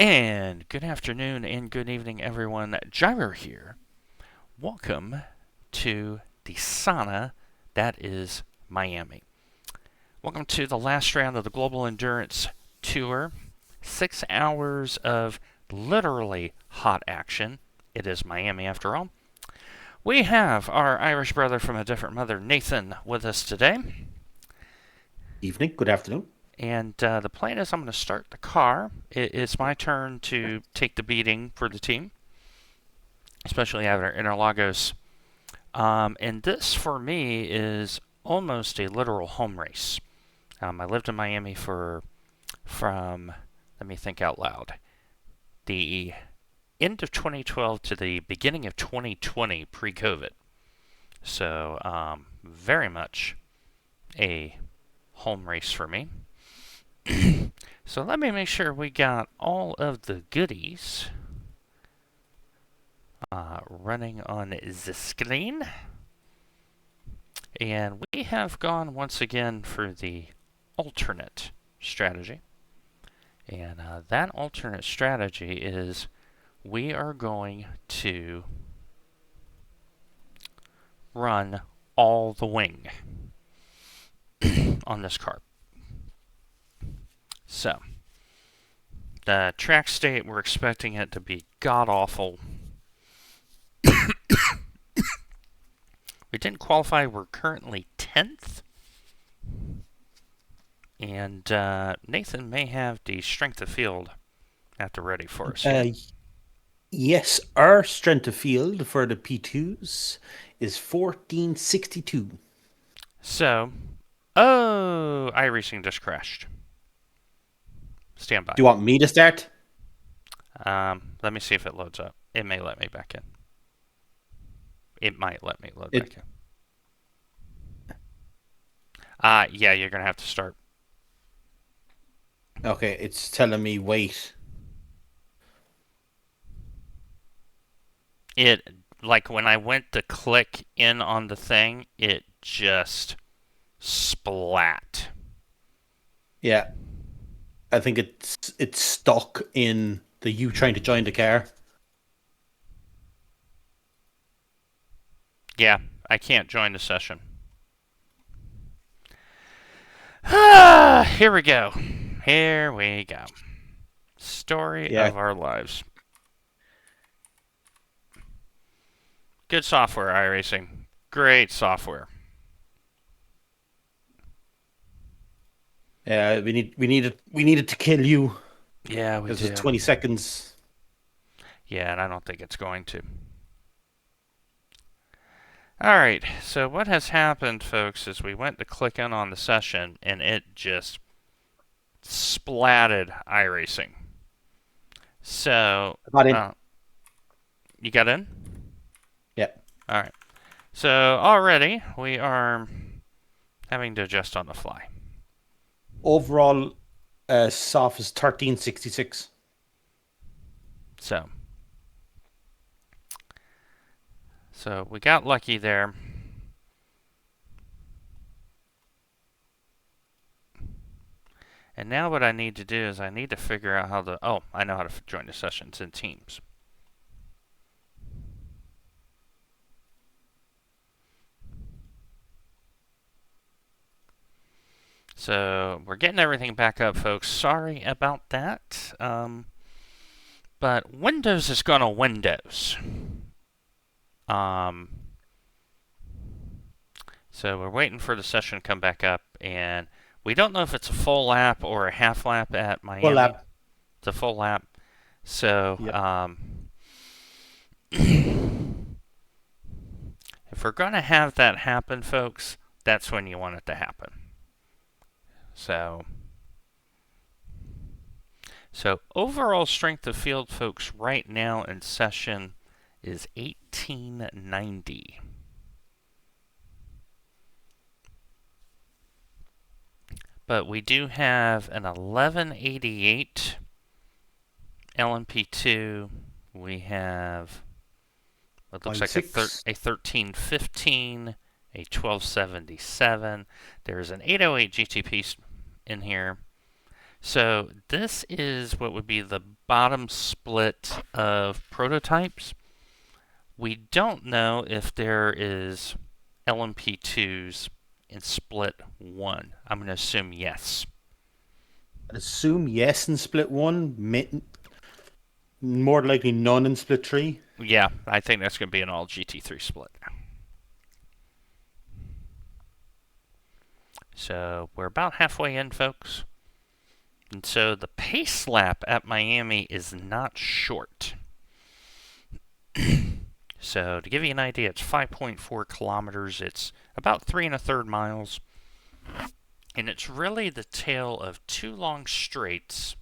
And good afternoon and good evening, everyone. Gyro here. Welcome to the sauna that is Miami. Welcome to the last round of the Global Endurance Tour. 6 hours of literally hot action. It is Miami after all. We have our Irish brother from a different mother, Nathan, with us today. Evening, good afternoon. And the plan is I'm going to start the car. It's my turn to take the beating for the team, especially after Interlagos. And this, for me, is almost a literal home race. I lived in Miami from, let me think out loud, the end of 2012 to the beginning of 2020 pre-COVID. So, very much a home race for me. So let me make sure we got all of the goodies running on the screen. And we have gone once again for the alternate strategy. And that alternate strategy is we are going to run all the wing on this car. So, the track state, we're expecting it to be god awful. We didn't qualify, we're currently 10th. And Nathan may have the strength of field at the ready for us here. Uh, yes, our strength of field for the P2s is 1462. So, oh, iRacing just crashed. Stand by. Do you want me to start? Let me see if it loads up. It may let me back in. It might let me load It back in. Yeah, you're gonna have to start. okay, it's telling me wait. It, like when I went to click in on the thing, it just splat. Yeah, I think it's stuck in the you trying to join the car. Yeah, I can't join the session. Here we go. Here we go. Story Yeah, of our lives. Good software, iRacing. Great software. yeah, we needed to kill you Yeah, we because it was do. 20 seconds. Yeah, and I don't think it's going to. Alright, so what has happened, folks, is we went to click in on the session and it just splatted iRacing. So, I got in. uh, you got in? Yeah. Alright. So, already we are having to adjust on the fly. Overall, soft is 1366. So, we got lucky there. And now what I need to do is I need to figure out how to... Oh, I know how to join the sessions in Teams. So we're getting everything back up, folks. Sorry about that. But Windows is going to Windows. Um, so we're waiting for the session to come back up, and we don't know if it's a full lap or a half lap at Well, Miami. lap. It's a full lap. So Yep. if we're going to have that happen, folks, that's when you want it to happen. So overall strength of field, folks, right now in session is 1890. But we do have an 1188 LMP2. We have what looks Line like six. a 1315, a 1277. There's an 808 GTP in here. So this is what would be the bottom split of prototypes. We don't know if there is LMP2s in split 1. I'm going to assume yes. I'd assume yes in split 1, more likely none in split 3. Yeah, I think that's going to be an all GT3 split. So we're about halfway in, folks. And so the pace lap at Miami is not short. So to give you an idea, it's 5.4 kilometers. It's about 3 1/3 miles. And it's really the tale of 2 long straights,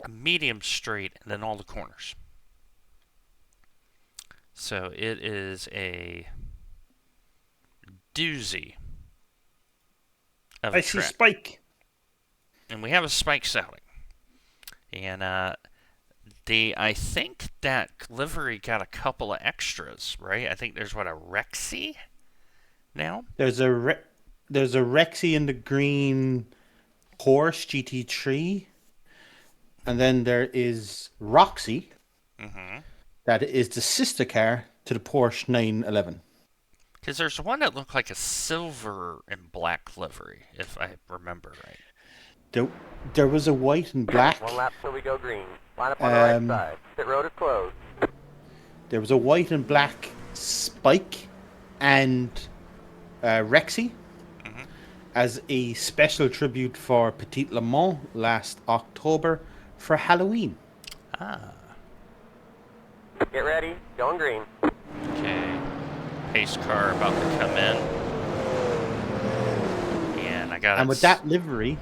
a medium straight, and then all the corners. So it is a doozy of a I see track. Spike. And we have a Spike Souting. And I think that livery got a couple of extras, right? I think there's, what, a Rexy now? There's a Rexy in the green Porsche GT3. And then there is Roxy. That is the sister car to the Porsche 911. Because there's one that looked like a silver and black livery, if I remember right. There was a white and black. 1 lap till we go green. Line up on the right side. Pit road is closed. There was a white and black Spike and Rexy as a special tribute for Petit Le Mans last October for Halloween. Ah. Get ready. Going green. Okay. Pace car about to come in. And I got And with that livery,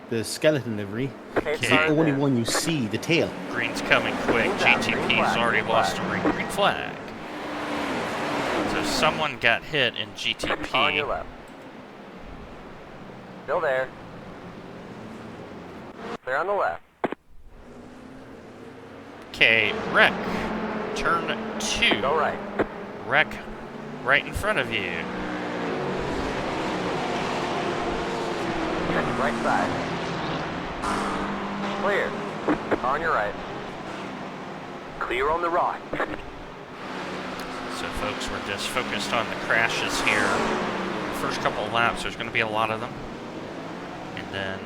the skeleton livery, Pace is car the is only in. one you see, the tail. Green's coming quick. GTP's already lost a green flag. So someone got hit in On your GTP. left. Still there. Clear on the left. Okay, wreck. Turn 2. Go right. Wreck right in front of you. Right side. Clear. On your right. Clear on the right. So folks, we're just focused on the crashes here. The first couple of laps, there's going to be a lot of them. And then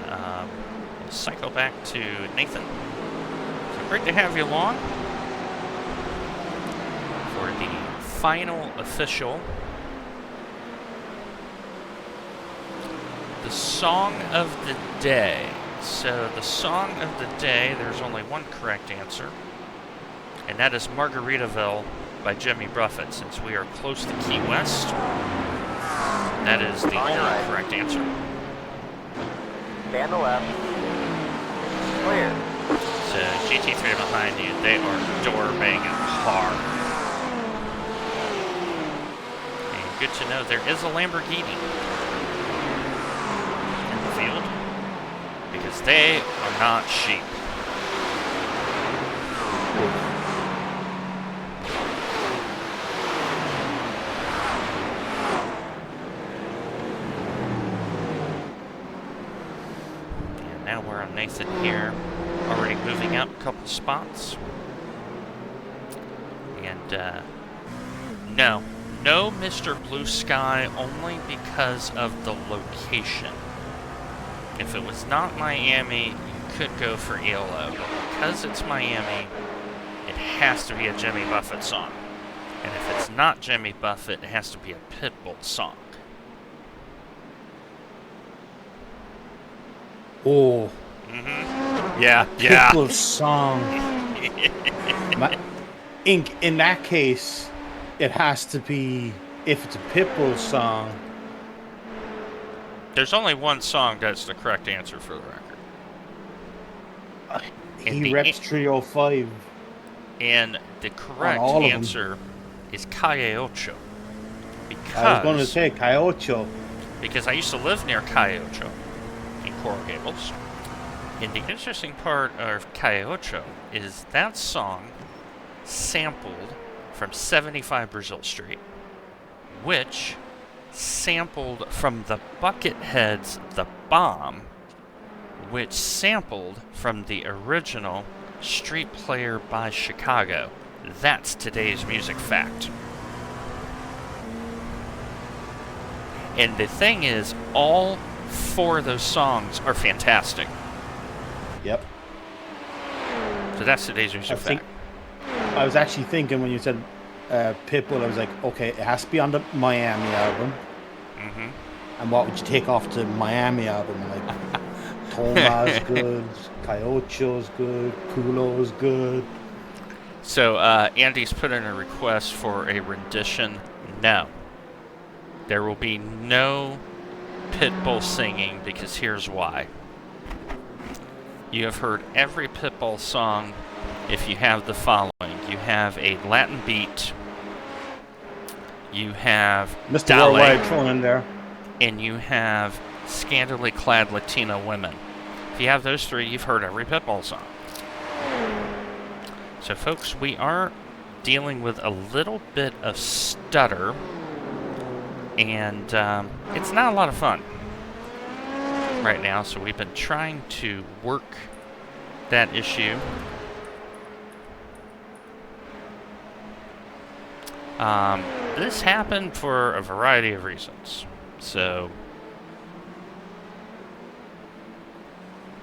we'll cycle back to Nathan. So great to have you along for the final official. The song of the day. So the song of the day, there's only one correct answer. And that is Margaritaville by Jimmy Buffett, since we are close to Key West. That is the only correct answer. Stay on the left. Clear. So GT3 behind you, they are door banging hard. And good to know there is a Lamborghini in the field, because they are not cheap. And now we're on Nathan here, already moving up a couple spots. And no Mr. Blue Sky, only because of the location. If it was not Miami, you could go for ELO, but because it's Miami, it has to be a Jimmy Buffett song. And if it's not Jimmy Buffett, it has to be a Pitbull song. Oh, Yeah. Pitbull song. In that case, it has to be, if it's a Pitbull song. There's only one song that's the correct answer for the record. He reps 305. And the correct all of them. answer is Calle Ocho. I was going to say Calle. Because I used to live near Calle Ocho in Coral Gables. And the interesting part of Calle Ocho is that song sampled from 75 Brazil Street, which sampled from the Bucketheads' The Bomb, which sampled from the original Street Player by Chicago. That's today's music fact. And the thing is, all 4 of those songs are fantastic. Yep. So that's today's music fact. I was actually thinking when you said Pitbull, I was like, okay, it has to be on the Miami album. Mm-hmm. And what would you take off the Miami album? Like, Toma's good, Cayocho's good, Kulo's good. So Andy's put in a request for a rendition. No. There will be no Pitbull singing, because here's why. You have heard every Pitbull song if you have the following. You have a Latin beat, you have Mr. Dale, Worldwide thrown in there, and you have scantily clad Latina women. If you have those 3, you've heard every Pitbull song. So folks, we are dealing with a little bit of stutter, and it's not a lot of fun right now, so we've been trying to work that issue. This happened for a variety of reasons, so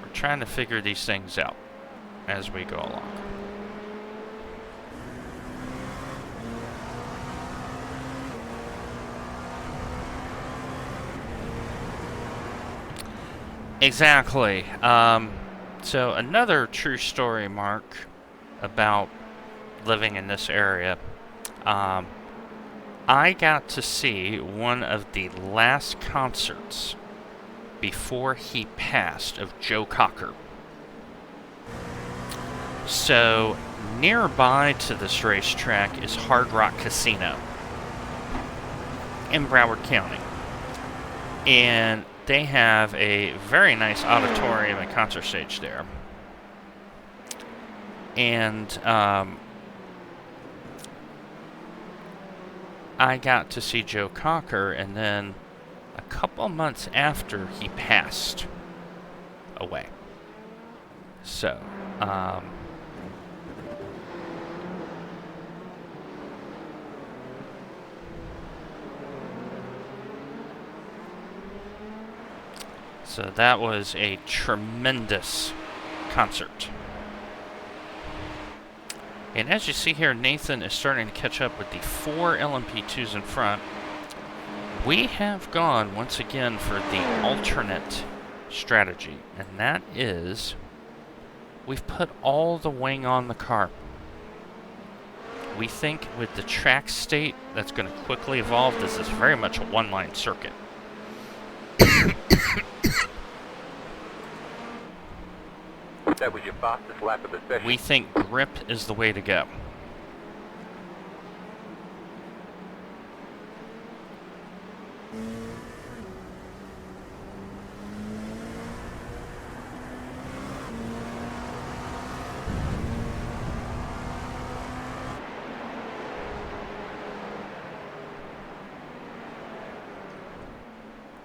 we're trying to figure these things out as we go along. Exactly. So another true story, Mark, about living in this area. I got to see one of the last concerts before he passed of Joe Cocker. So nearby to this racetrack is Hard Rock Casino in Broward County. And they have a very nice auditorium and concert stage there. And I got to see Joe Cocker, and then a couple months after, he passed away. So, so that was a tremendous concert. And as you see here, Nathan is starting to catch up with the 4 LMP2s in front. We have gone once again for the alternate strategy, and that is we've put all the wing on the car. We think with the track state that's going to quickly evolve, this is very much a one-line circuit. That was your fastest lap of the session. We think grip is the way to go.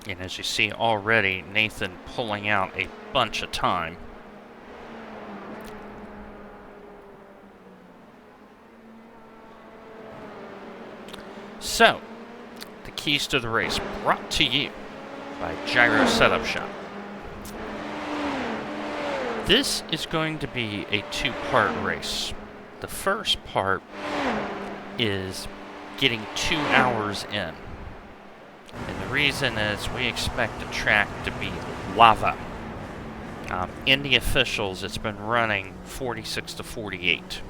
And as you see already, Nathan pulling out a bunch of time. So, the keys to the race brought to you by Gyro Setup Shop. This is going to be a 2-part race. The first part is getting 2 hours in. And the reason is we expect the track to be lava. In the officials, it's been running 46 to 48.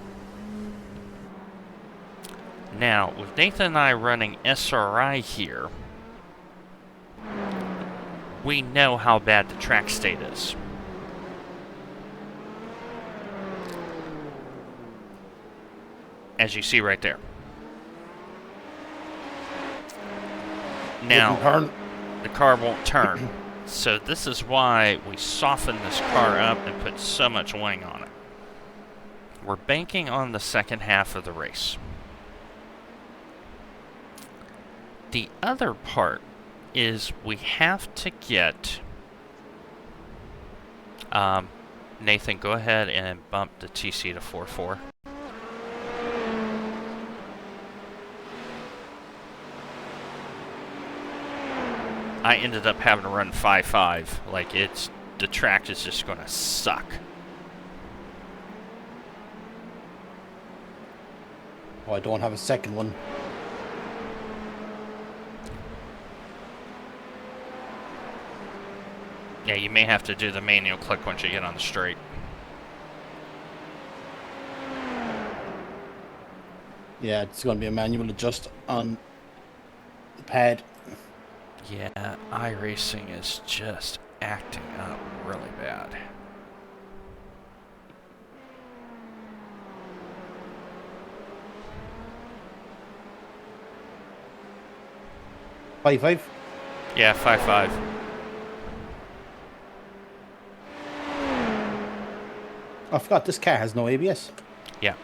Now, with Nathan and I running SRI here, we know how bad the track state is. As you see right there. Now, the car won't turn. So this is why we softened this car up and put so much wing on it. We're banking on the second half of the race. The other part is we have to get Nathan, go ahead and bump the TC to 4.4. I ended up having to run 5.5. Like, the track is just going to suck. Oh, I don't have a second one. Yeah, you may have to do the manual click once you get on the straight. Yeah, it's going to be a manual adjust on the pad. Yeah, iRacing is just acting up really bad. Five. Yeah, 5.5. I forgot this car has no ABS. Yeah.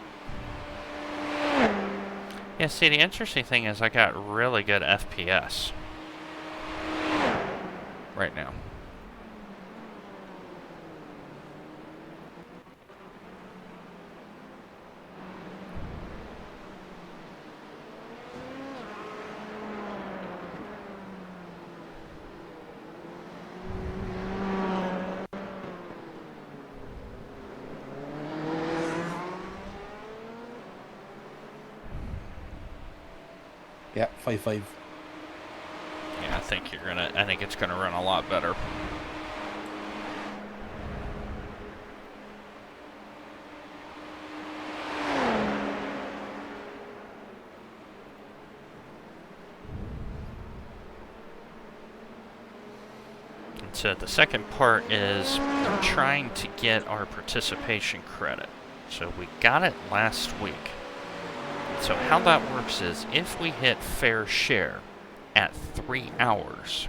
Yeah, see, the interesting thing is I got really good FPS right now. Yeah, 5.5. Yeah, I think it's gonna run a lot better. And so the second part is we're trying to get our participation credit. So we got it last week. So how that works is if we hit fair share at 3 hours.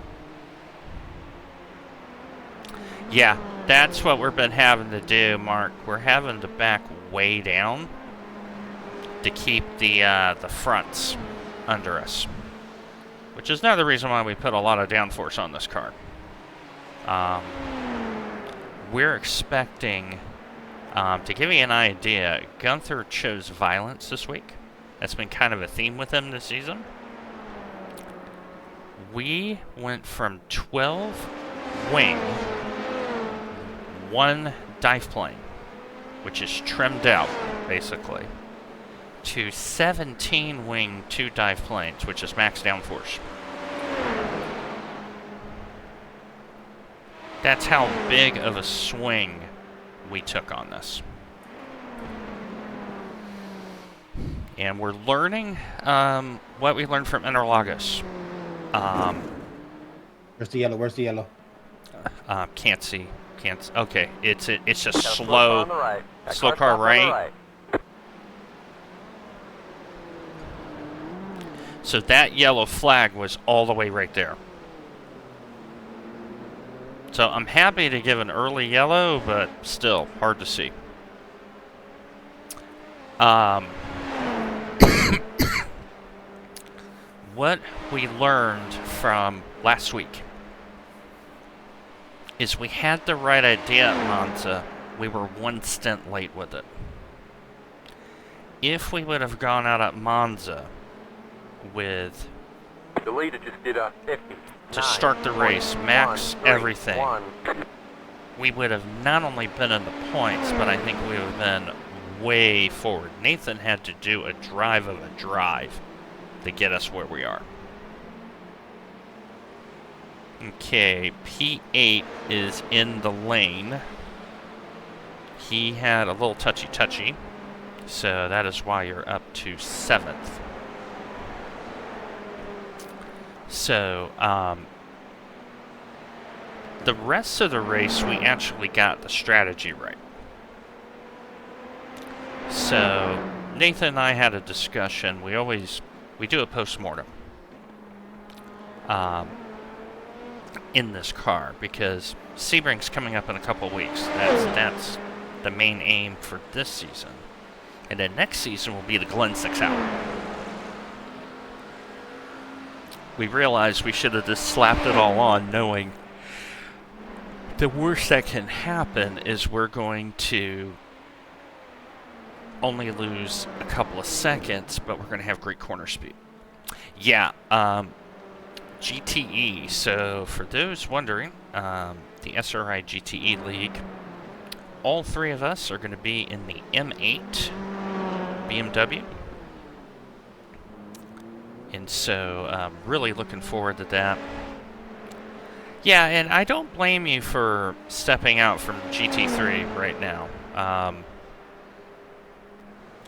Yeah, that's what we've been having to do, Mark. We're having to back way down to keep the fronts under us. Which is another reason why we put a lot of downforce on this car. We're expecting, to give you an idea, Gunther chose violence this week. That's been kind of a theme with him this season. We went from 12 wing, 1 dive plane, which is trimmed out, basically, to 17 wing, 2 dive planes, which is max downforce. That's how big of a swing we took on this. And we're learning what we learned from Interlagos. Where's the yellow? Can't see. Okay, it's just Got a slow. on the right. That Slow car's car off on the right. So that yellow flag was all the way right there. So I'm happy to give an early yellow, but still hard to see. What we learned from last week is we had the right idea at Monza. We were 1 stint late with it. If we would have gone out at Monza with The leader just did a 50. to start the race, max everything, we would have not only been in the points, but I think we would have been way forward. Nathan had to do a drive of a drive to get us where we are. Okay, P8 is in the lane. He had a little touchy-touchy, so that is why you're up to 7th. So, the rest of the race, we actually got the strategy right. So, Nathan and I had a discussion. We do a post-mortem in this car because Sebring's coming up in a couple weeks. That's the main aim for this season. And then next season will be the Glen 6 Hour. We realized we should have just slapped it all on knowing the worst that can happen is we're going to only lose a couple of seconds, but we're going to have great corner speed. Yeah, GTE. So for those wondering, the SRI GTE League, all three of us are going to be in the M8 BMW. And so really looking forward to that. Yeah, and I don't blame you for stepping out from GT3 right now.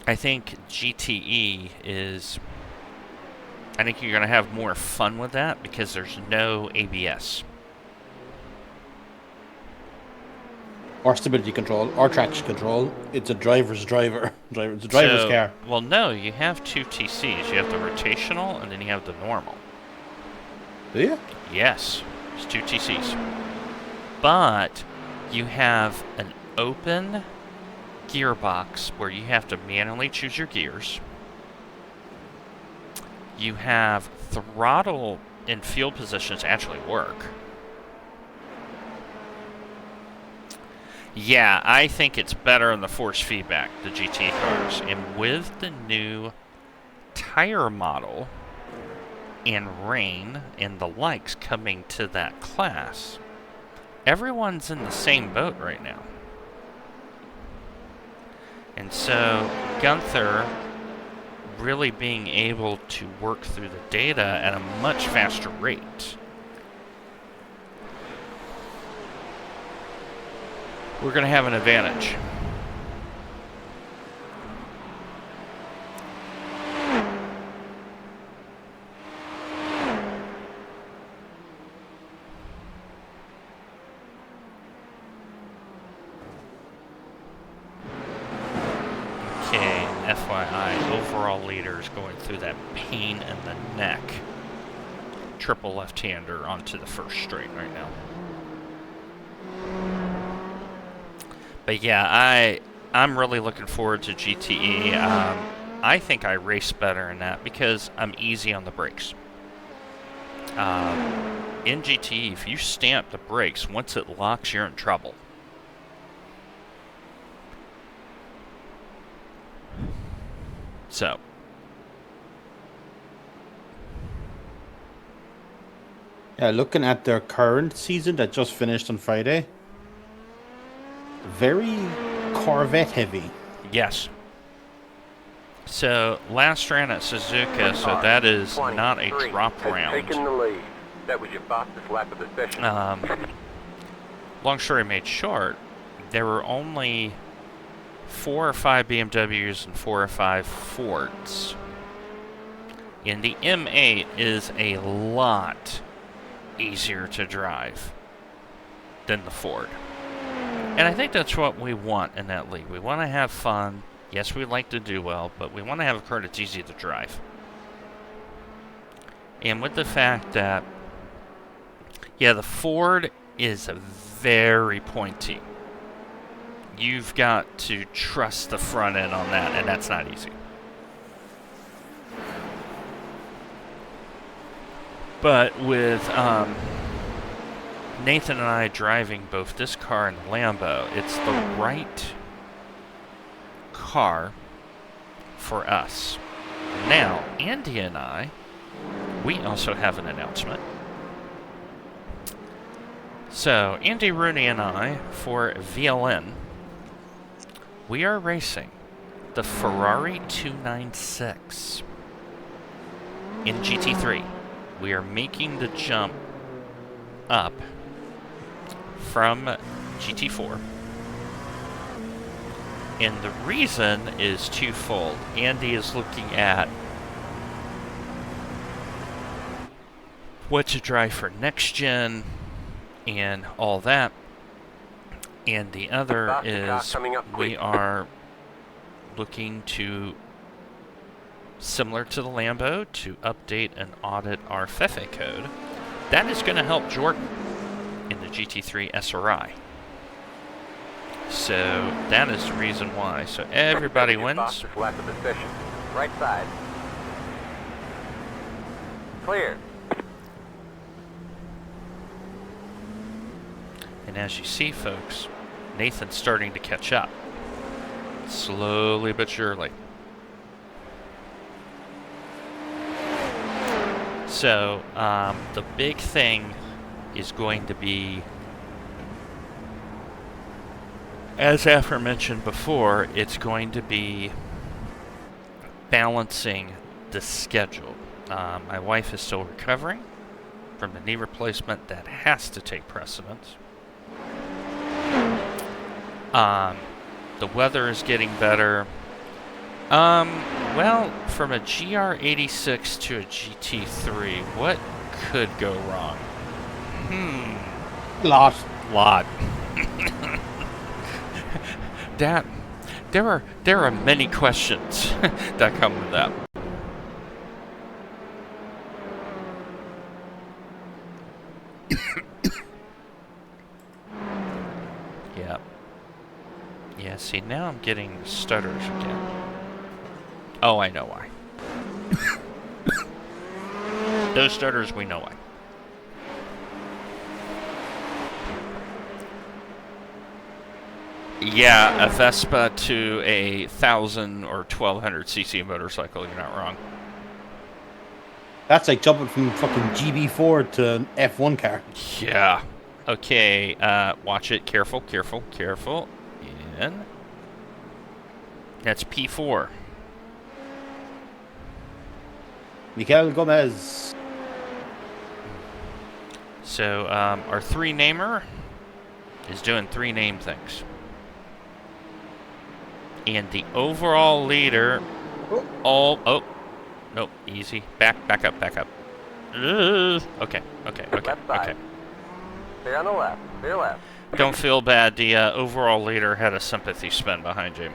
I think GTE is... I think you're going to have more fun with that because there's no ABS. Or stability control, or traction control. It's a driver's driver. It's a driver's car. Well, no, you have two TCs. You have the rotational, and then you have the normal. Do you? Yes, it's two TCs. But you have an open gearbox where you have to manually choose your gears. You have throttle and field positions actually work. Yeah, I think it's better in the force feedback, the GT cars. And with the new tire model and rain and the likes coming to that class, everyone's in the same boat right now. And so Gunther really being able to work through the data at a much faster rate. We're going to have an advantage. Okay, FYI, overall leader is going through that pain in the neck. Triple left-hander onto the first straight right now. But yeah, I'm really looking forward to GTE. I think I race better in that because I'm easy on the brakes. In GTE, if you stamp the brakes, once it locks, you're in trouble. So. Yeah, looking at their current season that just finished on Friday. Very Corvette heavy. Yes. So last ran at Suzuka, so that is not a drop round. Taking the lead. That was your fastest lap of the session. Long story made short, there were only 4 or 5 BMWs and 4 or 5 Fords. And the M8 is a lot easier to drive than the Ford. And I think that's what we want in that league. We want to have fun. Yes, we like to do well, but we want to have a car that's easy to drive. And with the fact that, yeah, the Ford is very pointy. You've got to trust the front end on that, and that's not easy. But with Nathan and I driving both this car and the Lambo, it's the right car for us. Now, Andy and I, we also have an announcement. So, Andy Rooney and I, for VLN, we are racing the Ferrari 296 in GT3. We are making the jump up from GT4. And the reason is twofold. Andy is looking at what to drive for next gen and all that. And the other is we are looking to, similar to the Lambo, to update and audit our FEFE code. That is going to help Jordan in the GT3 SRI. So that is the reason why. So everybody wins. Lap of the session. Right side. Clear. And as you see, folks, Nathan's starting to catch up. Slowly but surely. So, the big thing is going to be, as aforementioned before, it's going to be balancing the schedule. My wife is still recovering from the knee replacement. That has to take precedence. The weather is getting better. Well, from a GR86 to a GT3, what could go wrong? Lot. That there are many questions that come with that. Yeah. Yeah, see, now I'm getting stutters again. Oh, I know why. Those stutters, we know why. Yeah, a Vespa to a 1,000 or 1,200cc motorcycle, you're not wrong. That's like jumping from fucking GB4 to an F1 car. Yeah. Okay, watch it. Careful, careful, careful. In. That's P4. Miguel Gomez. So, our 3-namer is doing 3 name things. And the overall leader... Oh, nope, easy. Back up. Okay. Left side. Stay on the left. Clear left. Don't feel bad. The overall leader had a sympathy spin behind you.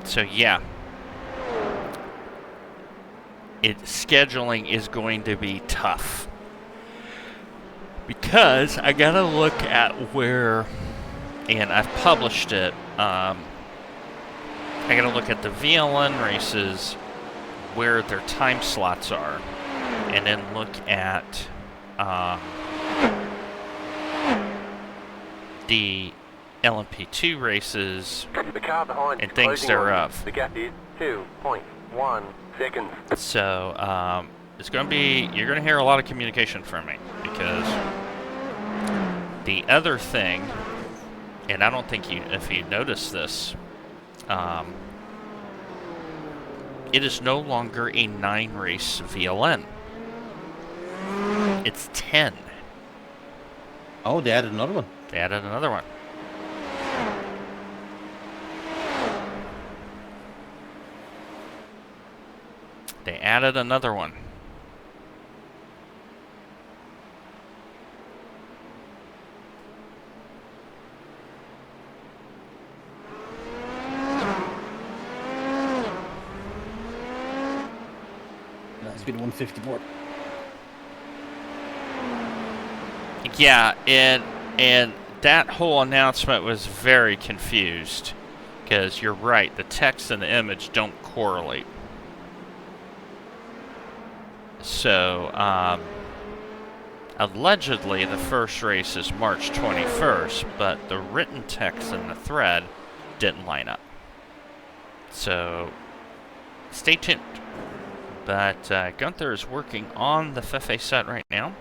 So yeah, scheduling is going to be tough because I gotta look at where, and I've published it. I gotta look at the VLN races where their time slots are, and then look at the LMP2 races The car behind and is things closing on you. thereof. The gap is 2.1 seconds. So it's going to be, you're going to hear a lot of communication from me, because the other thing, and I don't think if you notice this, it is no longer a 9-race VLN. It's 10. Oh, they added another one. They added another one. They added another one. It's been 154. Yeah, and that whole announcement was very confused, because you're right, the text and the image don't correlate. So, allegedly the first race is March 21st, but the written text in the thread didn't line up. So, stay tuned. But Gunther is working on the Fefe set right now.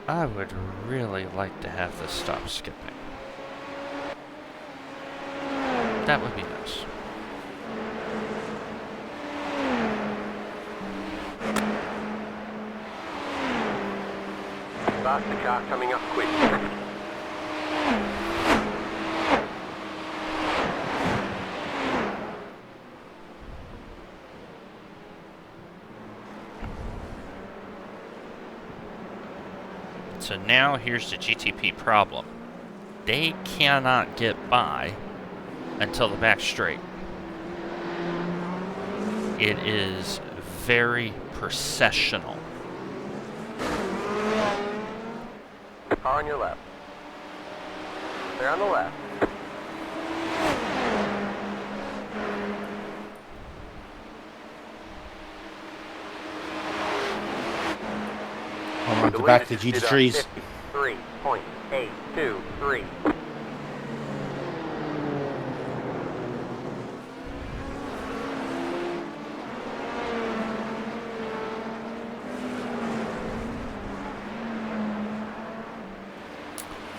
I would really like to have this stop skipping. That would be nice. Faster car coming up quick. So now here's the GTP problem. They cannot get by until the back straight. It is very processional. Car on your left. Clear on the left. I'm on to back to GT3s. 3.823.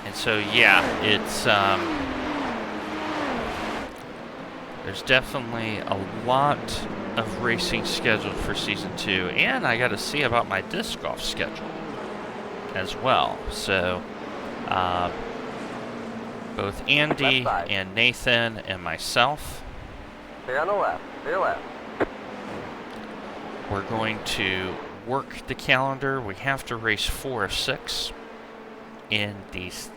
And so, yeah, it's, there's definitely a lot of racing scheduled for Season 2, and I got to see about my disc golf schedule as well. So, both Andy and Nathan and myself, Clear on the left. Clear left. we're going to work the calendar. We have to race 4 of 6 in these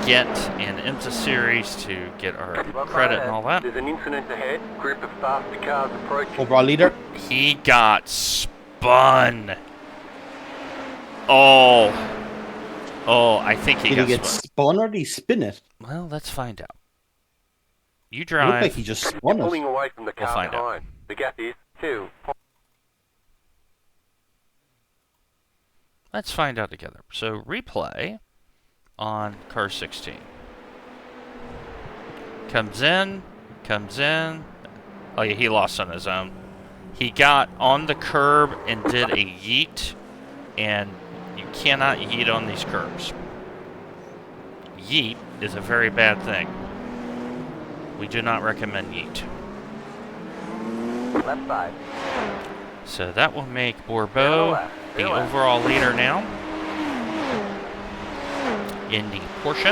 Get and IMSA series to get our credit and all that. There's an incident ahead. Group of faster cars approaching. Overall leader. He got spun. Oh, I think he Did he got get spun. spun or did he spin it? Well, let's find out. You It looked like drive. he just You're spun pulling it. away from the We'll car find out. behind. The gap is 2. Let's find out together. So replay on car 16. Comes in. Oh yeah, he lost on his own. He got on the curb and did a yeet, and you cannot yeet on these curbs. Yeet is a very bad thing. We do not recommend yeet. Left side. So that will make Bourbeau the overall leader now in the Porsche,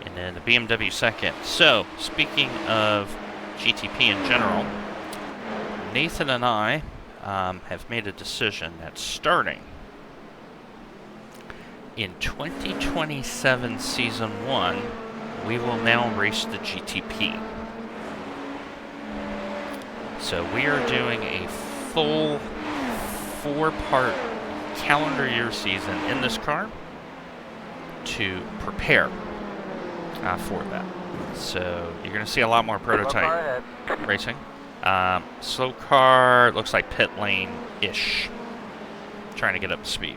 and then the BMW second. So, speaking of GTP in general, Nathan and I have made a decision that starting in 2027 Season 1, we will now race the GTP. So we are doing a full 4-part calendar year season in this car to prepare for that. So you're going to see a lot more prototype racing. Slow car, looks like pit lane-ish. Trying to get up to speed.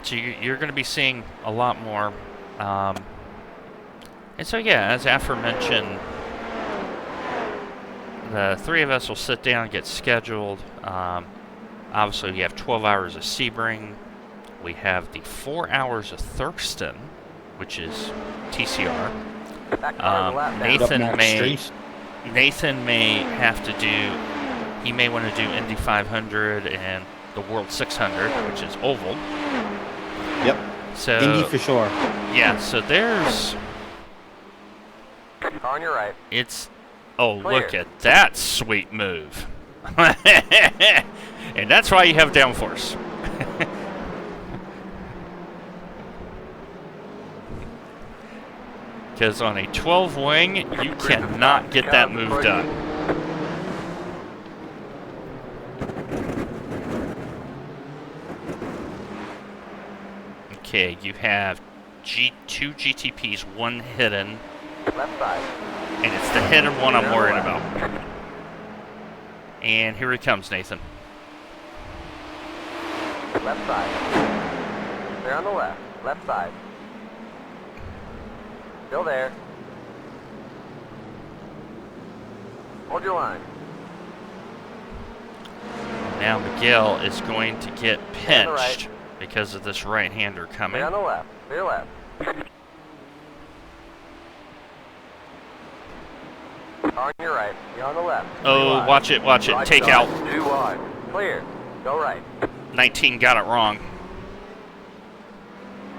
So you're going to be seeing a lot more. And so, yeah, as aforementioned, the 3 of us will sit down and get scheduled. Obviously, we have 12 hours of Sebring. We have the 4 hours of Thurston, which is TCR. Nathan may have to do, he may want to do Indy 500 and the World 600, which is oval. Yep. So Indy for sure. Yeah, so there's, On your right. it's, oh, Clear. look at that sweet move. And that's why you have downforce. Because on a 12 wing, you cannot get that move done. Okay, you have two GTPs, one hidden, Left side. and it's the hidden one I'm worried about. And here he comes, Nathan. Left side. Clear on the left. Left side. Still there. Hold your line. Now Miguel is going to get Clear on the pinched because of this right-hander coming. Clear on the left. Clear left. On your right. You're on the left. Oh, watch it, Right take side. out. Too wide. Clear. Go right. 19 got it wrong.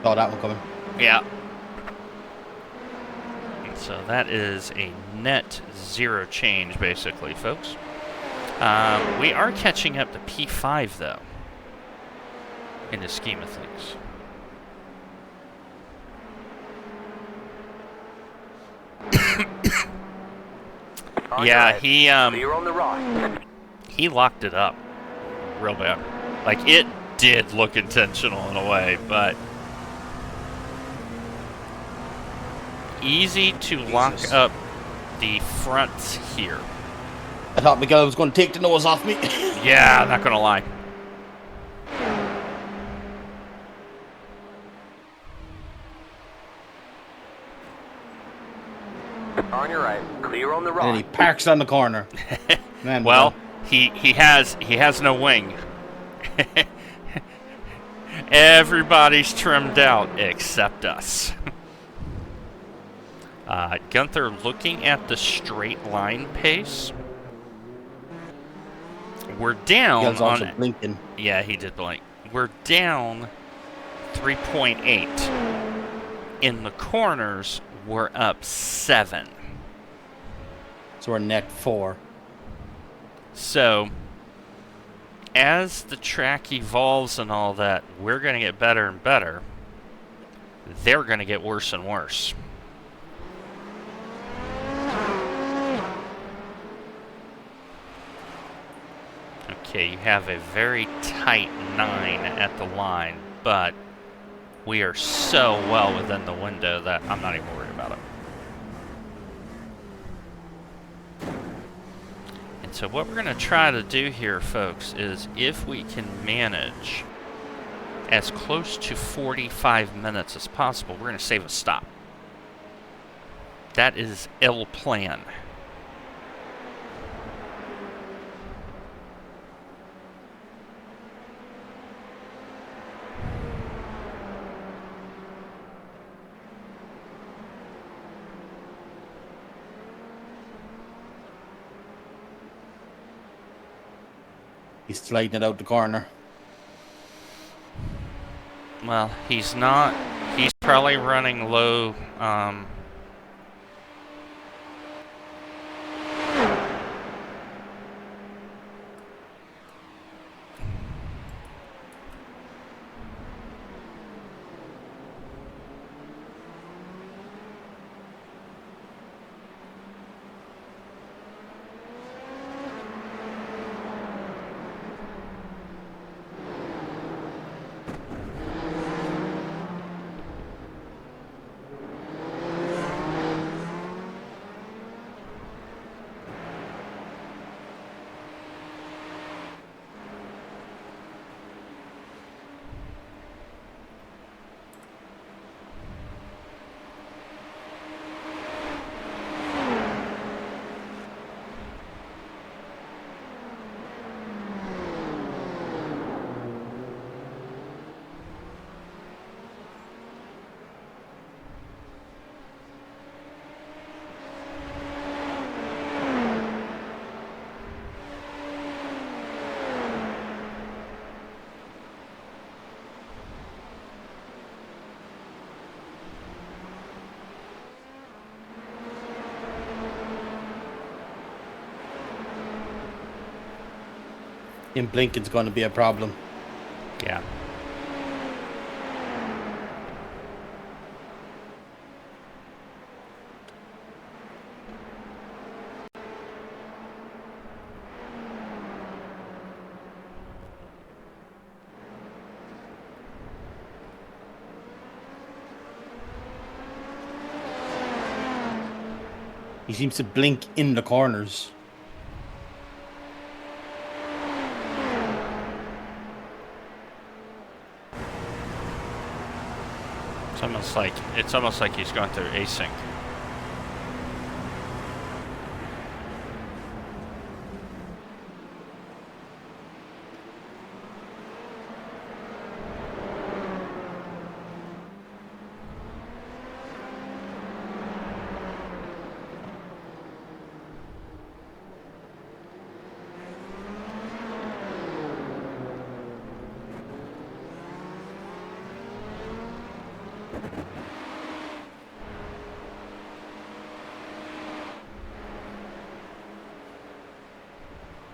Saw that one coming. Yeah. And so that is a net 0 change, basically, folks. We are catching up to P5, though, in the scheme of things. On your Yeah, right. he Clear on the right. he locked it up real bad. Like, it did look intentional in a way, but easy to lock Jesus. up the fronts here. I thought Miguel was going to take the nose off me. Yeah, not gonna lie. On your right. Clear on the And he right. parks on the corner. Man, Well, he has no wing. Everybody's trimmed out except us. Gunther looking at the straight line pace. We're down Miguel's also on. blinking. Yeah, he did blink. We're down 3.8. In the corners, we're up 7. So we're net 4. So, as the track evolves and all that, we're going to get better and better. They're going to get worse and worse. Okay, you have a very tight 9 at the line, but we are so well within the window that I'm not even worried about it. And so what we're going to try to do here, folks, is if we can manage as close to 45 minutes as possible, we're going to save a stop. That is el plan. He's sliding it out the corner. Well, he's not. He's probably running low. In blinking's going to be a problem. Yeah. He seems to blink in the corners. It's almost like he's going through async.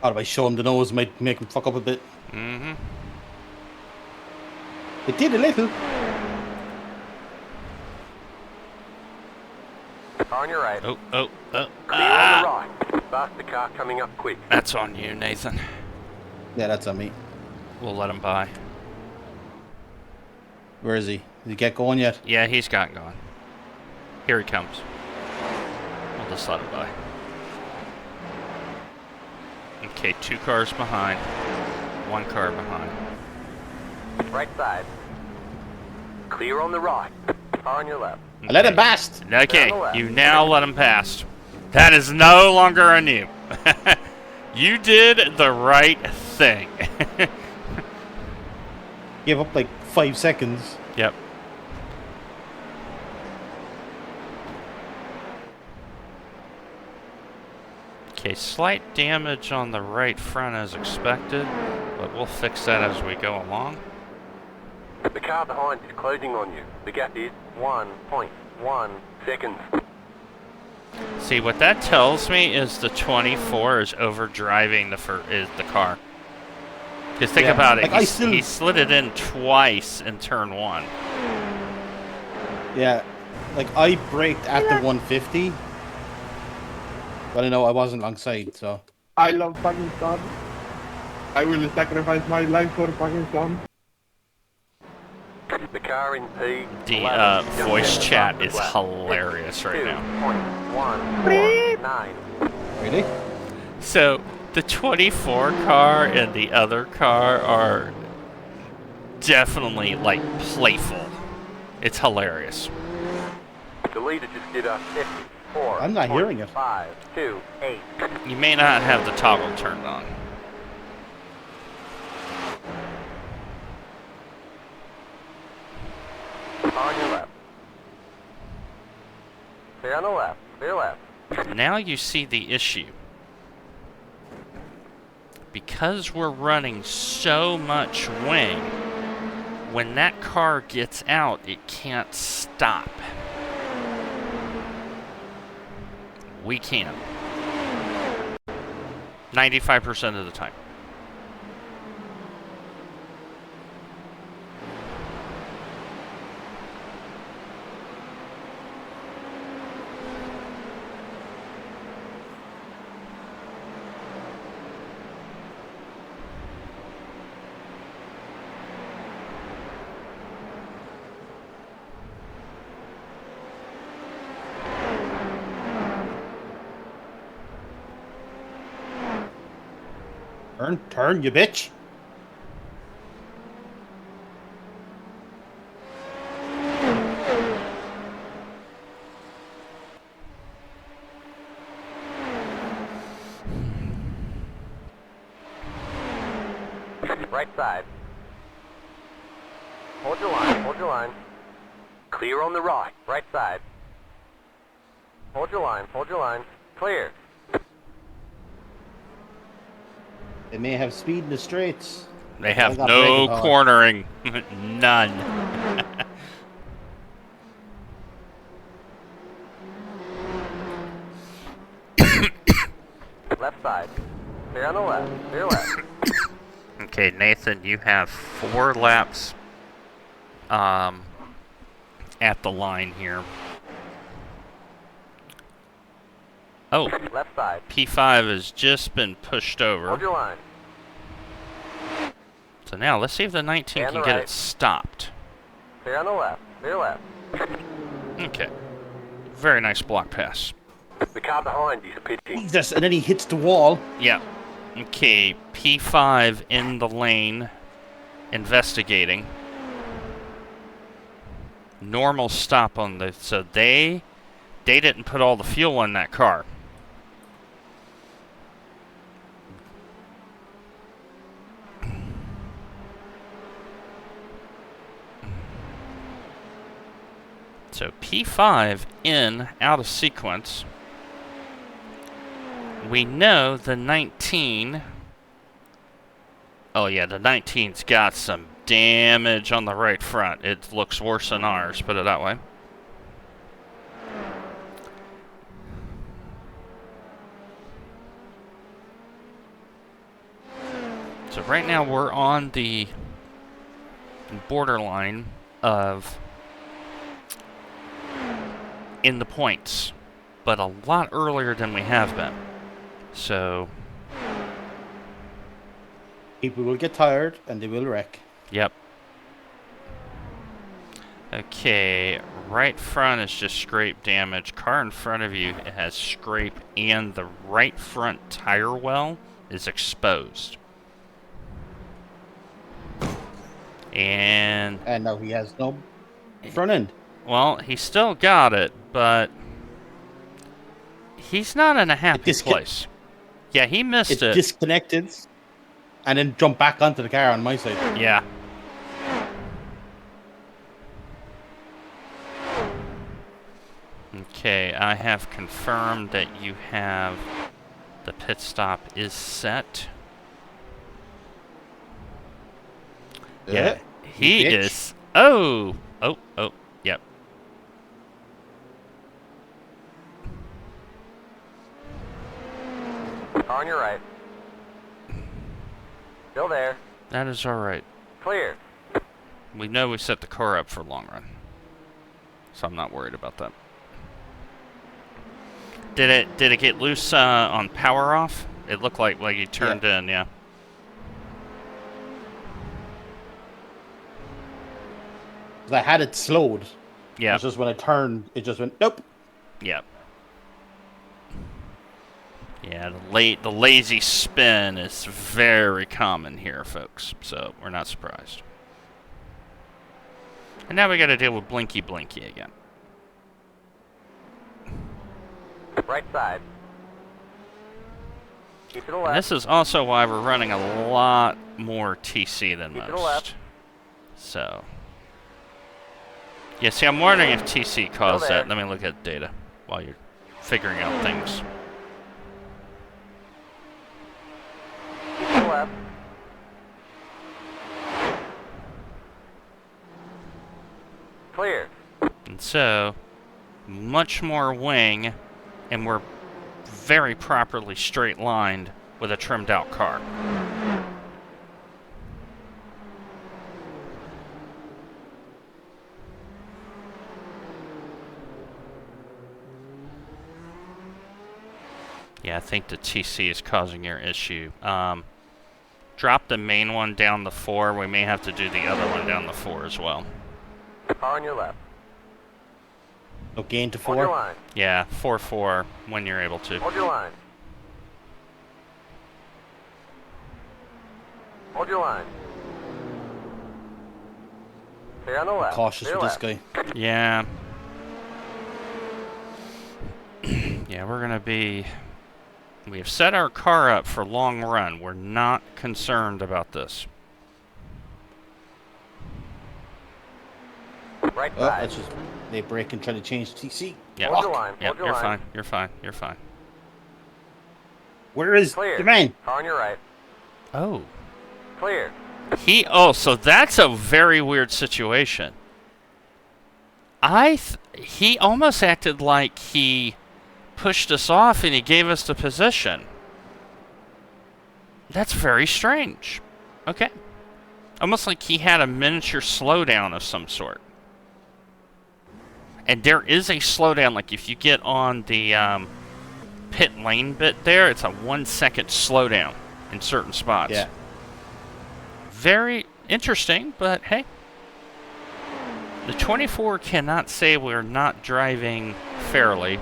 How do I show him the nose? Might make him fuck up a bit. Mm-hmm. It did a little. On your right. Oh. Clear on the right. Faster car coming up quick. That's on you, Nathan. Yeah, that's on me. We'll let him by. Where is he? Did he get going yet? Yeah, he's gotten gone. Here he comes. We'll just let him by. Okay, 2 cars behind. 1 car behind. Right side. Clear on the right. Car on your left. I let him past. Okay, you now let him pass. That is no longer on you. You did the right thing. Give up like 5 seconds. Yep. Okay, slight damage on the right front as expected, but we'll fix that as we go along. The car behind is closing on you. The gap is 1.1 seconds. See, what that tells me is the 24 is overdriving the car. Because think Yeah, about it, like, he slid it in twice in turn 1. Yeah, like I braked at the 150. But I know I wasn't alongside, so. I love Pakistan. I will sacrifice my life for Pakistan. The car in P. The voice chat is hilarious right now. 2.149. Really? So, the 24 car and the other car are definitely, like, playful. It's hilarious. The leader just did a 54. I'm not hearing it. 528. You may not have the toggle turned on. On your left. Clear on the left. Clear left. Now you see the issue. Because we're running so much wing, when that car gets out, it can't stop. We can. 95% of the time. Turn, you bitch. Right side. Hold your line. Hold your line. Clear on the right. Right side. Hold your line. Hold your line. Clear. They may have speed in the straights. They have got no braking power. cornering. None. Left side. Clear on the left. Clear left. Okay, Nathan, you have 4 laps at the line here. Oh, Left side. P5 has just been pushed Hold over. your line. So now let's see if the 19 And can the get right. it stopped. Clear on the left. Clear left. Okay. Very nice block pass. The car behind is pitching. Jesus, and then he hits the wall. Yeah. Okay, P5 in the lane, investigating. Normal stop on the... So they didn't put all the fuel in that car. So P5 in, out of sequence. We know the 19... Oh yeah, the 19's got some damage on the right front. It looks worse than ours, put it that way. So right now we're on the borderline of in the points, but a lot earlier than we have been. So, People will get tired and they will wreck. yep. Okay, right front is just scrape damage. Car in front of you has scrape, and the right front tire well is exposed. And, And now he has no front end. well, he still got it, but he's not in a happy place. Yeah, he missed It it. disconnected and then jumped back onto the car on my side. Yeah. Okay, I have confirmed that you have the pit stop is set. Yeah, he bitch. is. Oh, yep. Car on your right. Still there. That is all right. Clear. We know we set the car up for long run, so I'm not worried about that. Did it get loose on power off? It looked like you turned in, yeah. 'Cause I had it slowed. Yeah. It's just when I turned, it just went, nope. Yep. Yeah, the lazy spin is very common here, folks. So we're not surprised. And now we got to deal with Blinky Blinky again. Right side. Keep to the And left. this is also why we're running a lot more TC than Keep to the most. left. So, yeah. See, I'm wondering if TC caused there. that. Let me look at data while you're figuring out things. Keep to the left. Clear. And so, much more wing, and we're very properly straight lined with a trimmed out car. Yeah, I think the TC is causing your issue. Drop the main one down the 4. We may have to do the other one down the 4 as well. Car on your left. So gain to Hold your 4. line. Yeah, 4-4 when you're able to. Hold your line. Hold your line. Stay on the left. Cautious Stay with this left. guy. Yeah. Yeah, we're gonna be... We have set our car up for long run. We're not concerned about this. Right Oh, side. that's just they break and try to change TC. Yeah. Hold your line. Yep, Hold your you're line. fine. You're fine. You're fine. Where is Clear. the man? Car on your right. Oh. Clear. So that's a very weird situation. He almost acted like he pushed us off and he gave us the position. That's very strange. Okay. Almost like he had a miniature slowdown of some sort. And there is a slowdown, like if you get on the pit lane bit there, it's a 1 second slowdown in certain spots. Yeah. Very interesting, but hey. The 24 cannot say we're not driving fairly.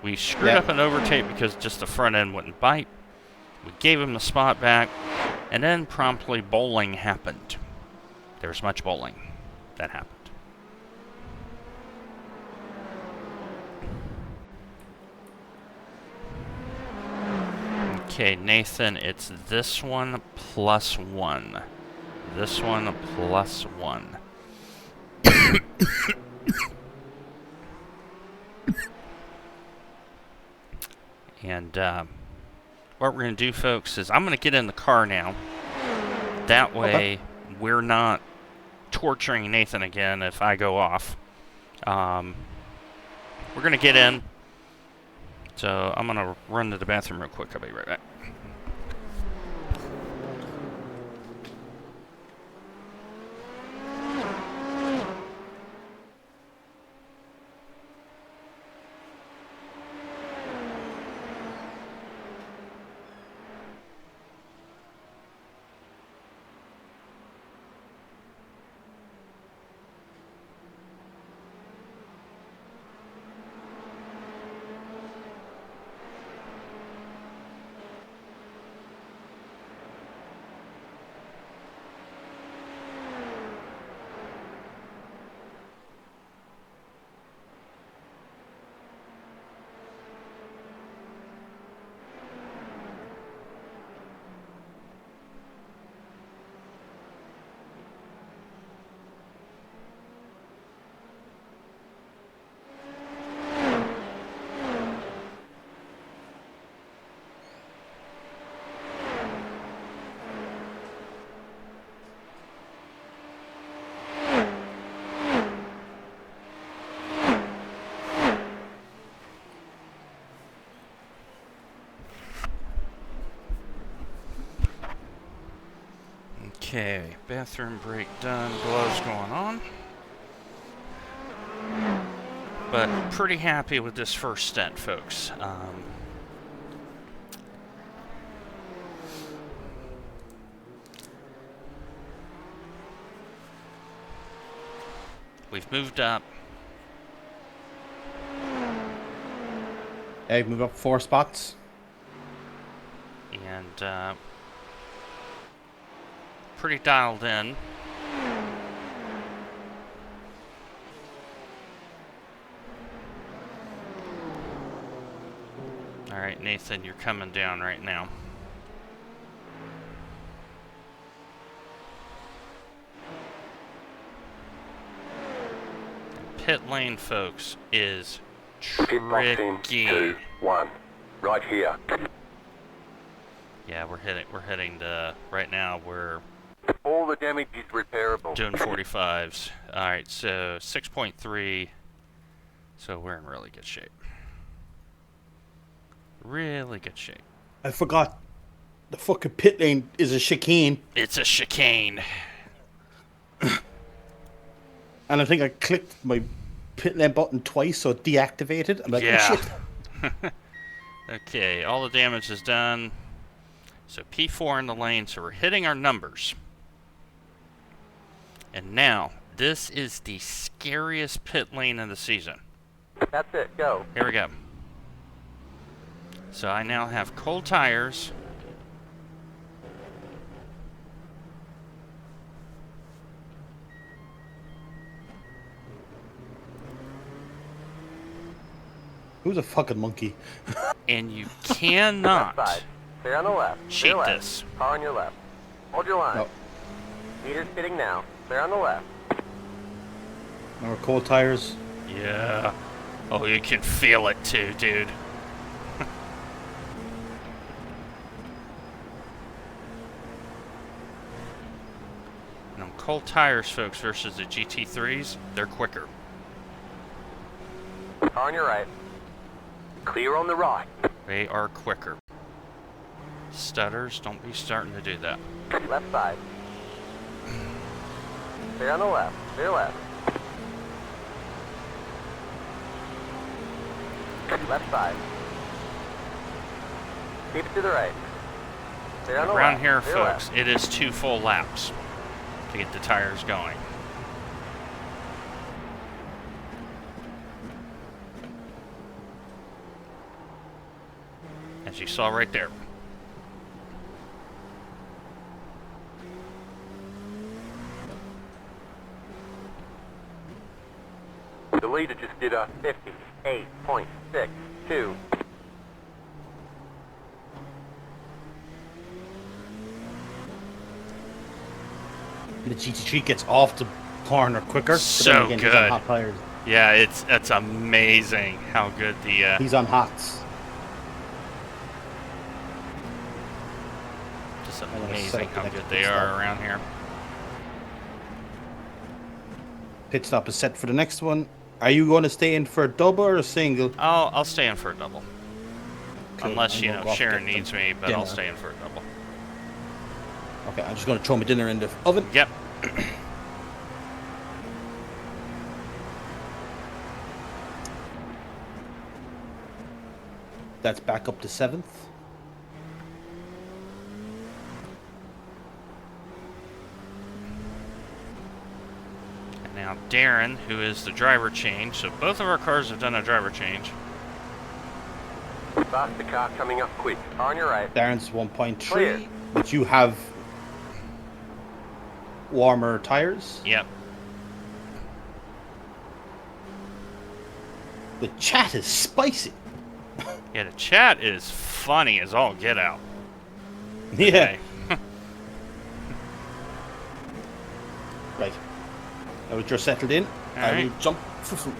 We screwed up an overtake because just the front end wouldn't bite. We gave him the spot back, and then promptly bowling happened. There was much bowling that happened. Okay, Nathan, it's this one plus 1. This one plus 1. And what we're going to do, folks, is I'm going to get in the car now. That way, we're not torturing Nathan again if I go off. We're going to get in. So I'm going to run to the bathroom real quick. I'll be right back. Okay, bathroom break done, gloves going on. But pretty happy with this first stint, folks. We've moved up. Yeah, you've moved up 4 spots. And pretty dialed in. All right, Nathan, you're coming down right now. Pit lane, folks, is Pit box in tricky. 2, 1. Right here. Yeah, we're heading to right now. We're All the damage is repairable. doing 45s. All right, so 6.3. So we're in really good shape. Really good shape. I forgot the fucking pit lane is a chicane. It's a chicane. And I think I clicked my pit lane button twice, so it deactivated. I'm like, Yeah. oh shit. Okay, all the damage is done. So P4 in the lane, so we're hitting our numbers. And now, this is the scariest pit lane of the season. That's it, go. Here we go. So I now have cold tires. Who's a fucking monkey? And you Left cannot side. Clear on the left. cheat Clear left. this. Car on your left. Hold your line. No. Meter's fitting now. Clear on the left. Our cold tires. Yeah. Oh, you can feel it too, dude. And on cold tires, folks, versus the GT3s, they're quicker. Car on your right. Clear on the right. They are quicker. Stutters, don't be starting to do that. Left side. Clear on the left. Clear left. Left side. Keep it to the right. Clear on the Around left. here, Clear folks, left. it is 2 full laps to get the tires going. As you saw right there. The leader just did a 58.62. The GT3 gets off the corner quicker. but So then again, He's good. on hot tires. Yeah, it's amazing how good the He's on hots. just gonna set amazing up the how next good pit they stop. are around here. Pit stop is set for the next one. Are you going to stay in for a double or a single? I'll stay in for a double. Okay, Unless, I'm you gonna know, go off Sharon get needs some me, but I'll dinner. stay in for a double. Okay, I'm just going to throw my dinner in the oven. Yep. That's back up to 7th. And now Darren, who is the driver change. So both of our cars have done a driver change. Faster car coming up quick. Car on your right. Darren's 1.3, Clear. but you have warmer tires. Yep. The chat is spicy. Yeah, the chat is funny as all get out. Yeah. Okay. Right. Now that you're settled in, I will Alright. jump for food.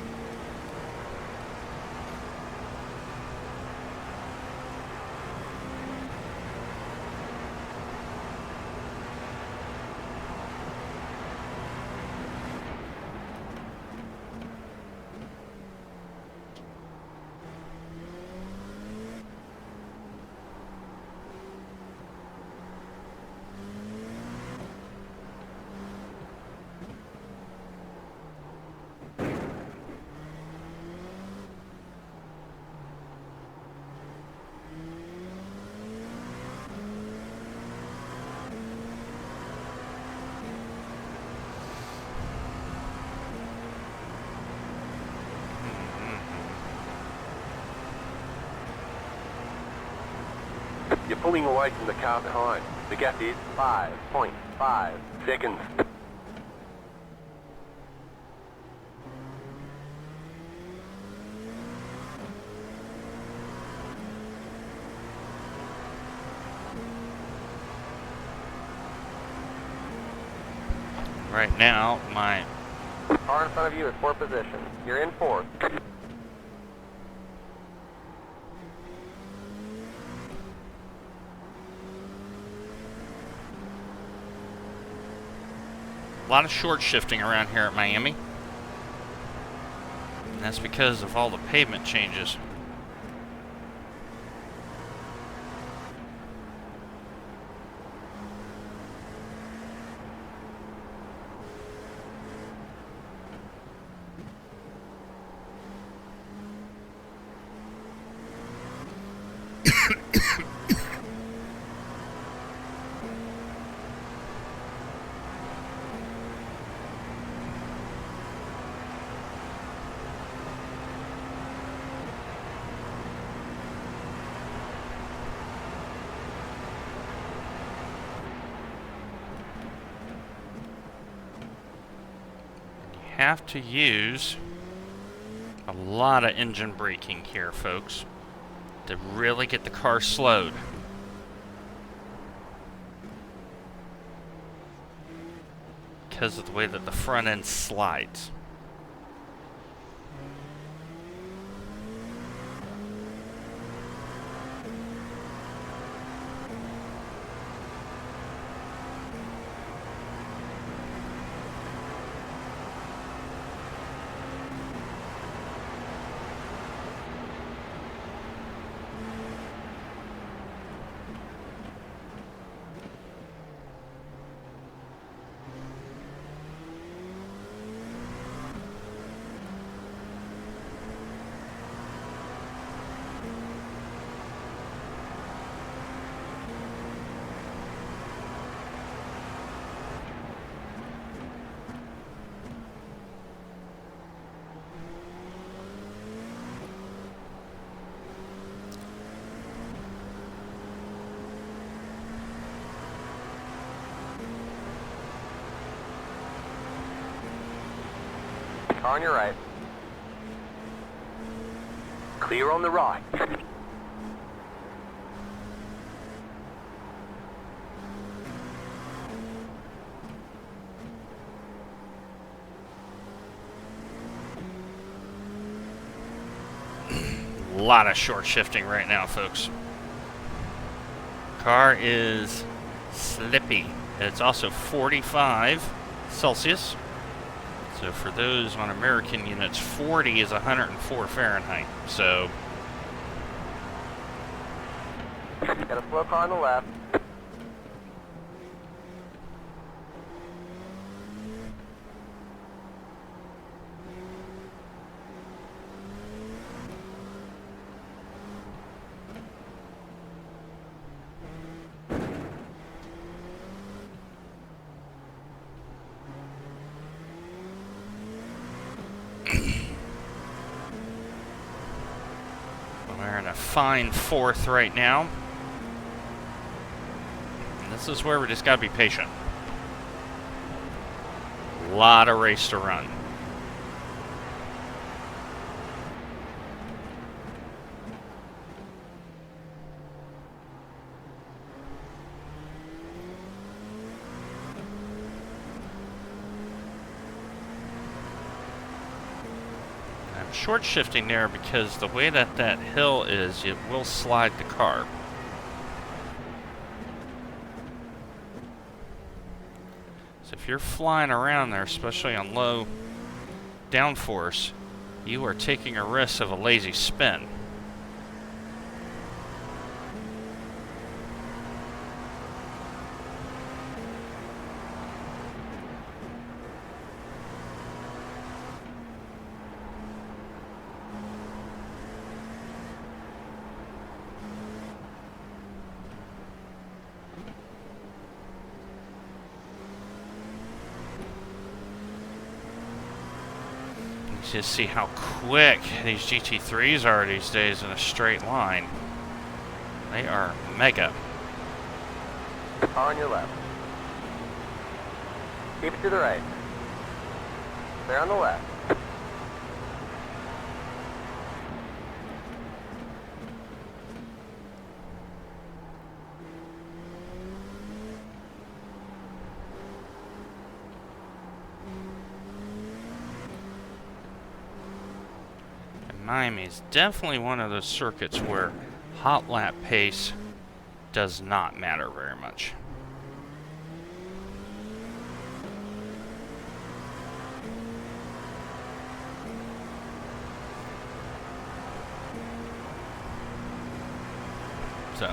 pulling away from the car behind. The gap is 5.5 seconds. Right now, my Car in front of you is poor position. You're in fourth. a lot of short shifting around here at Miami. And that's because of all the pavement changes. Have to use a lot of engine braking here, folks, to really get the car slowed. Because of the way that the front end slides. Car on your right. Clear on the right. A lot of short shifting right now, folks. Car is slippy. It's also 45 Celsius. So for those on American units, 40 is 104 Fahrenheit. So Got a slow car on the left. we're in a fine fourth right now. And this is where we just gotta be patient. A lot of race to run. I'm short shifting there because the way that that hill is, it will slide the car. So if you're flying around there, especially on low downforce, you are taking a risk of a lazy spin. Just see how quick these GT3s are these days in a straight line. They are mega. Car on your left. Keep it to the right. Clear on the left. Miami is definitely one of those circuits where hot lap pace does not matter very much. So.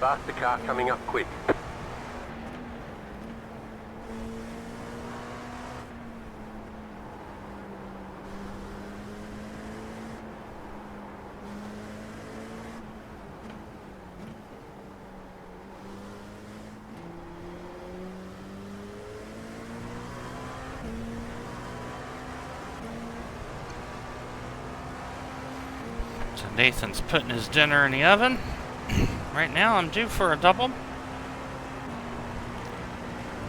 Faster car coming up quick. So Nathan's putting his dinner in the oven. Right now I'm due for a double. I'm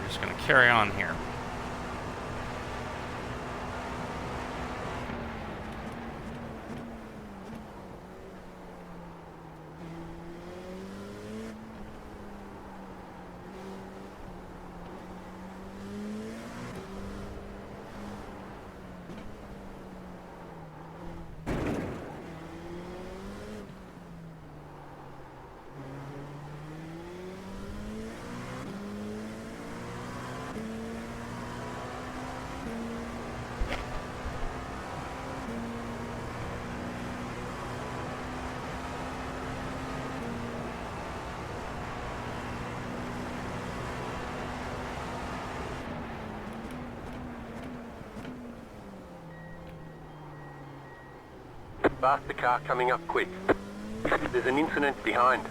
just going to carry on here. Faster car coming up quick. There's an incident behind.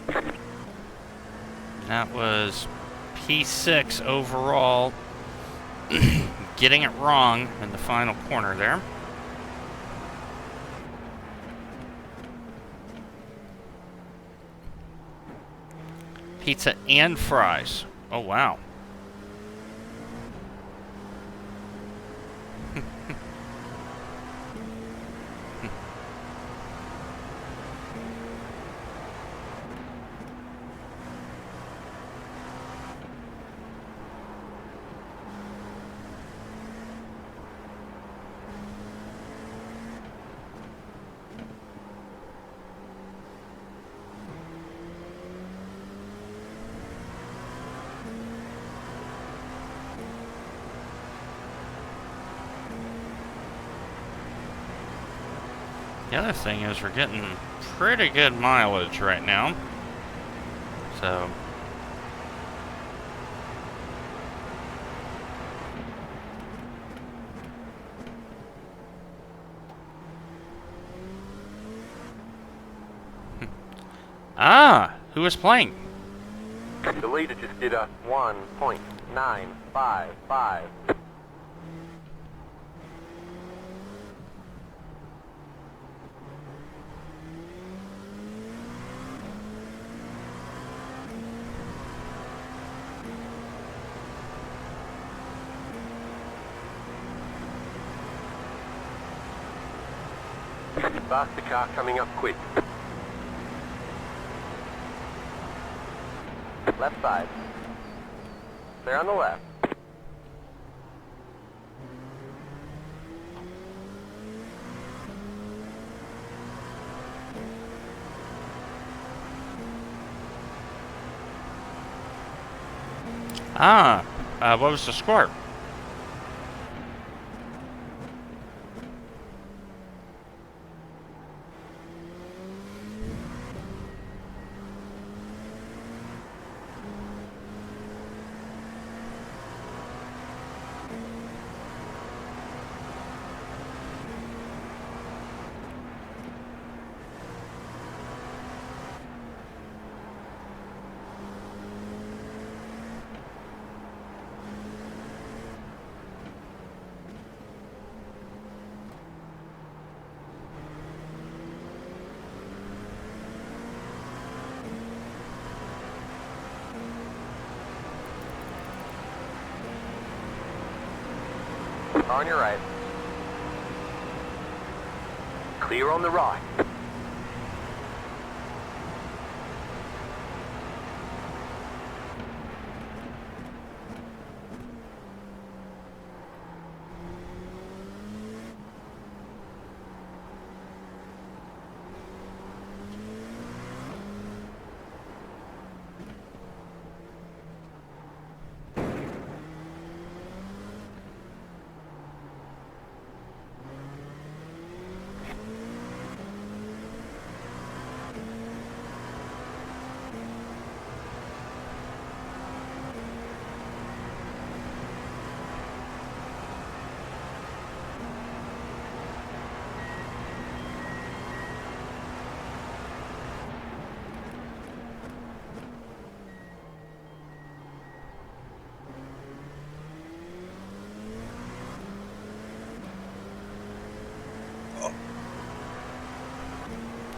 That was P6 overall, getting it wrong in the final corner there. Pizza and fries. Oh, wow. The other thing is we're getting pretty good mileage right now. So who was playing? The leader just did a 1.955. Faster car coming up quick. Left side. Clear on the left. What was the score? On your right. Clear on the right.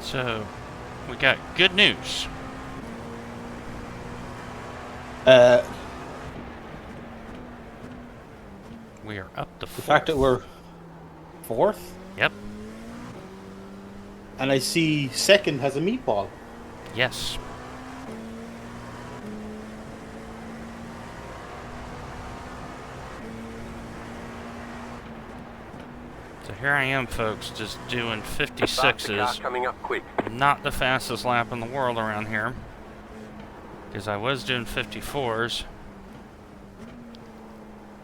So, we got good news. We are up to The fourth. fact that we're fourth, Yep. and I see second has a meatball. Yes. So here I am, folks, just doing Fast the car 56s. coming up quick. Not the fastest lap in the world around here, because I was doing 54s.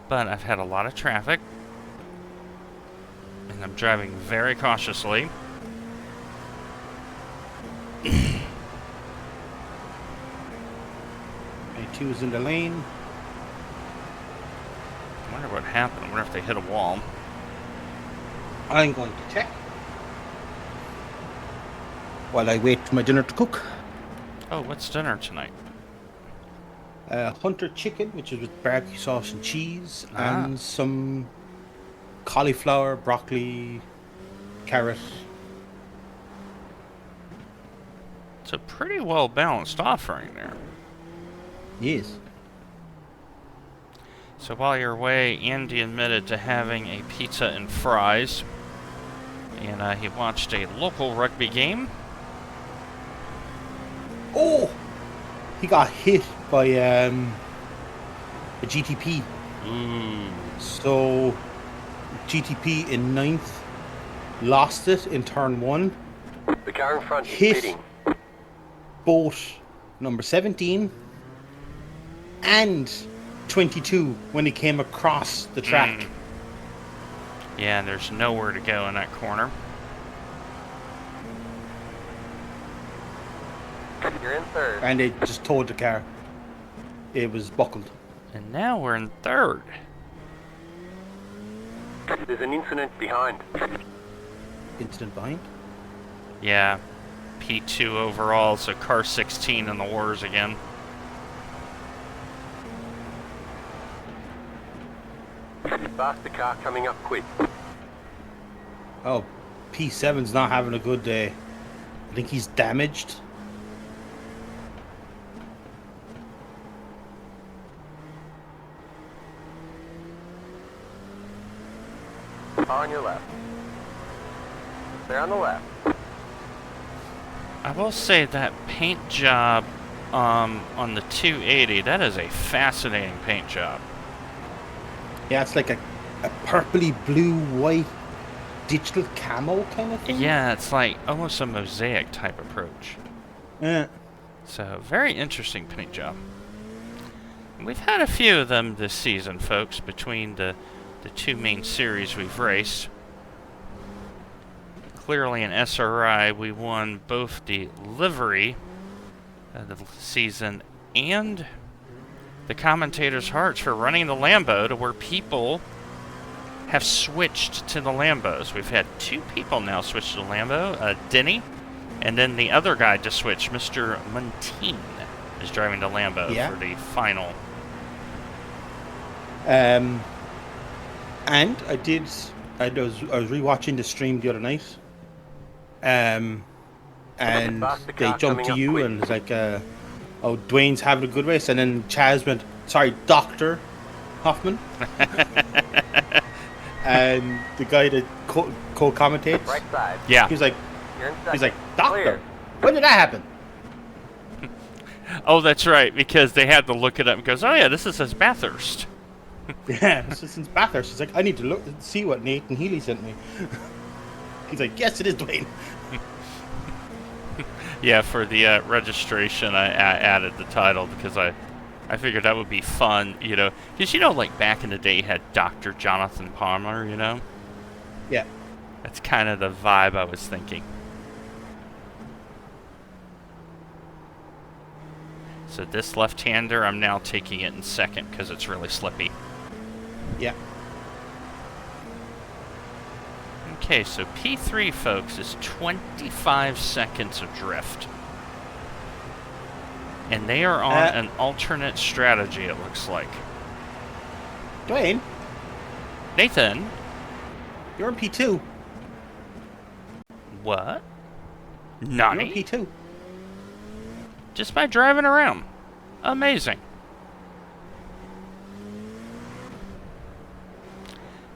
But I've had a lot of traffic, and I'm driving very cautiously. A2 is in the lane. I wonder what happened. I wonder if they hit a wall. I'm going to check while I wait for my dinner to cook. Oh, what's dinner tonight? Hunter chicken, which is with barbecue sauce and cheese, Ah. and some cauliflower, broccoli, carrot. It's a pretty well balanced offering there. Yes. So while you're away, Andy admitted to having a pizza and fries. And he watched a local rugby game. Oh! He got hit by a GTP. Ooh. So, GTP in 9th lost it in turn 1. The car in front is Hit. pitting. Both number 17 and 22 when he came across the track. Yeah, there's nowhere to go in that corner. You're in third. And they just towed the car. It was buckled. And now we're in third. There's an incident behind. Incident behind. Yeah. P2 overall, so car 16 in the wars again. Fast the car coming up quick. Oh, P7's not having a good day. I think he's damaged. On your left. They're on the left. I will say that paint job on the 280, that is a fascinating paint job. Yeah, it's like a purpley blue white digital camo kind of thing. Yeah, it's like almost a mosaic type approach. Yeah. So, very interesting paint job. We've had a few of them this season, folks, between the two main series we've raced. Clearly in SRI, we won both the livery of the season and the commentators' hearts for running the Lambo to where people have switched to the Lambos. We've had 2 people now switch to the Lambo, Denny, and then the other guy just switched, Mr. Montine, is driving the Lambo for the final. And I was rewatching the stream the other night. And they jumped to you and it's like, oh, Dwayne's having a good race, and then Chaz went, sorry, Dr. Hoffman. And the guy that co-commentates, Right side. Yeah. he's like, You're in second. Doctor, Clear. when did that happen? Oh, that's right, because they had to look it up and goes, oh yeah, this is Bathurst. Yeah, since Bathurst, she's like, I need to see what Nathan Healy sent me. He's like, yes, it is Dwayne. Yeah, for the registration, I added the title because I figured that would be fun, you know. Because, you know, like back in the day, you had Dr. Jonathan Palmer, you know? Yeah. That's kind of the vibe I was thinking. So this left-hander, I'm now taking it in second because it's really slippy. Yeah. Okay, so P3, folks, is 25 seconds of drift. And they are on an alternate strategy, it looks like. Dwayne, Nathan? you're in P2. What? You're in Nani? P2. Just by driving around. Amazing.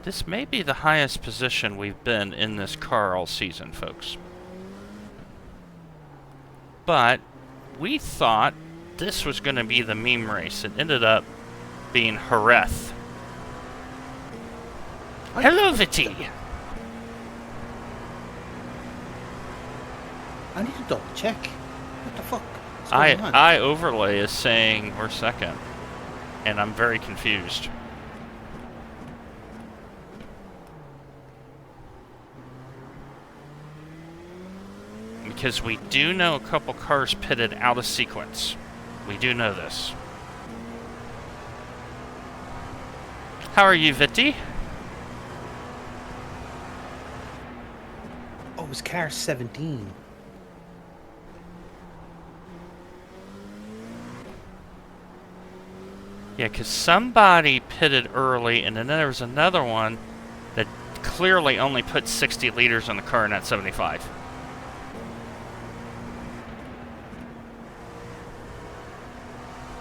This may be the highest position we've been in this car all season, folks. But we thought this was going to be the meme race. It ended up being Jerez. Hello, Viti. I need to double check. What the fuck? What's going on? I overlay is saying we're second, and I'm very confused. Because we do know a couple cars pitted out of sequence. We do know this. How are you, Viti? Oh, it was car 17. Yeah, because somebody pitted early, and then there was another one that clearly only put 60 liters on the car, not 75.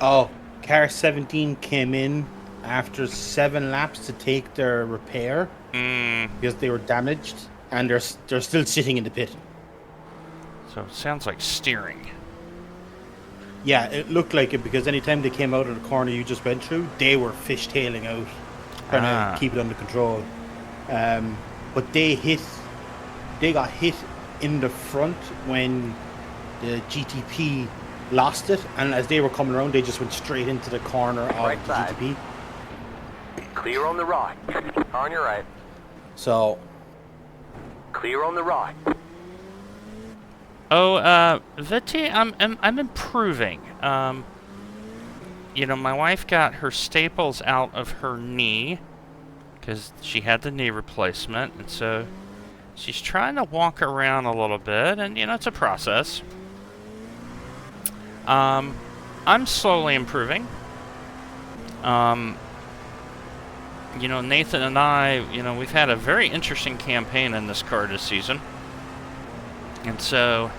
Oh, car 17 came in after 7 laps to take their repair because they were damaged, and they're still sitting in the pit. So it sounds like steering. Yeah, it looked like it because anytime they came out of the corner you just went through, they were fishtailing out, trying to keep it under control. But they got hit in the front when the GTP lost it, and as they were coming around, they just went straight into the corner of Right the side. GTP. Clear on the right. On your right. So, Clear on the right. Oh, Viti, I'm improving. You know, my wife got her staples out of her knee because she had the knee replacement, and so she's trying to walk around a little bit, and you know, it's a process. I'm slowly improving. You know, Nathan and I, you know, we've had a very interesting campaign in this car this season. And so,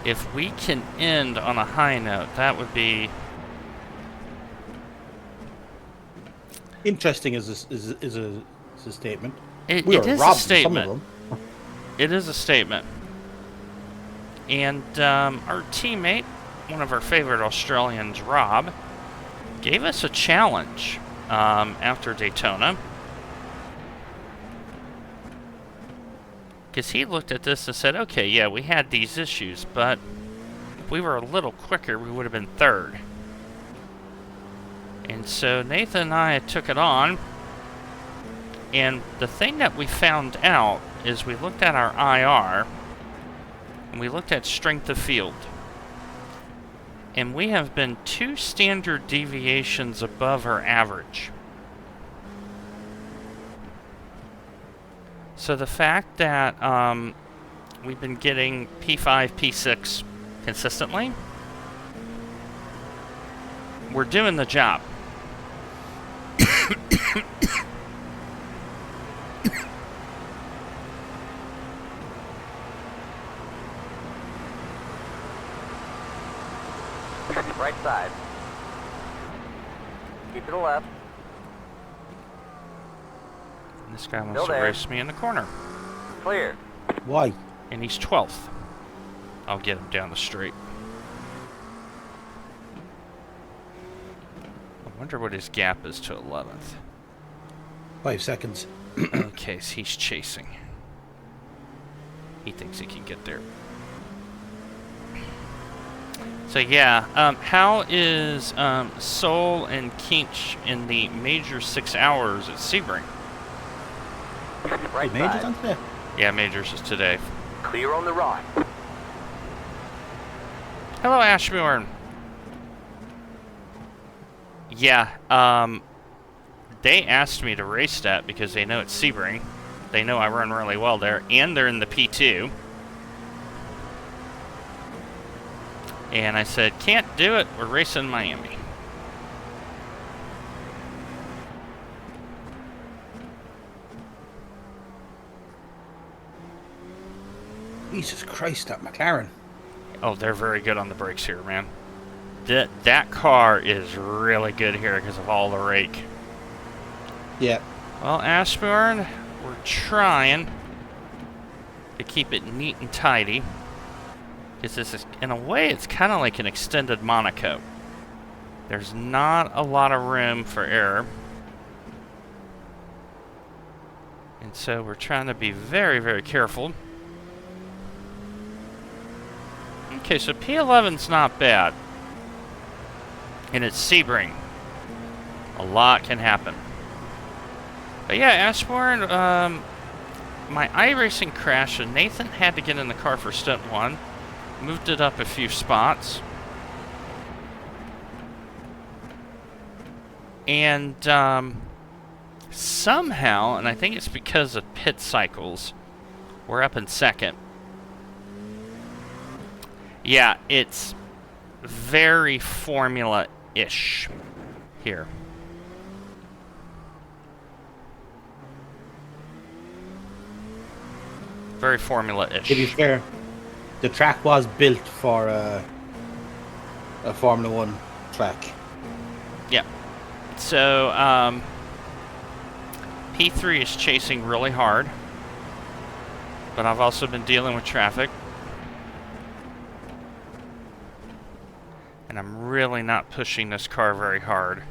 if we can end on a high note, that would be... interesting is a statement. It We were is a robbed of statement. some of them. It is a statement. And our teammate, one of our favorite Australians, Rob, gave us a challenge after Daytona. Because he looked at this and said, okay, yeah, we had these issues, but if we were a little quicker, we would have been third. And so Nathan and I took it on. And the thing that we found out is we looked at our IR and we looked at strength of field. And we have been 2 standard deviations above our average. So the fact that we've been getting P5, P6 consistently, we're doing the job. Right side. Keep to the left. And this guy wants Still to there. race me in the corner. Clear. Why? And he's 12th. I'll get him down the street. I wonder what his gap is to 11th. 5 seconds. Okay, so he's chasing. He thinks he can get there. So yeah, how is Sol and Kinch in the major 6 hours at Sebring? Right Majors side. on today? Yeah, majors is today. Clear on the right. Hello, Ashburn. Yeah, they asked me to race that because they know it's Sebring. They know I run really well there, and they're in the P2. And I said, can't do it, we're racing Miami. Jesus Christ, that McLaren. Oh, they're very good on the brakes here, man. That car is really good here because of all the rake. Yeah. Well, Ashburn, we're trying to keep it neat and tidy. Because this is, in a way, it's kind of like an extended Monaco. There's not a lot of room for error. And so we're trying to be very, very careful. Okay, so P11's not bad. And it's Sebring. A lot can happen. But yeah, Ashburn, my iRacing crashed and Nathan had to get in the car for stunt 1. Moved it up a few spots. And somehow, and I think it's because of pit cycles, we're up in 2nd. Yeah, it's very Formula-ish here. Very Formula-ish. To be fair, the track was built for a Formula 1 track. Yeah. So, P3 is chasing really hard. But I've also been dealing with traffic. And I'm really not pushing this car very hard.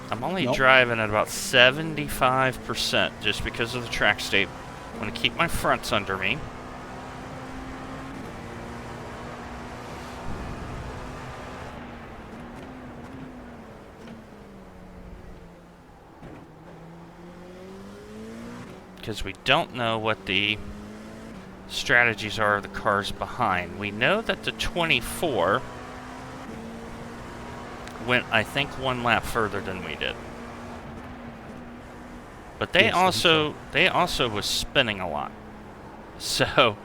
I'm only driving at about 75% just because of the track state. I want to keep my fronts under me. Because we don't know what the strategies are of the cars behind. We know that the 24 went, I think, 1 lap further than we did. But they also was spinning a lot. So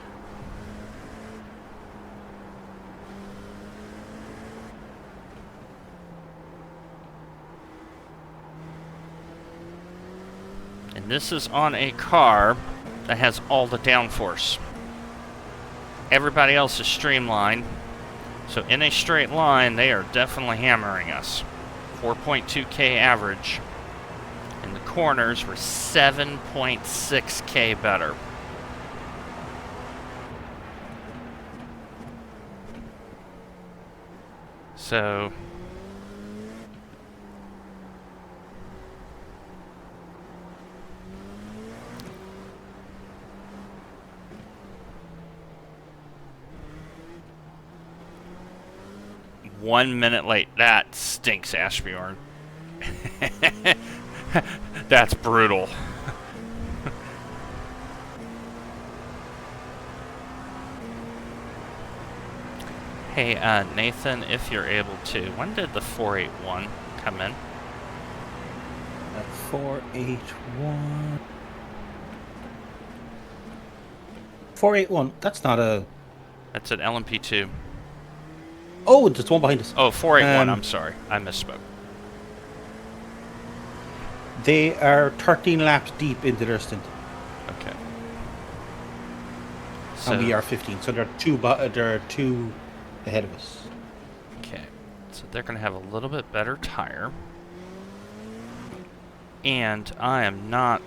and this is on a car that has all the downforce. Everybody else is streamlined. So in a straight line, they are definitely hammering us. 4.2K average. In the corners, we're 7.6K better. So 1 minute late. That stinks, Ashbjorn. That's brutal. Hey, Nathan, if you're able to, when did the 481 come in? 481. 481. That's not a. That's an LMP2. Oh, there's one behind us. Oh, 481, Um, I'm sorry. I misspoke. They are 13 laps deep into their stint, Okay. So, and we are 15. So they're two ahead of us. okay. So they're going to have a little bit better tire. And I am not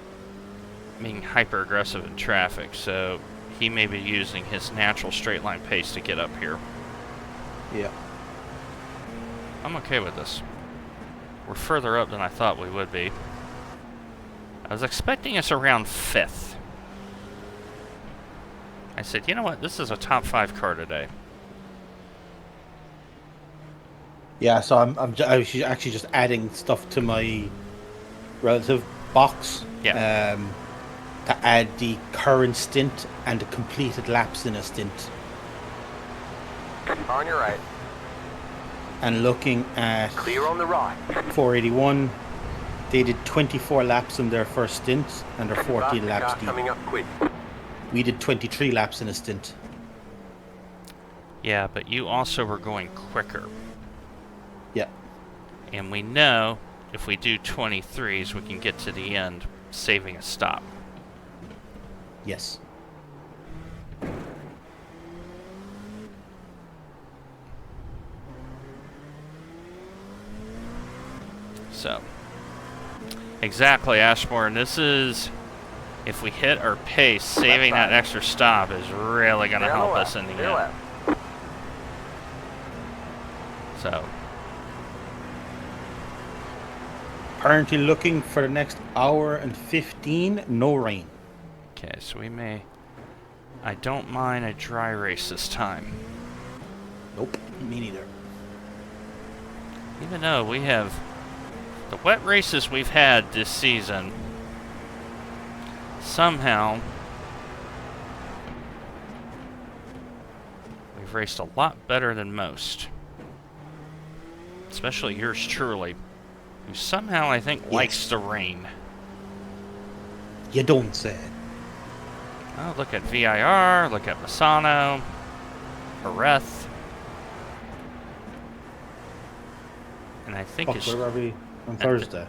being hyper aggressive in traffic, so he may be using his natural straight line pace to get up here. Yeah. I'm okay with this. We're further up than I thought we would be. I was expecting us around 5th. I said, you know what, this is a top 5 car today. Yeah. So I was actually just adding stuff to my relative box. Yeah. To add the current stint and the completed laps in a stint. On your right. And looking at Clear on the right. 481, they did 24 laps in their first stint and they're 14 Fastest laps car deep. coming up quick. We did 23 laps in a stint. Yeah, but you also were going quicker. Yeah. And we know if we do 23s, we can get to the end, saving a stop. Yes. So, exactly, Ashmore. And this is, if we hit our pace, saving that extra stop is really going to help us in the Clear end. left. So, Currently looking for the next hour and 15, no rain. okay, so we may... I don't mind a dry race this time. Nope, me neither. Even though we have... The wet races we've had this season, somehow, we've raced a lot better than most. Especially yours truly, who somehow, I think, likes the rain. You don't say. Oh, look at VIR, look at Masano, Pereth. And I think Fuck, it's where are we on Thursday?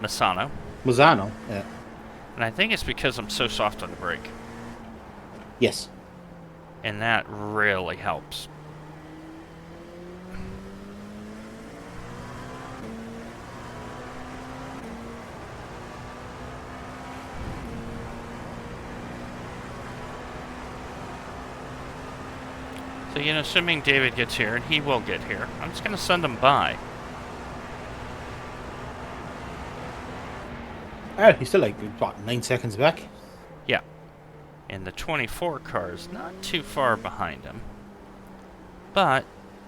Masano. Mazzano, yeah. And I think it's because I'm so soft on the brake. Yes. And that really helps. So, you know, assuming David gets here, and he will get here, I'm just going to send him by. He's still like, what, 9 seconds back? Yeah. And the 24 car is not too far behind him. But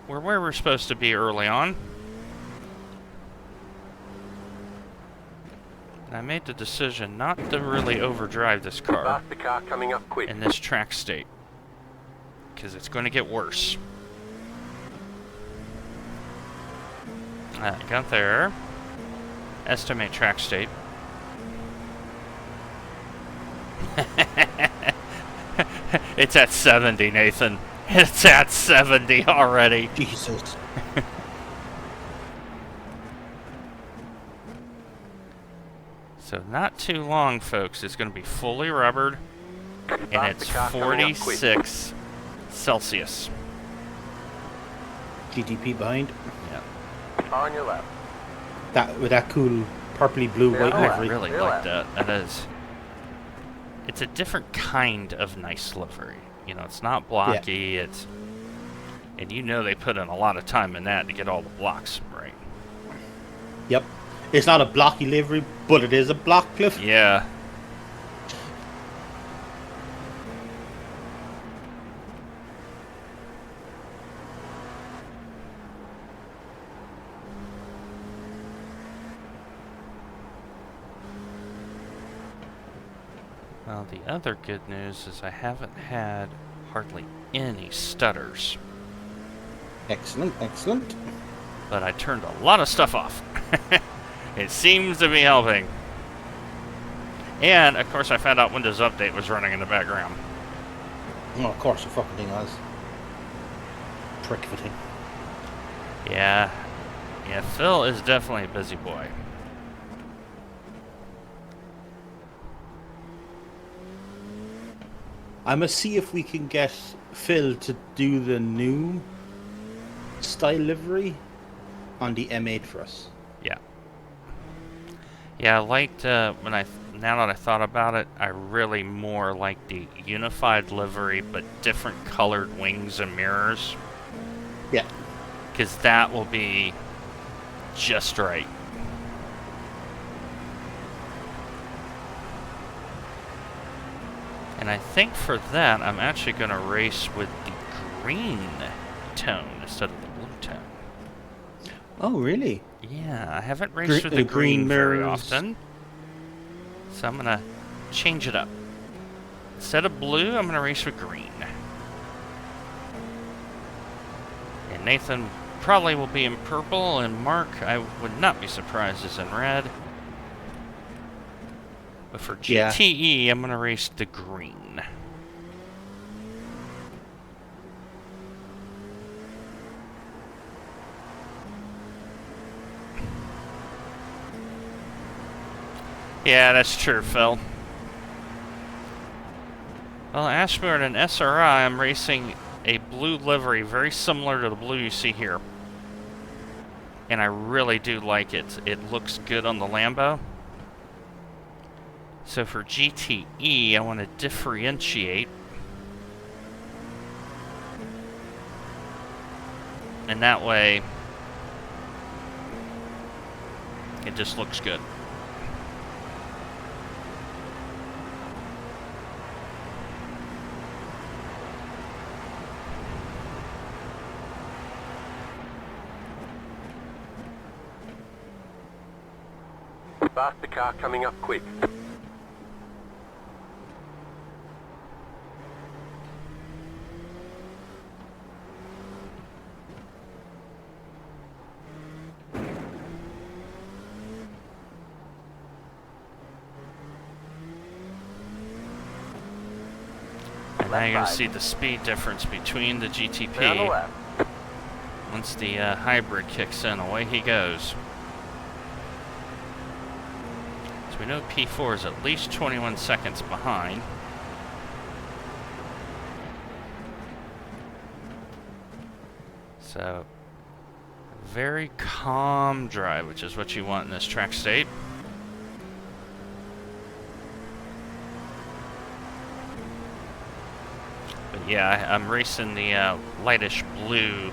we're where we're supposed to be early on. And I made the decision not to really overdrive this car Faster car coming up quick. in this track state. Because it's going to get worse. Got there. Estimate track state. It's at 70, Nathan. It's at 70 already. Jesus. So not too long, folks. It's going to be fully rubbered. And it's Faster car coming up quick. 46 Celsius. GTP behind. Yeah. On your left. That with that cool purpley blue white Yeah, Oh, I livery. really Real like left. that. That is... It's a different kind of nice livery. You know, it's not blocky. It's... And you know they put in a lot of time in that to get all the blocks right. Yep. It's not a blocky livery, but it is a block livery. Yeah. Well, the other good news is I haven't had hardly any stutters, Excellent, excellent. but I turned a lot of stuff off. It seems to be helping. And, of course, I found out Windows Update was running in the background. Oh, of course, the fucking thing was. Prick of a thing. Yeah. Yeah, Phil is definitely a busy boy. I must see if we can get Phil to do the new style livery on the M8 for us. Yeah. Yeah, I liked, now that I thought about it, I really more like the unified livery, but different colored wings and mirrors. Yeah. Because that will be just right. And I think for that, I'm actually going to race with the green tone instead of the blue tone. Oh, really? Yeah, I haven't raced with the the green green very mirrors. often. So I'm going to change it up. Instead of blue, I'm going to race with green. And Nathan probably will be in purple, and Mark, I would not be surprised, is in red. But for Yeah. GTE, I'm going to race the green. Yeah, that's true, Phil. Well, Ashburn and SRI, I'm racing a blue livery very similar to the blue you see here. And I really do like it. It looks good on the Lambo. So for GTE, I want to differentiate. And that way, it just looks good. Faster car coming up quick. And now you're going to side. see the speed difference between the Down the GTP. left. Once the hybrid kicks in, away he goes. So we know P4 is at least 21 seconds behind. So, very calm drive, which is what you want in this track state. But yeah, I'm racing the lightish blue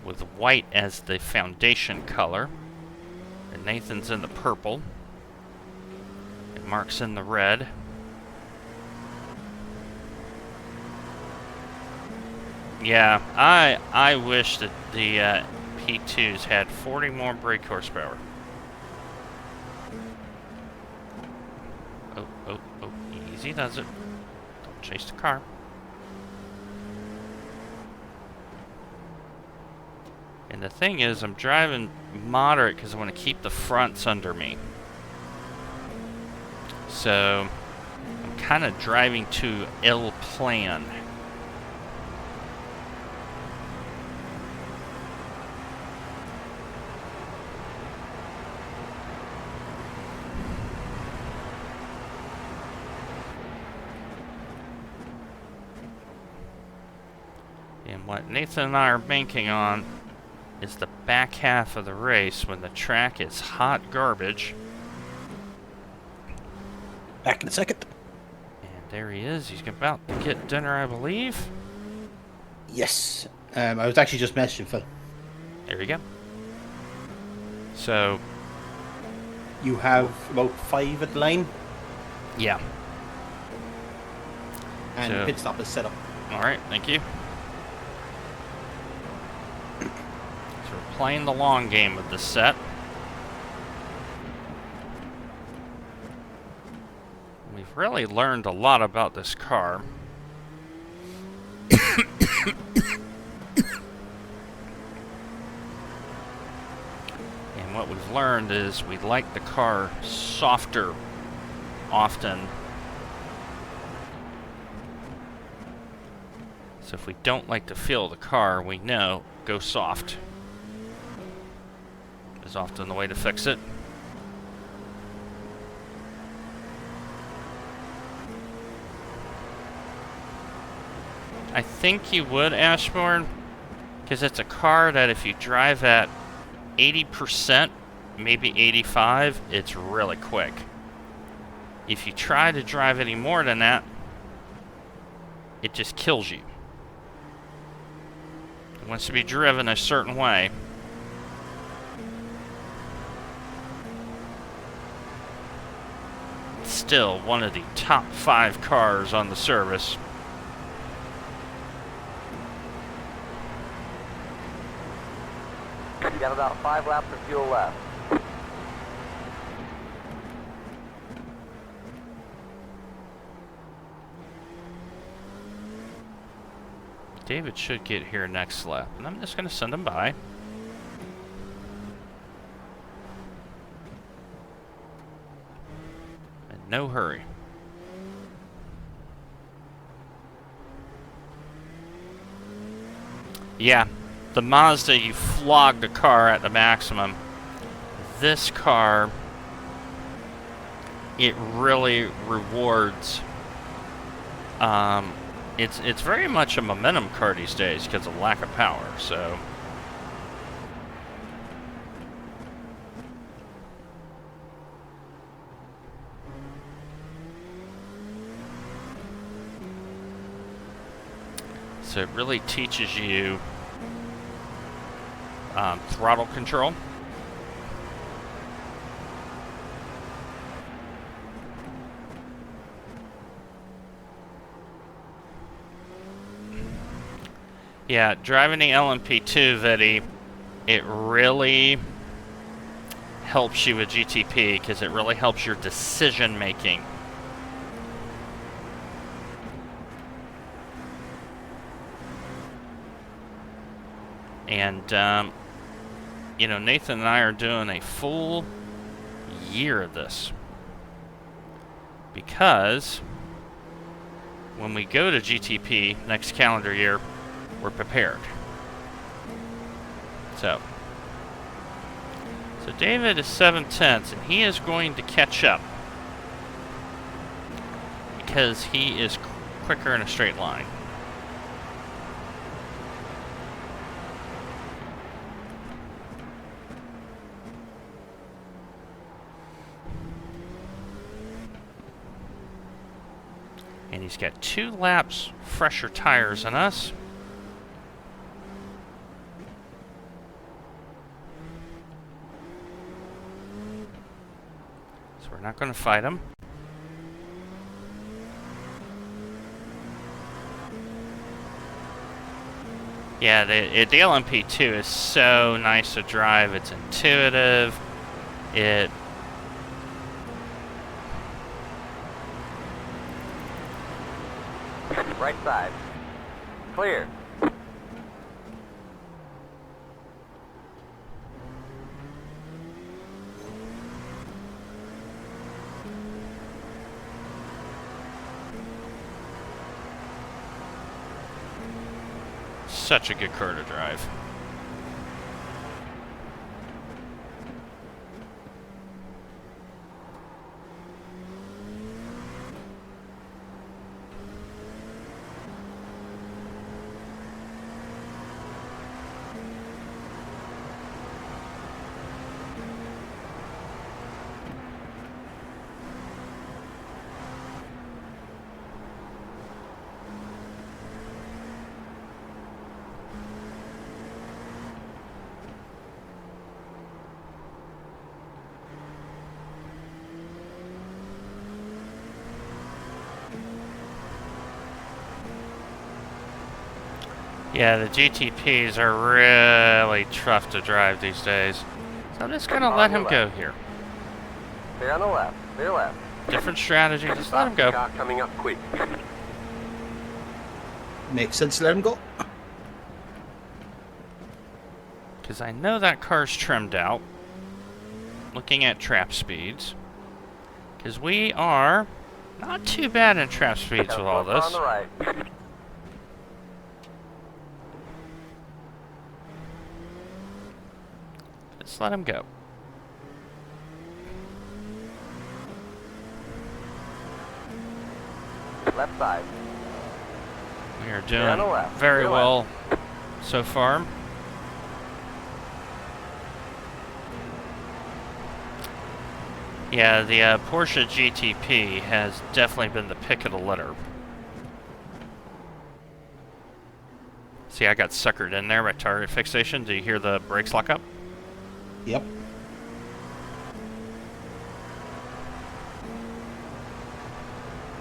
with white as the foundation color. And Nathan's in the purple. And Mark's in the red. Yeah, I wish that the P2s had 40 more brake horsepower. Oh, easy does it. Don't chase the car. And the thing is, I'm driving moderate because I want to keep the fronts under me. So, I'm kind of driving to L plan. And what Nathan and I are banking on is the back half of the race when the track is hot garbage. Back in a second. And there he is. He's about to get dinner, I believe. Yes. I was actually just messaging Phil. There you go. So, You have about 5 at the line, yeah. and So- the pit stop is set up. Alright, thank you. So we're playing the long game with this set. really learned a lot about this car. And what we've learned is we like the car softer often. So if we don't like the feel of the car, we know go soft is often the way to fix it. I think you would, Ashbourne, because it's a car that if you drive at 80%, maybe 85, it's really quick. If you try to drive any more than that, it just kills you. It wants to be driven a certain way. It's still one of the top 5 cars on the service. You got about 5 laps of fuel left. David should get here next lap, and I'm just going to send him by. In no hurry. Yeah, the Mazda, you flog the car at the maximum. This car, it really rewards. It's very much a momentum car these days because of lack of power, so. So it really teaches you throttle control. Yeah, driving the LMP2, Vitty, it really helps you with GTP because it really helps your decision making. And, you know, Nathan and I are doing a full year of this because when we go to GTP next calendar year, we're prepared. So David is 7/10, and he is going to catch up because he is quicker in a straight line. And he's got 2 laps fresher tires than us. So we're not going to fight him. Yeah, the LMP2 is so nice to drive. It's intuitive. It Right side. Clear. such a good car to drive. Yeah, the GTPs are really tough to drive these days. So I'm just going to let him go here. Clear on the left. Clear left. different strategy. Just let him go. Car coming up quick. Makes sense. Let him go. Because I know that car's trimmed out. Looking at trap speeds. Because we are not too bad in trap speeds with all On this. the right. Just let him go. Left side. We are Stay on doing the left. very To the well so far. Yeah, the Porsche GTP has definitely been the pick of the litter. See, I got suckered in there by target fixation. Do you hear the brakes lock up? Yep.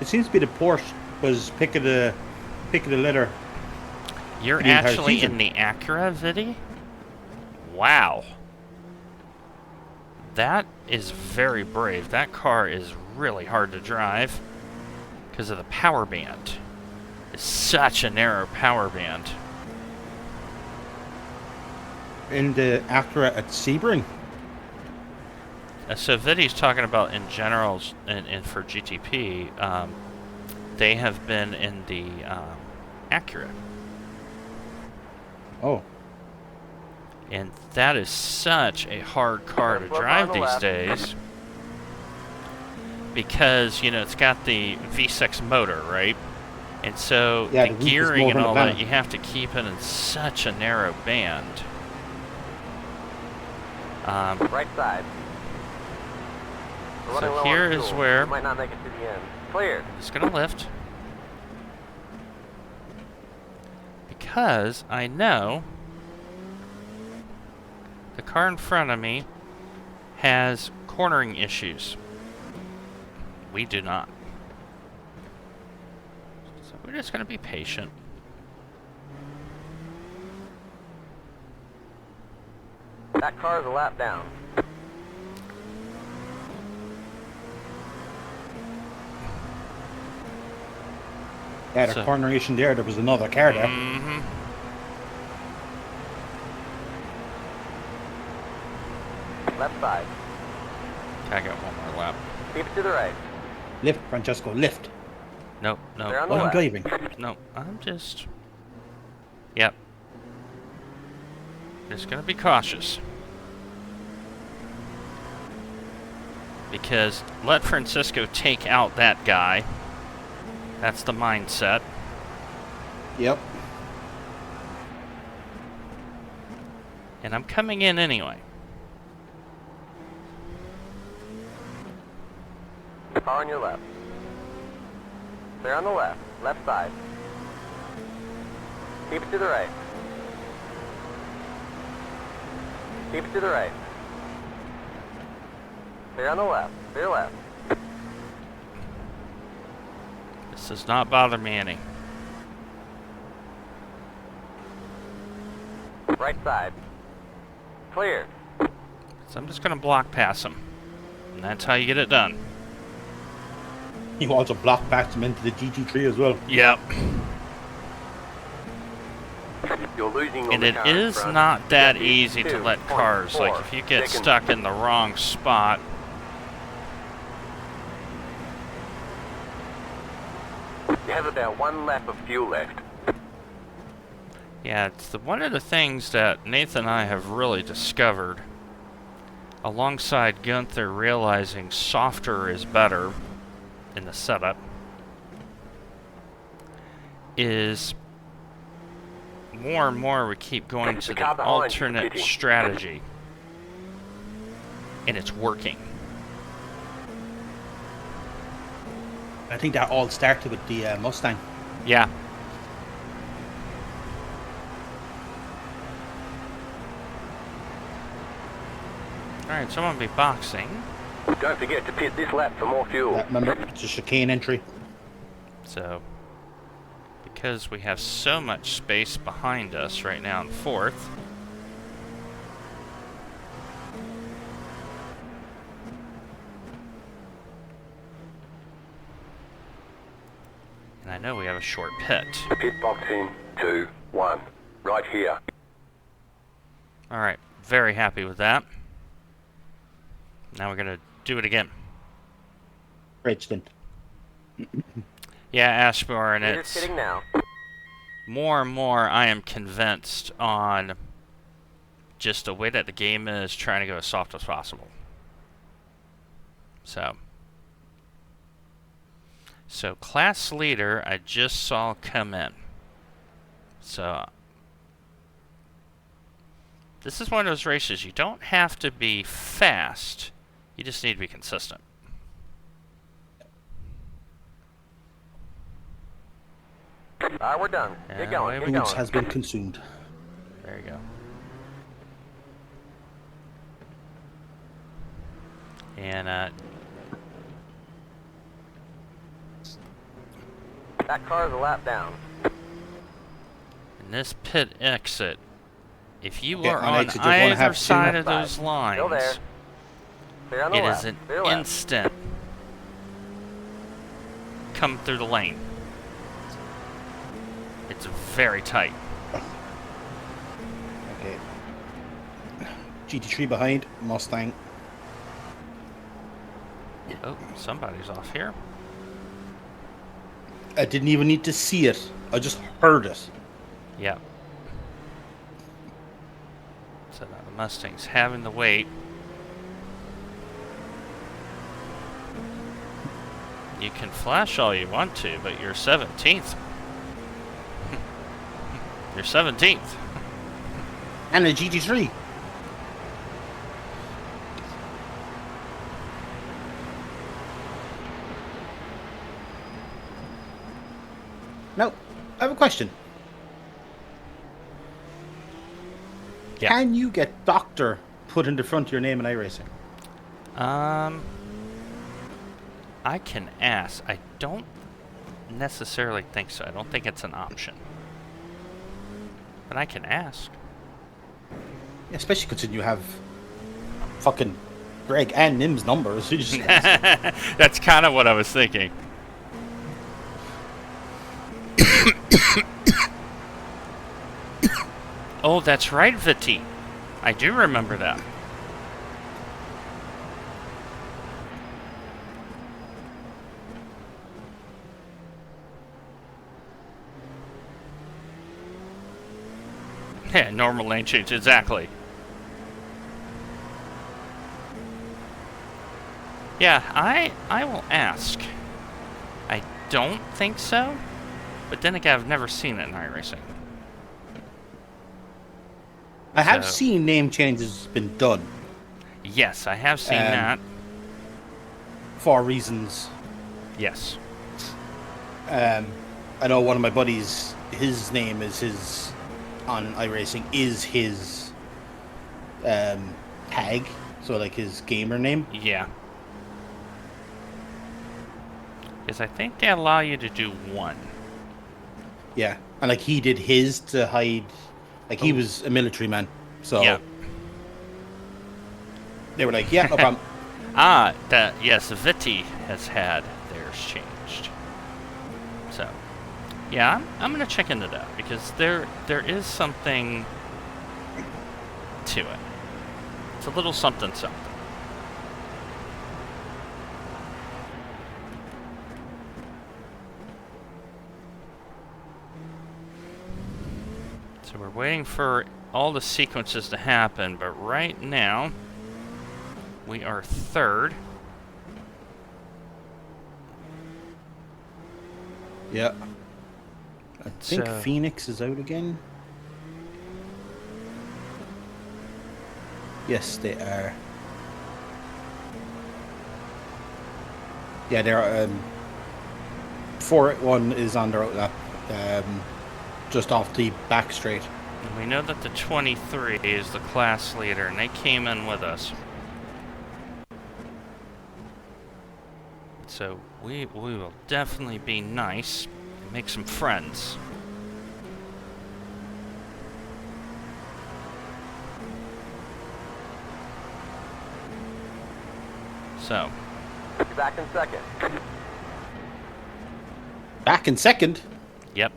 It seems to be the Porsche was pick of the litter. You're the entire actually season. in the Acura, Vidi? Wow. That is very brave. That car is really hard to drive because of the power band. It's such a narrow power band. In the Acura at Sebring. So Vidi's talking about in general, and for GTP, they have been in the Acura. Oh. And that is such a hard car to drive these days. Because, you know, it's got the V6 motor, right? And so Yeah, the the weakest gearing motor and on the all that, planet. you have to keep it in such a narrow band. Right side. We're running So low on here is fuel. where We might not make it to the end. Clear. it's going to lift. Because I know the car in front of me has cornering issues. We do not. So we're just going to be patient. That car is a lap down. Yeah, the So- corneration there. There was another car there. Mm-hmm. Left side. I got one more lap. Keep it to the right. Lift, Francesco, lift. Nope, They're nope, on the Oh, I'm left. driving. nope. I'm just... Yep. Just gonna be cautious. Because let Francisco take out that guy. That's the mindset. Yep. And I'm coming in anyway. Car on your left. They're on the left. Left side. Keep it to the right. Keep it to the right. They're on the left. They're left. This does not bother me any. Right side. Clear. So I'm just gonna block pass him. And that's how you get it done. You also block past him into the GT3 as well. Yep. You're losing on And the it car in is front. not that Deputy easy to let cars, like if you get 2.4 stuck in the wrong spot, You have about 1 lap of fuel left. yeah, it's one of the things that Nathan and I have really discovered, alongside Gunther realizing softer is better in the setup, is more and more we keep going to The the car behind you is alternate pitting. strategy. And it's working. I think that all started with the Mustang. Yeah. Alright, so I'm gonna be boxing. Don't forget to pit this lap for more fuel. Remember, it's a chicane entry. So, because we have so much space behind us right now in fourth, I know we have a short pit. Pit box in 2, 1. Right here. Alright, very happy with that. Now we're going to do it again. Bridgeton. Yeah, Ashmore, and You're it's just kidding now. more and more I am convinced on just the way that the game is trying to go as soft as possible. So class leader I just saw come in. So this is one of those races you don't have to be fast, you just need to be consistent. Alright, we're done. Yeah, Get going, away get we go. Foods going. has been consumed. There you go. And That car is a lap down. in this pit exit, if you Yeah, are on on exit, you're gonna either have two side left of those lines, Still there. Clear on the it left. is an Clear left. instant come through the lane. It's very tight. Okay. GT3 behind, Mustang. Oh, somebody's off here. I didn't even need to see it. I just heard it. Yep. So now the Mustang's having the wait. You can flash all you want to, but you're 17th. You're 17th. And a GT3. Now, I have a question. Yeah. Can you get Doctor put in the front of your name in iRacing? I can ask. I don't necessarily think so. I don't think it's an option. But I can ask. Especially considering you have fucking Greg and Nim's numbers. You just ask. That's kind of what I was thinking. Oh, that's right, Viti. I do remember that. Yeah, normal lane change, exactly. Yeah, I will ask. I don't think so, but then again, I've never seen it in iRacing. I have So- seen name changes been done Yes, I have seen Um, that. for reasons. Yes. I know one of my buddies, his name is his on iRacing is his tag, so like his gamer name. Yeah. Because I think they allow you to do one. Yeah, and like he did his to hide, like he Oh. was a military man, so Yeah. they were like, yeah, no problem. Yes, Viti has had theirs changed. So, yeah, I'm gonna check into that because there is something to it. It's a little something something. So we're waiting for all the sequences to happen, but right now we are third. Yeah, I think So- Phoenix is out again. Yes, they are. Yeah, they're 481 is on their outlap, just off the back straight. And we know that the 23 is the class leader, and they came in with us. So we will definitely be nice and make some friends. So, Be back in second. Back in second. Yep.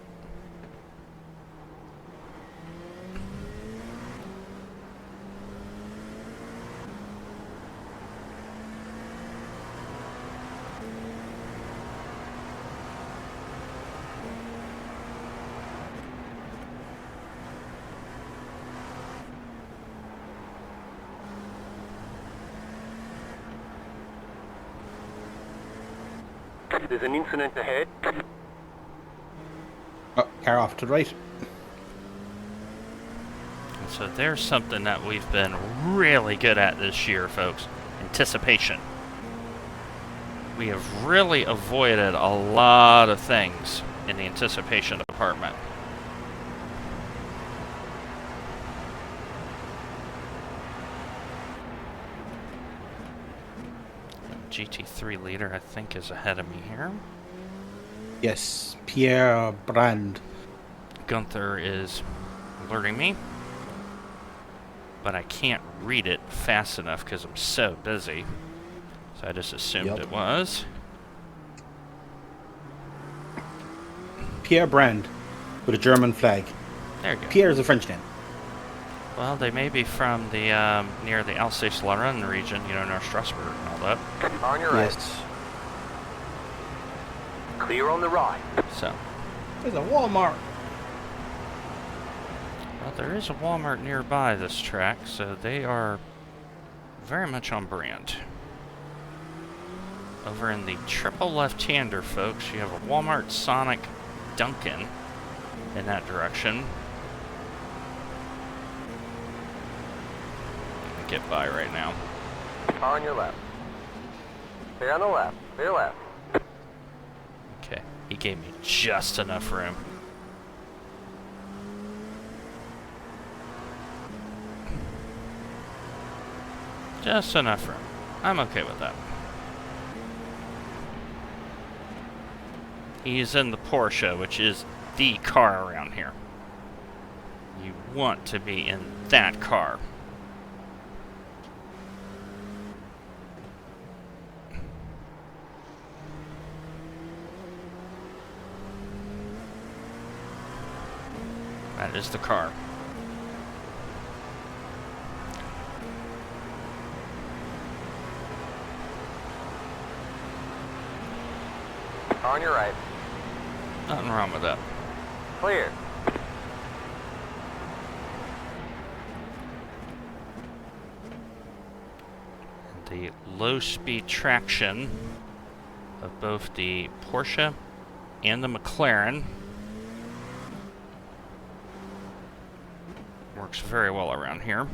There's an incident ahead. Oh, car off to the right. So there's something that we've been really good at this year, folks. Anticipation. We have really avoided a lot of things in the anticipation department. GT3 leader, I think, is ahead of me here. Yes, Pierre Brand. Gunther is alerting me, but I can't read it fast enough because I'm so busy. So I just assumed it was. Pierre Brand with a German flag. There you go. Pierre is a French name. Well, they may be from the near the Alsace-Lorraine region, you know, near Strasbourg and all that. On your right. Yes. Clear on the right. So, There's a Walmart. well, there is a Walmart nearby this track, so they are very much on brand. Over in the triple left-hander, folks, you have a Walmart, Sonic, Dunkin' in that direction. Get by right now. On your left. Stay on the left. Stay left. Okay, he gave me just enough room. Just enough room. I'm okay with that. He's in the Porsche, which is the car around here. You want to be in that car. That is the car. On your right. Nothing wrong with that. Clear. The low-speed traction of both the Porsche and the McLaren works very well around here.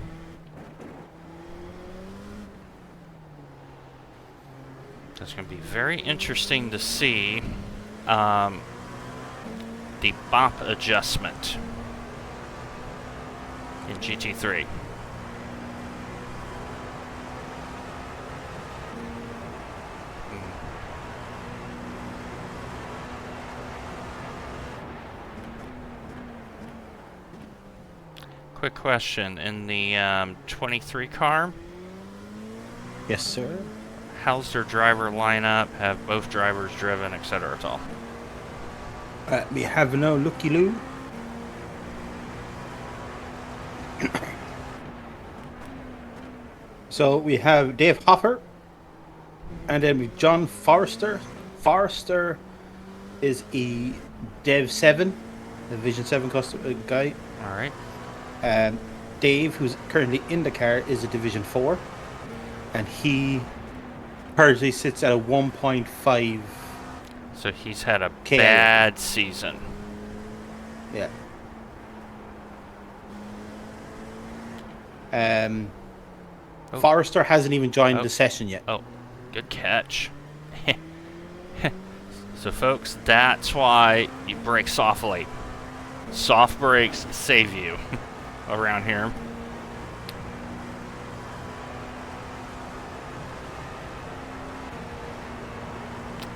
It's going to be very interesting to see the bop adjustment in GT3. Quick question, in the 23 car, Yes, sir. how's their driver lineup? Have both drivers driven, etc. at all? We have no Looky Loo. So we have Dave Hopper, and then we've John Forrester. Forrester is a Dev 7, a Vision 7 guy. All right. Dave, who's currently in the car, is a Division 4, and he currently sits at a 1.5. So he's had a KO. bad season. Yeah. Oh. Forrester hasn't even joined Oh. the session yet. Oh, good catch. So, folks, that's why you brake softly. Soft brakes save you around here.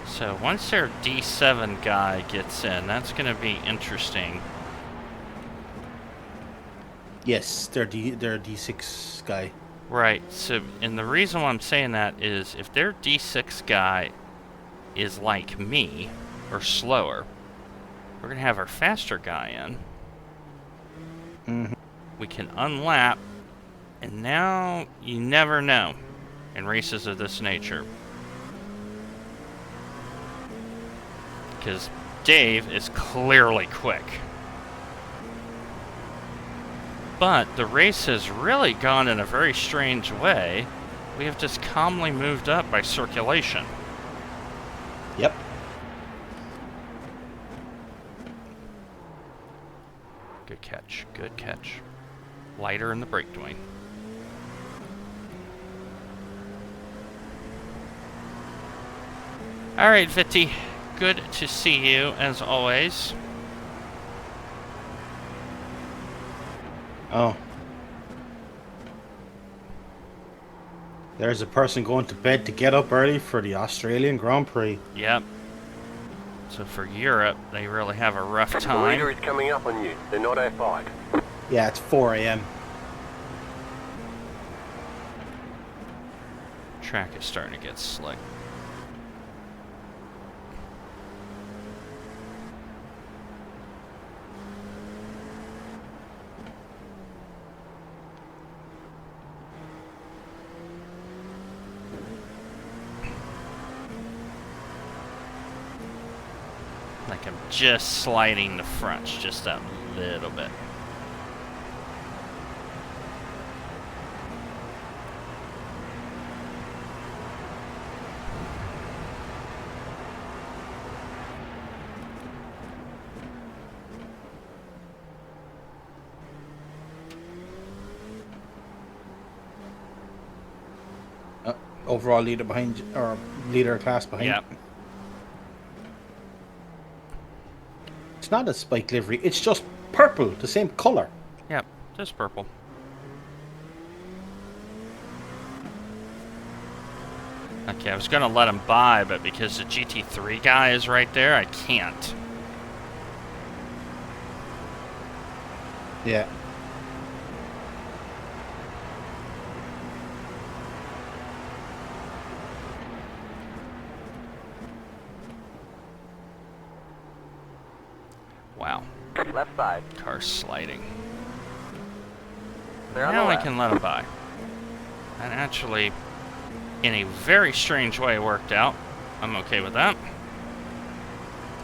So once their D7 guy gets in, that's going to be interesting. Yes, they're D6 guy. Right, so, and the reason why I'm saying that is if their D6 guy is like me, or slower. We're going to have our faster guy in. We can unlap, and now you never know in races of this nature. Because Dave is clearly quick. But the race has really gone in a very strange way. We have just calmly moved up by circulation. Yep. Good catch, good catch. Lighter in the brake, Dwayne. Alright, Vitty. Good to see you, as always. Oh. There's a person going to bed to get up early for the Australian Grand Prix. Yep. So for Europe, they really have a rough The leader time. is coming up on you. They're not A5. Yeah, it's 4 a.m. Track is starting to get slick. Like I'm just sliding the fronts just a little bit. Overall leader behind, or leader of class behind. Yep. It's not a spike livery. It's just purple, the same color. Yep. Just purple. Okay, I was gonna let him by, but because the GT3 guy is right there, I can't. Yeah. Wow. Left side. Car's sliding. They're on the Now I left. can let him by. That actually, in a very strange way, worked out. I'm okay with that.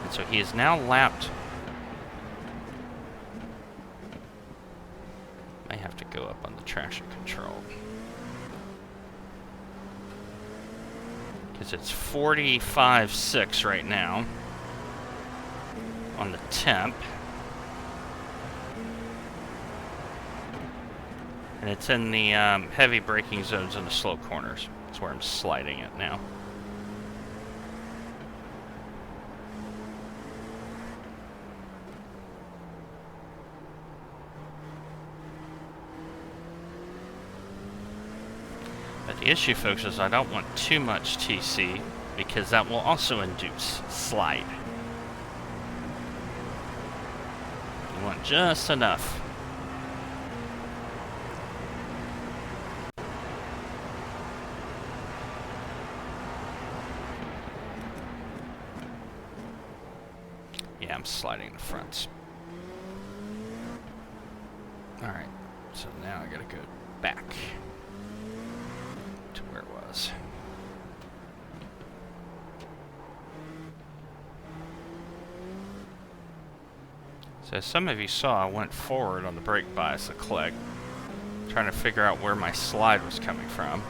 And so he is now lapped. I have to go up on the traction control. Because it's 45.6 right now on the temp. And it's in the heavy braking zones and the slow corners. That's where I'm sliding it now. But the issue, folks, is I don't want too much TC because that will also induce slide. You want just enough. Yeah, I'm sliding the fronts. Alright, so now I gotta go back to where it was. So as some of you saw, I went forward on the brake bias a click, trying to figure out where my slide was coming from.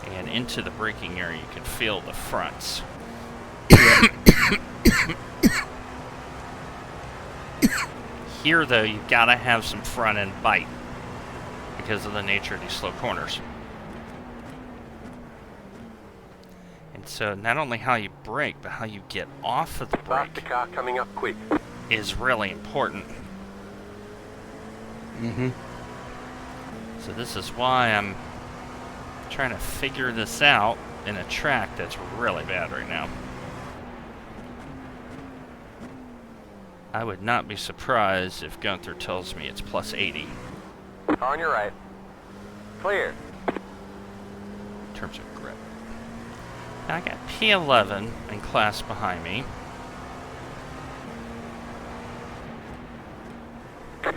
And into the braking area, you can feel the fronts. Here, though, you gotta have some front end bite because of the nature of these slow corners. And so, not only how you brake, but how you get off of the Faster brake car coming up quick. is really important. Mm-hmm. So this is why I'm trying to figure this out in a track that's really bad right now. I would not be surprised if Gunther tells me it's plus 80 Car on your right. Clear. in terms of grip. Now I got P11 in class behind me.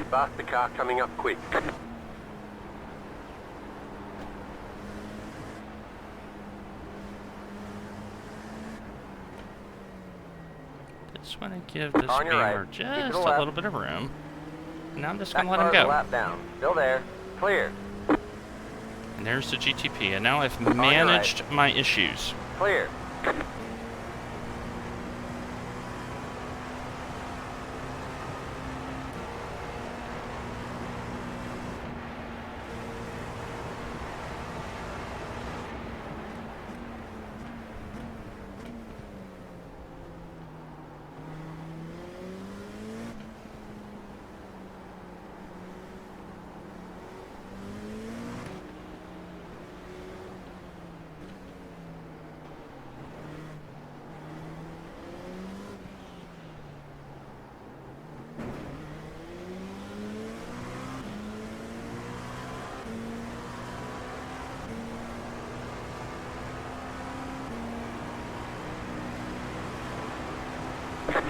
faster car coming up quick. Just want to give this On your Beamer right. Keep to just the a left. little bit of room. Now I'm just That going to let him car's a go. lap down. Still there. Clear. And there's the GTP. And now I've your right. managed my issues. Clear.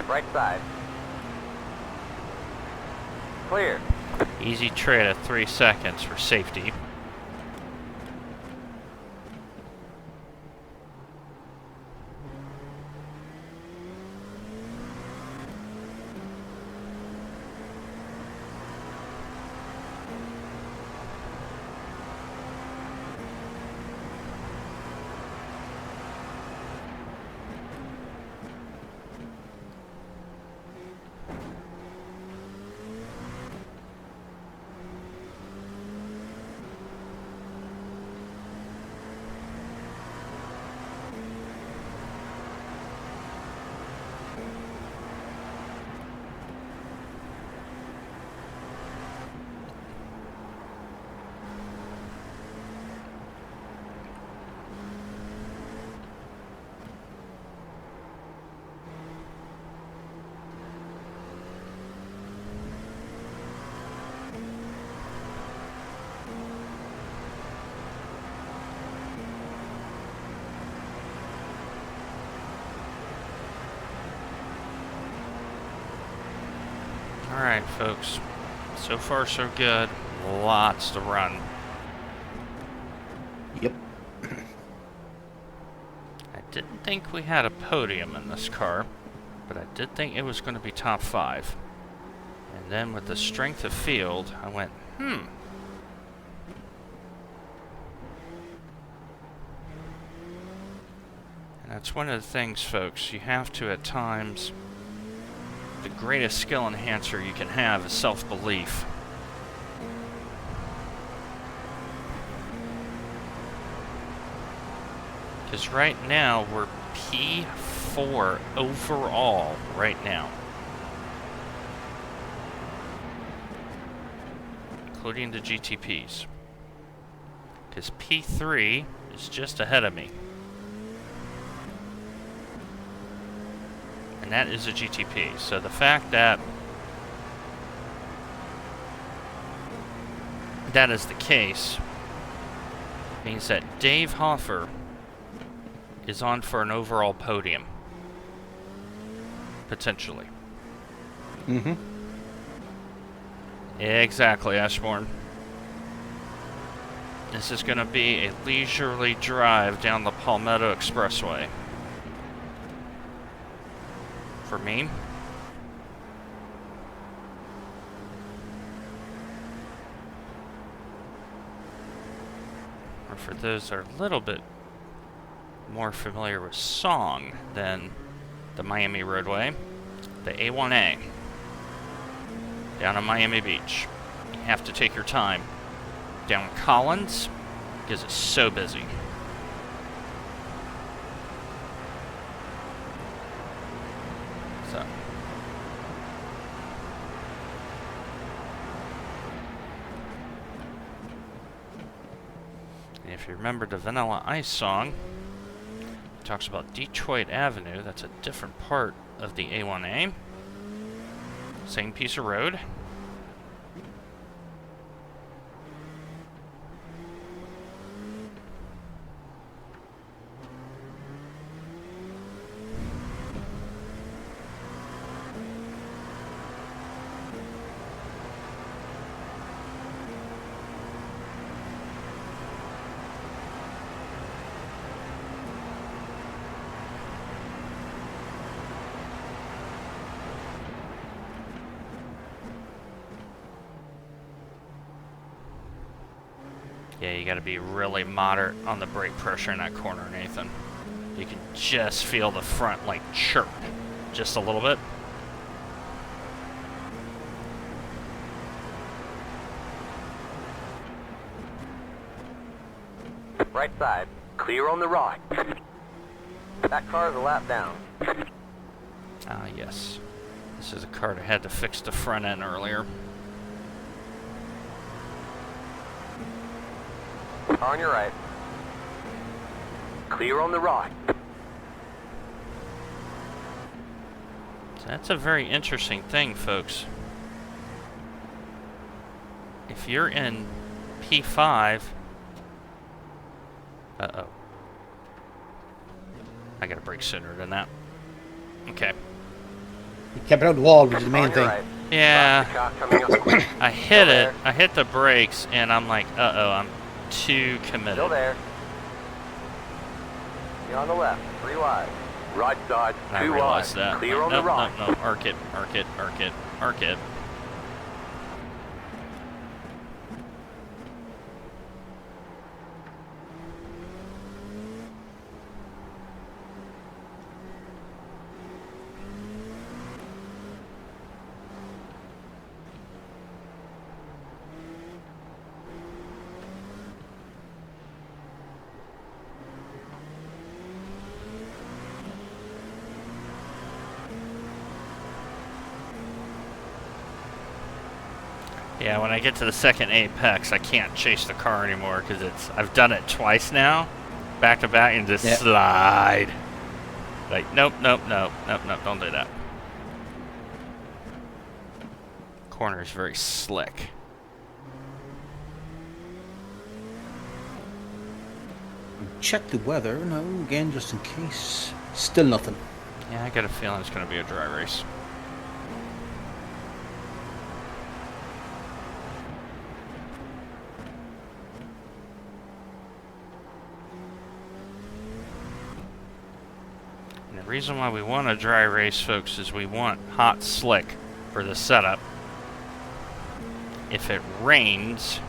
Right side. Clear. Easy trade of 3 seconds for safety. Alright, folks. So far, so good. Lots to run. Yep. I didn't think we had a podium in this car, but I did think it was going to be top 5. And then with the strength of field, I went, And that's one of the things, folks, you have to at times, the greatest skill enhancer you can have is self-belief. Because right now, we're P4 overall right now. Including the GTPs. Because P3 is just ahead of me. And that is a GTP. So the fact that that is the case means that Dave Hoffer is on for an overall podium. Potentially. Mm-hmm. Exactly, Ashbourne. This is going to be a leisurely drive down the Palmetto Expressway. For me. Or for those that are a little bit more familiar with song than the Miami Roadway, the A1A down on Miami Beach. You have to take your time. Down Collins, because it's so busy. So. And if you remember the Vanilla Ice song, it talks about Detroit Avenue. That's a different part of the A1A. Same piece of road. Yeah, you got to be really moderate on the brake pressure in that corner, Nathan. You can just feel the front like chirp just a little bit. Right side. Clear on the right. That car's a lap down. Ah, yes. This is a car that had to fix the front end earlier. Car on your right. Clear on the right. So that's a very interesting thing, folks. If you're in P5... Uh-oh. I gotta brake sooner than that. Okay. You kept it out the wall, which is the main On your thing. right. Yeah, Car coming up. I hit Still it. there. I hit the brakes, and I'm like, uh-oh, I'm too committed. Still there. You're on the left. 3 wide. Right side. And I 2 realized wide. that. Clear Like, on nope, the right. nope, nope. Arc it, arc it, arc it, arc it. Yeah, when I get to the second apex, I can't chase the car anymore because I've done it twice now, back to back, and just Yeah. slide. Like, nope, nope, nope, nope, nope, don't do that. Corner is very slick. Check the weather. No, again, just in case. Still nothing. Yeah, I got a feeling it's going to be a dry race. And the reason why we want a dry race, folks, is we want hot slick for the setup. If it rains,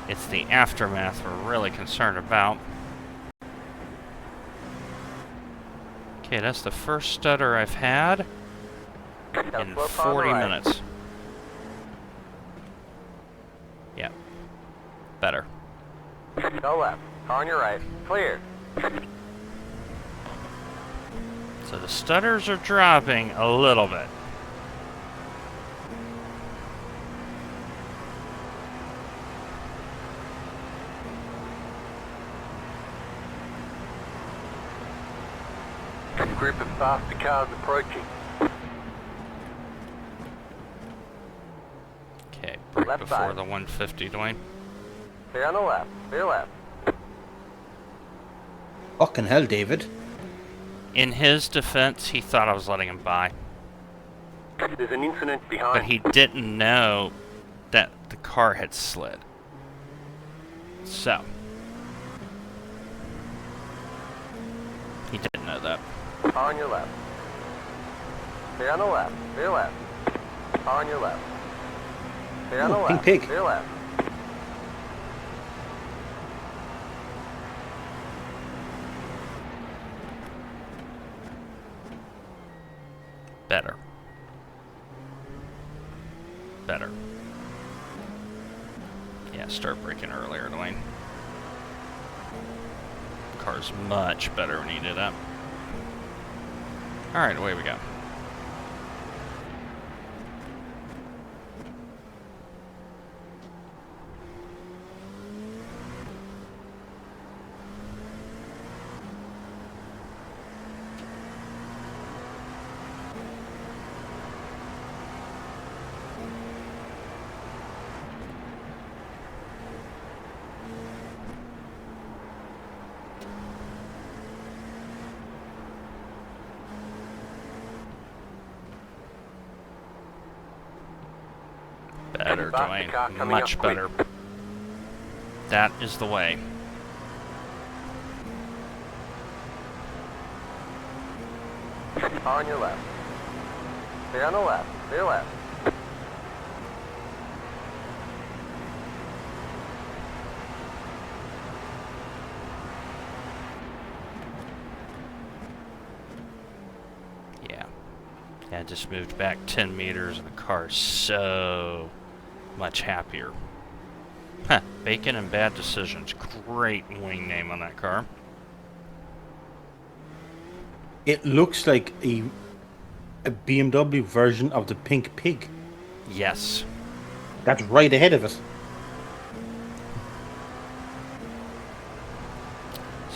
it's the aftermath we're really concerned about. Okay, that's the first stutter I've had in 40 minutes. Yeah, better. Go left. Car on your right. Clear. So the stutters are dropping a little bit. Group of faster cars approaching. Okay, brake Left before side. the 150, Dwayne. Clear on the left. Clear left. Fucking hell, David. In his defense, he thought I was letting him by, There's an incident behind. but he didn't know that the car had slid. So, he didn't know that. Car on your left. Clear on the left. Clear left. Car on your left. Clear on the Oh, left. pink pig. Clear left. Better. Better. Yeah, start braking earlier, Dwayne. Car's much better when you do that. Alright, away we go. Better, Faster car Dwayne. coming Much up quick. better. That is the way. Car on your left. Clear on the left. Clear left. I just moved back 10 meters and the car is so much happier. Huh, Bacon and Bad Decisions. Great wing name on that car. It looks like a BMW version of the Pink Pig. Yes. That's right ahead of us.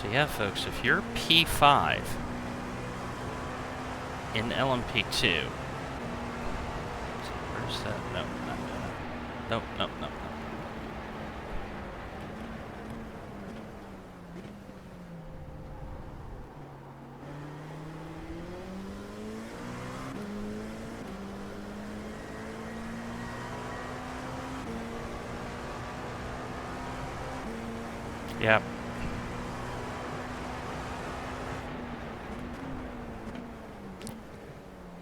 So yeah, folks, if you're P5 in LMP2, where's that? No. Yeah.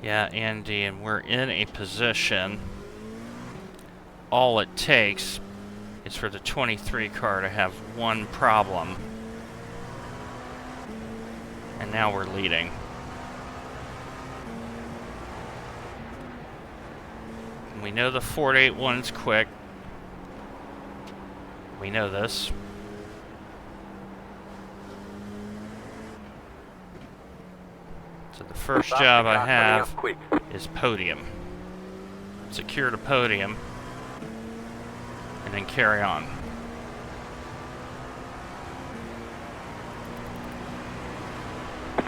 Yeah, Andy, and we're in a position. All it takes is for the 23 car to have one problem. And now we're leading. And we know the 481's quick. We know this. So the first job I have is podium. Secure the podium. And then carry on.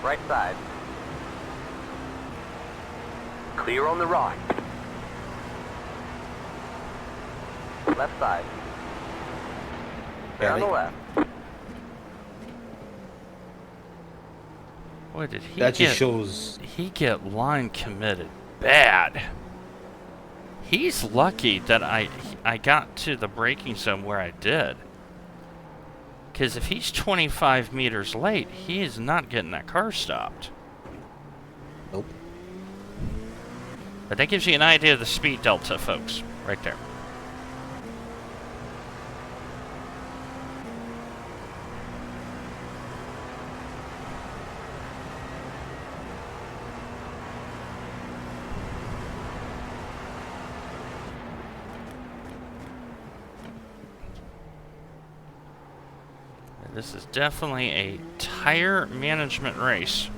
Right side. Clear on the right. Left side. Clear on the left. Boy, did he That just shows. he get line committed bad. He's lucky that I got to the braking zone where I did. Because if he's 25 meters late, he is not getting that car stopped. Nope. But that gives you an idea of the speed delta, folks, right there. This is definitely a tire management race.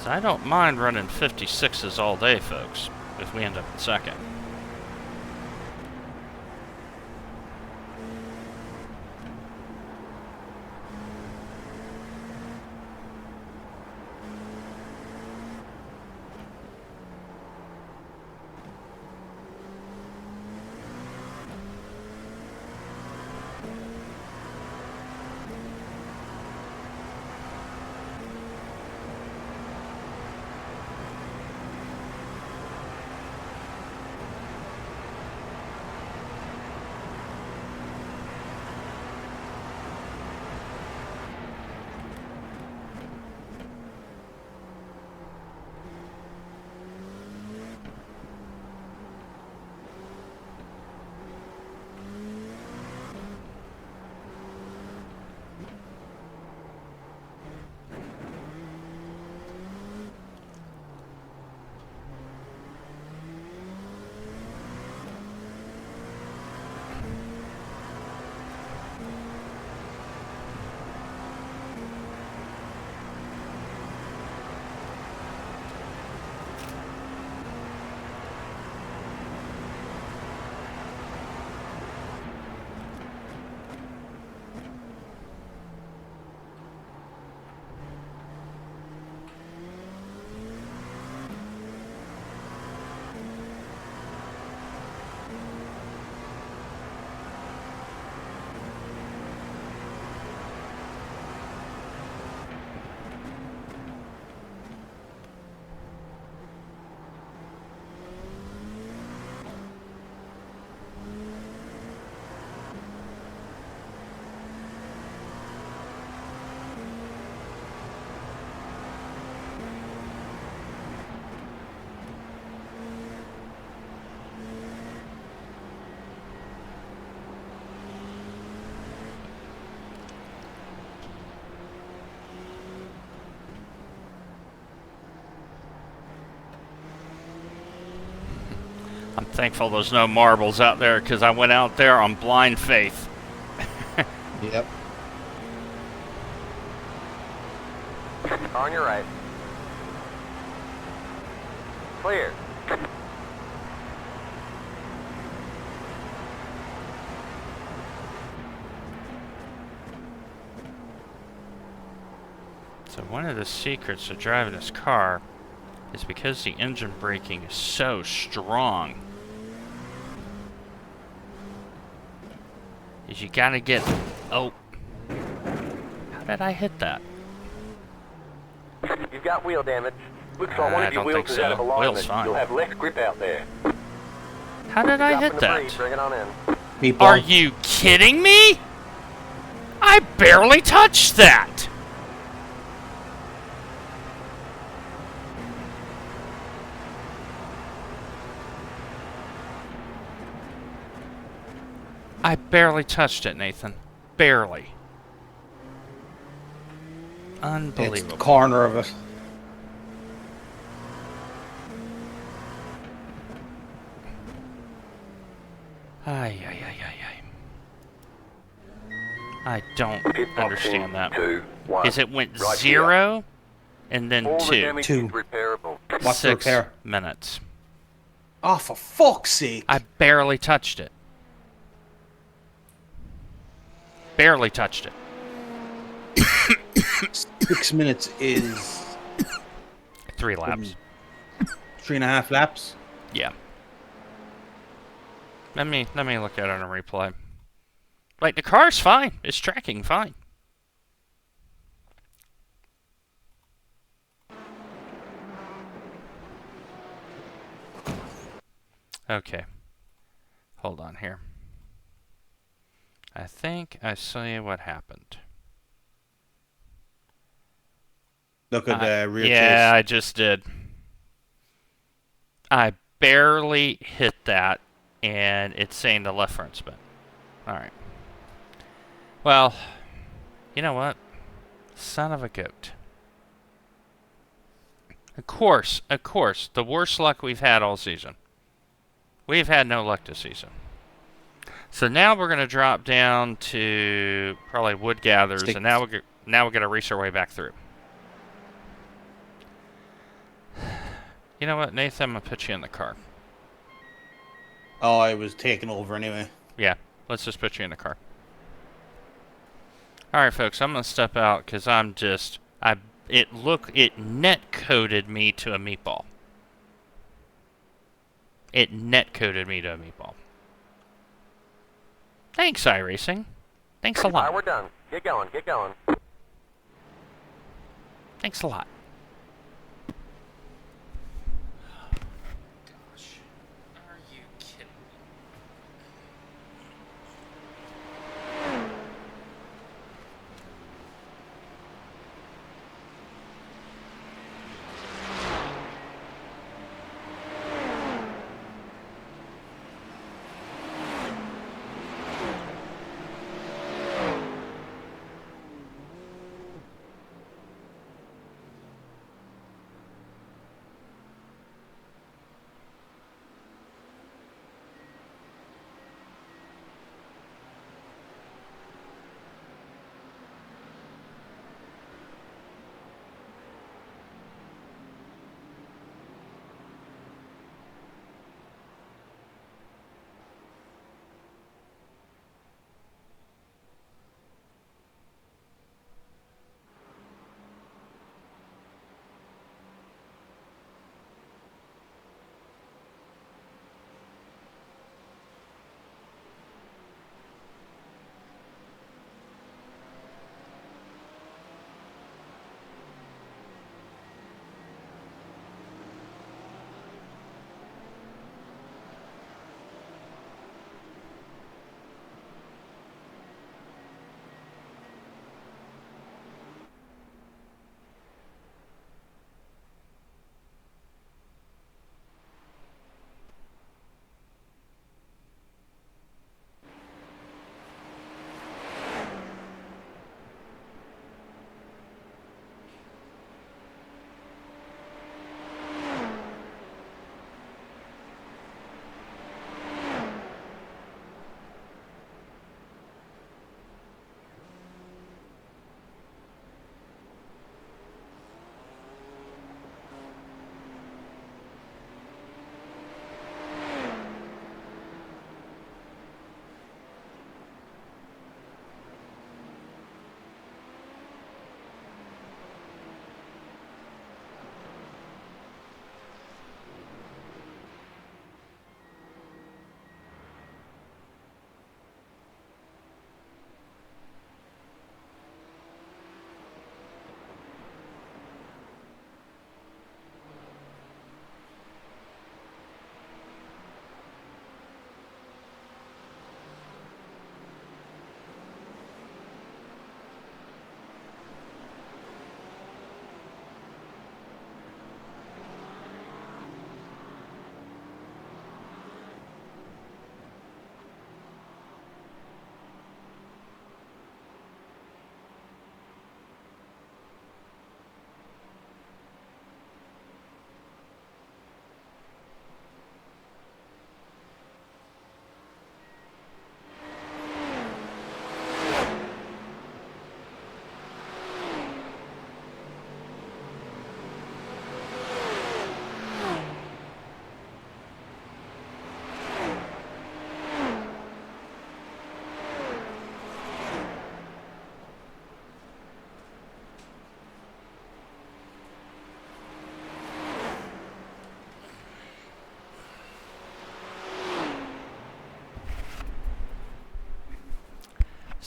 I don't mind running 56s all day, folks, if we end up in second. Thankful there's no marbles out there because I went out there on blind faith. Yep. Car on your right. Clear. So one of the secrets of driving this car is because the engine braking is so strong, is you gotta get... Oh. How did I hit that? You've got wheel damage. Looks like one I of your don't think wheels is out of so. alignment. Wheel's fine. You'll have less grip out there. How did I hit Dropping debris, that? bring it on in. Meatball. Are you kidding me? I barely touched that! I barely touched it, Nathan. Barely. It's Unbelievable. the corner of it. Ay, ay, ay, ay, ay. I don't Pit box understand in that. 2, 1. Is it went Right 0 and then All the 2? damage Two. is repairable. What's the 6 repair? minutes. Oh, for fuck's sake. I barely touched it. Barely touched it. 6 minutes is 3 laps. 3.5 laps. Yeah. Let me look at it on a replay. Like, the car's fine. It's tracking fine. Okay. Hold on here. I think I see what happened. Look at the rear Yeah, chase. I just did. I barely hit that, and it's saying the left front spin. Alright. Well, you know what? Son of a goat. Of course, the worst luck we've had all season. We've had no luck this season. So now we're going to drop down to probably wood gatherers, Sticks. and now we're going to race our way back through. You know what, Nathan? I'm going to put you in the car. Oh, I was taking over anyway. Yeah, let's just put you in the car. Alright, folks, I'm going to step out because I'm just... It net-coded me to a meatball. It net-coded me to a meatball. Thanks, iRacing. Thanks a Alright, lot. we're done. Get going, get going. Thanks a lot.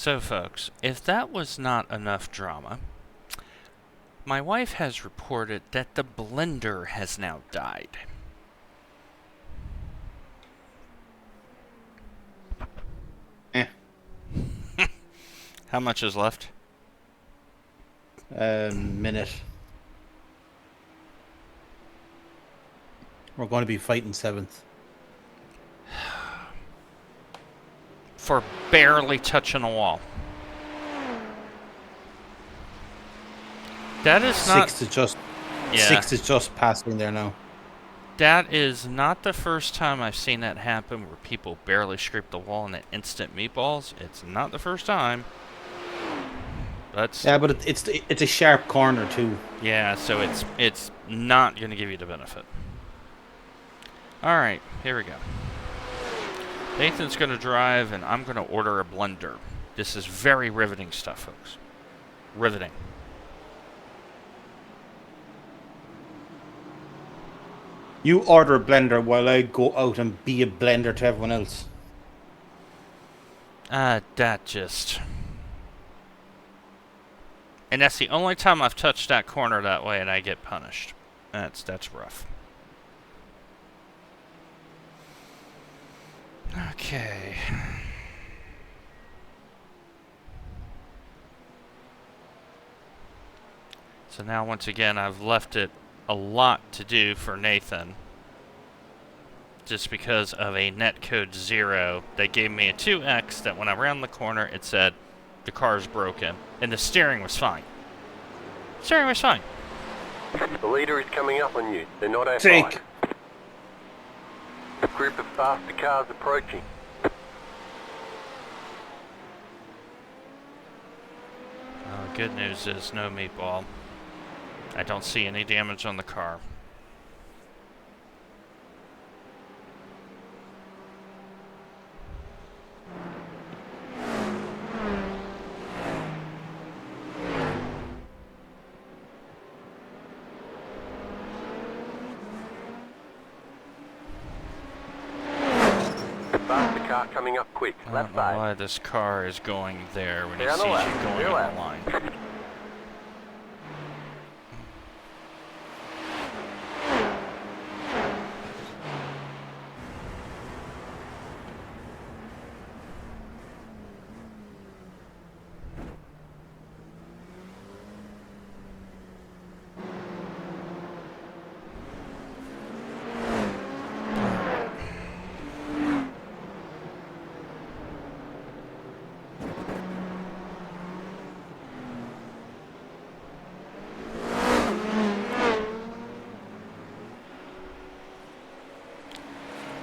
So, folks, if that was not enough drama, my wife has reported that the blender has now died. Eh. How much is left? Minute. We're going to be fighting 7th. For barely touching a wall. That is not... 6th is just... Yeah. 6th is just passing there now. That is not the first time I've seen that happen where people barely scrape the wall and then instant meatballs. It's not the first time. That's... Yeah, but it's a sharp corner too. Yeah, so it's not going to give you the benefit. Alright, here we go. Nathan's going to drive, and I'm going to order a blender. This is very riveting stuff, folks. Riveting. You order a blender while I go out and be a blender to everyone else. That just... And that's the only time I've touched that corner that way and I get punished. That's rough. Okay. So now once again I've left it a lot to do for Nathan. Just because of a netcode 0 that gave me a 2x that when I round the corner it said the car's broken and the steering was fine. Steering was fine. The leader is coming up on you. They're not Take. outside. A group of faster cars approaching. Good news is no meatball. I don't see any damage on the car. Faster car coming up quick. I Left don't know side. why this car is going there when Stay it on sees the you left. going Rear on left. the line.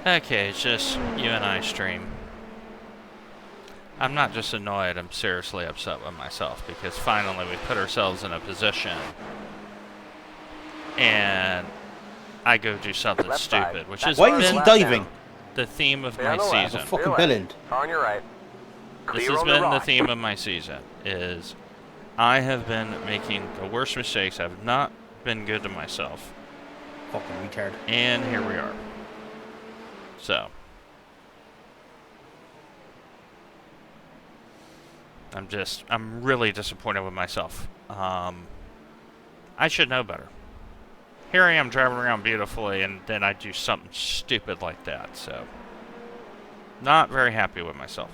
Okay, it's just you and I stream. I'm not just annoyed, I'm seriously upset with myself because finally we put ourselves in a position and I go do something Left side. stupid, which has Why is he been diving? the theme of Stay my on the left. season. Fucking Rear left. villain. Car on your right. This Clear has on the been the right. theme of my season, is I have been making the worst mistakes. I've not been good to myself. Fucking retard. And here we are. So. I'm really disappointed with myself. I should know better. Here I am driving around beautifully, and then I do something stupid like that, so. Not very happy with myself.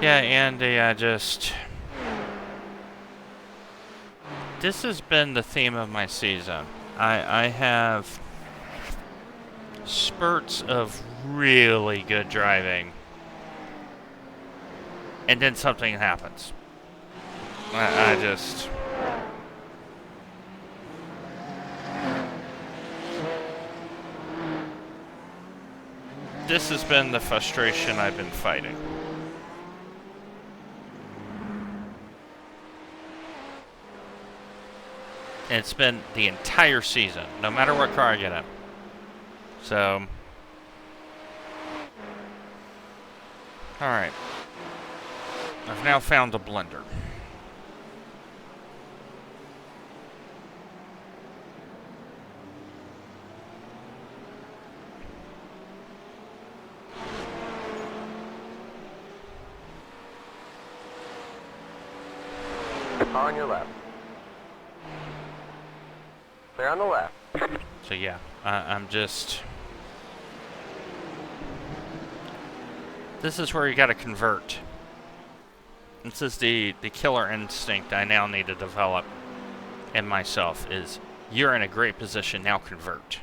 Yeah, Andy, this has been the theme of my season. I have spurts of really good driving, and then something happens. I just... this has been the frustration I've been fighting. And it's been the entire season, no matter what car I get in. So, alright. I've now found a blender. Car on your left. Clear on the left. So yeah, I'm just... This is where you gotta convert. This is the killer instinct I now need to develop in myself, is you're in a great position, now convert.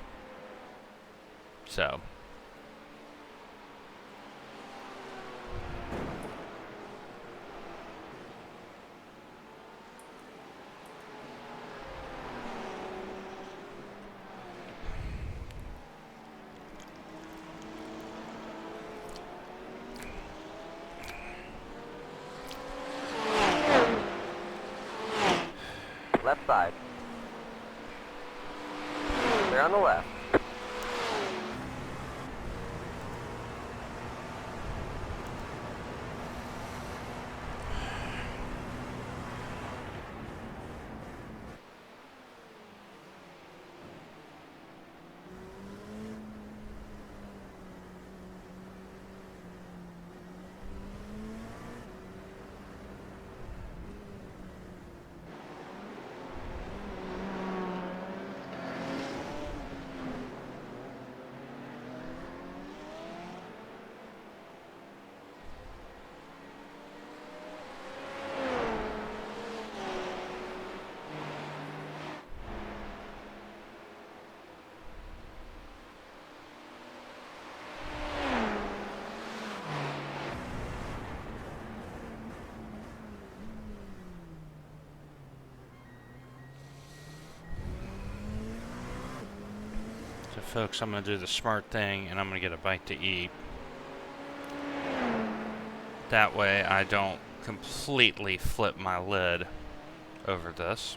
So... Left side. Clear on the left. So folks, I'm going to do the smart thing, and I'm going to get a bite to eat. That way I don't completely flip my lid over this.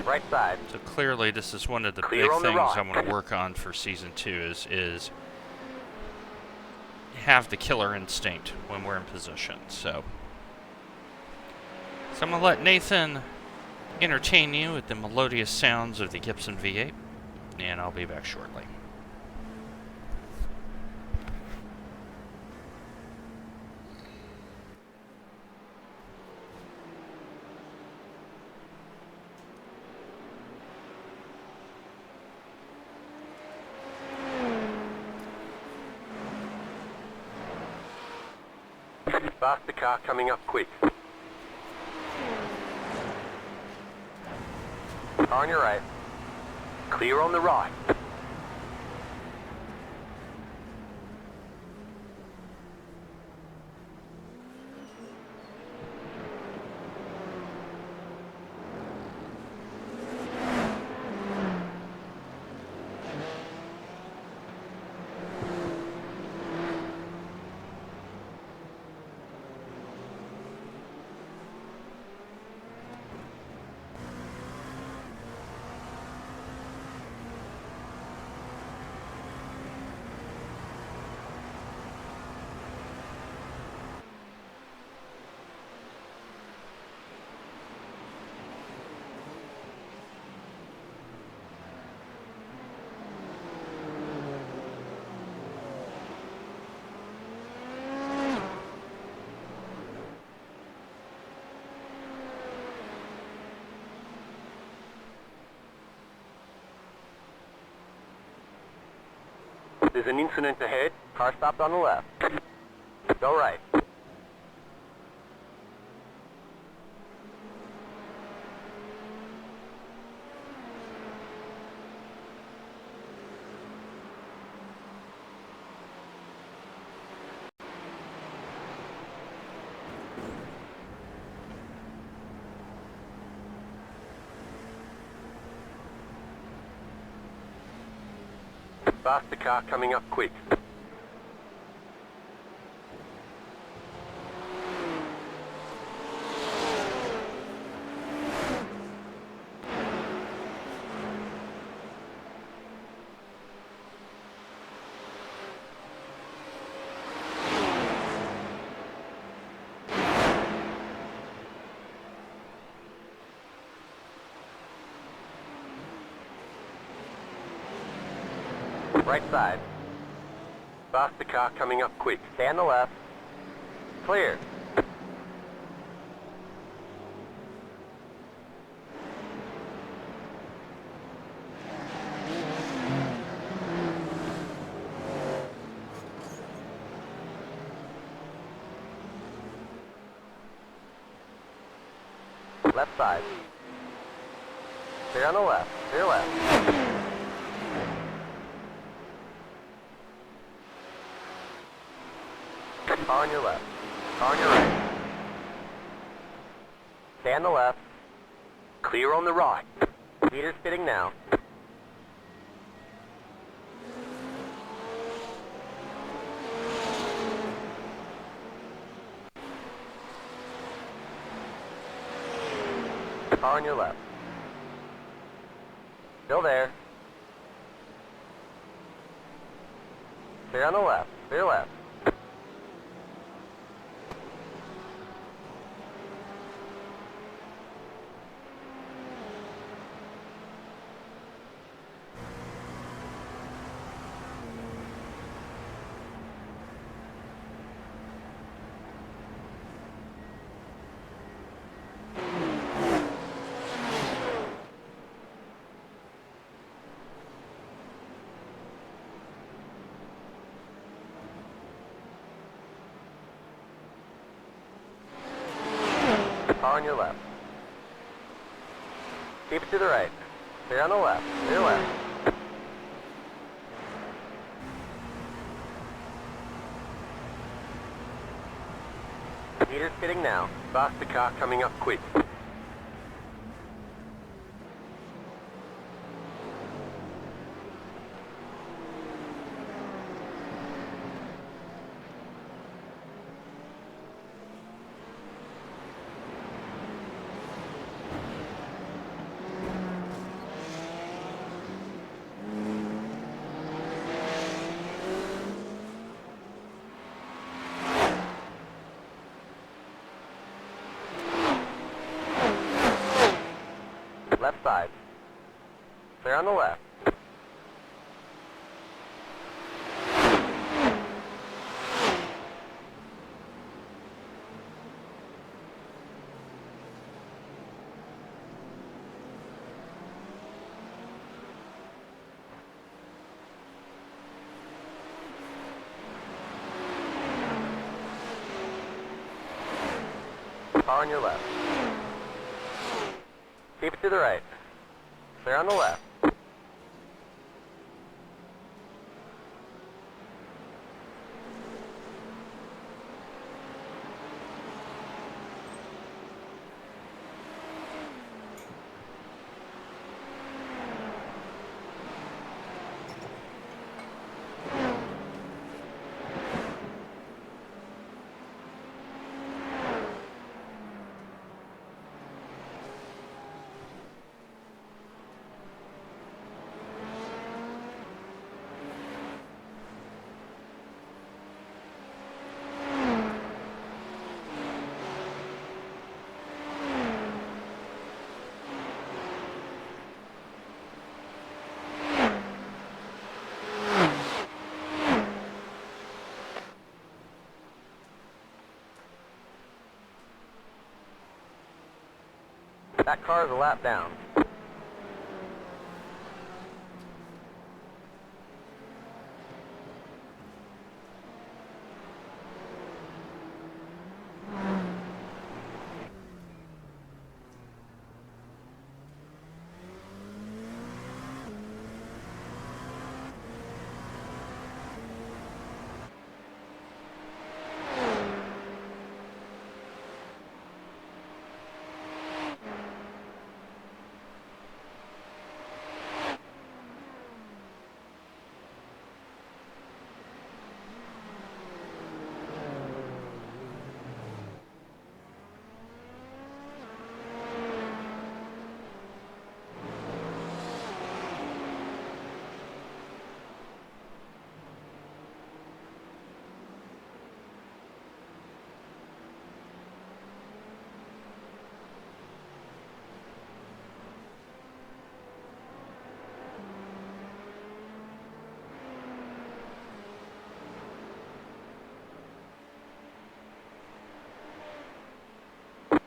Right side. So clearly this is one of the Clear big on the things right. I'm going to work on for Season 2 is have the killer instinct when we're in position. So I'm going to let Nathan entertain you with the melodious sounds of the Gibson V8, and I'll be back shortly. Faster car coming up quick. Car on your right. Clear on the right. There's an incident ahead. Car stopped on the left. Go right. Faster car coming up quick. Right side. Faster car coming up quick. Stay on the left. Clear. Left side. Stay on the left. Clear left. Car on your left. Car on your right. Stay on the left. Clear on the right. Meter's fitting now. Car on your left. Still there. Clear on the left. Clear left. Car on your left. Keep it to the right. Clear on the left. Clear left. Meter's fitting now. Faster car coming up quick. Left side. Clear on the left. Car on your left. Keep it to the right. Clear on the left. That car is a lap down.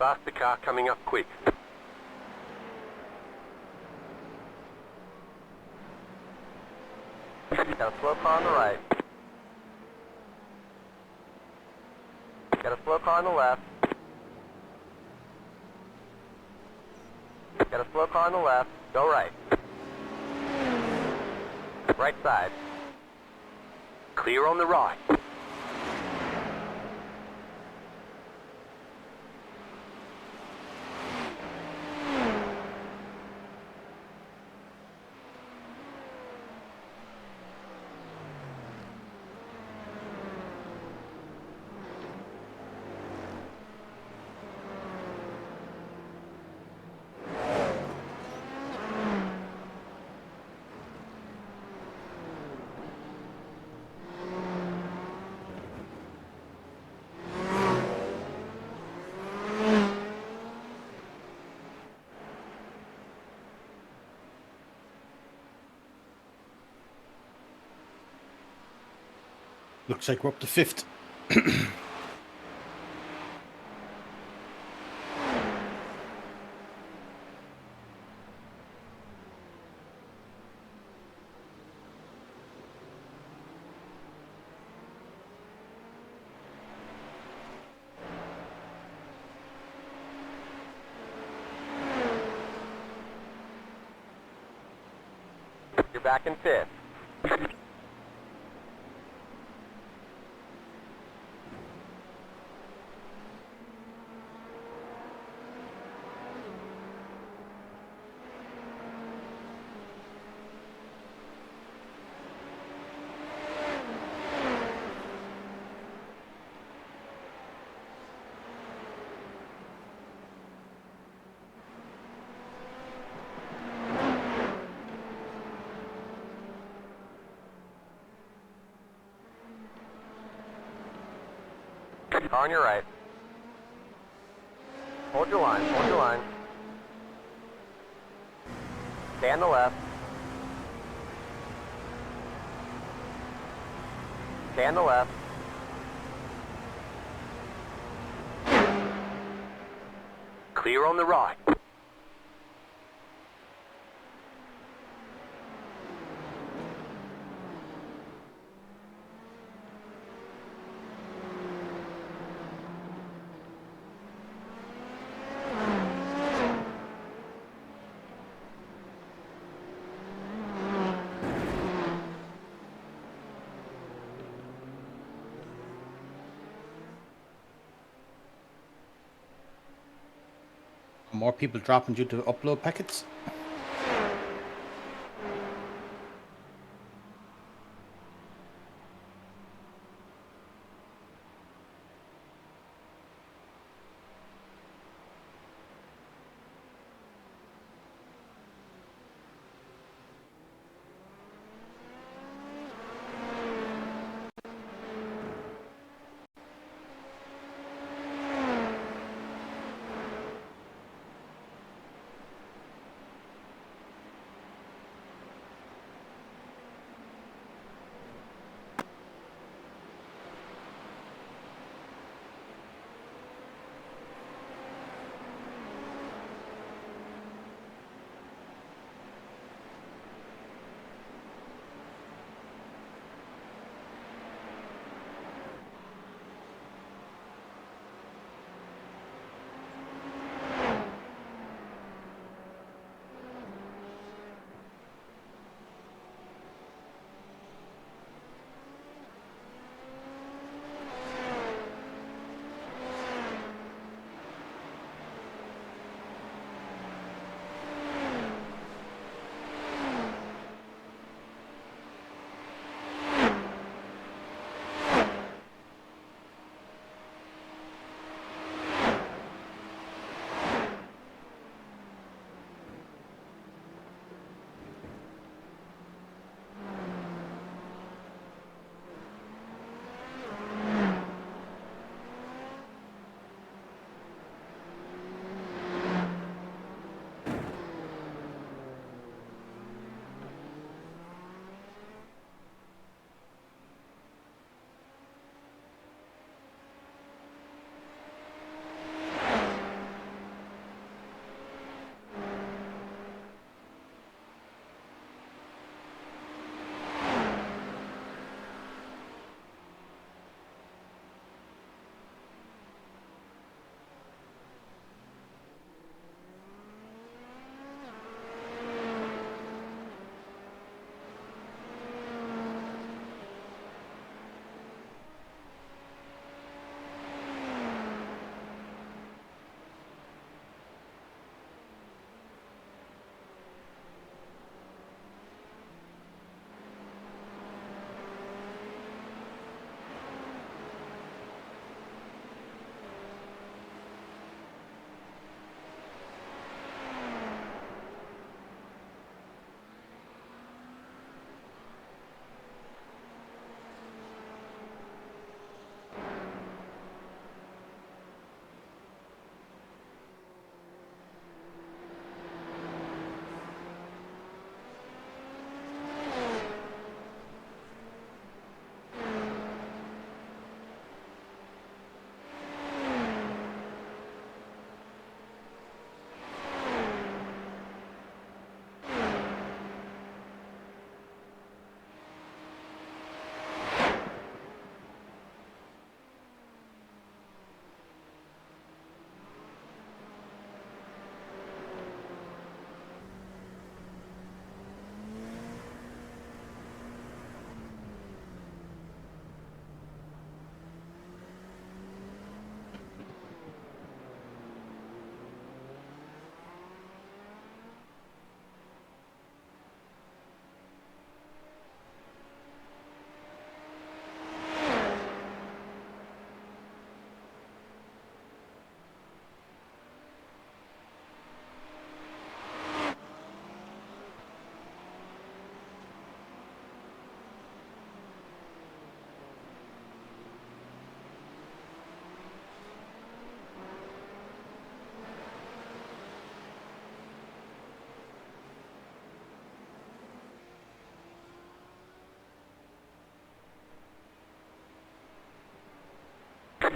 Faster car coming up quick. Got a slow car on the right. Got a slow car on the left. Got a slow car on the left. Go right. Right side. Clear on the right. Looks like we're up to 5th. You're back in 5th. Car on your right. Hold your line, hold your line. Stay on the left. Stay on the left. Clear on the right. More people dropping due to upload packets.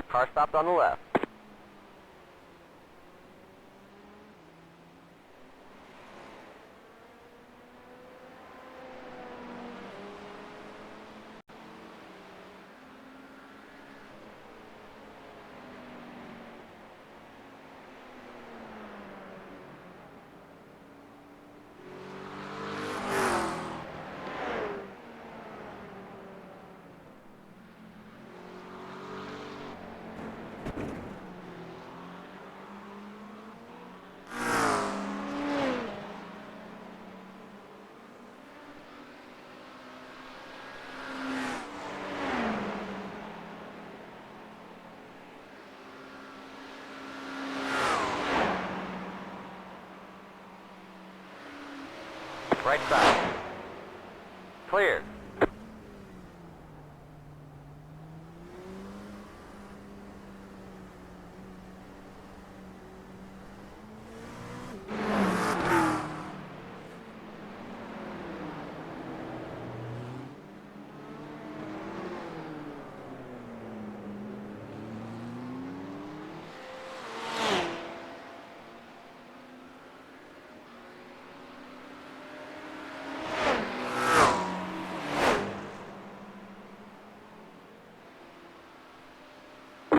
Car stopped on the left. Right side. Clear.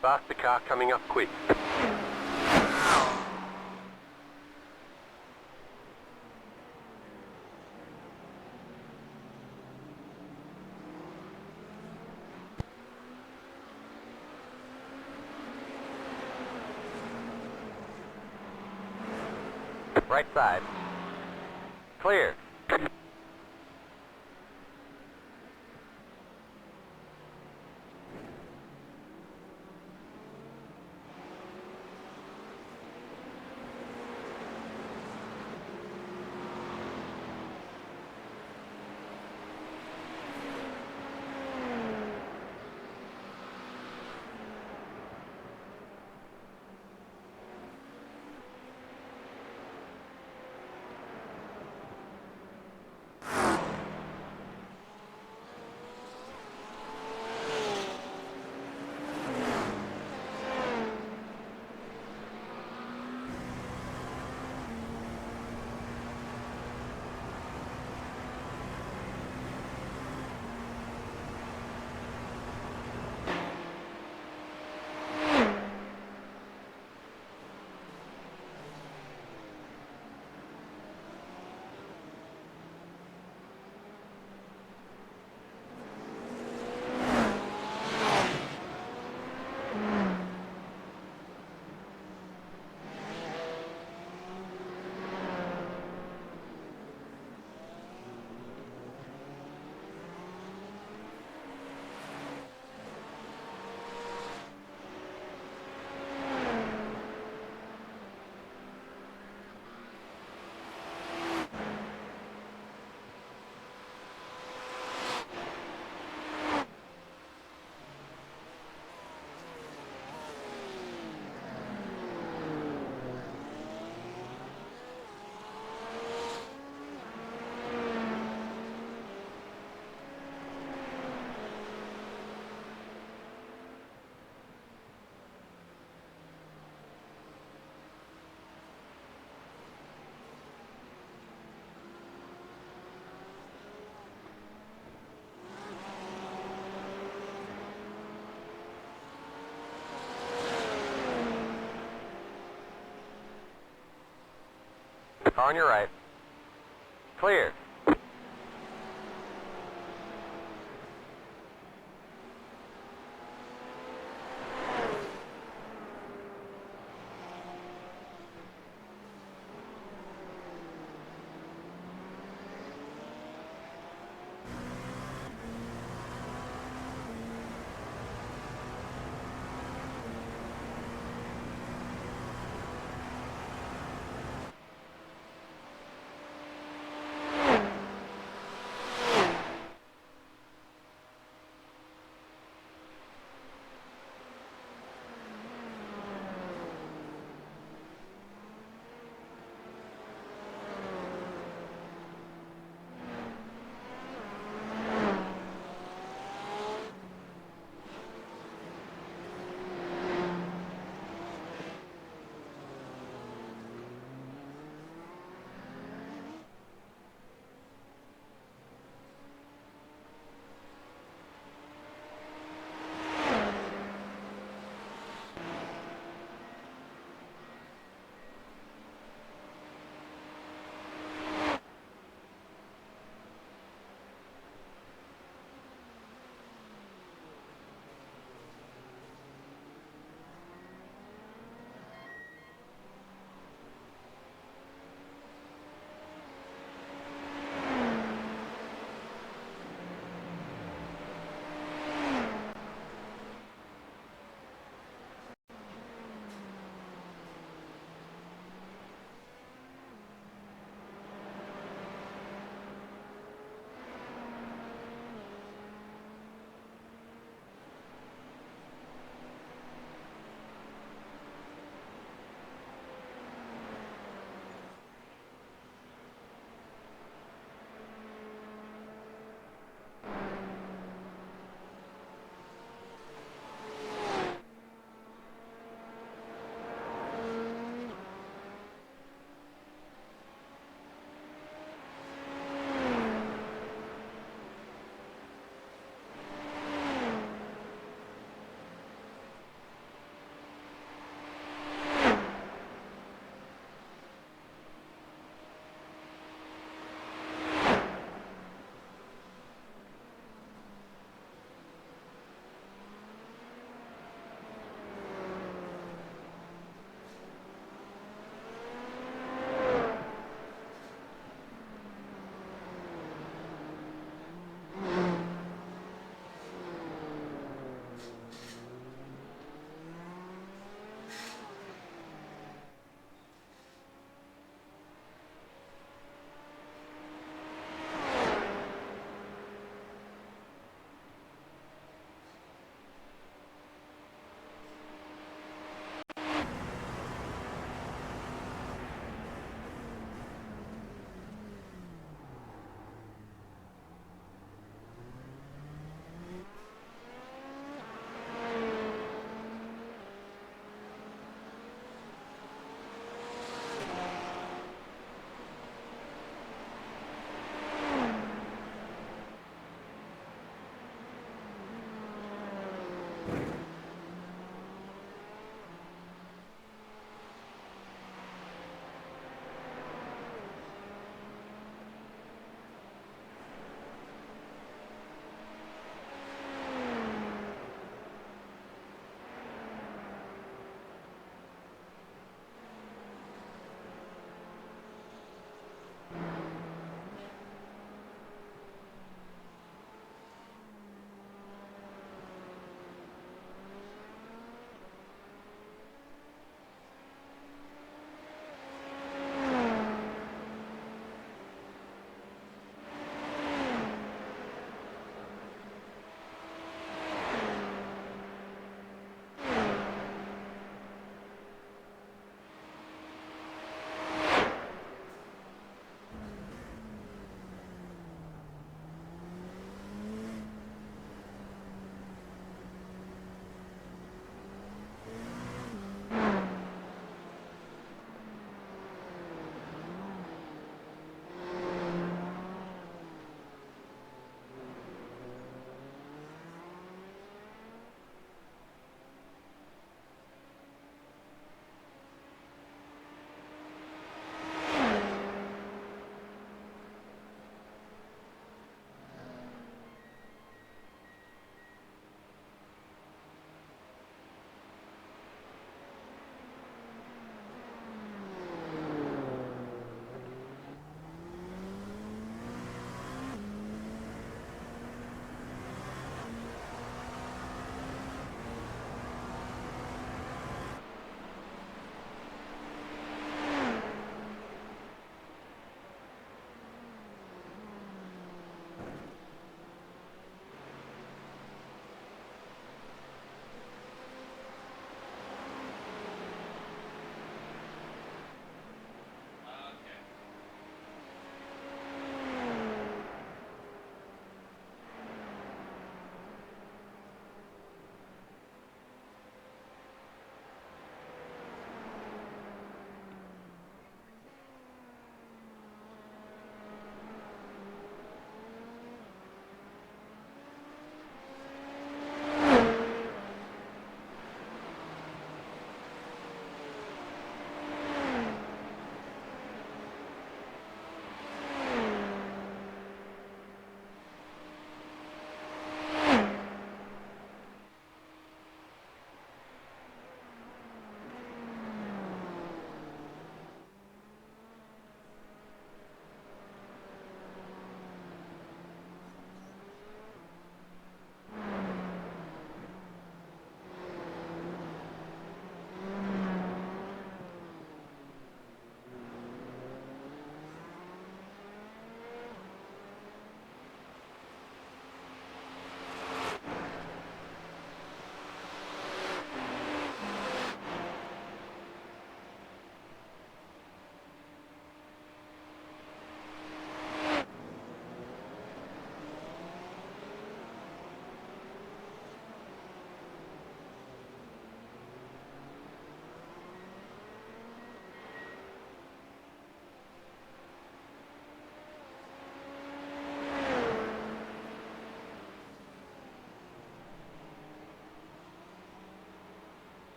Faster car coming up quick. Right side. Clear. Car on your right. Clear.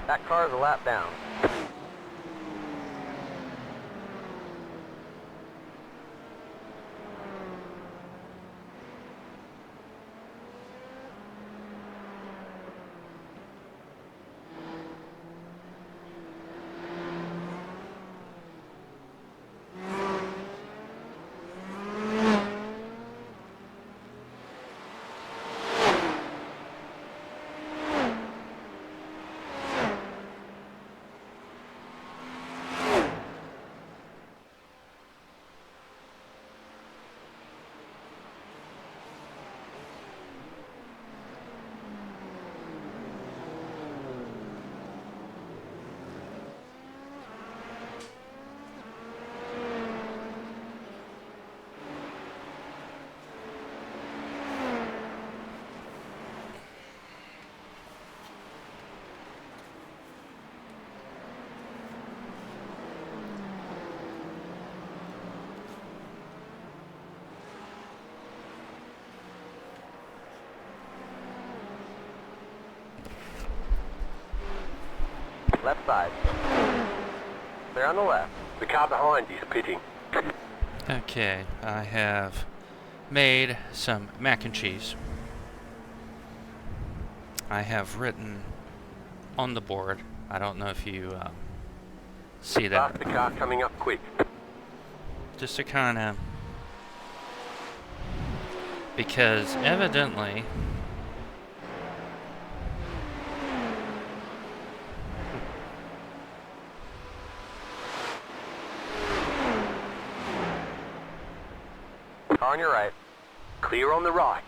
That car is a lap down. Left side. They're on the left. The car behind you is pitting. Okay, I have made some mac and cheese. I have written on the board, I don't know if you see that, Pass the car coming up quick. just to kind of, because evidently Car on your right. Clear on the right.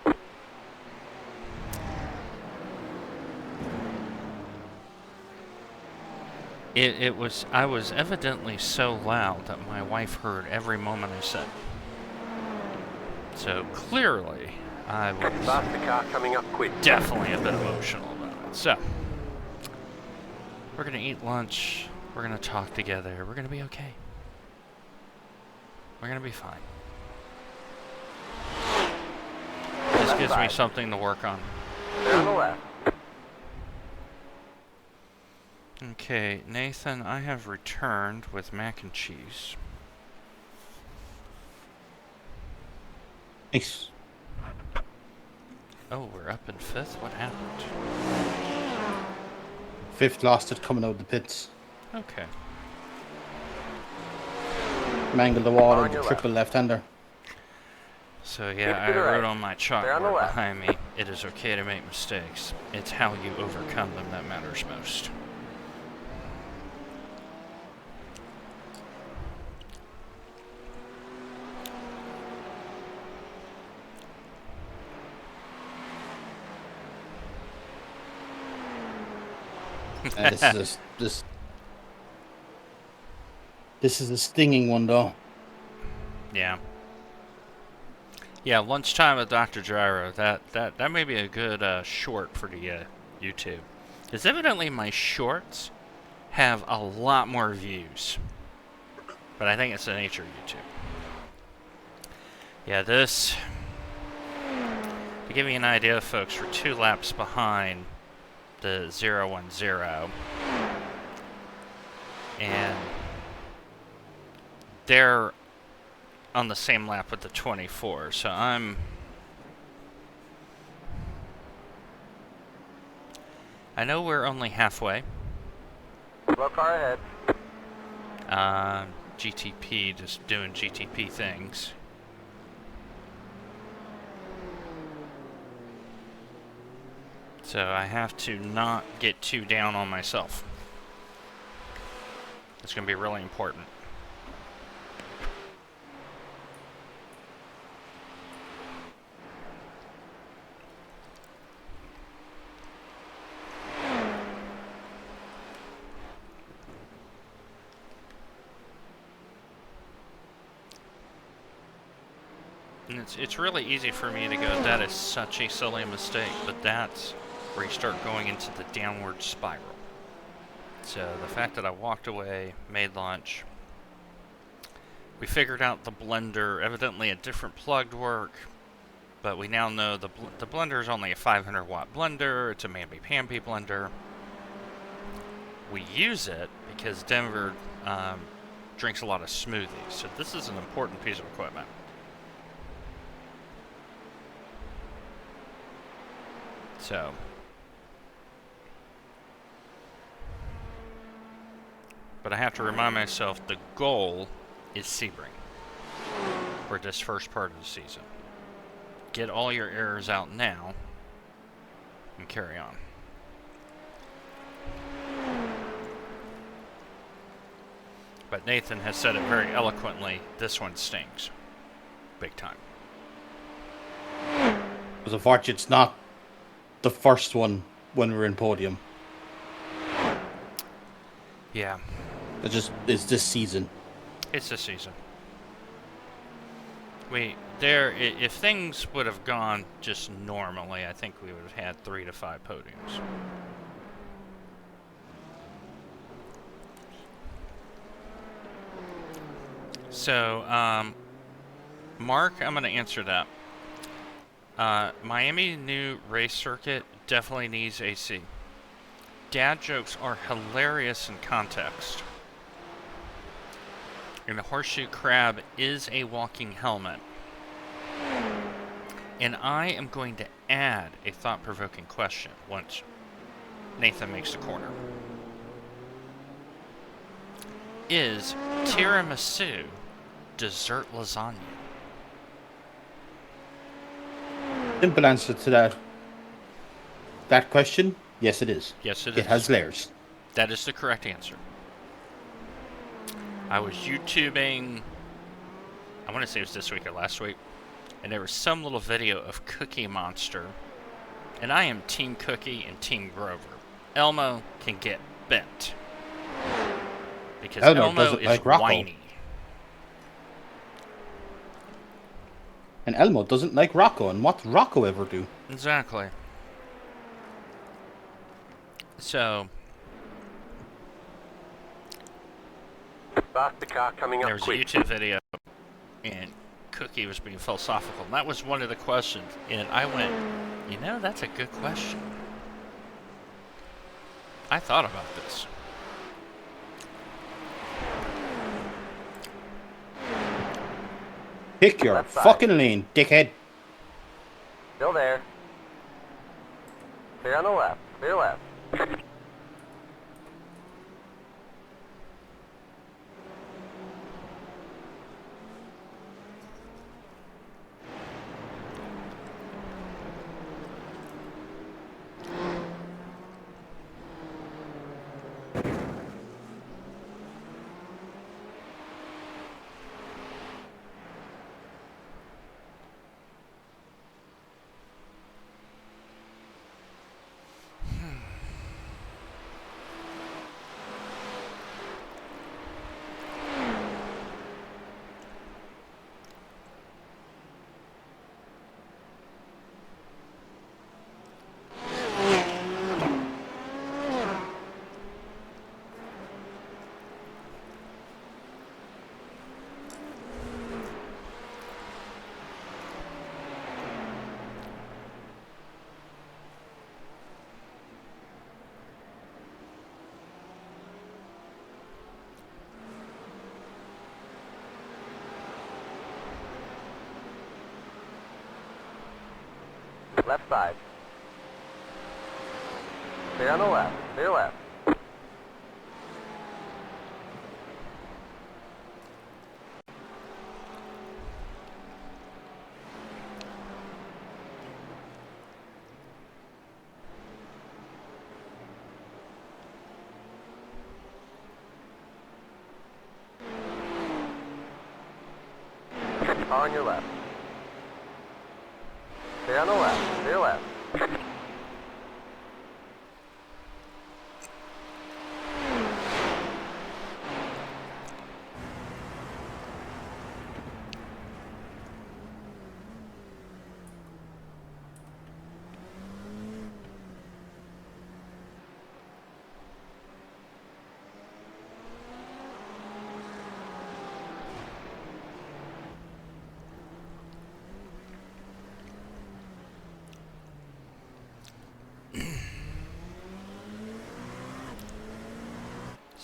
I was evidently so loud that my wife heard every moment I said. So clearly, I was Pass the car coming up quick. definitely a bit emotional about it. So, we're gonna eat lunch, we're gonna talk together, we're gonna be okay. We're gonna be fine. This gives me something to work on. They're on the left. Okay, Nathan, I have returned with mac and cheese. Nice. Oh, we're up in 5th? What happened? Fifth lost it coming out of the pits. Okay. Mangled the wall On of the your triple left-hander. So yeah, Keep I to the right. wrote on my They're on the chalkboard left. behind me, it is okay to make mistakes. It's how you overcome them that matters most. And this is a stinging one though. Yeah. Yeah, lunchtime with Dr. Gyro. That may be a good short for the YouTube. Because evidently my shorts have a lot more views. But I think it's the nature of YouTube. Yeah, this... To give you an idea, folks, we're 2 laps behind the 010. And they're on the same lap with the 24, so I know we're only halfway. Slow car ahead. GTP, just doing GTP things. So I have to not get too down on myself. It's going to be really important. And it's really easy for me to go, that is such a silly mistake, but that's where you start going into the downward spiral. So the fact that I walked away, made lunch, we figured out the blender, evidently a different plug to work, but we now know the blender is only a 500 watt blender, it's a mamby-pamby blender. we use it because Denver drinks a lot of smoothies. So this is an important piece of equipment. So, but I have to remind myself the goal is Sebring for this first part of the season. Get all your errors out now and carry on. But Nathan has said it very eloquently, this one stings. Big time. Because unfortunately, it's not the first one when we're in podium. Yeah. It's this season. It's this season. If things would have gone just normally, I think we would have had 3 to 5 podiums. So, Mark, I'm going to answer that. Miami new race circuit definitely needs AC. Dad jokes are hilarious in context. And the horseshoe crab is a walking helmet. And I am going to add a thought-provoking question once Nathan makes the corner. Is tiramisu dessert lasagna? Simple answer to that question, yes it is. Yes, it is. It has layers. That is the correct answer. I was YouTubing, I want to say it was this week or last week, and there was some little video of Cookie Monster, and I am Team Cookie and Team Grover. Elmo can get bent. Because Elmo is like Rocco. whiny. And Elmo doesn't like Rocco, and what's Rocco ever do? Exactly. So, Start the car coming there up was a quick. YouTube video, and Cookie was being philosophical, and that was one of the questions, and I went, you know, that's a good question. I thought about this. Pick your Left side. fucking lane, dickhead. Still there. Clear on the left. Clear left. Left side. Clear on the left. Clear left. Car on your left. Clear on the left. Clear left.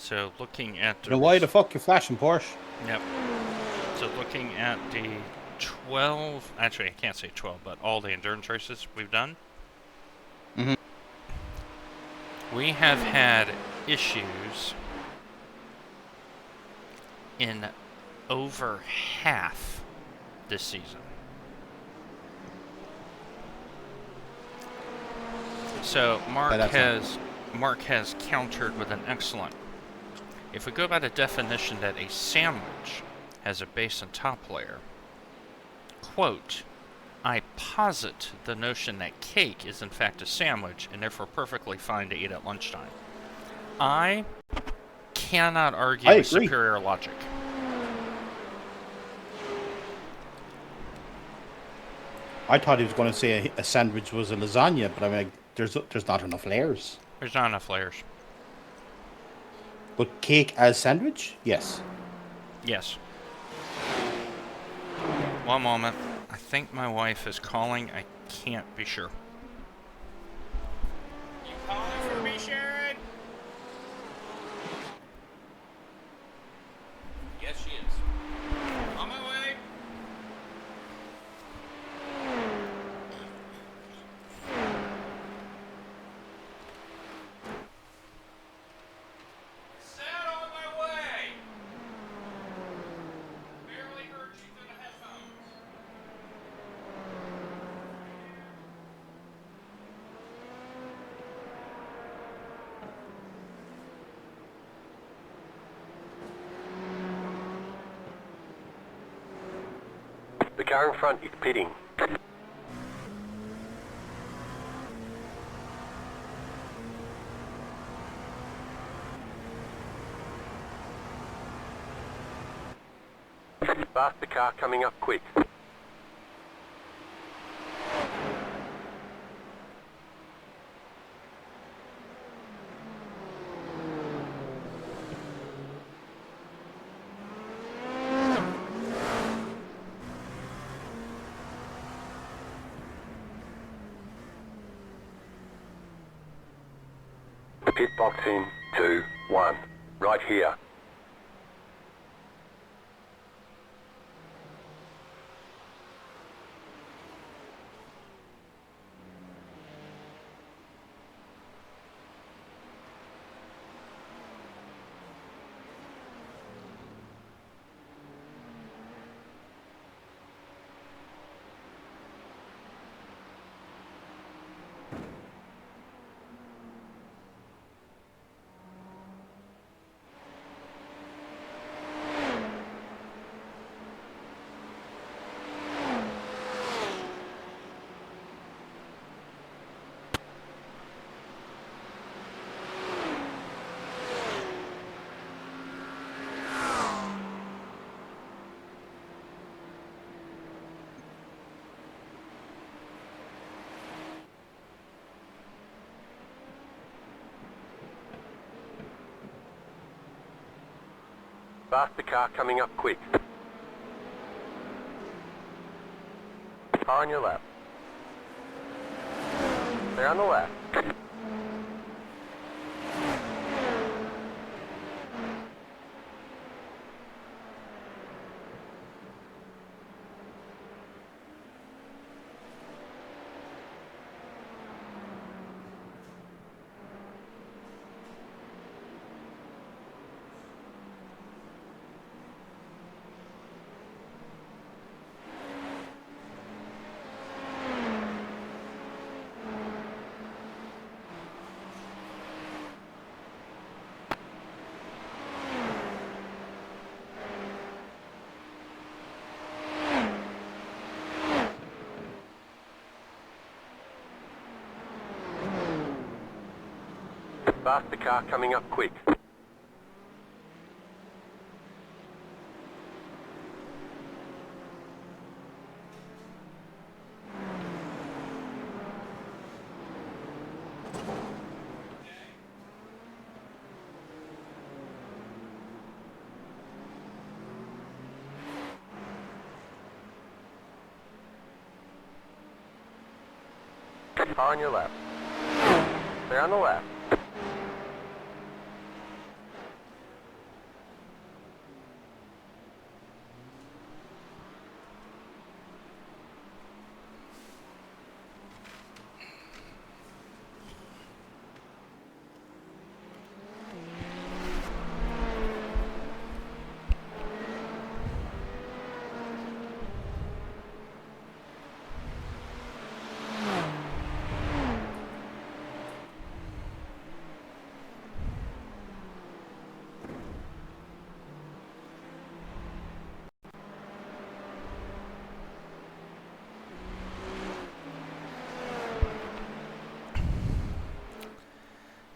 So looking at the Now why the fuck you flashing, Porsche? Yep. So looking at the 12, actually I can't say 12, but all the endurance races we've done, Mhm. we have had issues in over half this season. So Mark has countered with an excellent. If we go by the definition that a sandwich has a base and top layer, quote, I posit the notion that cake is in fact a sandwich and therefore perfectly fine to eat at lunchtime. I cannot argue with agree. superior logic. I thought he was going to say a sandwich was a lasagna, but I mean, there's not enough layers. There's not enough layers. But cake as sandwich? Yes. Yes. One moment. I think my wife is calling. I can't be sure. You calling for me, Sharon? Yes, she is. On my way. Said on my way. Barely heard you through the headphones. The car in front is pitting. Faster car coming up quick. Pit box in 2, 1. Right here. Faster car coming up quick. Car on your left. They're on the left. Faster car coming up quick. Car on your left. They're on the left.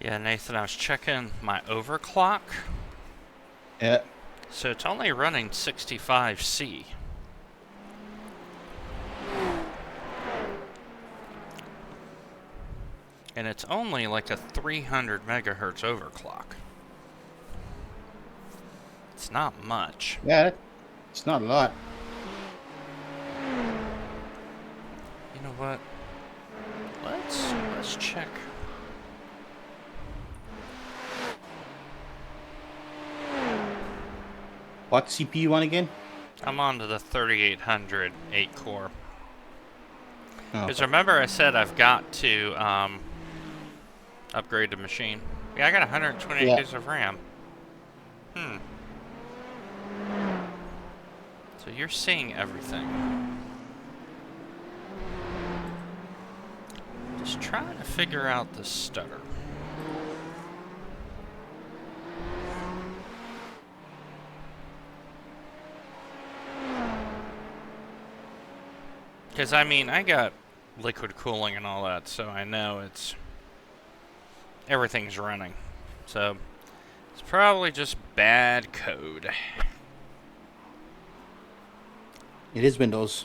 Yeah, Nathan, I was checking my overclock. Yeah. So it's only running 65C. And it's only like a 300 megahertz overclock. It's not much. Yeah, it's not a lot. You know what? Let's check. What CPU you want again? I'm on to the 3800 8 core. Oh. Because remember I said I've got to upgrade the machine. Yeah, I got 128 Yeah. gigs of RAM. So you're seeing everything. Just trying to figure out the stutter. Because, I mean, I got liquid cooling and all that, so I know everything's running. So, it's probably just bad code. It is Windows.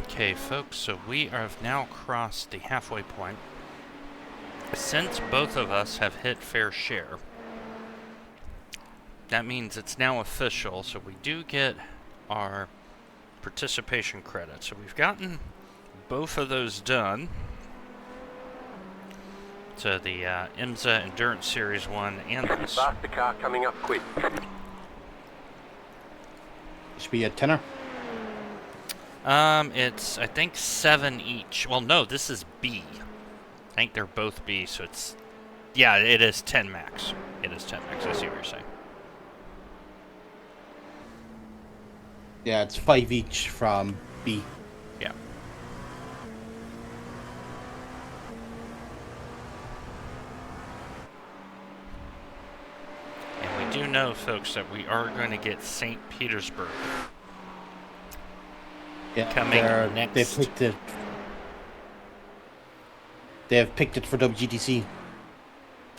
Okay, folks, so we have now crossed the halfway point. Since both of us have hit fair share, that means it's now official, so we do get our participation credit. So we've gotten both of those done. So the IMSA Endurance Series 1 and this. Faster car coming up quick. Should be a tenner. It's, I think, 7 each. Well, no, this is B. I think they're both B, so it's... Yeah, it is 10 max. It is 10 max, I see what you're saying. Yeah, it's 5 each from B. Yeah. And we do know, folks, that we are going to get St. Petersburg Yeah, coming next. They picked it. They have picked it for WGTC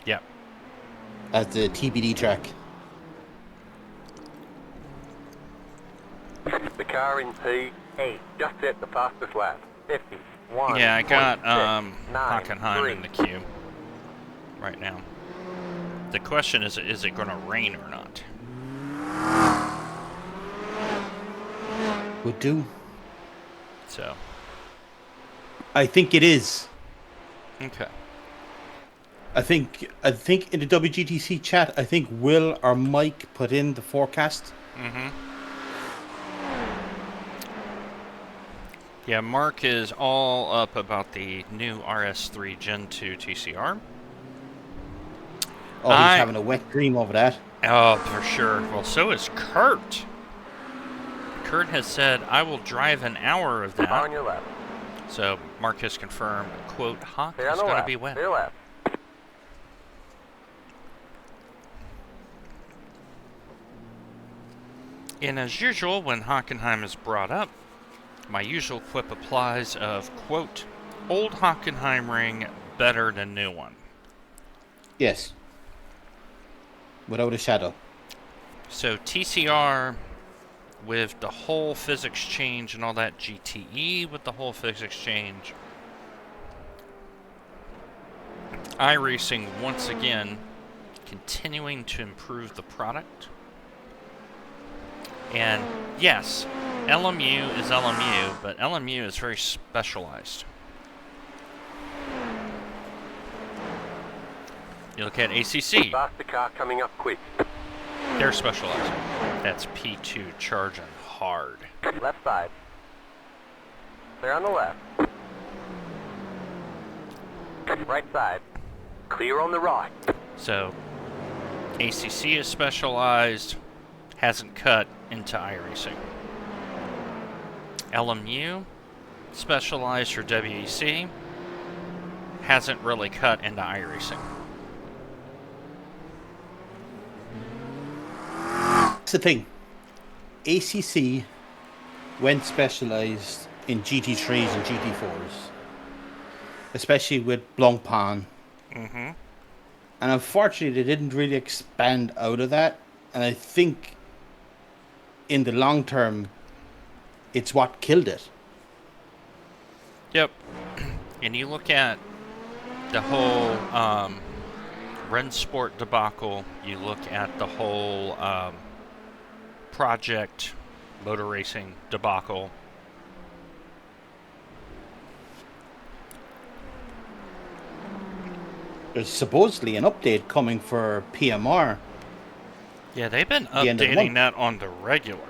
Yeah. as the TBD track. The car in P8 just hit the fastest lap. 51. Yeah, I got 9, Hockenheim 3. in the queue right now. The question is it going to rain or not? Would do. So, I think it is. okay. I think in the WGTC chat, I think Will or Mike put in the forecast. Mm-hmm. Yeah, Mark is all up about the new RS3 Gen 2 TCR. Oh, he's having a wet dream over that. Oh, for sure. Well, so is Kurt. Kurt has said, I will drive an hour of On that. your left. So, Mark has confirmed, quote, Hawk Stay on is the going to left. be wet. Stay left. And as usual, when Hockenheim is brought up, my usual quip applies of, quote, old Hockenheim ring better than new one. Yes. Without a shadow. So TCR with the whole physics change and all that, GTE with the whole physics change. iRacing once again continuing to improve the product. And yes, LMU is LMU, but LMU is very specialized. You look at ACC, Faster car coming up quick. they're specializing. That's P2 charging hard. Left side. Clear on the left. Right side. Clear on the right. So, ACC is specialized, hasn't cut into iRacing. LMU, specialized for WEC, hasn't really cut into iRacing. That's the thing. ACC went specialized in GT3s and GT4s, especially with Blancpain. Mm-hmm. And unfortunately, they didn't really expand out of that. And I think in the long term, it's what killed it. Yep. And you look at the whole Rennsport debacle, you look at the whole Project Motor Racing debacle. There's supposedly an update coming for PMR. Yeah, they've been the end of the updating month. that on the regular.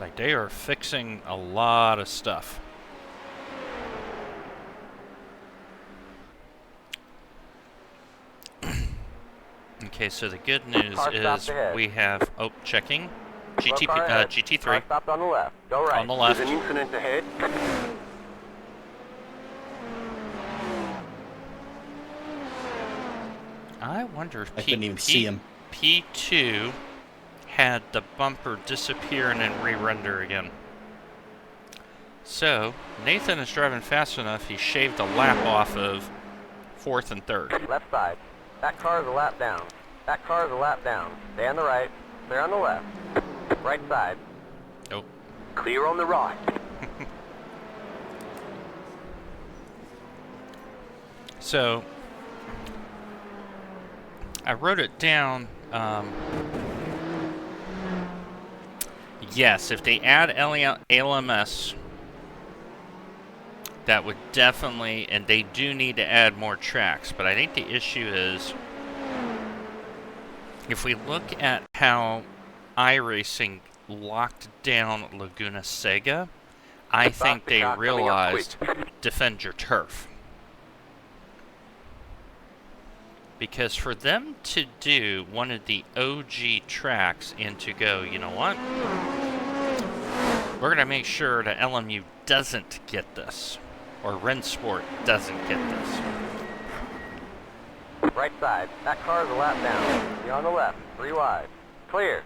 Like, they are fixing a lot of stuff. Okay, so the good news Car stopped is ahead. we have, checking, Slow car ahead. GT3. Car stopped on the left. Go right. On the left. There's an incident ahead. I wonder if I couldn't even see him. P2 had the bumper disappear and then re-render again. So, Nathan is driving fast enough, he shaved a lap off of 4th and 3rd. Left side. That car is a lap down. That car is a lap down. Stay on the right. Stay on the left. Right side. Oh, Clear on the right. so I wrote it down. Yes, if they add ALMS, that would definitely, and they do need to add more tracks, but I think the issue is, if we look at how iRacing locked down Laguna Seca, I think they Coming up realized quick. defend your turf. Because for them to do one of the OG tracks and to go, you know what? We're going to make sure that LMU doesn't get this. Or Rennsport doesn't get this. Right side. That car is a lap down. You're on the left. 3 wide. Clear.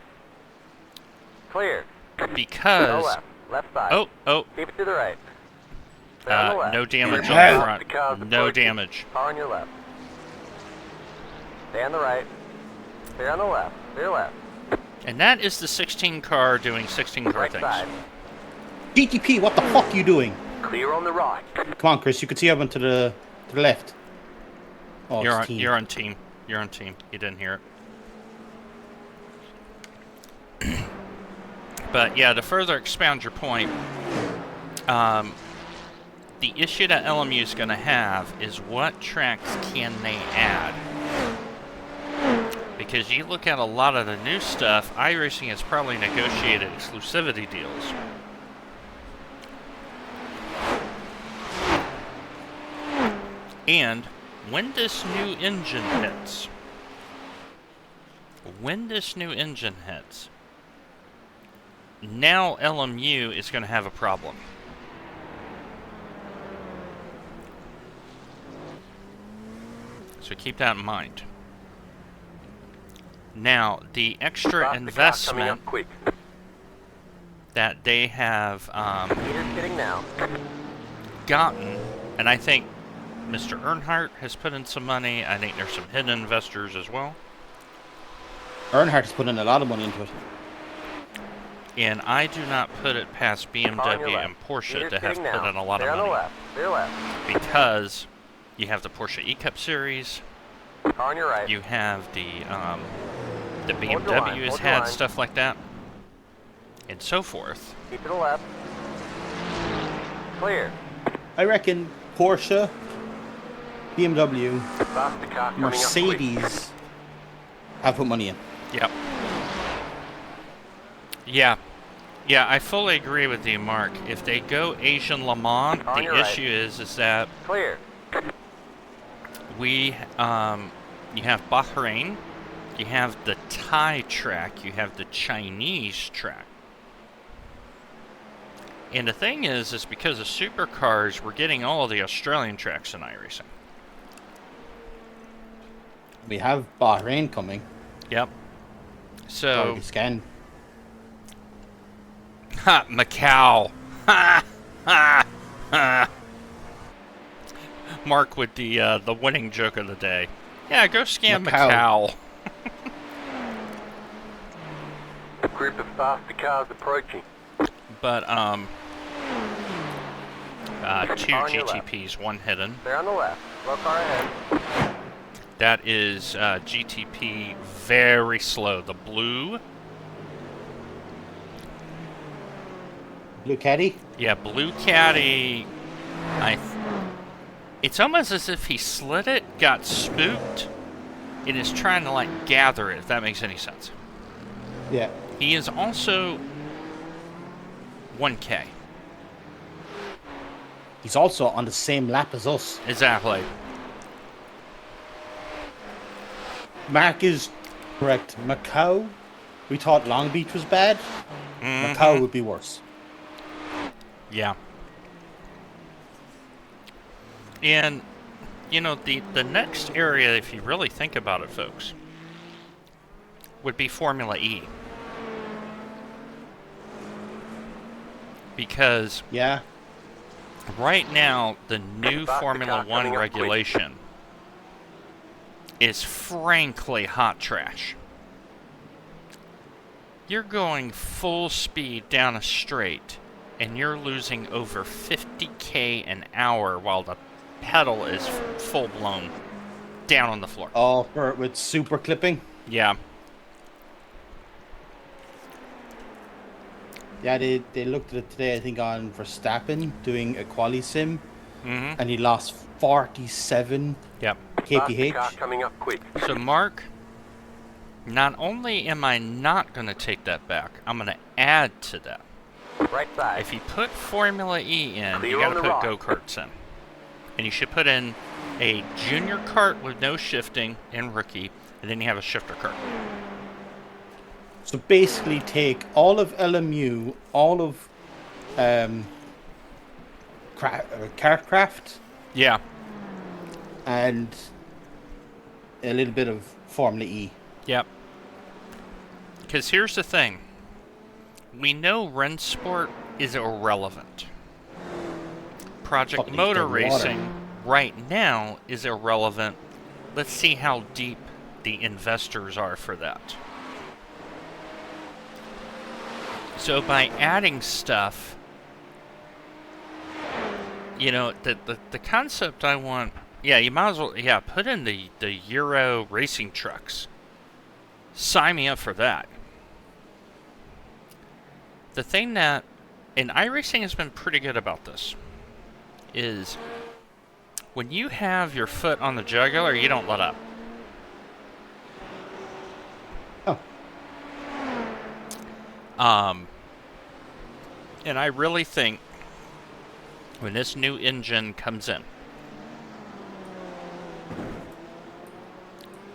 Clear. No Because... left. Left side. Oh, Keep it to the right. Stay on the left. no damage on Yes. the front. Because No before you- damage. Car on your left. Stay on the right. Stay on the left. Stay left. And that is the 16 car doing 16 car Right things. side. GTP, what the fuck are you doing? Clear on the right. Come on, Chris. You can see up and to the left. Oh, You're it's on, team. you're on team. You're on team. You didn't hear it. But yeah, to further expound your point, the issue that LMU is going to have is what tracks can they add? Because you look at a lot of the new stuff, iRacing has probably negotiated exclusivity deals. And when this new engine hits, now LMU is going to have a problem. So keep that in mind. Now, the extra Stop the car coming investment up quick. that they have Meters hitting now. gotten, and I think Mr. Earnhardt has put in some money. I think there's some hidden investors as well. Earnhardt has put in a lot of money into it. And I do not put it past Car on your BMW left. and Porsche Meters to have hitting put now. in a lot Stay of on the money. left. Stay left. Because you have the Porsche E-Cup series, Car on your right. you have the Hold your line, BMW has hold your had line. stuff like that, and so forth. Keep to the left. Clear. I reckon Porsche, BMW, Stop the car coming up quick. Mercedes have put money in. Yep. Yeah, I fully agree with you, Mark. If they go Asian Le Mans, On the your right. issue is that Clear. you have Bahrain, you have the Thai track, you have the Chinese track. And the thing is because of supercars, we're getting all of the Australian tracks in iRacing. We have Bahrain coming. Yep. So, Already scanned. Ha! Macau! Ha! Ha! Ha! Mark with the winning joke of the day. Yeah, go scan Macau. Macau. A group of faster cars approaching. But, two On your left. GTPs, one hidden. They're on the left. Slow car ahead. That is GTP very slow. The blue. Blue Caddy. Yeah, Blue Caddy. It's almost as if he slid it, got spooked, and is trying to like gather it. If that makes any sense. Yeah. He is also 1K. He's also on the same lap as us. Exactly. Mark is correct. Macau. We thought Long Beach was bad. Mhm. Macau would be worse. Yeah. And you know the next area, if you really think about it, folks, would be Formula E. Because Yeah. right now, the new Faster Formula car 1 coming up quick. regulation is frankly hot trash. You're going full speed down a straight, and you're losing over 50k an hour while the pedal is full blown down on the floor. Oh, with super clipping. Yeah. Yeah, they looked at it today, I think, on Verstappen doing a quali sim, Mm-hmm. and he lost 47 Yep. Faster car kph. coming up quick. So, Mark, not only am I not going to take that back, I'm going to add to that. Right side. If you put Formula E in, Clear you got on to the put rock. go-karts in. And you should put in a junior kart with no shifting in rookie, and then you have a shifter kart. So basically, take all of LMU, all of Kartcraft, Yeah. and a little bit of Formula E. Yep. Because here's the thing. We know Rennsport is irrelevant. Project Fucking Motor dead water. Racing right now is irrelevant. Let's see how deep the investors are for that. So by adding stuff, you know, the concept I want, yeah, you might as well, yeah, put in the Euro racing trucks. Sign me up for that. The thing that, and iRacing has been pretty good about this, is when you have your foot on the jugular, you don't let up. Oh. And I really think when this new engine comes in,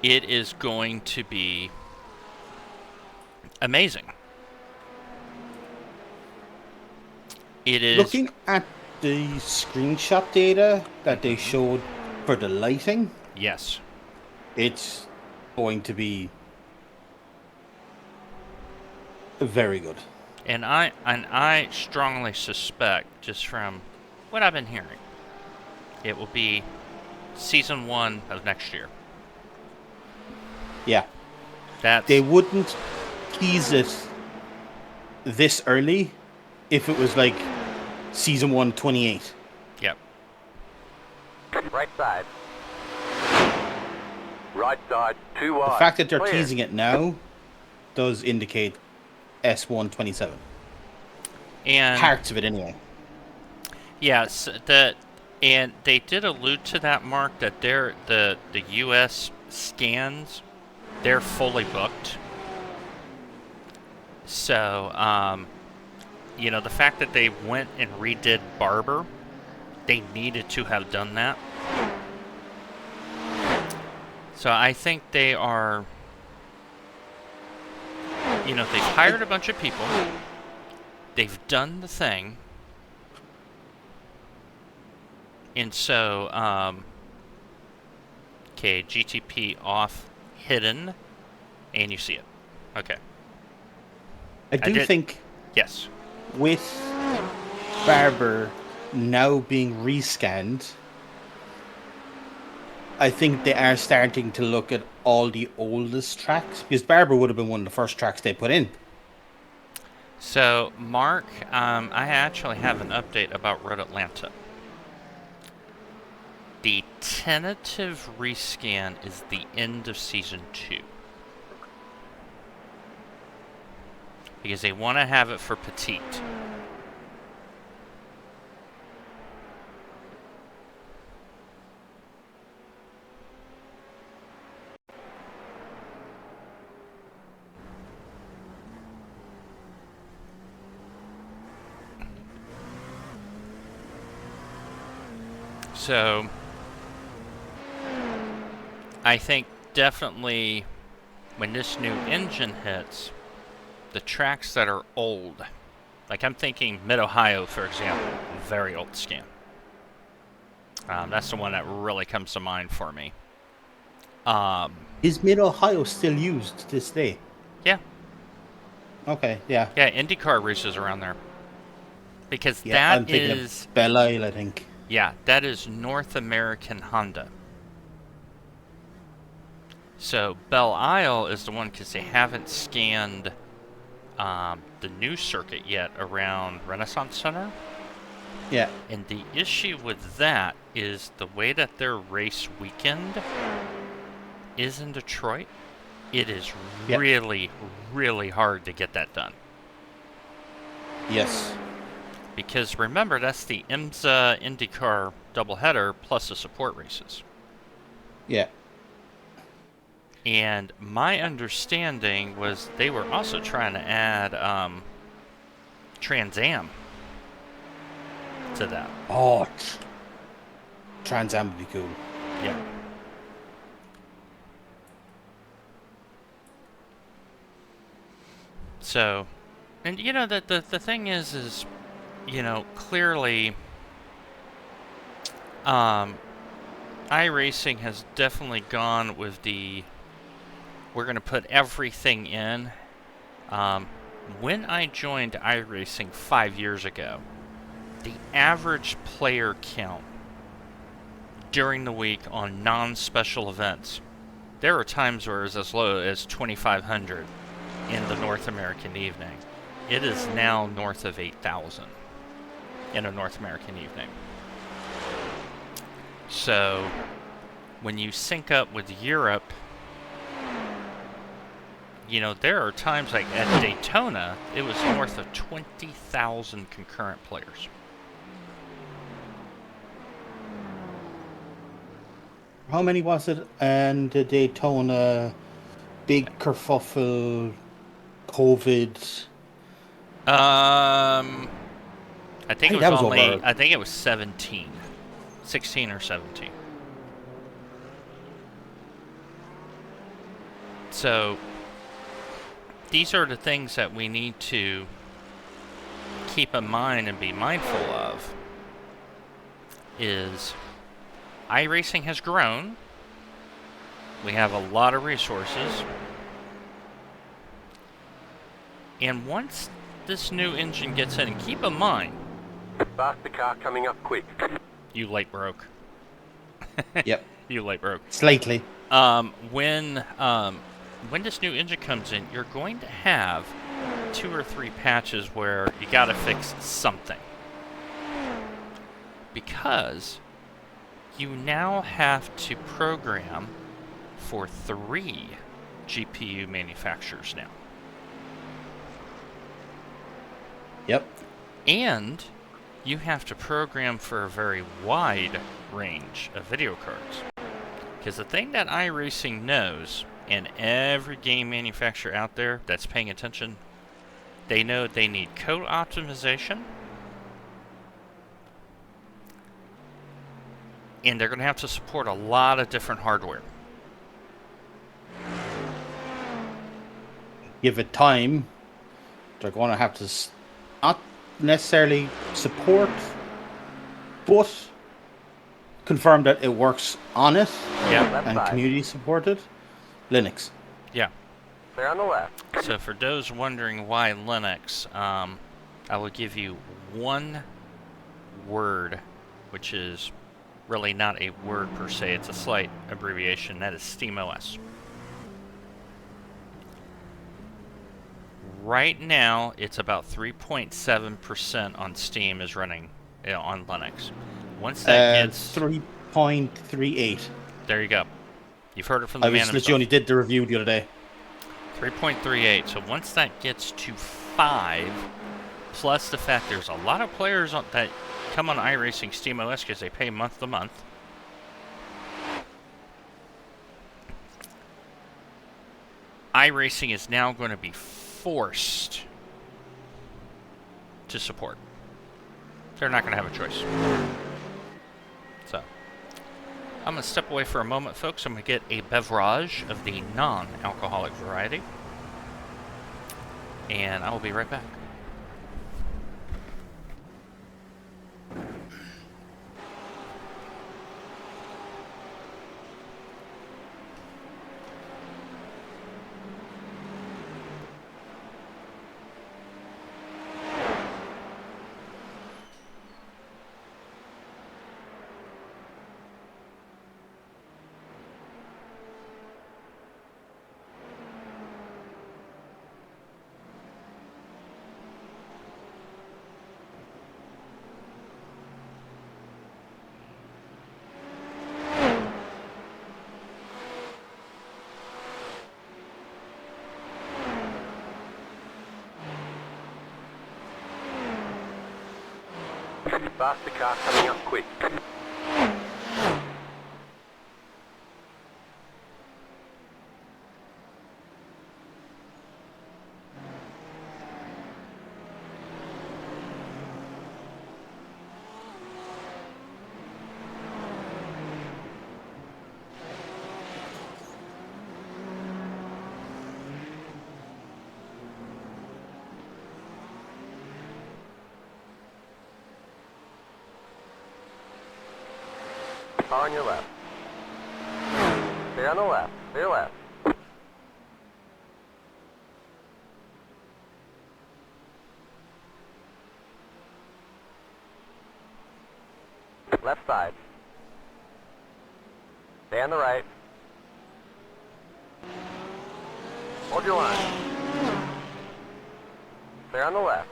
it is going to be amazing. It is Looking at the screenshot data that they showed for the lighting, yes. it's going to be very good. And I strongly suspect, just from what I've been hearing, it will be season 1 of next year. Yeah. That's They wouldn't tease it this early if it was like season 1 28. yep. Right side. Right side. Too The wide. fact that they're Clear. teasing it now does indicate S1 27. And Parts of it anyway. yes, and they did allude to that, Mark, that the US scans, they're fully booked. So, you know, the fact that they went and redid Barber, they needed to have done that. So I think they are, you know, they've hired a bunch of people. They've done the thing. And so, okay, GTP off, hidden, and you see it. Okay. I do did- think Yes. with Barber now being rescanned, I think they are starting to look at all the oldest tracks, because Barber would have been one of the first tracks they put in. So, Mark, I actually have an update about Road Atlanta. The tentative rescan is the end of Season 2. Because they want to have it for Petite. So, I think definitely when this new engine hits, the tracks that are old, like I'm thinking Mid-Ohio, for example, very old scan. That's the one that really comes to mind for me. Is Mid-Ohio still used to this day? Yeah. Okay, yeah. Yeah, IndyCar races around there. Because Yeah, I'm that thinking is... of Belle Isle, I think. Yeah, that is North American Honda. So Belle Isle is the one because they haven't scanned the new circuit yet around Renaissance Center. Yeah. And the issue with that is the way that their race weekend is in Detroit. It is really, really hard to get that done. Yes. Because remember, that's the IMSA IndyCar doubleheader plus the support races. Yeah. And my understanding was they were also trying to add Trans Am to that. Oh, Trans Am would be cool. Yeah. So, and you know, the thing is, you know, clearly, iRacing has definitely gone with the, we're going to put everything in. When I joined iRacing 5 years ago, the average player count during the week on non-special events, there were times where it was as low as 2,500 in the North American evening. It is now north of 8,000 in a North American evening. So, when you sync up with Europe, you know, there are times like at Daytona, it was north of 20,000 concurrent players. How many was it? And the Daytona big kerfuffle, COVID. I think it that was was only, over. I think it was 16 or 17. So, these are the things that we need to keep in mind and be mindful of. Is iRacing has grown. We have a lot of resources. And once this new engine gets in, and keep in mind, Faster car coming up quick. you late broke. Yep. You late broke. Slightly. When this new engine comes in, you're going to have 2 or 3 patches where you gotta fix something. Because you now have to program for 3 GPU manufacturers now. Yep. And you have to program for a very wide range of video cards. Because the thing that iRacing knows, and every game manufacturer out there that's paying attention, they know they need code optimization, and they're going to have to support a lot of different hardware. Give it time. They're going to have to not necessarily support, but confirm that it works on it. Yeah. Left And side. community supported. Linux. Yeah. Clear on the left. So for those wondering why Linux, I will give you one word, which is really not a word per se, it's a slight abbreviation. That is SteamOS. Right now, it's about 3.7% on Steam is running on Linux. Once that gets 3.38. there, you go. You've heard it from the I man was himself. literally only did the review the other day. 3.38. So once that gets to 5, plus the fact there's a lot of players that come on iRacing SteamOS because they pay month to month. iRacing is now going to be forced to support. They're not going to have a choice. So, I'm going to step away for a moment, folks. I'm going to get a beverage of the non-alcoholic variety. And I will be right back. Faster car coming up quick. Car on your left. Stay on the left. Stay left. Left side. Stay on the right. Hold your line. Stay on the left.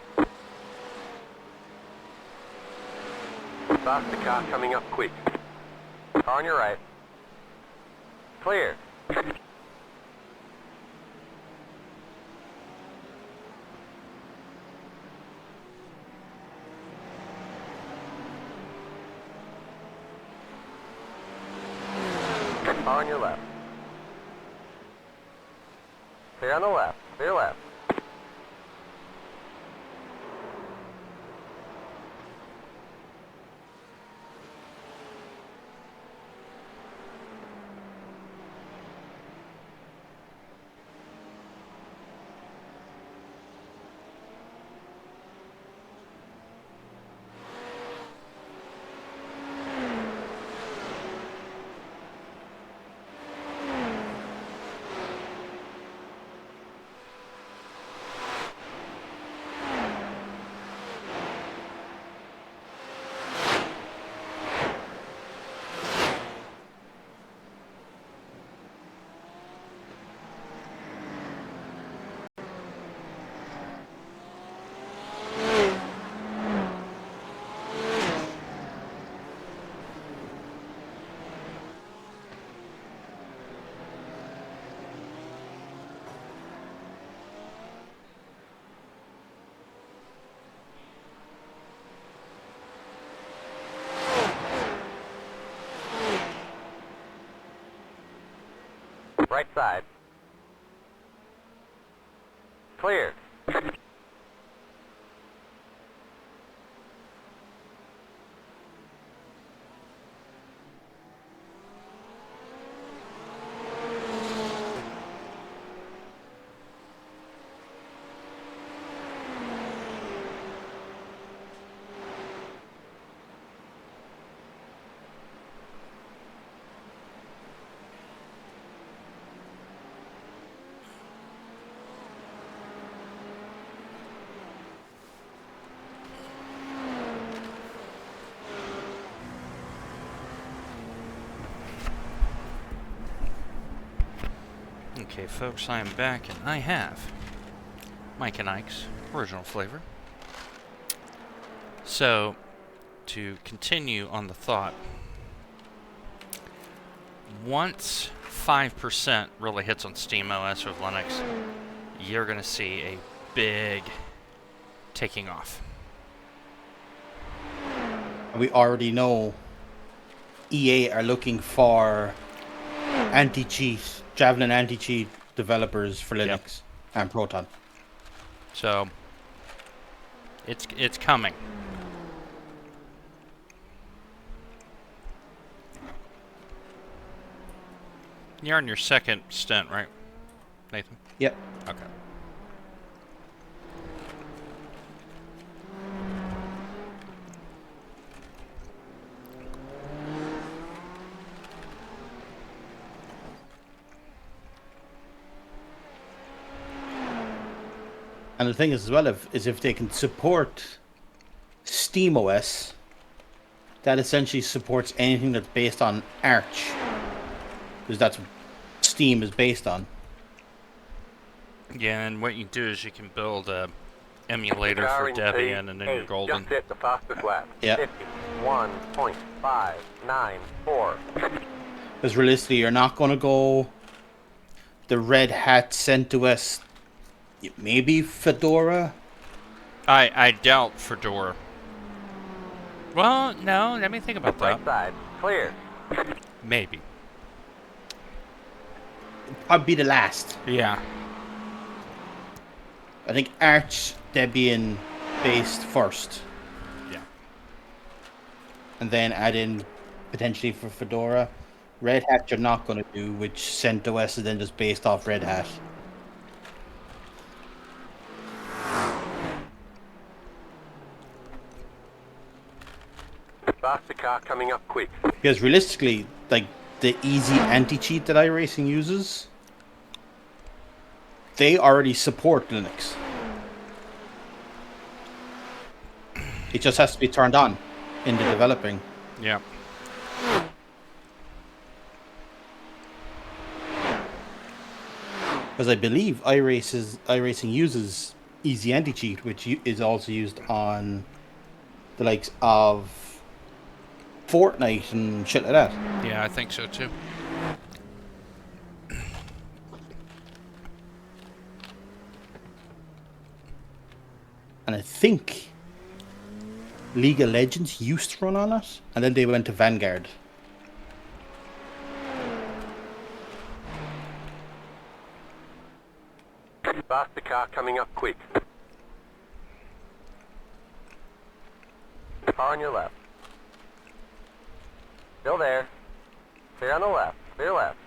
Stop the car coming up quick. Car on your right. Clear. Car on your left. Stay on the left. Stay left. Right side. Clear. Okay, folks, I am back, and I have Mike and Ike's original flavor. So, to continue on the thought, once 5% really hits on SteamOS with Linux, you're going to see a big taking off. We already know EA are looking for anti-cheat, Javelin anti-cheat developers for Linux and Proton. So, it's coming. You're on your second stint, right, Nathan? Yep. Okay. And the thing is as well, if they can support SteamOS, that essentially supports anything that's based on Arch, because that's what Steam is based on. Yeah, and what you do is you can build a emulator for Debian, and then you're golden. Just hit the fastest lap. Yeah. 51.594. Because realistically, you're not going to go the Red Hat CentOS, maybe Fedora. I doubt Fedora. Well, no, let me think about Right that. side, clear. Maybe. I'd be the last. Yeah. I think Arch, Debian based first. Yeah. And then add in potentially for Fedora. Red Hat you're not going to do, which CentOS is then just based off Red Hat. Faster car coming up quick. Because realistically, like the easy anti-cheat that iRacing uses, they already support Linux. It just has to be turned on in the developing. Yeah. Because I believe iRacing uses easy anti-cheat, which is also used on the likes of Fortnite and shit like that. Yeah, I think so too. And I think League of Legends used to run on it, and then they went to Vanguard. Faster car coming up quick. Car on your left. Still there. Clear on the left. Clear left.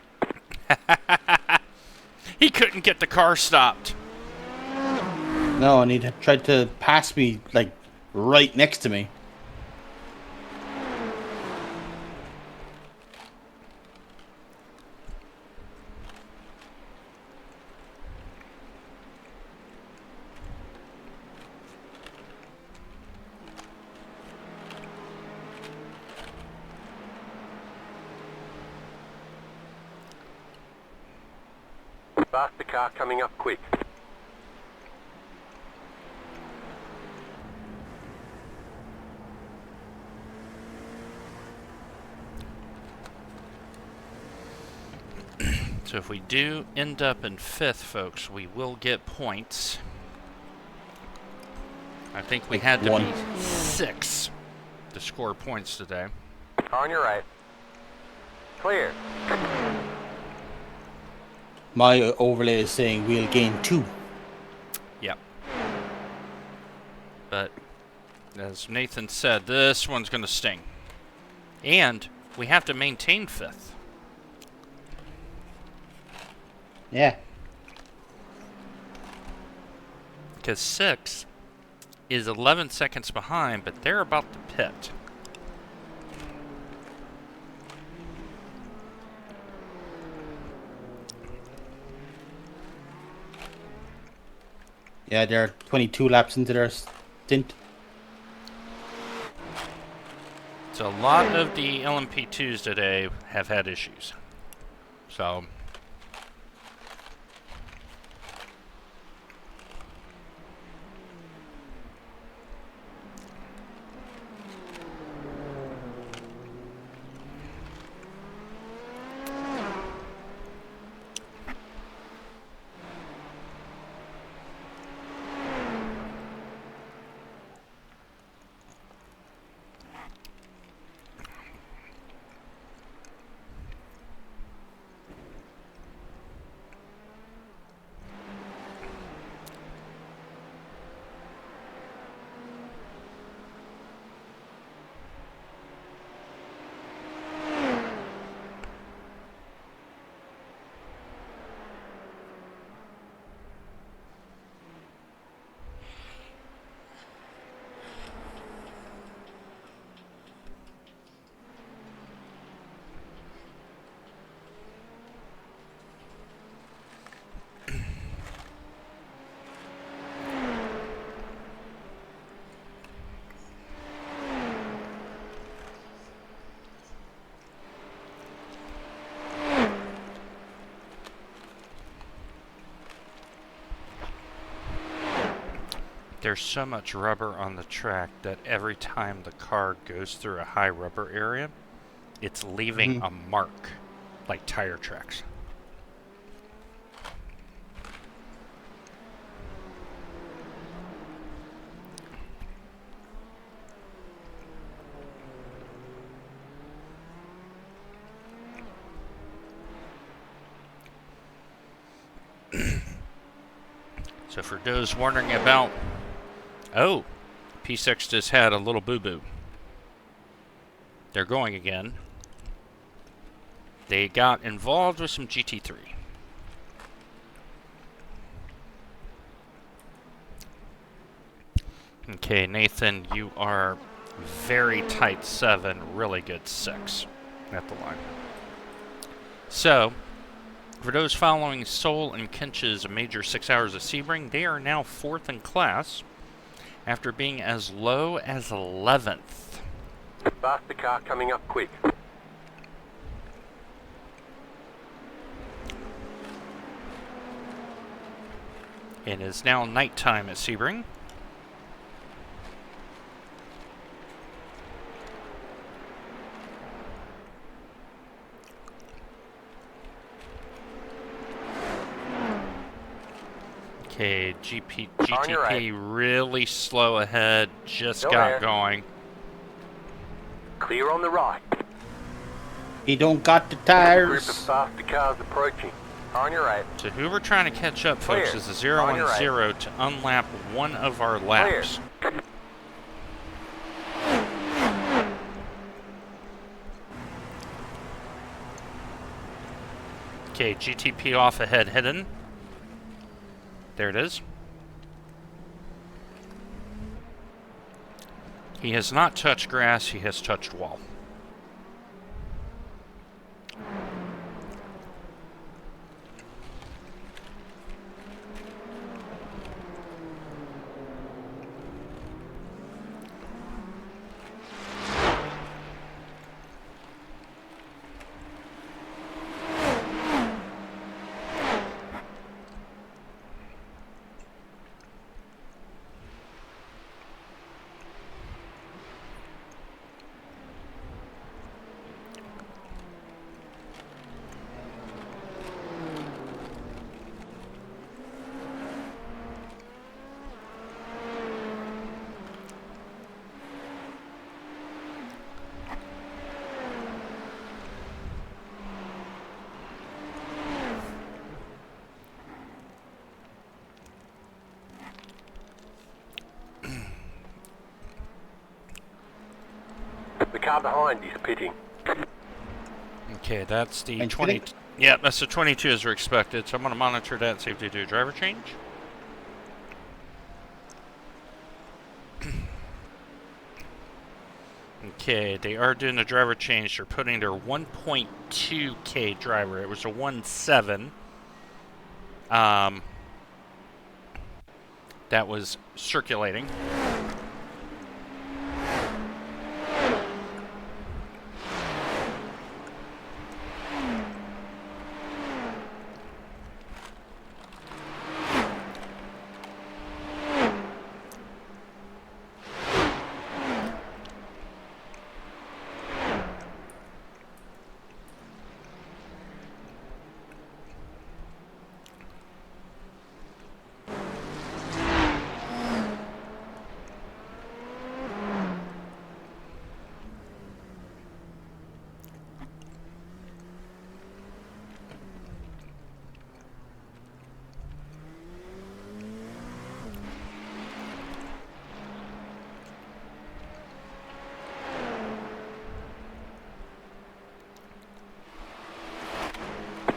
He couldn't get the car stopped. No, and he tried to pass me, like, right next to me. Faster car coming up quick. So if we do end up in 5th, folks, we will get points. I think we had to be 6 to score points today. Car on your right. Clear. My overlay is saying we'll gain 2. Yep. But, as Nathan said, this one's going to sting. And we have to maintain 5th. Yeah. Because 6 is 11 seconds behind, but they're about to pit. Yeah, they're 22 laps into their stint. So a lot of the LMP2s today have had issues. So There's so much rubber on the track that every time the car goes through a high rubber area, it's leaving a mark, like tire tracks. So for those wondering about, oh, P6 just had a little boo-boo. They're going again. They got involved with some GT3. Okay, Nathan, you are very tight 7, really good 6 at the line. So, for those following Soul and Kinch's major 6 hours of Sebring, they are now 4th in class after being as low as 11th. Faster car coming up quick. It is now nighttime at Sebring. Okay, GTP really slow ahead, just got going. Clear on the right. He don't got the Group of tires. faster cars approaching. On your right. So who we're trying to catch up, folks, Clear. is a 0 On and your right. 0 to unlap one of our laps. Clear. Okay, GTP off ahead, hidden. There it is. He has not touched grass, he has touched wall. The car behind is pitting. Okay, that's the And 20. hitting? Yeah, that's the 22 as we expected. So I'm going to monitor that and see if they do a driver change. Okay, they are doing the driver change. They're putting their 1.2K driver. It was a 1.7. That was circulating.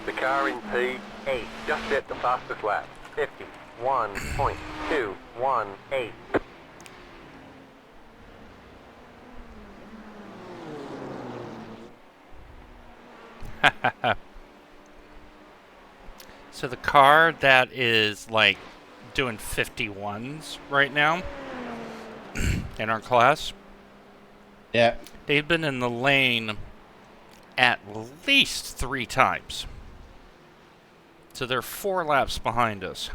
The car in P8 just set the fastest lap. 51.218. So the car that is like doing 51s right now in our class, Yeah. they've been in the lane at least 3 times. So they're 4 laps behind us.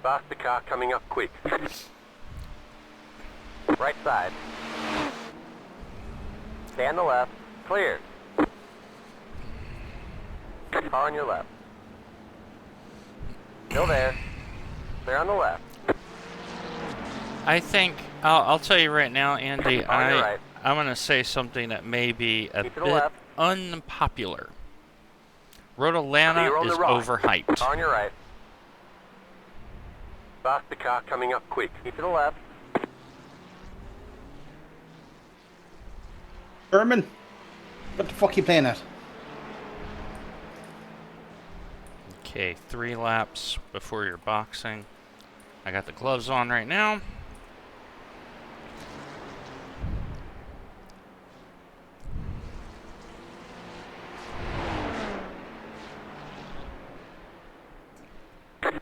Faster car coming up quick. Right side. Stay on the left. Clear. Car on your left. Still there. Clear on the left. I think I'll tell you right now, Andy. On your right. I'm gonna say something that may be a Keep to the bit left. unpopular. Road Atlanta Clear on is the right. overhyped. Car on your right. Faster car coming up quick. Keep to the left. Berman, what the fuck are you playing at? Okay, 3 laps before your boxing. I got the gloves on right now.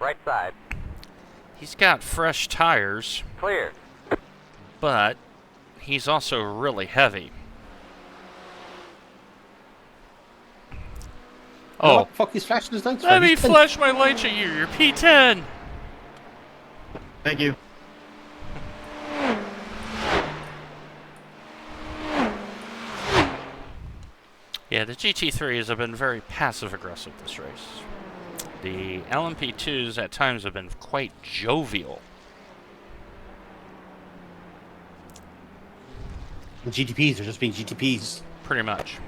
Right side. He's got fresh tires, Clear. but he's also really heavy. Oh, What the fuck he's flashing his lights for? let me He's playing- flash my lights at you. You're P10. Thank you. Yeah, the GT3s have been very passive-aggressive this race. The LMP2s at times have been quite jovial. The GTPs are just being GTPs. Pretty much.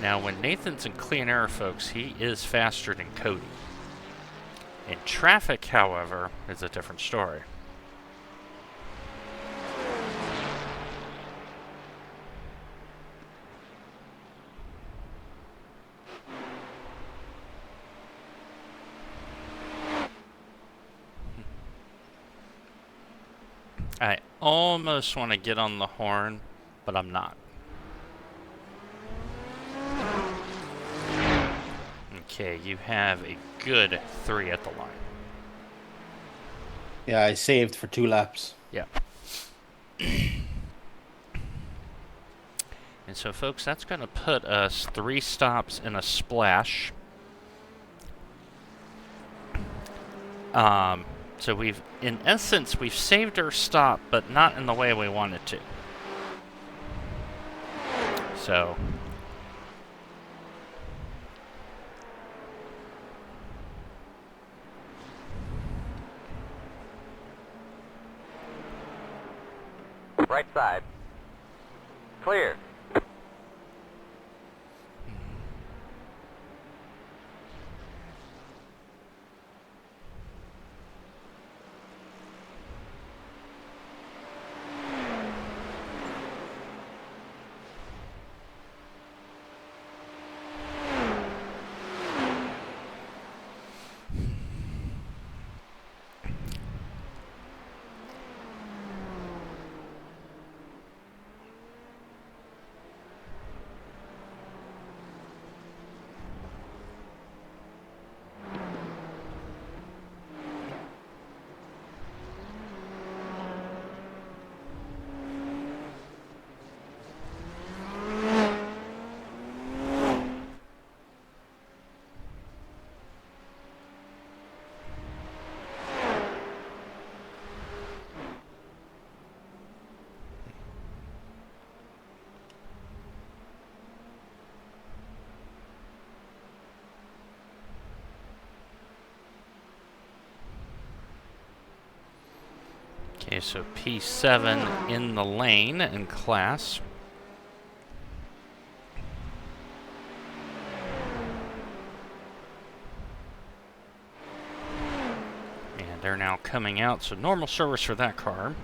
Now, when Nathan's in clean air, folks, he is faster than Cody. In traffic, however, is a different story. I almost want to get on the horn, but I'm not. Okay, you have a good 3 at the line. Yeah, I saved for 2 laps. Yeah. And so, folks, that's going to put us 3 stops in a splash. So we've, in essence, we've saved our stop, but not in the way we wanted to. So... Right side. Clear. Okay, so P7 in the lane in class. And they're now coming out, so normal service for that car.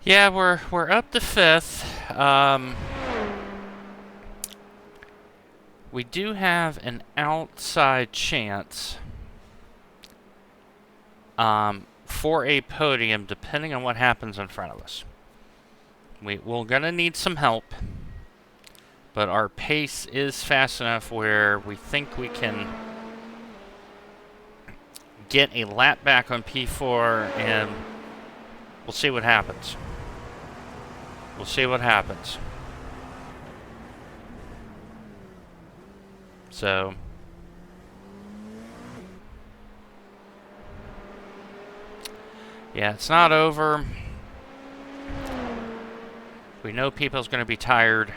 Yeah, we're up to 5th. We do have an outside chance for a podium, depending on what happens in front of us. We're gonna need some help, but our pace is fast enough where we think we can get a lap back on P4, and we'll see what happens. We'll see what happens. So, yeah, it's not over. We know people's going to be tired.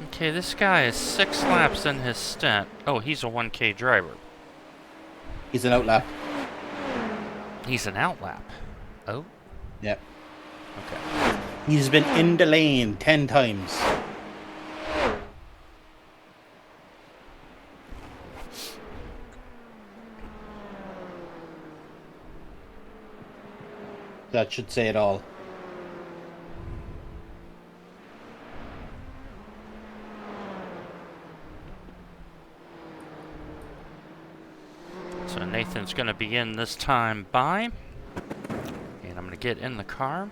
Okay, this guy is 6 laps in his stint. Oh, he's a 1K driver. He's an outlap. He's an outlap. Oh, Yep. okay. He's been in the lane 10 times. That should say it all. So Nathan's going to begin this time by, and I'm going to get in the car.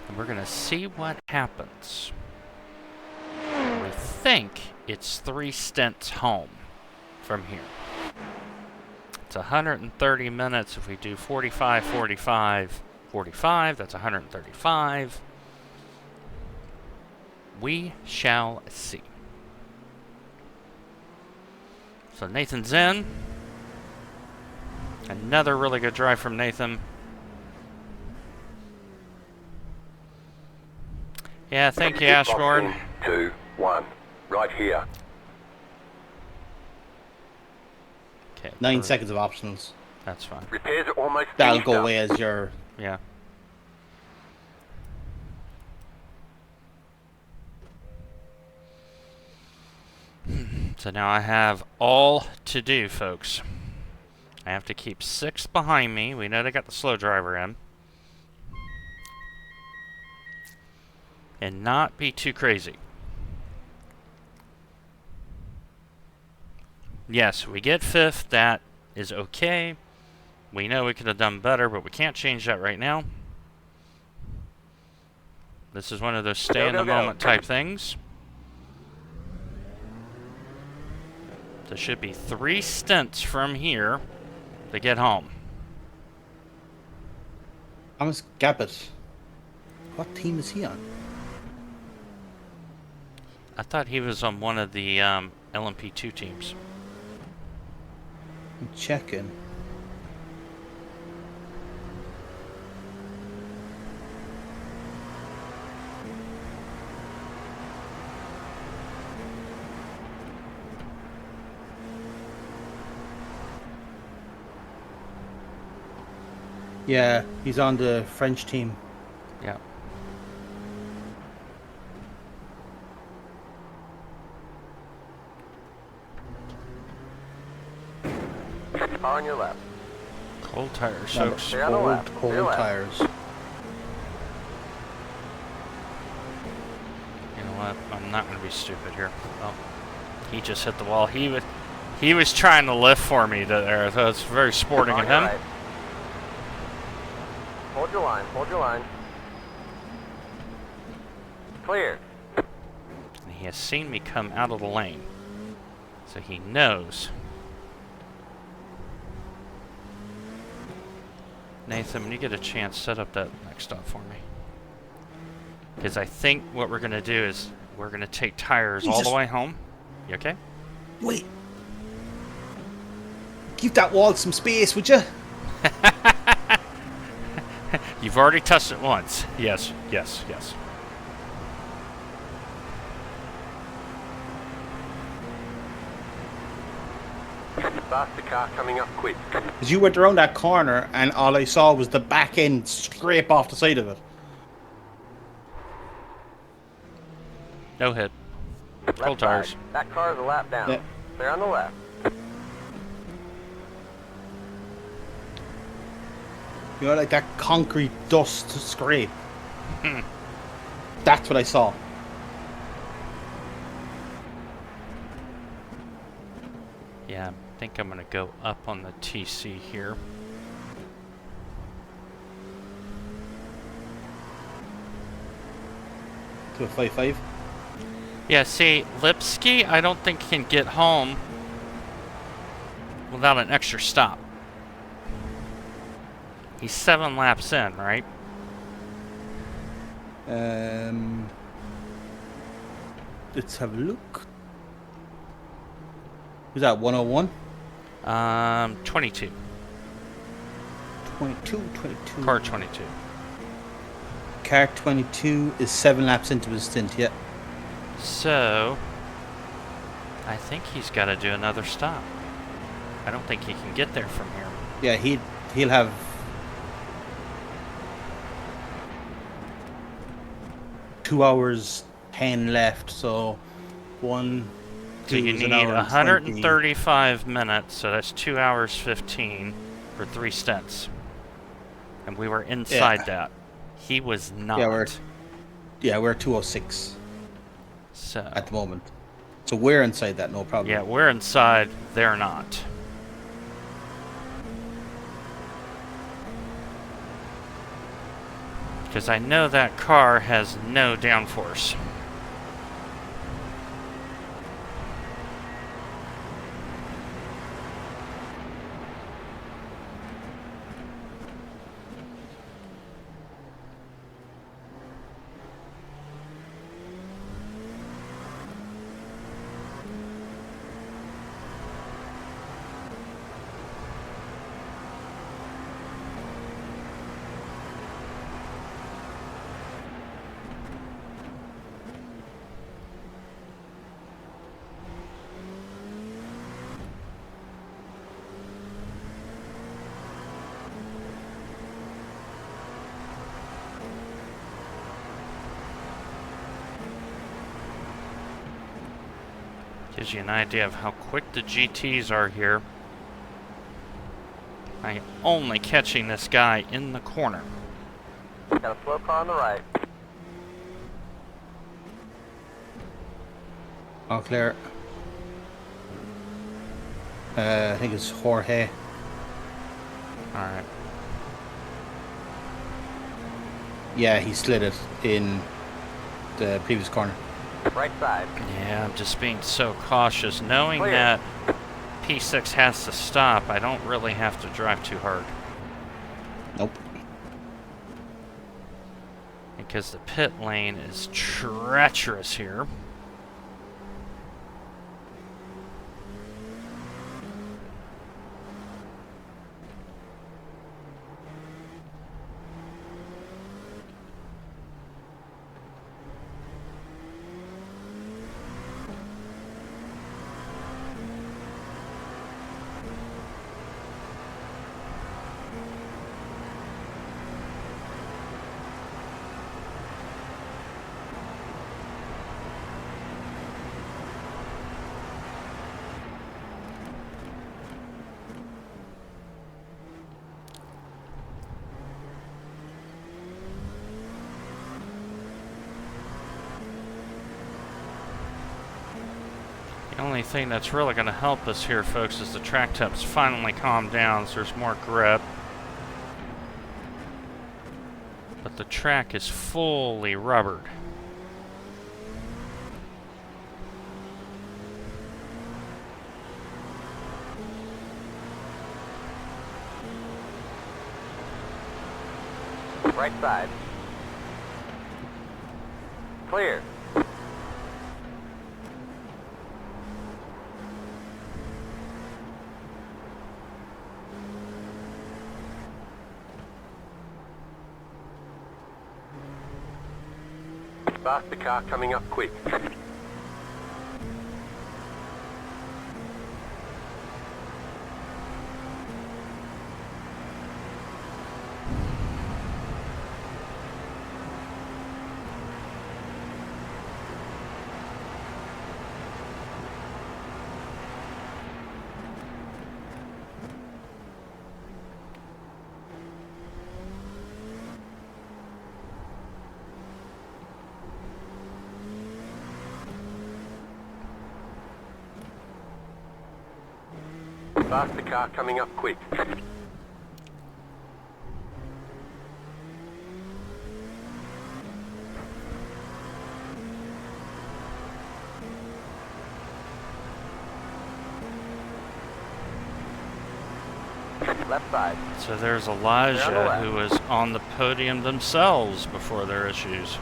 And we're going to see what happens. We think it's 3 stints home from here. It's 130 minutes. If we do 45, 45, 45, that's 135. We shall see. So Nathan's in. Another really good drive from Nathan. Yeah, thank you, Ashbourne. 2, 1, right here. Okay, 9 seconds of optionals. that's fine. Repairs are almost That'll finished go up. away as your... Yeah. So now I have all to do, folks. I have to keep 6 behind me. We know they got the slow driver in. And not be too crazy. Yes, we get 5th. That is okay. We know we could have done better, but we can't change that right now. This is one of those stay-in-the-moment type things. There should be 3 stints from here to get home. Thomas Gabbett. What team is he on? I thought he was on one of the LMP2 teams. I'm checking. Yeah, he's on the French team. Yeah. On your left. Cold tires, No, folks. Stay on the Cold, left. cold Stay left. tires. You know what? I'm not going to be stupid here. Oh, he just hit the wall. He was trying to lift for me there. So it's very sporting On of your him. right. Hold your line. Hold your line. Clear. And he has seen me come out of the lane, so he knows. Nathan, when you get a chance, set up that next stop for me. Because I think what we're going to do is we're going to take tires all the Jesus. way home. You okay? Wait. Give that wall some space, would you? You've already touched it once. Yes, yes, yes. Faster car coming up quick. Because you went around that corner and all I saw was the back end scrape off the side of it. No hit. Left Cold tires. side. That car is a lap down. Yeah. Clear on the left. You know, like that concrete dust scrape. Hmm. That's what I saw. Yeah, I think I'm gonna go up on the TC here. To a 5.5. Yeah, see, Lipsky, I don't think can get home without an extra stop. He's 7 laps in, right? Let's have a look. Who's that? 101? 22. 22. Car 22. Car 22 is 7 laps into his stint, yeah. So, I think he's got to do another stop. I don't think he can get there from here. Yeah, he'll have... (2 hours 10 left, so 1, So 2 you is need an hour and 135 minutes, so that's 2 hours 15 for 3 stints. And we were inside that. He was not. we're 206 so, at the moment. So we're inside that, no problem. yeah, we're inside, they're not. Because I know that car has no downforce. Gives you an idea of how quick the GTs are here. I'm only catching this guy in the corner. Got a slow car on the right. All clear. I think it's Jorge. Alright. Yeah, he slid it in the previous corner. Right side. Yeah, I'm just being so cautious. Knowing Clear. that P6 has to stop, I don't really have to drive too hard. Nope. Because the pit lane is treacherous here. The only thing that's really going to help us here, folks, is the track temps finally calmed down, so there's more grip. But the track is fully rubbered. Right side. Clear. Faster car coming up quick. Faster car coming up quick. Left side. So there's Down the Elijah, left. who was on the podium themselves before their issues.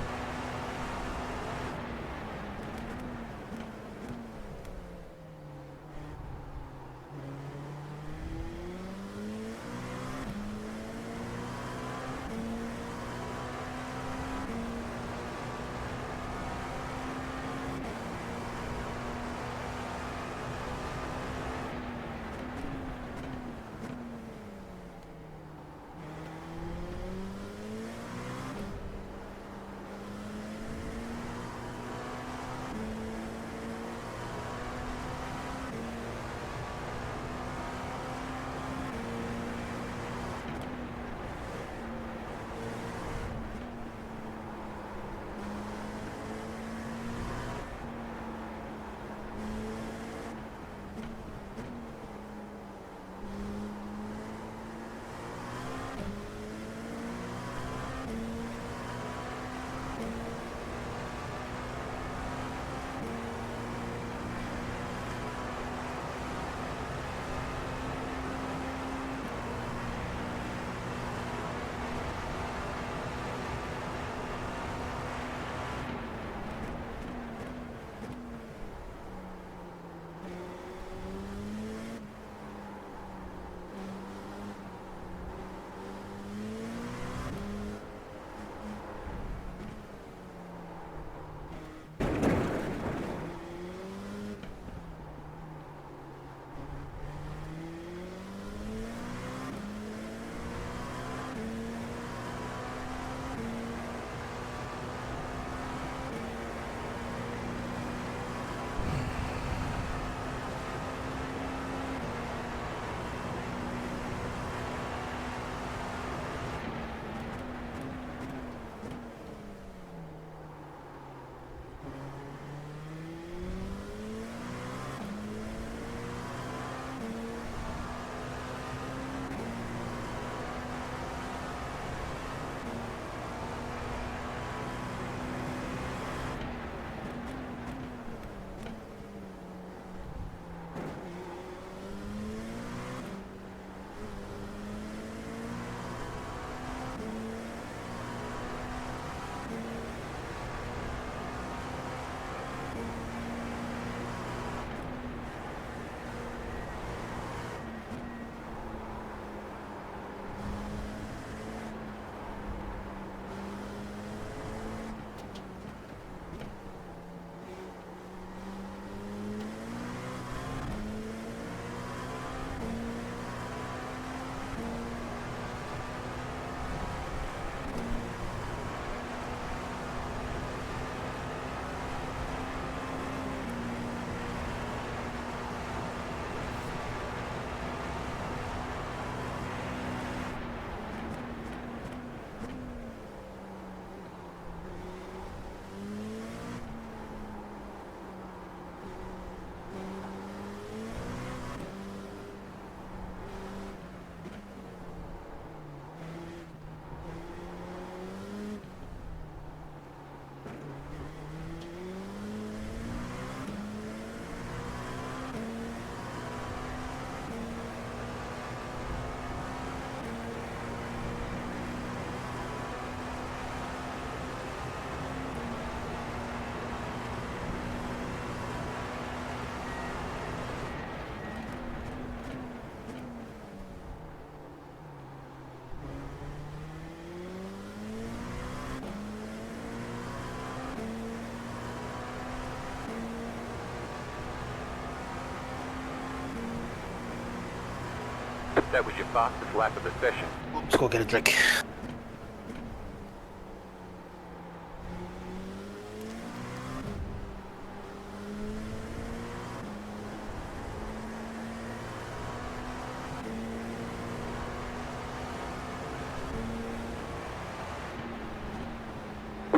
That was your fastest lap of the session. Let's go get a drink.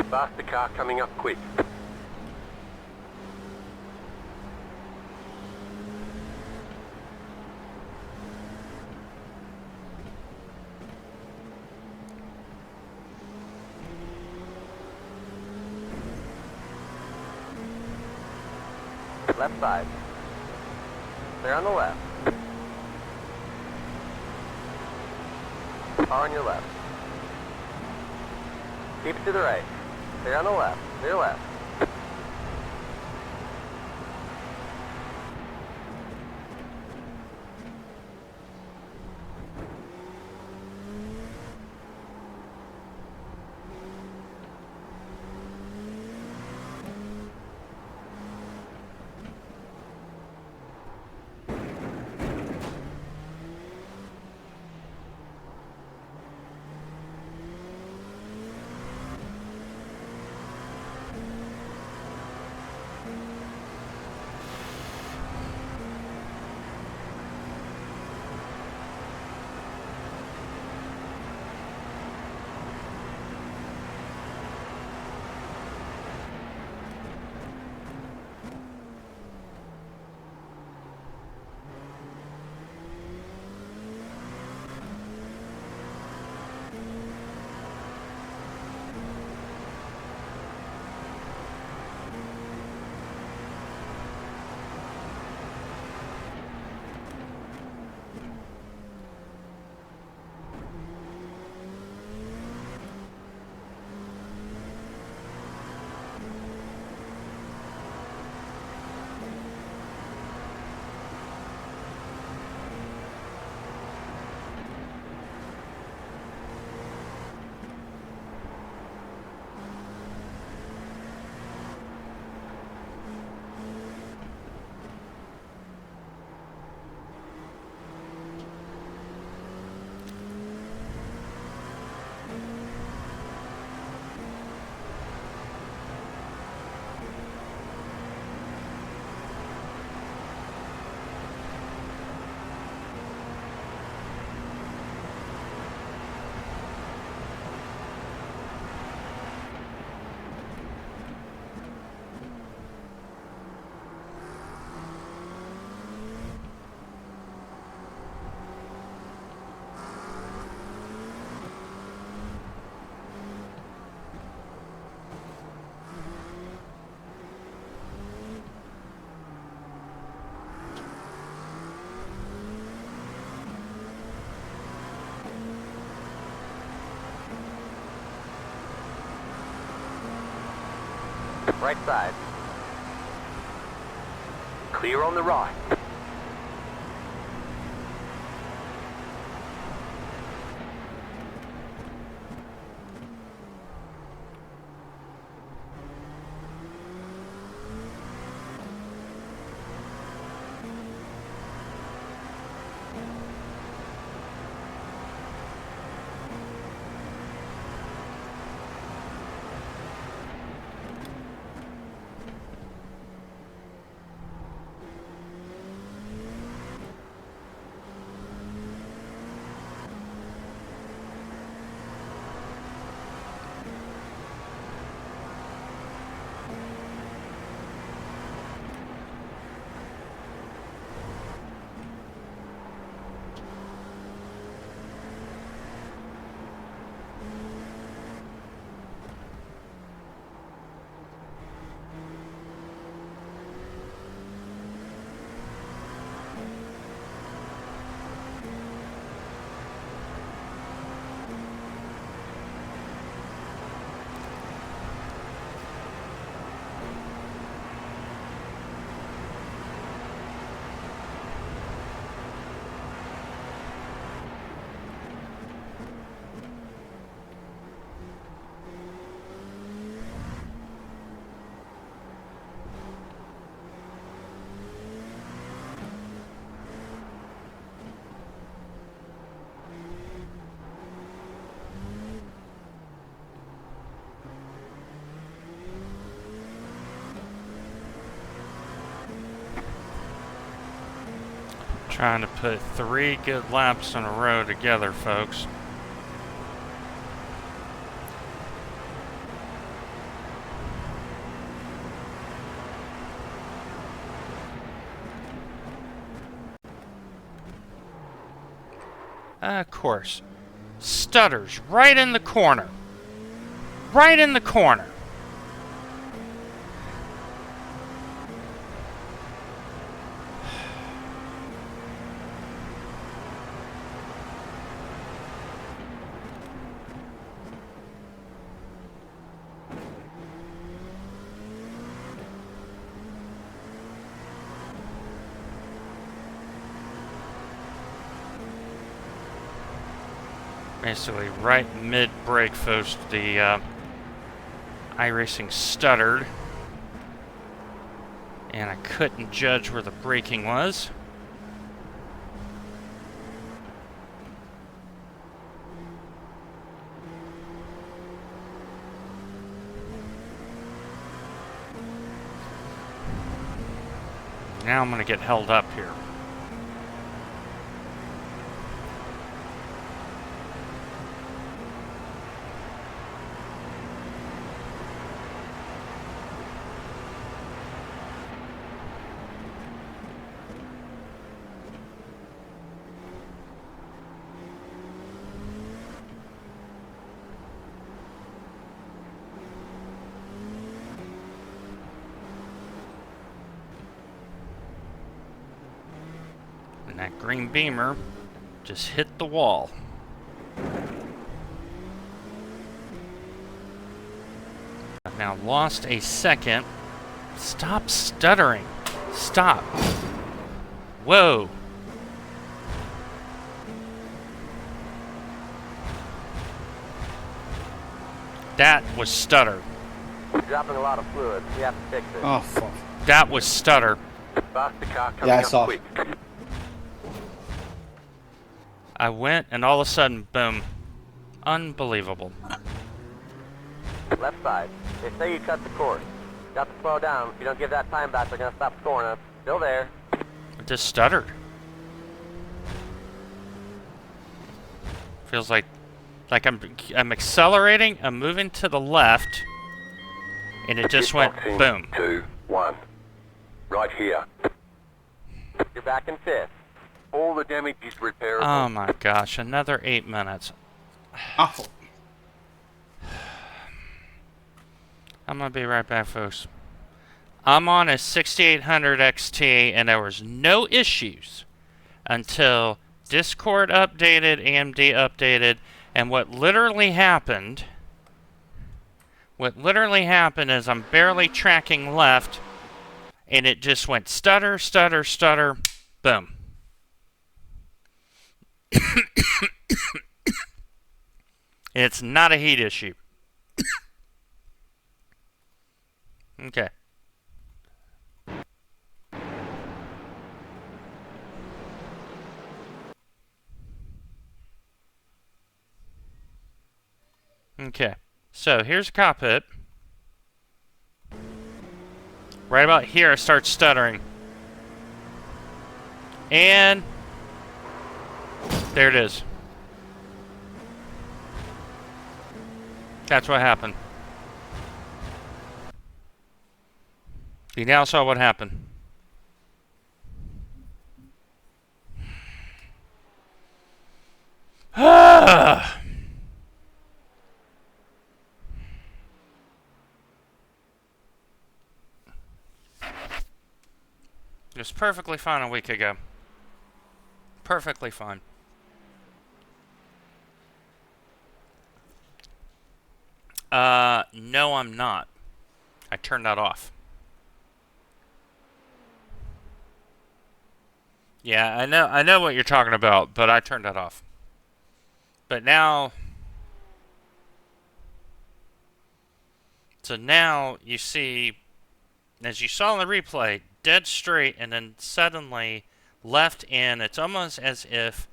Faster car coming up quick. left side. Clear on the left. Car on your left. Keep it to the right. Clear on the left. Clear left. Right side. Clear on the right. Trying to put 3 good laps in a row together, folks. Of course. Stutters right in the corner. Right in the corner. Basically, right mid-brake, folks, the iRacing stuttered. And I couldn't judge where the braking was. Now I'm going to get held up here. And that green Beamer just hit the wall. I've now lost a second. Stop stuttering. Stop. Whoa. That was stutter. You're dropping a lot of fluid. You have to fix it. Oh, fuck. That was stutter. Box the car coming Yeah, I up saw. quick. I went and all of a sudden, boom. Unbelievable. Left side. They say you cut the course. Got to slow down. If you don't give that time back, they're going to stop scoring us. Still there. It just stuttered. Feels like I'm accelerating, I'm moving to the left, and it just went Kickboxing, boom. 2, 1. Right here. You're back in fifth. All the damage is repairable. Oh my gosh, another 8 minutes. Awful. I'm gonna be right back, folks. I'm on a 6800 XT, and there was no issues until Discord updated, AMD updated, and what literally happened is I'm barely tracking left, and it just went stutter, stutter, stutter, boom. It's not a heat issue. Okay. Okay. So here's the cockpit. Right about here, I start stuttering. And there it is. That's what happened. You now saw what happened. It was perfectly fine a week ago. Perfectly fine. No, I'm not. I turned that off. Yeah, I know what you're talking about, but I turned that off. But now, so now you see, as you saw in the replay, dead straight and then suddenly left in. It's almost as if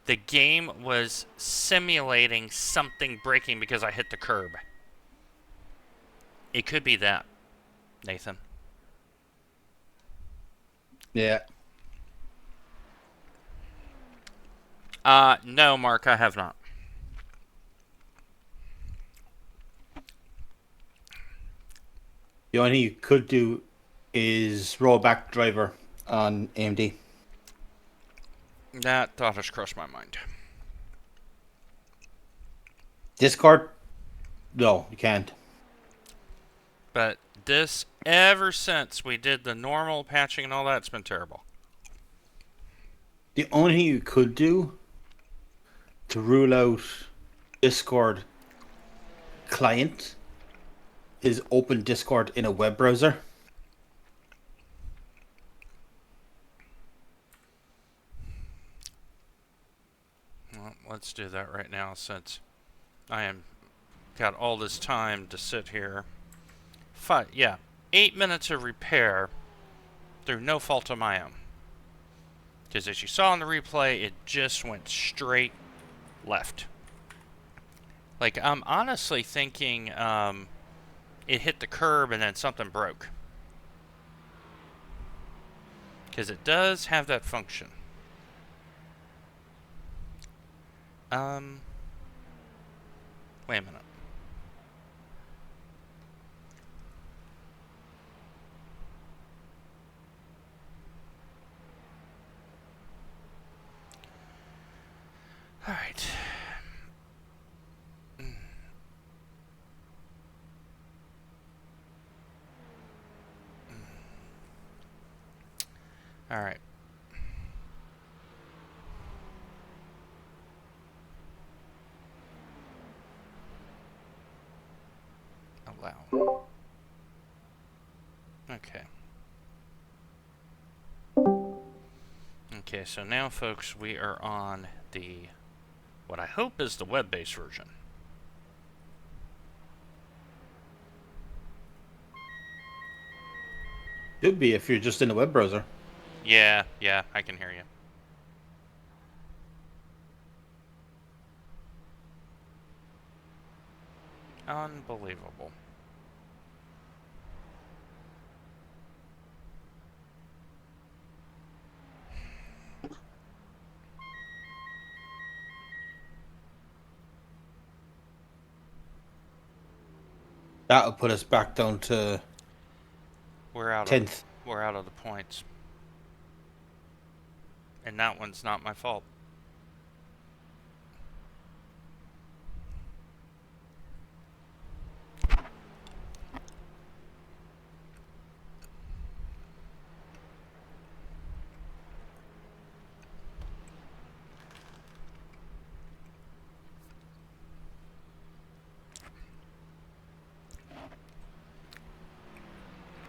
the game was simulating something breaking because I hit the curb. It could be that, Nathan. Yeah. No, Mark, I have not. The only thing you could do is rollback driver on AMD. That thought has crossed my mind. Discord? No, you can't. But this, ever since we did the normal patching and all that, it's been terrible. The only thing you could do to rule out Discord client is open Discord in a web browser. Well, let's do that right now since I am got all this time to sit here. 8 minutes of repair through no fault of my own. Because as you saw in the replay, it just went straight left. Like, I'm honestly thinking it hit the curb and then something broke. Because it does have that function. Wait a minute. All right. All right. Allow. Okay. Okay, so now, folks, we are on what I hope is the web-based version. Should be if you're just in a web browser. Yeah, I can hear you. Unbelievable. That'll put us back down to We're out 10th. We're out of the points. And that one's not my fault.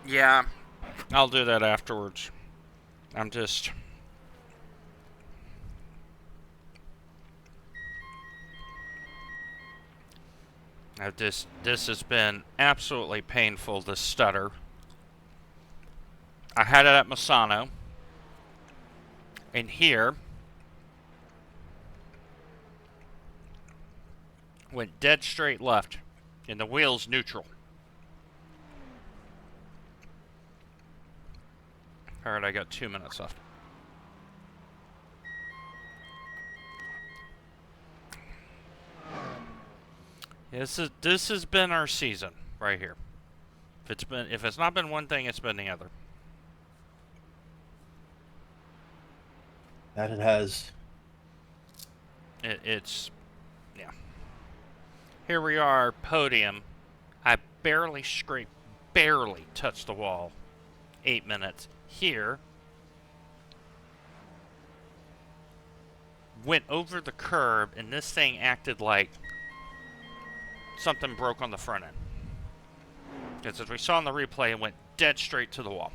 Yeah, I'll do that afterwards. I'm just... This has been absolutely painful, this stutter. I had it at Misano. And here... went dead straight left. And the wheel's neutral. Alright, I got 2 minutes left. This has been our season right here. If it's not been one thing, it's been the other. That it has. It's yeah. Here we are, podium. I barely touched the wall. 8 minutes. Here, went over the curb, and this thing acted like something broke on the front end. Because as we saw in the replay, it went dead straight to the wall.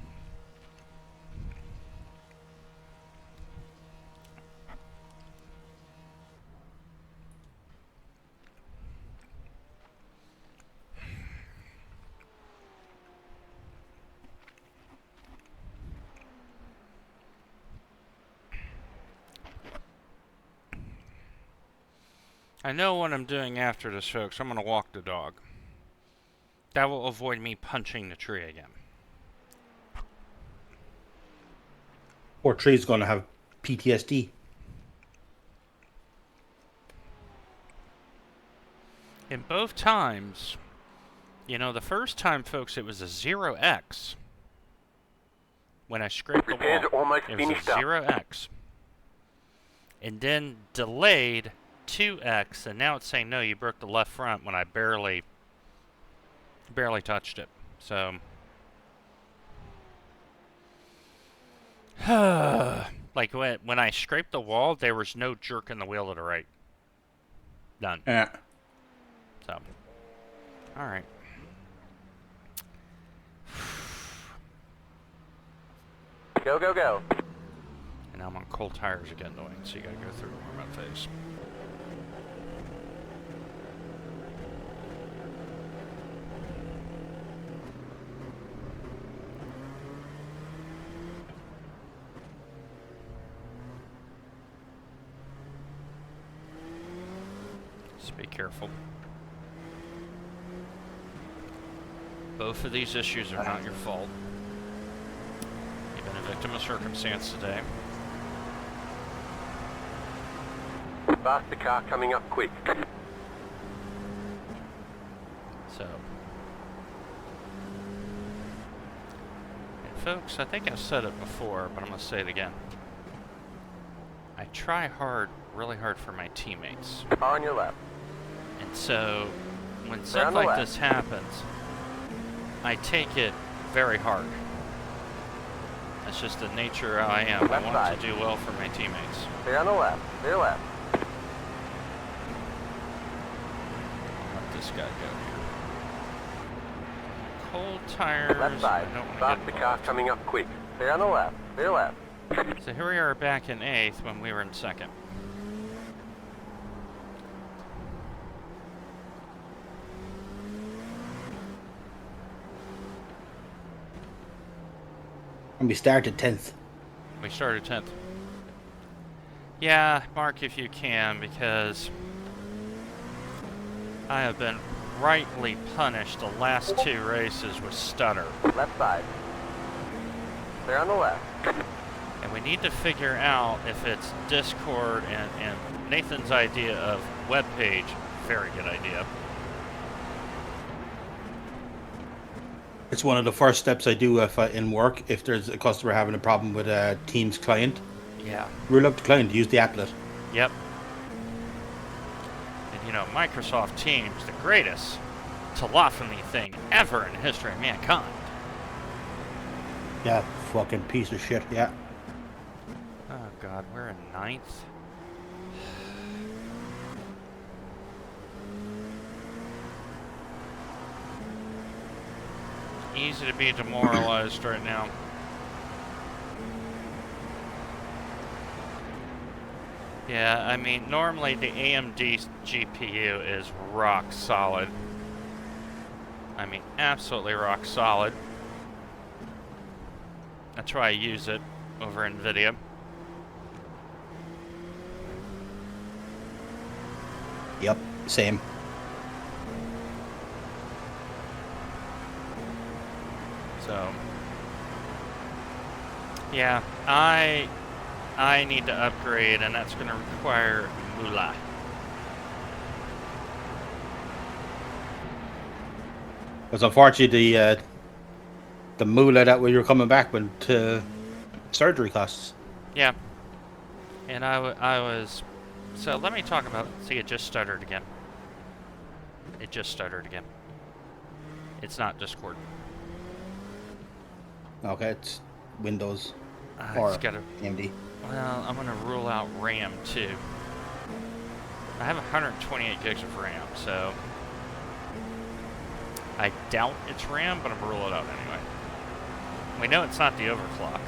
I know what I'm doing after this, folks. I'm going to walk the dog. That will avoid me punching the tree again. Poor tree's going to have PTSD. In both times, you know, the first time, folks, it was a 0x. When I scraped the Repairs are wall, almost it was a finished up. 0x. And then delayed 2x, and now it's saying, no, you broke the left front when I barely touched it. So, like when I scraped the wall, there was no jerk in the wheel to the right. None. Yeah. So, all right. Go, go, go. And now I'm on cold tires again, annoying, so you gotta go through the warm-up phase. Just be careful. Both of these issues are not your fault. You've been a victim of circumstance today. Faster car coming up quick. So, and folks, I think I've said it before, but I'm going to say it again. I try hard, really hard for my teammates. Car on your left. And so, when Clear stuff on the like left. this happens, I take it very hard. That's just the nature how I am. I Left want side. to do well for my teammates. Clear on the left. Clear left. I'll let this guy go here. Cold tires. Left side. I don't want Faster to get car involved. coming up quick. Clear on the left. Clear left. So here we are back in 8th when we were in 2nd. And we started 10th. We started 10th. Yeah, mark if you can, because I have been rightly punished the last 2 races with stutter. Left side. Clear on the left. And we need to figure out if it's Discord and Nathan's idea of webpage, very good idea. It's one of the first steps I do if in work if there's a customer having a problem with a Teams client. Yeah. Rule up the client, use the applet. Yep. And you know, Microsoft Teams, the greatest telephony thing ever in the history of mankind. Yeah, fucking piece of shit, yeah. Oh god, we're in 9th. Easy to be demoralized right now. Yeah, I mean, normally the AMD GPU is rock solid. I mean, absolutely rock solid. That's why I use it over NVIDIA. Yep, same. So, yeah, I need to upgrade, and that's going to require moolah. Because unfortunately, the moolah that we were coming back went to surgery costs. Yeah, and I was. So let me talk about. See, it just stuttered again. It just stuttered again. It's not Discord. Okay, it's Windows or It's gotta. AMD. Well, I'm gonna rule out RAM too. I have 128 gigs of RAM, so I doubt it's RAM, but I'm gonna rule it out anyway. We know it's not the overclock.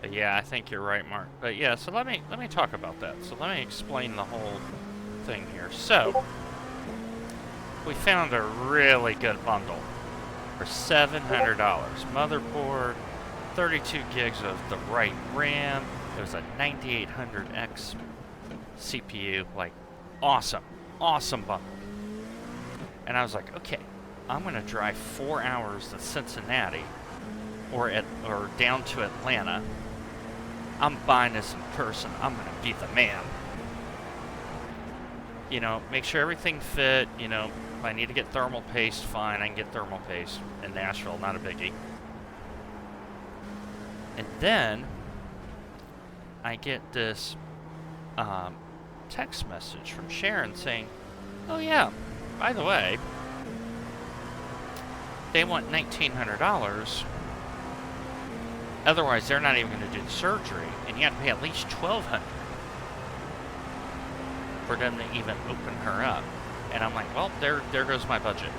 But yeah, I think you're right, Mark. But yeah, so let me talk about that. So let me explain the whole thing here. So we found a really good bundle for $700. Motherboard, 32 gigs of the right RAM. It was a 9800X CPU. Like, awesome bundle. And I was like, okay, I'm gonna drive 4 hours to Cincinnati or down to Atlanta. I'm buying this in person. I'm gonna be the man. You know, make sure everything fit. You know, if I need to get thermal paste, fine, I can get thermal paste in Nashville, not a biggie. And then I get this text message from Sharon saying, oh yeah, by the way, they want $1,900. Otherwise, they're not even going to do the surgery, and you have to pay at least $1,200 for them to even open her up. And I'm like, well, there goes my budget.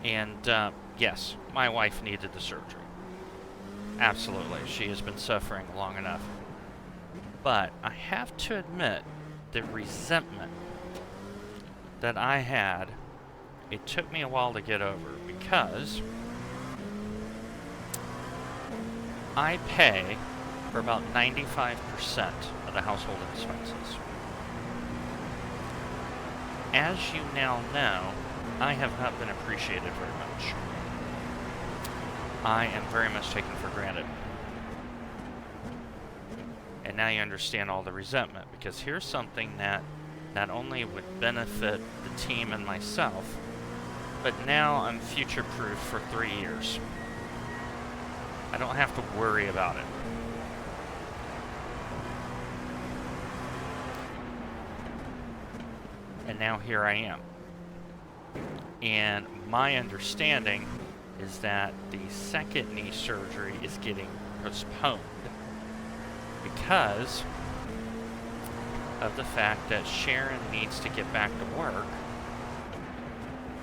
And yes, my wife needed the surgery. Absolutely, she has been suffering long enough. But I have to admit, the resentment that I had, it took me a while to get over, because I pay for about 95% of the household expenses. As you now know, I have not been appreciated very much. I am very much taken for granted. And now you understand all the resentment, because here's something that not only would benefit the team and myself, but now I'm future-proof for 3 years. I don't have to worry about it. And now here I am. And my understanding is that the second knee surgery is getting postponed because of the fact that Sharon needs to get back to work.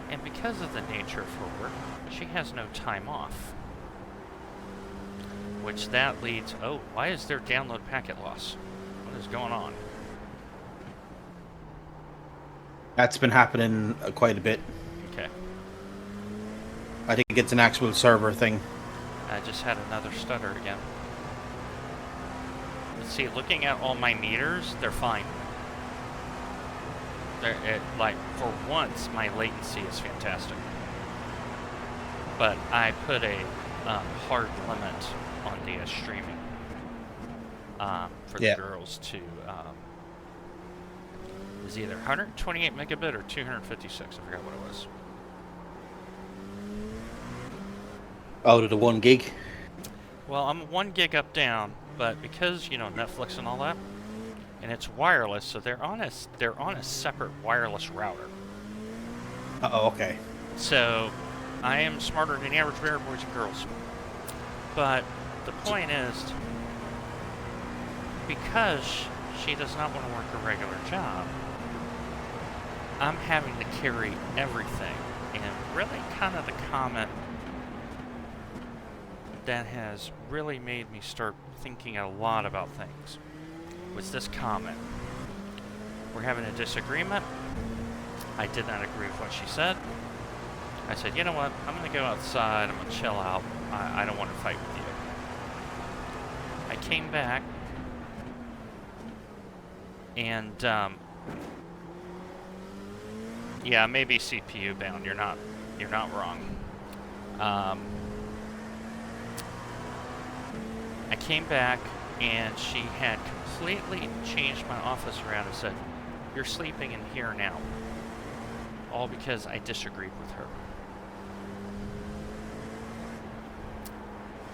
And because of the nature of her work, she has no time off. Which that leads... Oh, why is there download packet loss? What is going on? That's been happening quite a bit. Okay. I think it's an actual server thing. I just had another stutter again. Let's see, looking at all my meters, they're fine. Like, for once, my latency is fantastic. But I put a hard limit on the streaming for the girls to... it was either 128 megabit or 256. I forgot what it was. Out of the 1 gig? Well, I'm 1 gig up down, but because, you know, Netflix and all that, and it's wireless, so they're on a separate wireless router. Uh-oh, okay. So I am smarter than the average bear, boys and girls. But the point is, because she does not want to work a regular job, I'm having to carry everything. And really kind of the comment that has really made me start thinking a lot about things was this comment. We're having a disagreement. I did not agree with what she said. I said, you know what, I'm going to go outside, I'm going to chill out, I don't want to fight with you. I came back, and, yeah, maybe CPU bound, you're not wrong. I came back, and she had completely changed my office around and said, you're sleeping in here now. All because I disagreed with her.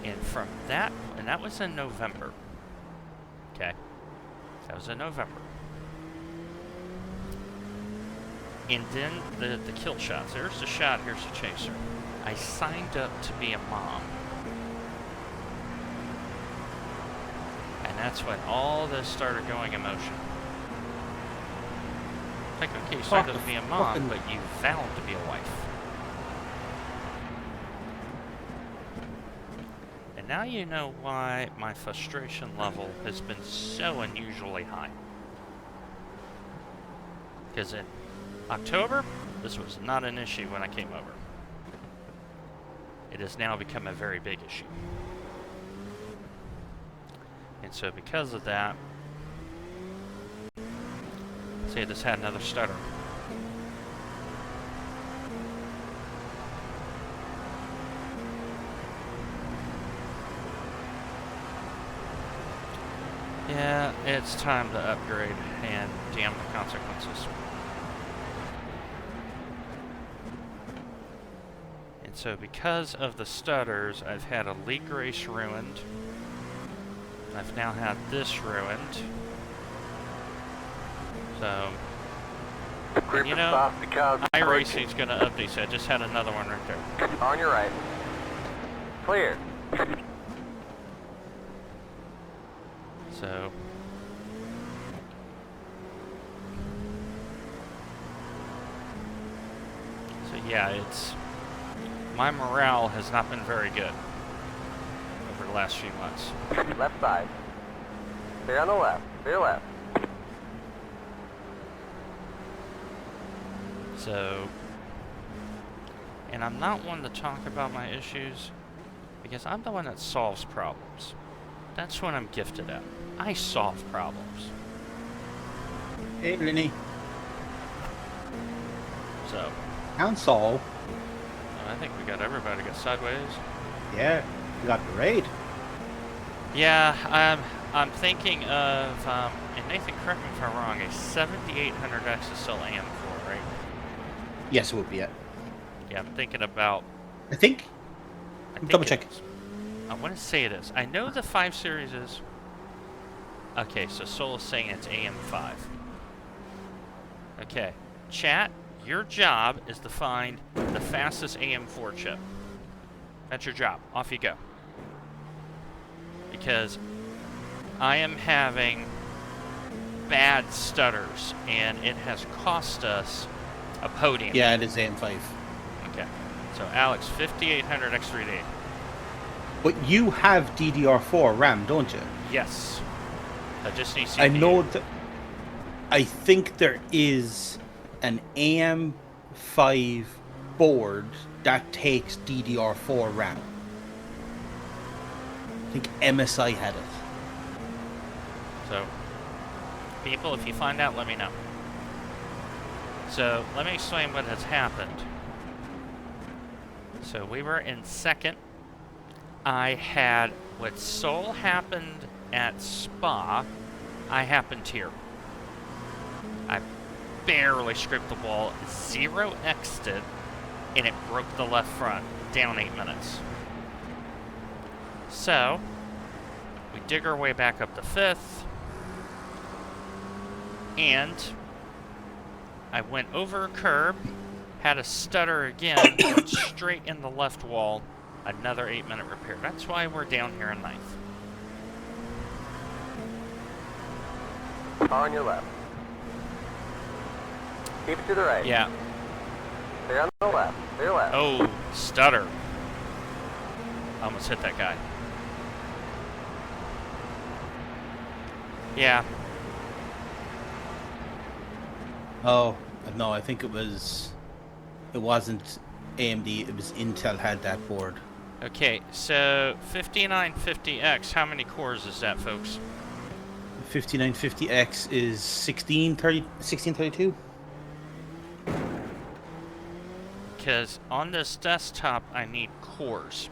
And from that, and that was in November. Okay. That was in November. And then the kill shots. There's the shot, here's the chaser. I signed up to be a mom. And that's when all this started going in motion. Like, okay, you signed up to be a mom, but you vowed to be a wife. And now you know why my frustration level has been so unusually high. Because in October, this was not an issue when I came over. It has now become a very big issue. And so because of that, see, I just had another stutter. Yeah, it's time to upgrade, and damn the consequences. And so because of the stutters, I've had a leak race ruined. I've now had this ruined. So, you know, iRacing's going to update, so I just had another one right there. On your right. Clear. So yeah, it's my morale has not been very good over the last few months. Left side. Stay on the left. Stay left. So, and I'm not one to talk about my issues because I'm the one that solves problems. That's what I'm gifted at. I solve problems. Hey, Lenny. So, Console. I think we got everybody got sideways. Yeah, you got the raid. Yeah, I'm thinking of, and Nathan, correct me if I'm wrong, a 7800X is still AM4, right? Yes, it would be it. Yeah, I'm thinking about... I think. Double it check. is. I want to say it is. I know the 5 Series is... Okay, so Soul is saying it's AM5. Okay, chat, your job is to find the fastest AM4 chip. That's your job. Off you go. Because I am having bad stutters, and it has cost us a podium. Yeah, it is AM5. Okay. So, Alex, 5800 X3D. But you have DDR4 RAM, don't you? Yes. I just need CPU. I know that. I think there is an AM5 board that takes DDR4 RAM. I think MSI had it. So, people, if you find out, let me know. So, let me explain what has happened. So, we were in second. I had what Seoul happened at Spa, I happened here. I barely scraped the wall, 0x'd it, and it broke the left front, down 8 minutes. So, we dig our way back up to 5th, and I went over a curb, had a stutter again, went straight in the left wall, another 8-minute repair. That's why we're down here in 9th. Car on your left. Keep it to the right. Yeah. Stay on the left. Stay left. Oh, stutter. I almost hit that guy. Yeah. Oh, no, I think it wasn't AMD, it was Intel had that board. Okay, so 5950X, how many cores is that, folks? 5950X is 1632? Because on this desktop, I need cores.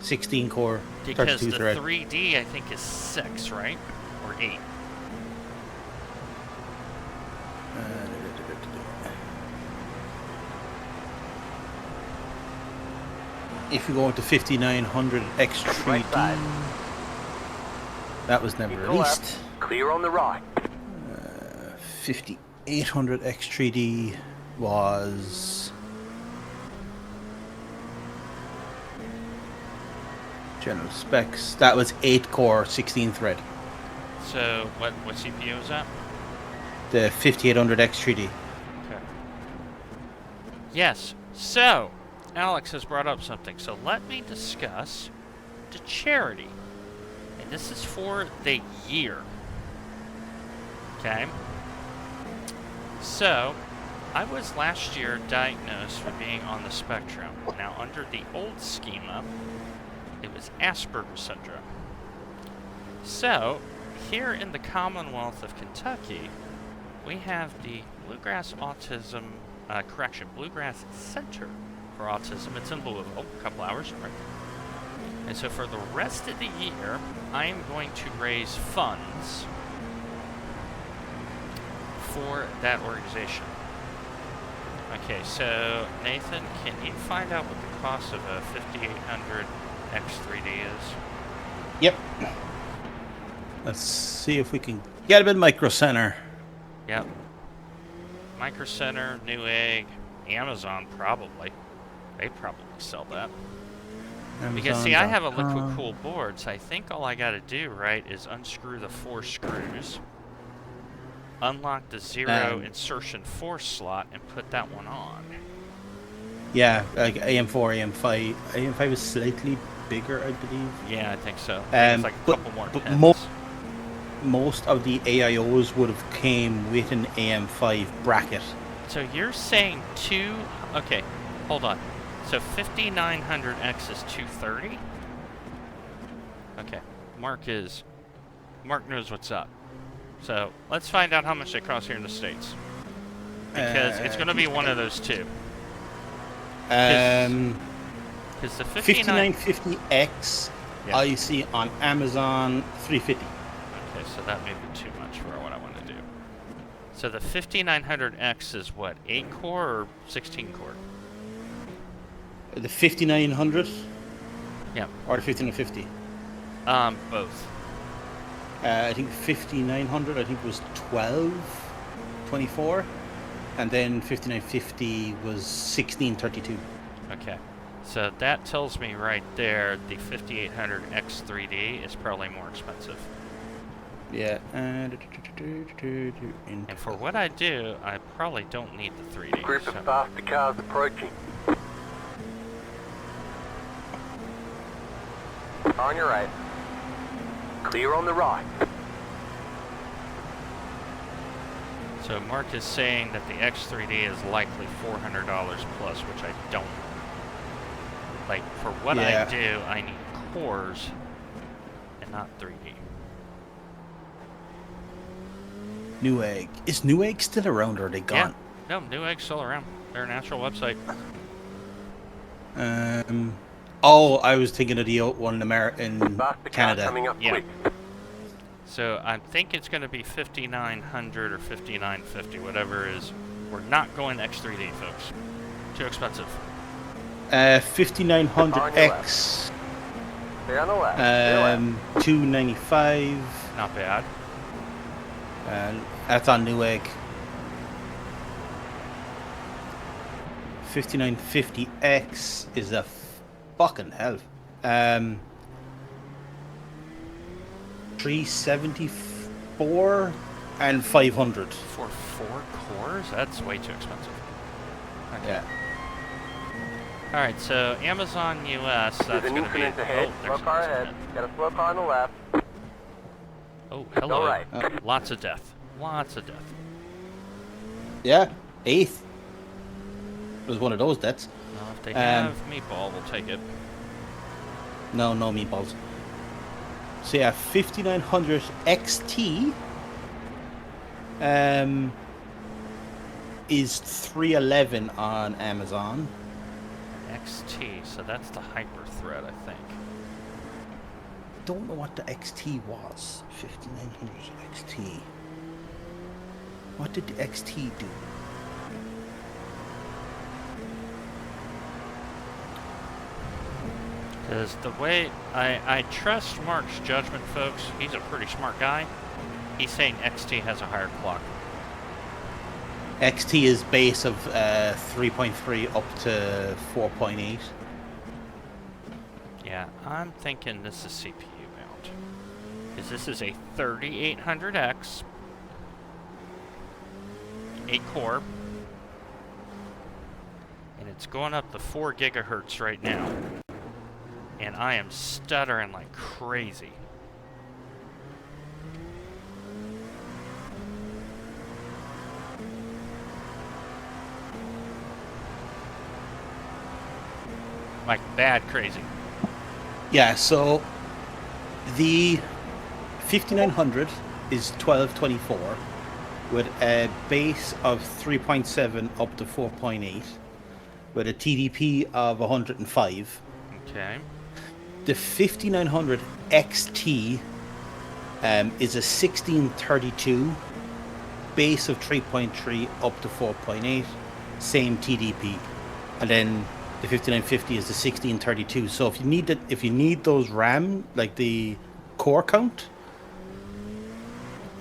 16 core, Because 32 the thread. 3D, I think, is 6, right? Or 8. If you go into 5900 X3D, Right side. that was never Keep to the left. released. Clear on the right. 5800 X3D was general specs. That was 8 core, 16 thread. So, what CPU is that? The 5800 X3D. Okay. Yes, so, Alex has brought up something. So, let me discuss the charity. And this is for the year. Okay? So, I was last year diagnosed for being on the spectrum. Now, under the old schema, it was Asperger's syndrome. So, here in the Commonwealth of Kentucky, we have the Bluegrass Autism, Bluegrass Center for Autism. It's in Louisville, a couple hours, right? And so for the rest of the year, I am going to raise funds for that organization. Okay, so Nathan, can you find out what the cost of a 5800 X3D is? Yep. Let's see if we can get a bit Micro Center. Yep. Micro Center, Newegg, Amazon probably. They probably sell that. Because see, I have a liquid cooled board, so I think all I gotta do, right, is unscrew the 4 screws, unlock the 0 insertion force slot, and put that one on. Yeah, like AM4, AM5. AM5 is slightly bigger, I believe. Yeah, I think so. It's like a couple more but pins. most of the AIOs would have came with an AM5 bracket. So you're saying okay, hold on. So 5900X is 230? Okay, Mark knows what's up. So let's find out how much they cost here in the States. Because it's going to be one of those two. Because the 5950X, yeah. I see on Amazon 350. Okay, so that may be too much for what I want to do. So the 5900X is what, 8 core or 16 core? The 5900? Yeah. Or the 5950? Both. I think 5900, I think was 24. And then 5950 was 1632. Okay. So that tells me right there the 5800X3D is probably more expensive. Yeah. And for what I do, I probably don't need the 3D. Group of faster cars approaching. On your right. Clear on the right. So Mark is saying that the X3D is likely $400 plus, which I don't. Like, for what I do, I need cores and not 3D. Newegg. Is Newegg still around or are they gone? Yeah. No, Newegg's still around. They're a natural website. Oh, I was thinking of the one in Canada. Coming up quick. So I think it's going to be 5900 or 5950, whatever it is. We're not going X3D, folks. Too expensive. 5900X. Stay on the left. 295. Not bad. That's on Newegg. 5950X is a fucking hell. 374 and 500. For 4 cores? That's way too expensive. Okay. Yeah. Alright, so Amazon US, that's There's an going to be... incident ahead. Slow car ahead. Got a slow car on the left. Oh, hello. All right. Lots of death. Lots of death. Yeah, 8th. It was one of those deaths. Well, if they have meatball, we'll take it. No meatballs. So yeah, 5900 XT is 311 on Amazon. XT, so that's the Hyper Thread, I think. Don't know what the XT was. 5900 XT. What did the XT do? Because the way I trust Mark's judgment, folks, he's a pretty smart guy. He's saying XT has a higher clock. XT is base of 3.3 up to 4.8. Yeah, I'm thinking this is CPU mount. Because this is a 3800X, 8 core, and it's going up to 4 gigahertz right now. And I am stuttering like crazy. Like bad crazy. Yeah, so the 5900 is 1224 with a base of 3.7 up to 4.8 with a TDP of 105. Okay. The 5900 XT is a 1632 base of 3.3 up to 4.8, same TDP, and then the 5950 is the 1632. So if you need those RAM, like the core count,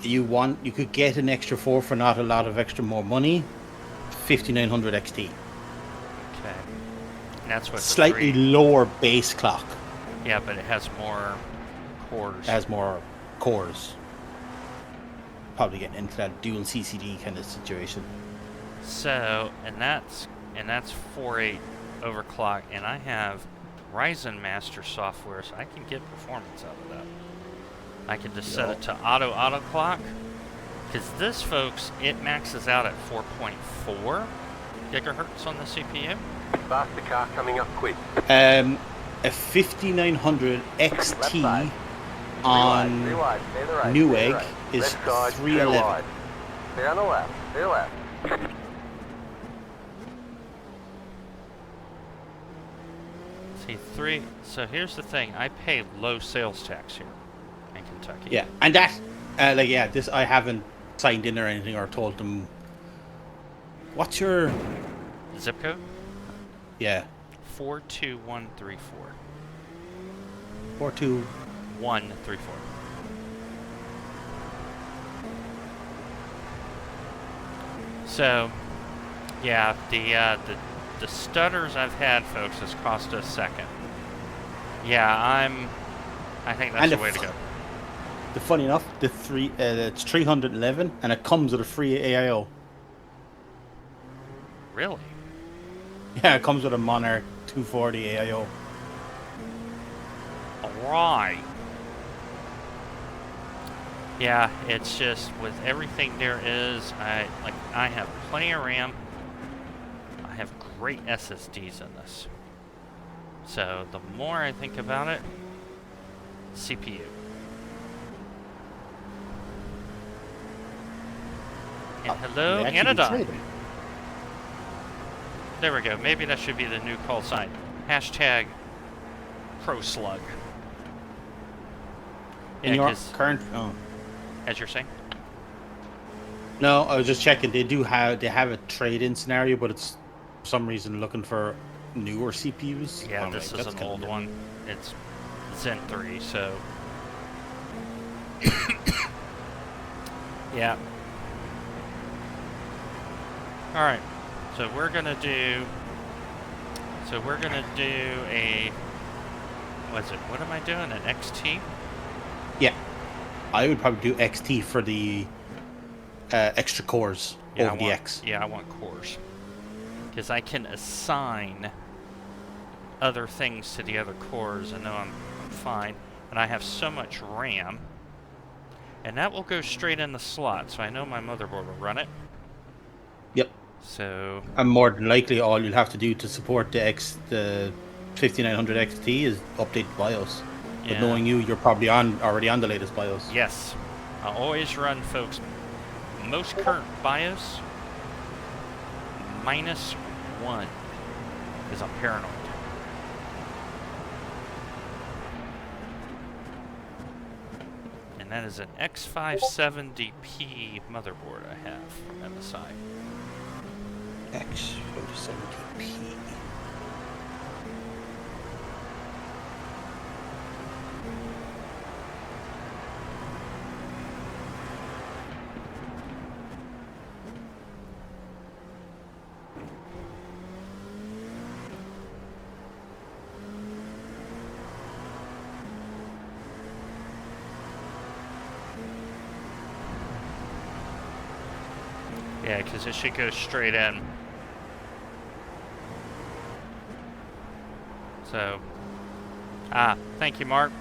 you could get an extra 4 for not a lot of extra more money. 5900 XT. Okay. that's what slightly lower base clock. Yeah, but it has more cores. It has more cores. Probably getting into that dual CCD kind of situation. So, and that's 4.8 overclock, and I have Ryzen Master software, so I can get performance out of that. I can just set it to auto clock, because this, folks, it maxes out at 4.4 gigahertz on the CPU. Faster car coming up quick. A 5900 XT on Newegg is 311. Stay on the left. Stay left. See, so here's the thing. I pay low sales tax here in Kentucky. Yeah, and that, this I haven't signed in or anything or told them. What's your Zip code? Yeah. 42134. 42134. So, yeah, the stutters I've had, folks, has cost us a second. Yeah, I think that's the way to go. The funny enough, it's 311 and it comes with a free AIO. Really? Yeah, it comes with a Monarch 240 AIO. Alright. Yeah, it's just with everything there is, I have plenty of RAM. I have great SSDs in this. So the more I think about it, CPU. And hello, Anodyne. There we go. Maybe that should be the new call sign. Hashtag ProSlug. In your current as you're saying? No, I was just checking. They have a trade-in scenario, but it's for some reason looking for newer CPUs. Yeah, this is an old one. It's Zen 3, so yeah. All right. So we're gonna do a. What am I doing? An XT? Yeah, I would probably do XT for the extra cores over the X. Yeah, I want cores because I can assign other things to the other cores, and know I'm fine. And I have so much RAM, and that will go straight in the slot. So I know my motherboard will run it. Yep. So. And more than likely, all you'll have to do to support the 5900 XT is update BIOS. But knowing you're probably already on the latest BIOS. Yes. I always run, folks, most current BIOS -1 because I'm paranoid. And that is an X570p motherboard I have from MSI. X570p. Yeah, because it should go straight in. So, thank you, Mark.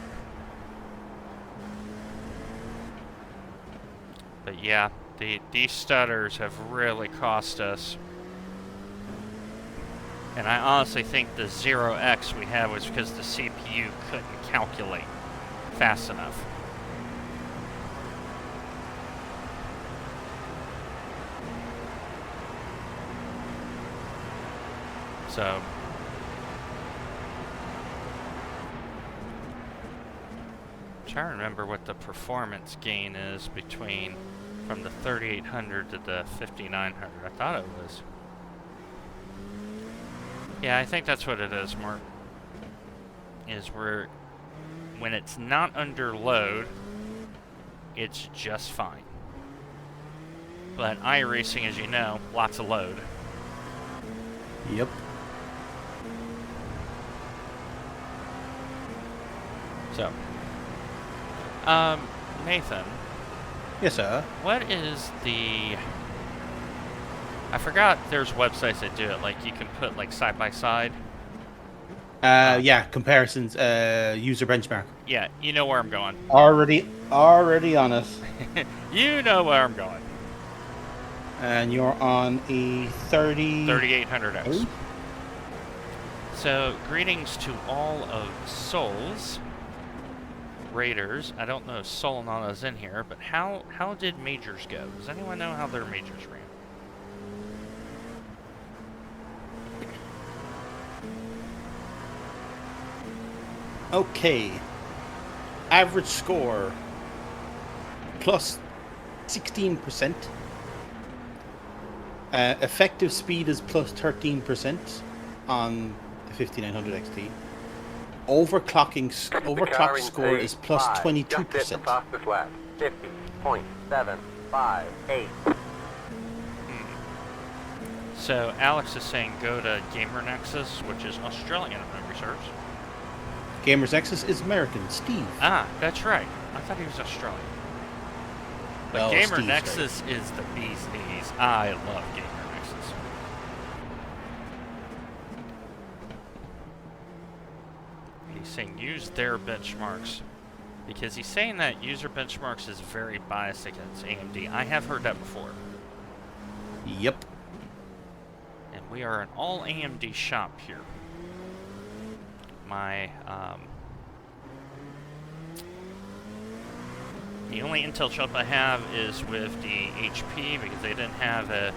But yeah, these stutters have really cost us. And I honestly think the 0x we had was because the CPU couldn't calculate fast enough. So, I'm trying to remember what the performance gain is from the 3800 to the 5900. I thought it was. Yeah, I think that's what it is, Mark. When it's not under load, it's just fine. But iRacing, as you know, lots of load. Yep. So, Nathan, Yes, sir. what is the... I forgot there's websites that do it, like you can put like side by side. Yeah, comparisons, user benchmark. Yeah, you know where I'm going. Already on it. You know where I'm going. And you're on a 3800X. So, greetings to all of Soul's Raiders. I don't know if Solanana's in here, but how did majors go? Does anyone know how their majors ran? Okay. Average score plus 16%. Effective speed is plus 13% on the 5900 XT. Overclock score is plus 22%. Just hit the fastest lap. 50.758. So Alex is saying go to Gamer Nexus, which is Australian, if memory serves. Gamers Nexus is American. Steve. Ah, that's right. I thought he was Australian. But Well, Gamer Steve's Nexus is the bee's knees. I love Gamer Nexus. He's saying use their benchmarks. Because he's saying that user benchmarks is very biased against AMD. I have heard that before. Yep. And we are an all AMD shop here. The only Intel chip I have is with the HP because they didn't have a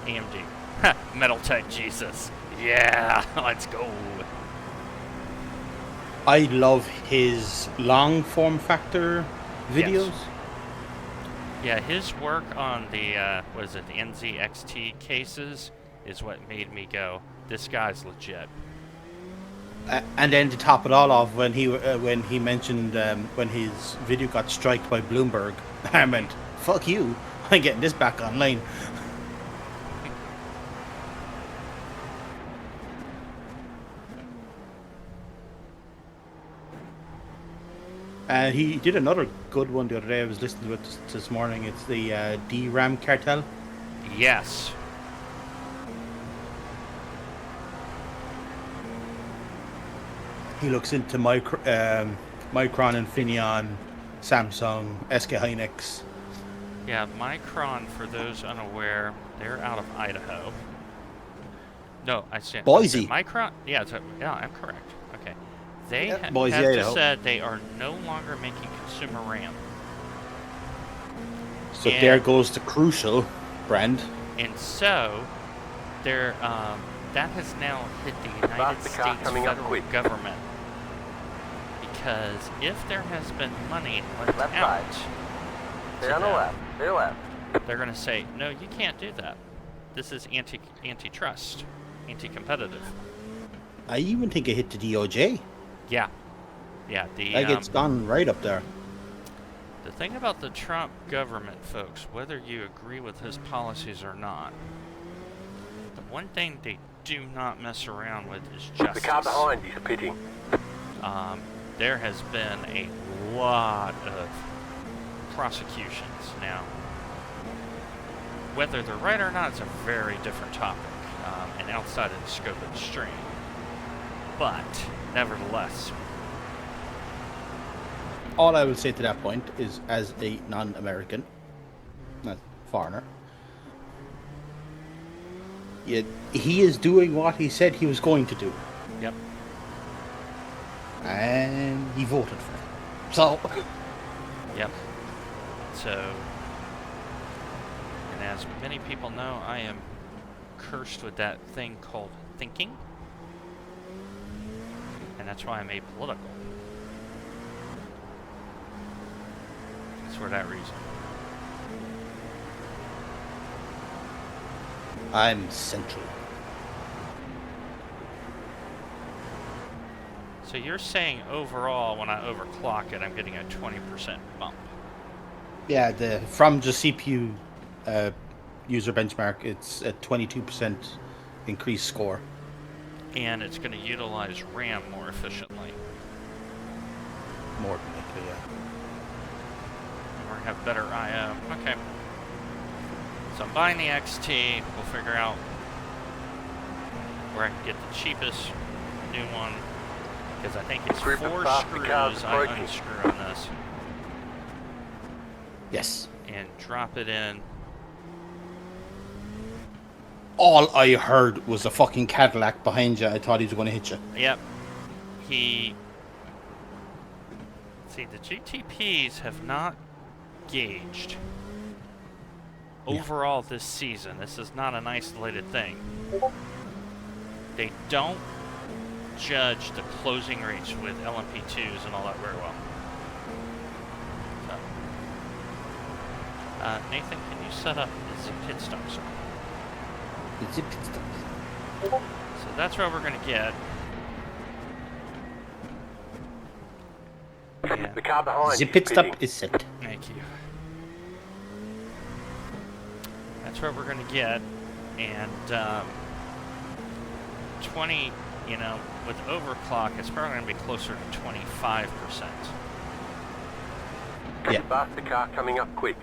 AMD. Ha! MetalTech Jesus. Yeah, let's go. I love his long form factor videos. Yes. Yeah, his work on the the NZXT cases is what made me go, this guy's legit. And then to top it all off, when he mentioned when his video got striked by Bloomberg, I meant, fuck you, I'm getting this back online. And he did another good one the other day. I was listening to it this morning. It's the DRAM cartel. Yes. He looks into Micron, Infineon, Samsung, SK Hynix. Yeah, Micron, for those unaware, they're out of Idaho. No, I said Boise. Micron. Yeah, yeah, I'm correct. Okay, they Boise, have Idaho. just said they are no longer making consumer RAM, So And- there goes the Crucial brand. and so they're that has now hit the United Faster car States coming up federal quick. government because if there has been money left Left out, side. to Stay on the them, left. Stay left. they're going to say, no, you can't do that. This is antitrust, anti-competitive. I even think it hit the DOJ. Yeah. Yeah, Like it's gone right up there. the thing about the Trump government, folks, whether you agree with his policies or not, the one thing they do not mess around with is The justice. car behind you's pitting. There has been a lot of prosecutions. Now, whether they're right or not is a very different topic, and outside of the scope of the stream. But, nevertheless, All I would say to that point is, as a non-American, not foreigner, he is doing what he said he was going to do, yep. and he voted for it. So, Yep. So, and as many people know, I am cursed with that thing called thinking. And that's why I'm apolitical. It's for that reason. I'm central. So you're saying overall, when I overclock it, I'm getting a 20% bump. Yeah, from the CPU user benchmark, it's a 22% increased score. And it's going to utilize RAM more efficiently. more than likely, yeah. Or have better IO. Okay. So I'm buying the XT. We'll figure out where I can get the cheapest new one. Because I think it's 4 Group of fast screws cars I approaching. unscrew on this. Yes. And drop it in. All I heard was a fucking Cadillac behind you. I thought he was going to hit you. Yep. See, the GTPs have not gauged overall this season. This is not an isolated thing. They don't judge the closing rates with LMP2s and all that very well. So, Nathan, can you set up the pit stop, sir? Zip it stop. So that's what we're going to get. Yeah. The car behind The you pit speeding. stop is set. Thank you. That's what we're going to get. And 20, you know, with overclock, it's probably going to be closer to 25%. Yeah. Faster car coming up quick.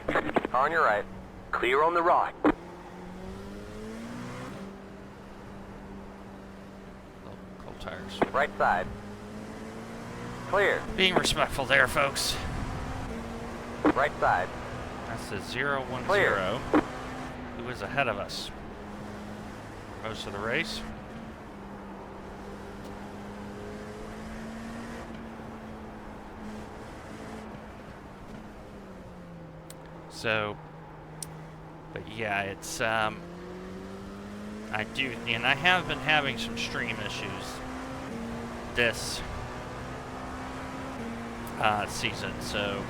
Car on your right. Clear on the right. Cold tires. Right side. Clear. Being respectful there, folks. Right side. That's the 010. Clear. Who is ahead of us? Most of the race. So, but yeah, it's, I do, and I have been having some stream issues this season, so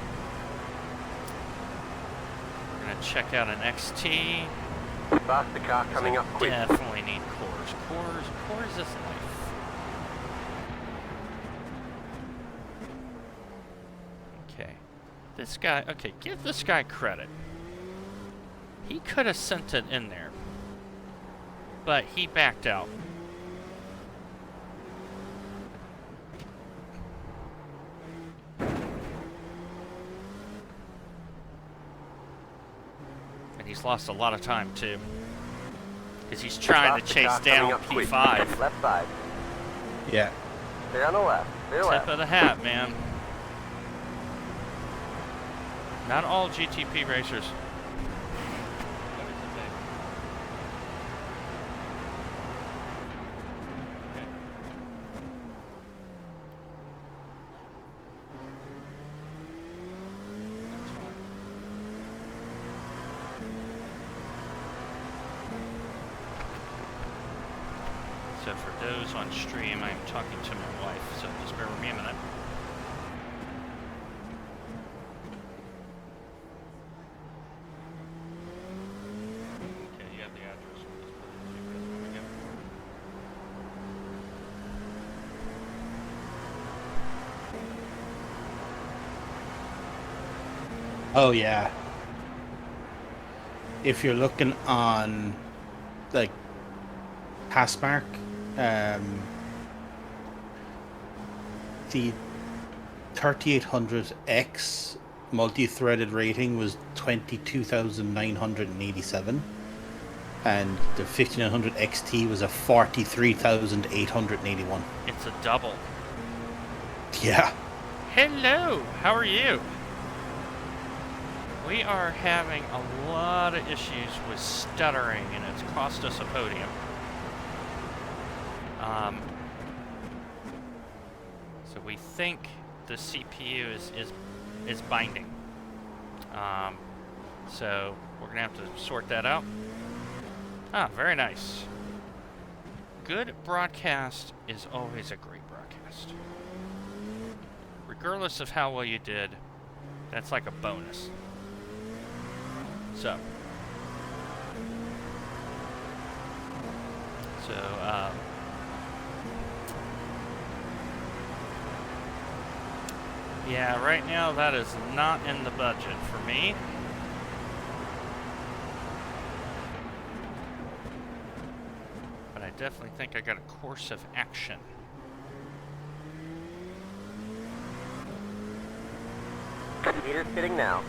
we're gonna check out an XT. Faster car coming up quick. Definitely need cores. Cores is life. Okay. This guy, okay, give this guy credit. He could have sent it in there, but he backed out. And he's lost a lot of time too. Because he's trying to Faster chase car coming down up quick. P5. Left side. Yeah. Stay on the left. Stay Tip left. of the hat, man. Not all GTP racers. So for those on stream, I'm talking to my wife, so just bear with me a minute. Okay, you have the address. Let's put it in GPS. There we go. Oh, yeah. If you're looking on, like, Passmark, the 3800X multi-threaded rating was 22,987, and the 5900 XT was a 43,881. It's a double. Yeah. Hello, how are you? We are having a lot of issues with stuttering, and it's cost us a podium. So we think the CPU is binding. So we're gonna have to sort that out. Ah, very nice. Good broadcast is always a great broadcast. Regardless of how well you did, that's like a bonus. So, yeah, right now that is not in the budget for me. But I definitely think I got a course of action. Meter's fitting now.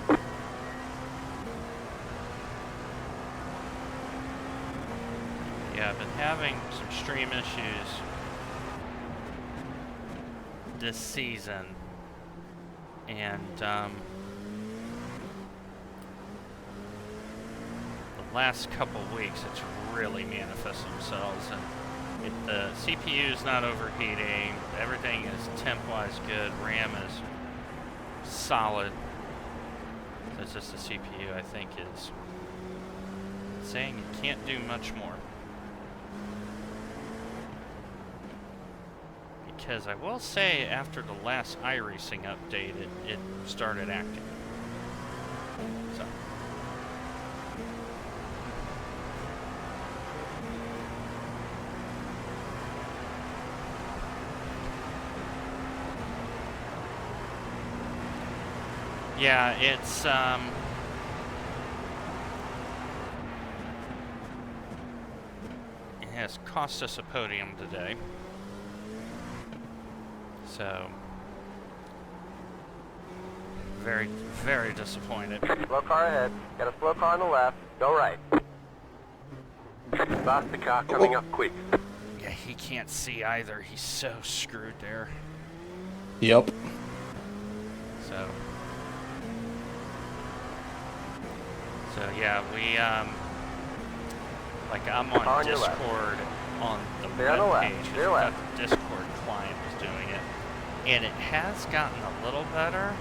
Yeah, I've been having some stream issues this season, and the last couple weeks it's really manifested themselves, and the CPU is not overheating, everything is temp-wise good, RAM is solid. So it's just the CPU, I think, is saying it can't do much more. Because I will say, after the last iRacing update, it started acting. So. Yeah, it's, it has cost us a podium today. So, very, very disappointed. Slow car ahead. Got a slow car on the left. Go right. Stop the car coming up quick. Yeah, he can't see either. He's so screwed there. Yep. So yeah, we, like, I'm on Discord on the web page, because the Discord client was doing it, and it has gotten a little better,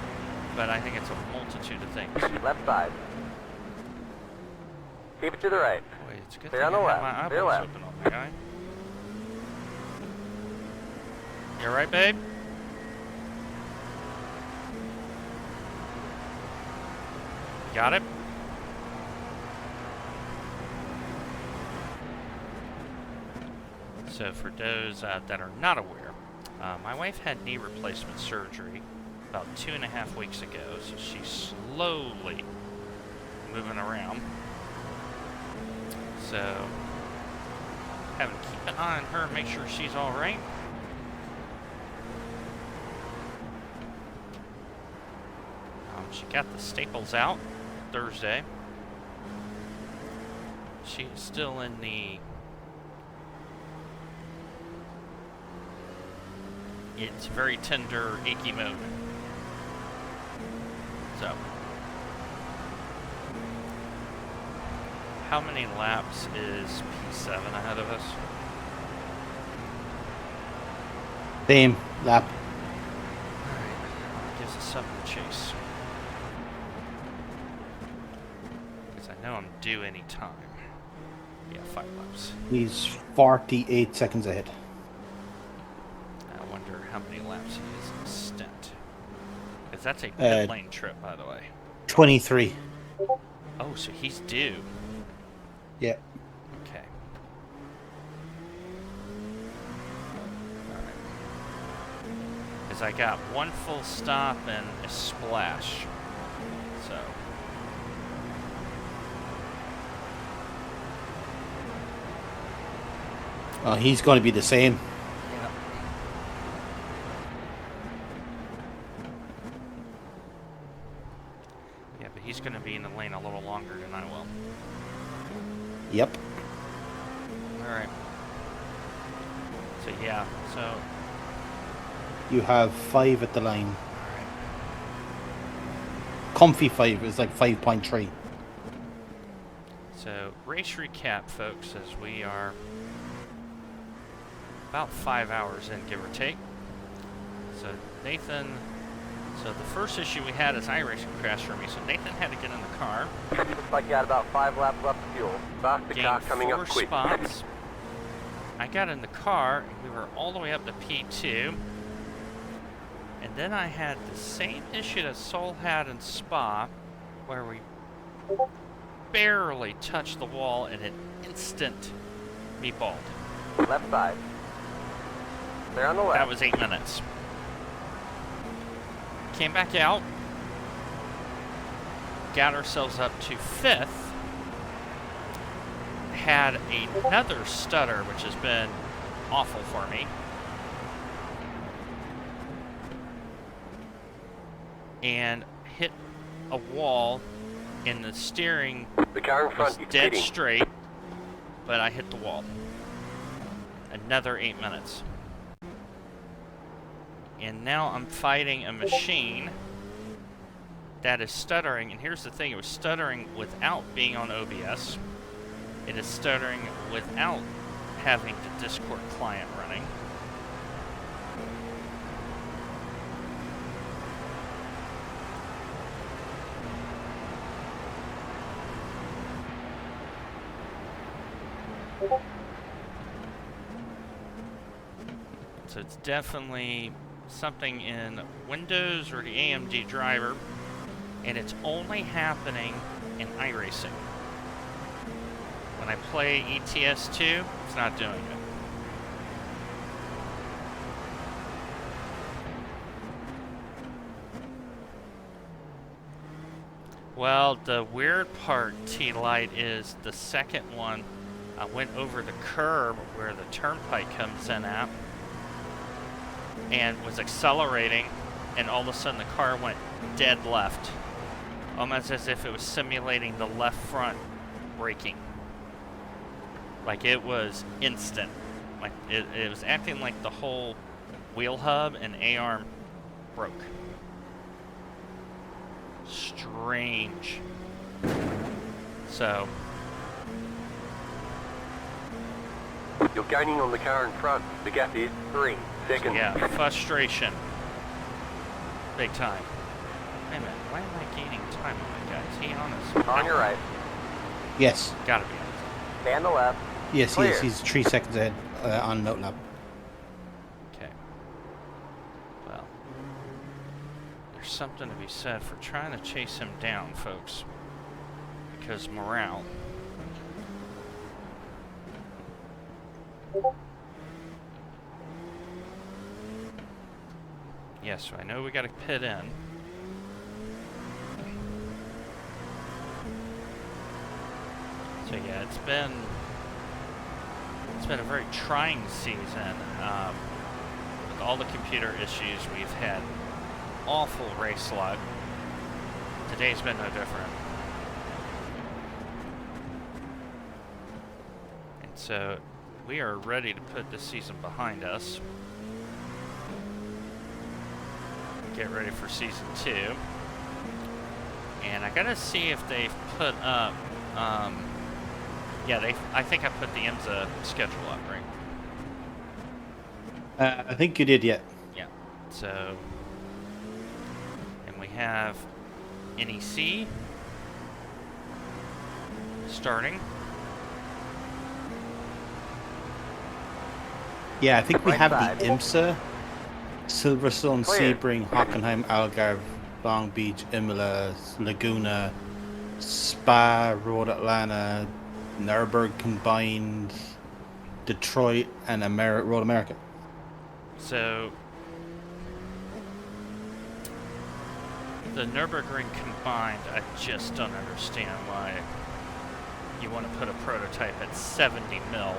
but I think it's a multitude of things. Left side. Keep it to the right. Boy, it's a good Clear thing on the I have left. my Clear eyeballs left. open on the guy. You alright, babe? Got it? So for those that are not aware, my wife had knee replacement surgery about 2.5 weeks ago, so she's slowly moving around. So having to keep an eye on her, make sure she's all right. She got the staples out Thursday. She's still in the it's very tender, achy mode. So, how many laps is P7 ahead of us? Same lap. Alright, gives us something to chase. Because I know I'm due any time. Yeah, 5 laps. He's 48 seconds ahead. I wonder how many laps he is in a stint. Because that's a pit lane trip, by the way. 23. Oh, so he's due. Yeah. Okay. Because I got one full stop and a splash. So. He's going to be the same. Yeah. Yeah, but he's going to be in the lane a little longer than I will. Yep. Alright. So, yeah. So. You have 5 at the line. Alright. Comfy 5 is like 5.3. So, race recap, folks, as we are about 5 hours in, give or take. So Nathan, so the first issue we had is iRacing crashed for me, so Nathan had to get in the car. Looks like you got about 5 laps left of fuel. Stop the car Gained coming 4 up quick. spots. I got in the car, and we were all the way up to P2. And then I had the same issue that Sol had in Spa, where we barely touched the wall and it instant meatballed. Left side. Clear on the left. That was 8 minutes. Came back out. Got ourselves up to 5th. Had another stutter, which has been awful for me. And hit a wall, and the steering The car in was front is dead pitting. straight, but I hit the wall. Another 8 minutes. And now I'm fighting a machine that is stuttering, and here's the thing, it was stuttering without being on OBS. It is stuttering without having the Discord client running. So it's definitely something in Windows or the AMD driver, and it's only happening in iRacing. When I play ETS2, it's not doing it. Well, the weird part, T-Light, is the second one. I went over the curb where the turnpike comes in at and was accelerating, and all of a sudden the car went dead left. Almost as if it was simulating the left front braking. Like it was instant. Like it was acting like the whole wheel hub and A-arm broke. Strange. So You're gaining on the car in front. The gap is 3 seconds. yeah, frustration. Big time. Wait a minute, why am I gaining time on that guy? Is he on his... On your right. Yes. Gotta be on his... Stay on the left. Yes, he is. Clear. He's 3 seconds ahead on note lap. Okay. Well, there's something to be said for trying to chase him down, folks. Because morale. Yes, I know we gotta pit in. So yeah, it's been a very trying season. With all the computer issues, we've had awful race luck. Today's been no different. And so we are ready to put this season behind us. Get ready for season 2. And I gotta see if they've put up, yeah, I think I put the IMSA schedule up, right? I think you did, yeah. Yeah. So, and we have NEC starting. Yeah, I think we Right have side. the IMSA, Silverstone, Clear. Sebring, Hockenheim, Algarve, Long Beach, Imola, Laguna, Spa, Road Atlanta, Nürburgring combined, Detroit, and Road America. So, the Nürburgring combined, I just don't understand why you want to put a prototype at 70 mil.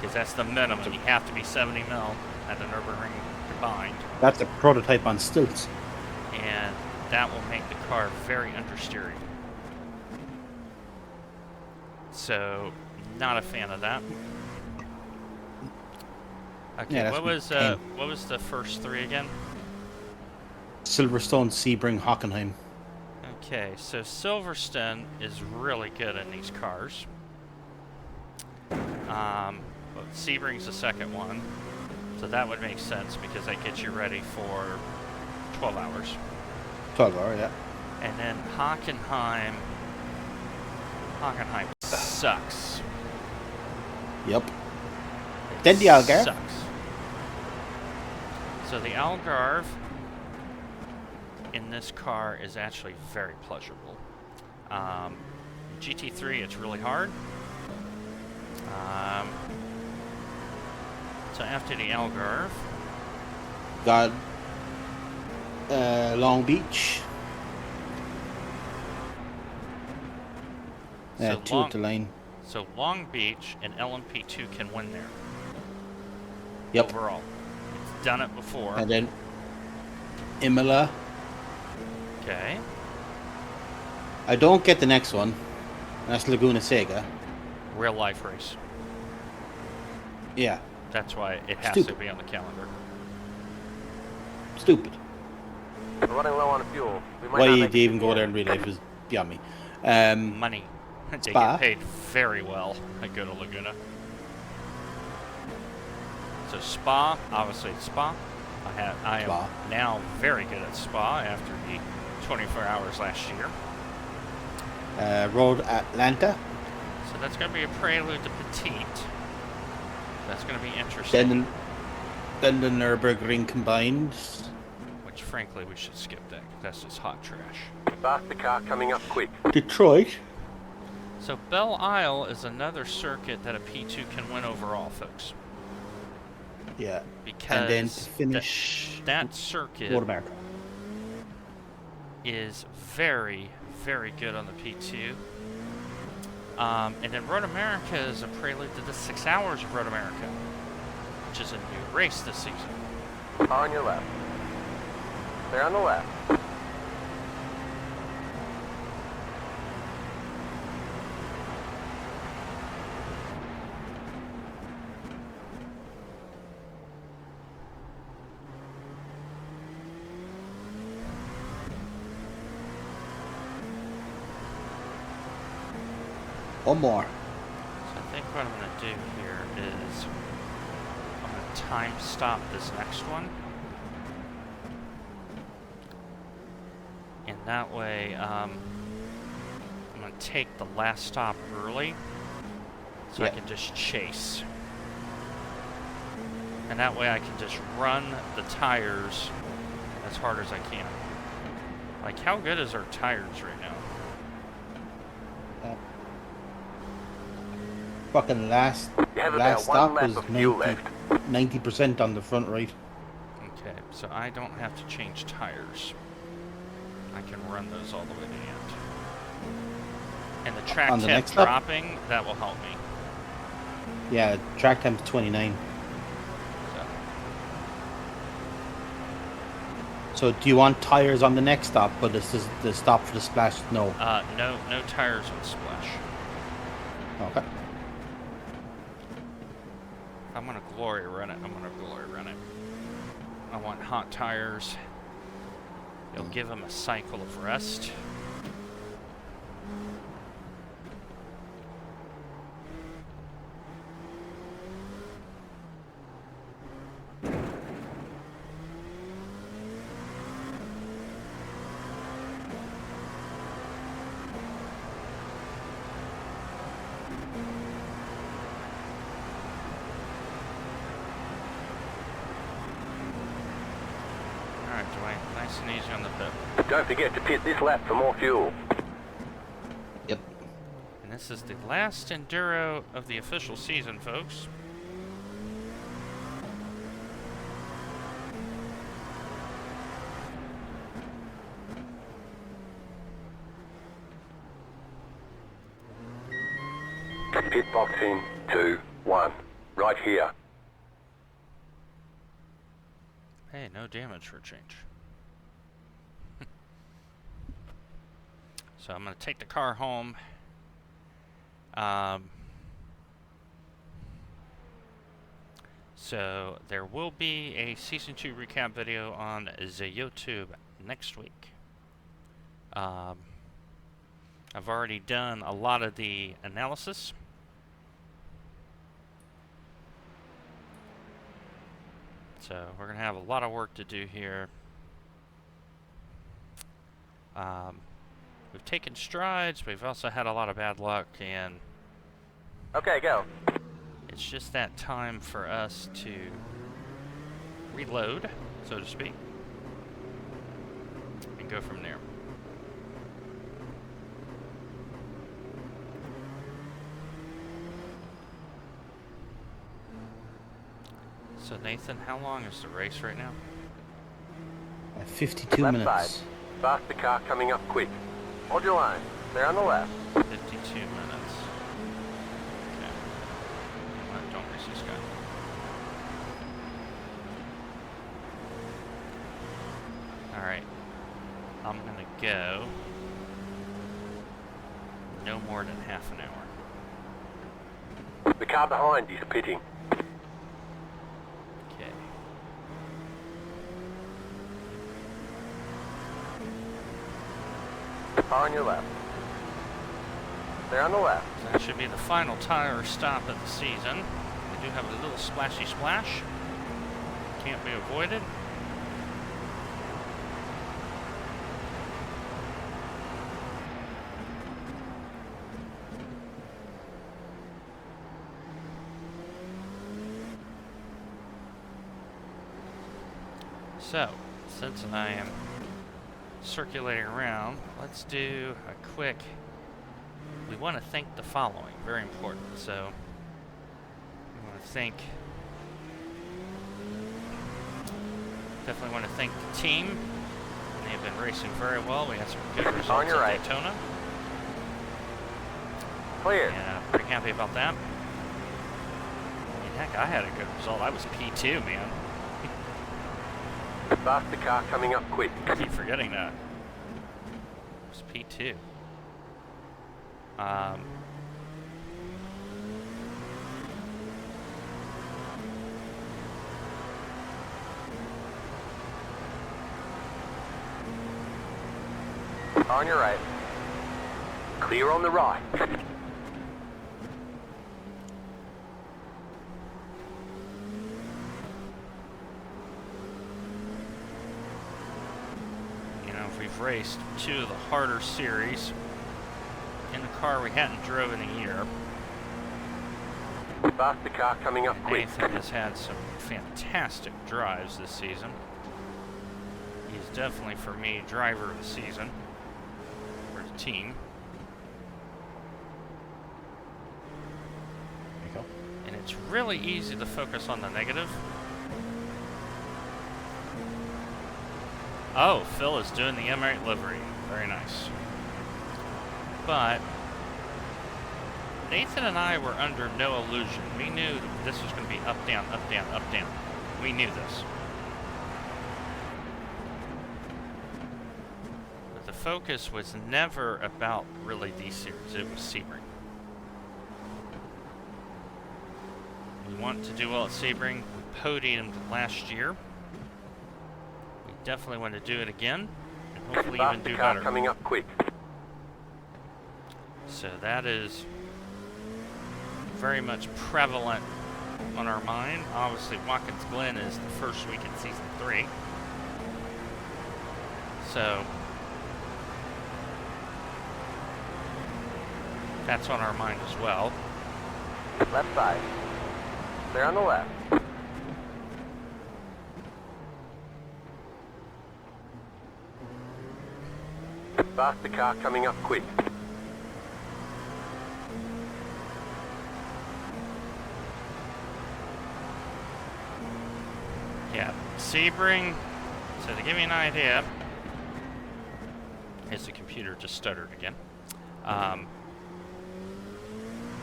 Because that's the minimum. You have to be 70 mil at the Nürburgring combined. That's a prototype on stilts. And that will make the car very understeery. So, not a fan of that. Okay, Yeah, that's what was the first 3 again? Silverstone, Sebring, Hockenheim. Okay, so Silverstone is really good in these cars. But Sebring's the second one, so that would make sense because that gets you ready for 12 hours. 12 hour, yeah. And then Hockenheim sucks. Yep. It Then the Algarve. sucks. So the Algarve in this car is actually very pleasurable. GT3, it's really hard. So after the Algarve, Got Long Beach. Yeah, So 2 Long- at the line. so Long Beach and LMP2 can win there Yep. overall. It's done it before. And then Imola, Okay. I don't get the next one. And that's Laguna Seca. Real life race. Yeah. That's why it has to Stupid. be on the calendar. Stupid. We're running low on fuel. We might Why not you make it even to go the there end. in real life is beyond me. Money. They Spa. get paid very well at Go to Laguna. So Spa, obviously it's Spa. I Spa. am now very good at Spa after the 24 hours last year. Road Atlanta. So that's going to be a prelude to Petite. That's going to be interesting. Then the Nürburgring combined. Which, frankly, we should skip that. 'Cause that's just hot trash. Faster car coming up quick. Detroit. So Belle Isle is another circuit that a P2 can win overall, folks. Yeah. Because And then to finish that circuit Road America. is very, very good on the P2. And then Road America is a prelude to the 6 hours of Road America, which is a new race this season. Car on your left. They're on the left. One more. So I think what I'm going to do here is I'm going to time stop this next one. And that way, I'm going to take the last stop early so I Yeah. can just chase. And that way I can just run the tires as hard as I can. Like, how good is our tires right now? Fucking last You have last about one stop lap was of fuel left. 90% on the front right. Okay, so I don't have to change tires. I can run those all the way to the end. And the track On the temp next lap? dropping, that will help me. Yeah, track time's 29. So, So do you want tires on the next stop, but this is the stop for the splash? No. no tires with splash. Okay. If I'm gonna glory run it, I'm gonna glory run it. I want hot tires. It'll give them a cycle of rest. Alright, Dwayne, nice and easy on the pit. Don't forget to pit this lap for more fuel. Yep. And this is the last Enduro of the official season, folks. Pit box in 2, 1. Right here. Hey, no damage for a change. So I'm going to take the car home. So there will be a Season 2 recap video on the YouTube next week. I've already done a lot of the analysis. So we're going to have a lot of work to do here. We've taken strides, but we've also had a lot of bad luck, and Okay, go. it's just that time for us to reload, so to speak, and go from there. So Nathan, how long is the race right now? 52 Left minutes. side. Faster car coming up quick. Hold your line. They're on the left. 52 minutes. Okay. Don't race this guy. Alright. I'm gonna go no more than half an hour. The car behind is pitting. Okay. Car on your left. They're on the left. So that should be the final tire stop of the season. We do have a little splashy splash. Can't be avoided. So, since I am circulating around, let's do a quick, we want to thank the following, very important. So, we want to thank, definitely want to thank the team. They have been racing very well. We had some good results On your at right. Daytona. Clear. Yeah, pretty happy about that. I mean, heck, I had a good result. I was P2, man. Faster car coming up quick. I keep forgetting that. It was P2. On your right. Clear on the right. You know, if we've raced two of the harder series in a car we hadn't driven in a year, Faster car coming up quick. Nathan has had some fantastic drives this season. He's definitely, for me, driver of the season for the team. There you go. And it's really easy to focus on the negative. Oh, Phil is doing the M8 livery. Very nice. But Nathan and I were under no illusion. We knew that this was going to be up, down, up, down, up, down. We knew this. But the focus was never about really these series. It was Sebring. We want to do well at Sebring. We podiumed last year. We definitely want to do it again, and hopefully even Faster do car better. coming up quick. So that is very much prevalent on our mind. Obviously, Watkins Glen is the first week in season 3. So that's on our mind as well. Left side. They're on the left. Faster car coming up quick. Yeah, Sebring. So to give you an idea, as the computer just stuttered again.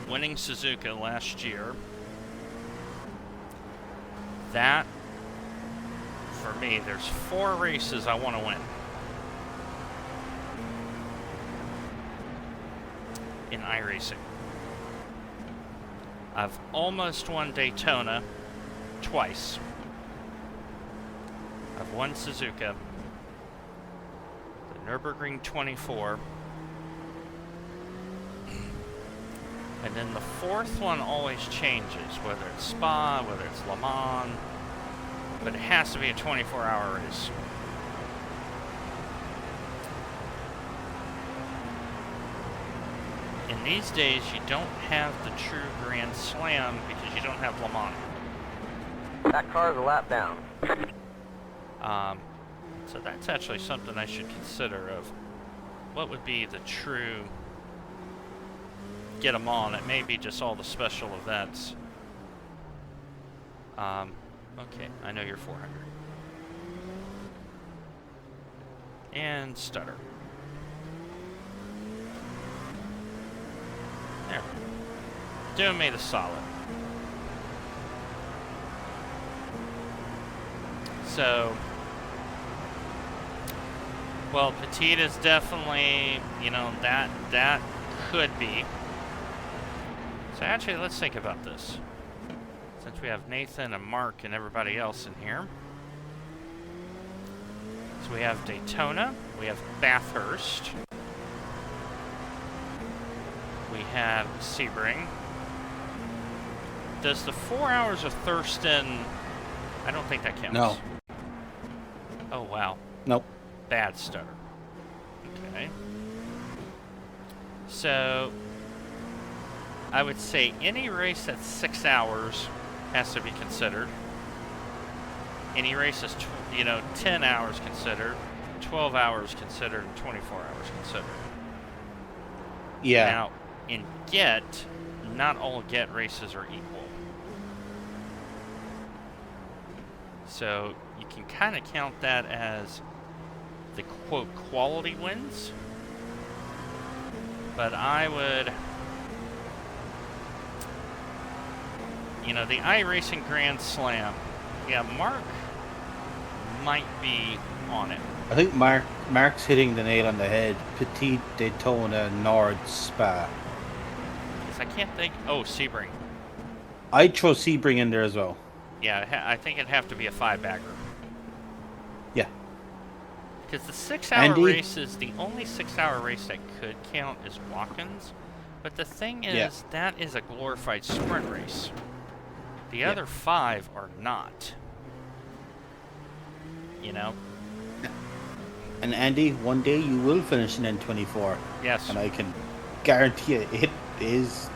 Winning Suzuka last year, that, for me, there's 4 races I want to win in iRacing. I've almost won Daytona twice. I've won Suzuka, the Nürburgring 24, and then the 4th one always changes, whether it's Spa, whether it's Le Mans, but it has to be a 24-hour race. In these days, you don't have the true Grand Slam because you don't have Le Mans. That car's a lap down. So that's actually something I should consider of what would be the true get them on. It may be just all the special events. Okay, I know you're 400. And stutter. There. Doing me the solid. So Well, Petite is definitely, you know, that could be. So actually, let's think about this. Since we have Nathan and Mark and everybody else in here. So we have Daytona, we have Bathurst, we have Sebring. Does the 4 hours of Thurston, I don't think that counts. No. Oh, wow. Nope. Bad stutter. Okay. So, I would say any race that's 6 hours has to be considered. Any race that's, 10 hours considered, 12 hours considered, and 24 hours considered. Yeah. Now, in GET, not all GET races are equal. So, you can kind of count that as the quote quality wins. But I would, the iRacing Grand Slam. Yeah, Mark might be on it. I think Mark's hitting the nail on the head. Petite, Daytona, Nord, Spa. Because I can't think. Oh, Sebring. I'd throw Sebring in there as well. Yeah, I think it'd have to be a 5-bagger. Yeah. Because the 6-hour race is the only 6-hour race that could count as Watkins. But the thing is, that is a glorified sprint race. The other 5 are not. And Andy, one day you will finish an N24. Yes. And I can guarantee it is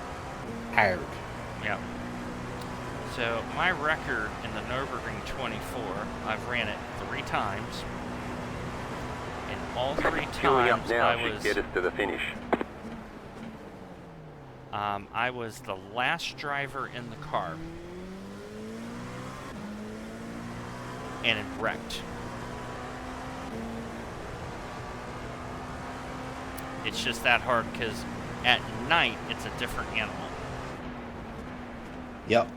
hard. Yeah. So my record in the Nürburgring 24, I've ran it 3 times. And all 3 Fueling up times now I should was get us to the finish. I was the last driver in the car. And it wrecked. It's just that hard because at night it's a different animal. Yep.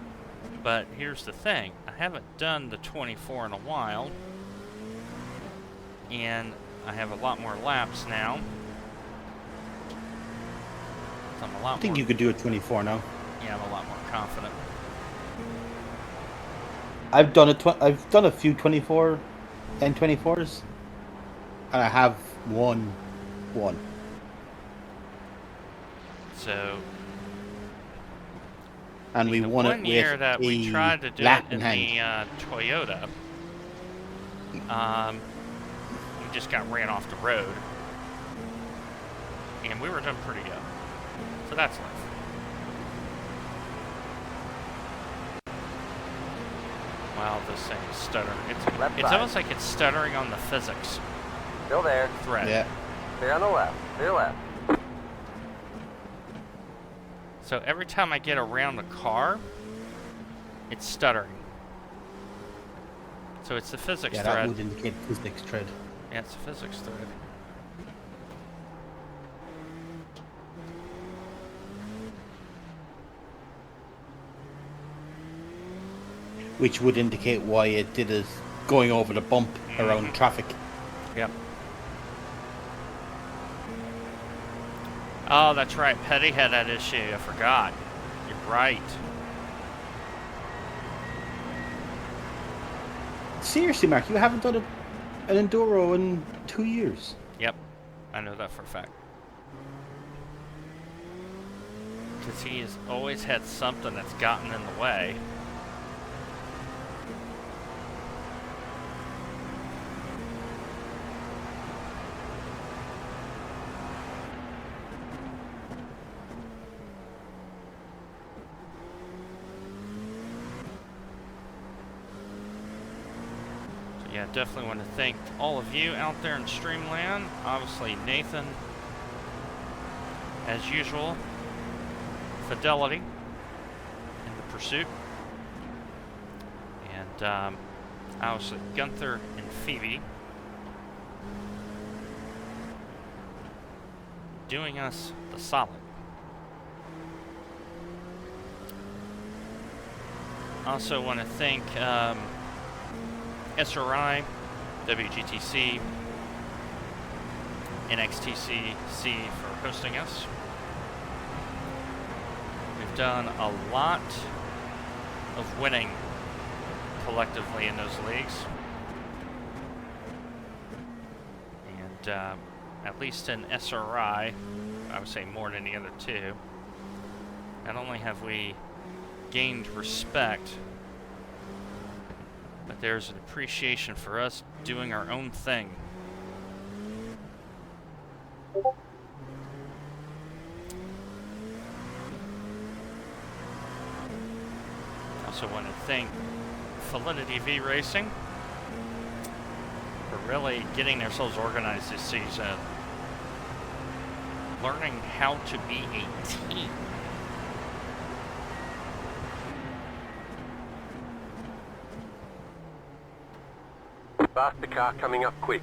But here's the thing. I haven't done the 24 in a while. And I have a lot more laps now. So I'm a lot I think more, you could do a 24 now. Yeah, I'm a lot more confident. I've done a few 24 N24s, and I have won one. So, And we the won it one with year that we tried to do it lap in in hand. the Toyota, we just got ran off the road. And we were doing pretty good. So that's life. Wow, this thing is stuttering. Left It's side. almost like it's stuttering on the physics Still there. thread. Yeah. Clear on the left. Clear left. So every time I get around the car, it's stuttering. So it's the physics Yeah, that thread. would indicate physics thread. Yeah, it's the physics thread. Which would indicate why it did is going over the bump around traffic. Yep. Oh, that's right. Petty had that issue. I forgot. You're right. Seriously, Mark, you haven't done an enduro in 2 years. Yep. I know that for a fact. Because he has always had something that's gotten in the way. Yeah, definitely want to thank all of you out there in Streamland. Obviously, Nathan, as usual, Fidelity in the pursuit. And obviously, Gunther and Phoebe doing us the solid. Also want to thank SRI, WGTC, NXTCC for hosting us. We've done a lot of winning collectively in those leagues. And at least in SRI, I would say more than the other two, not only have we gained respect, but there's an appreciation for us doing our own thing. Also want to thank Validity V Racing for really getting themselves organized this season, learning how to be a team. Faster car coming up quick.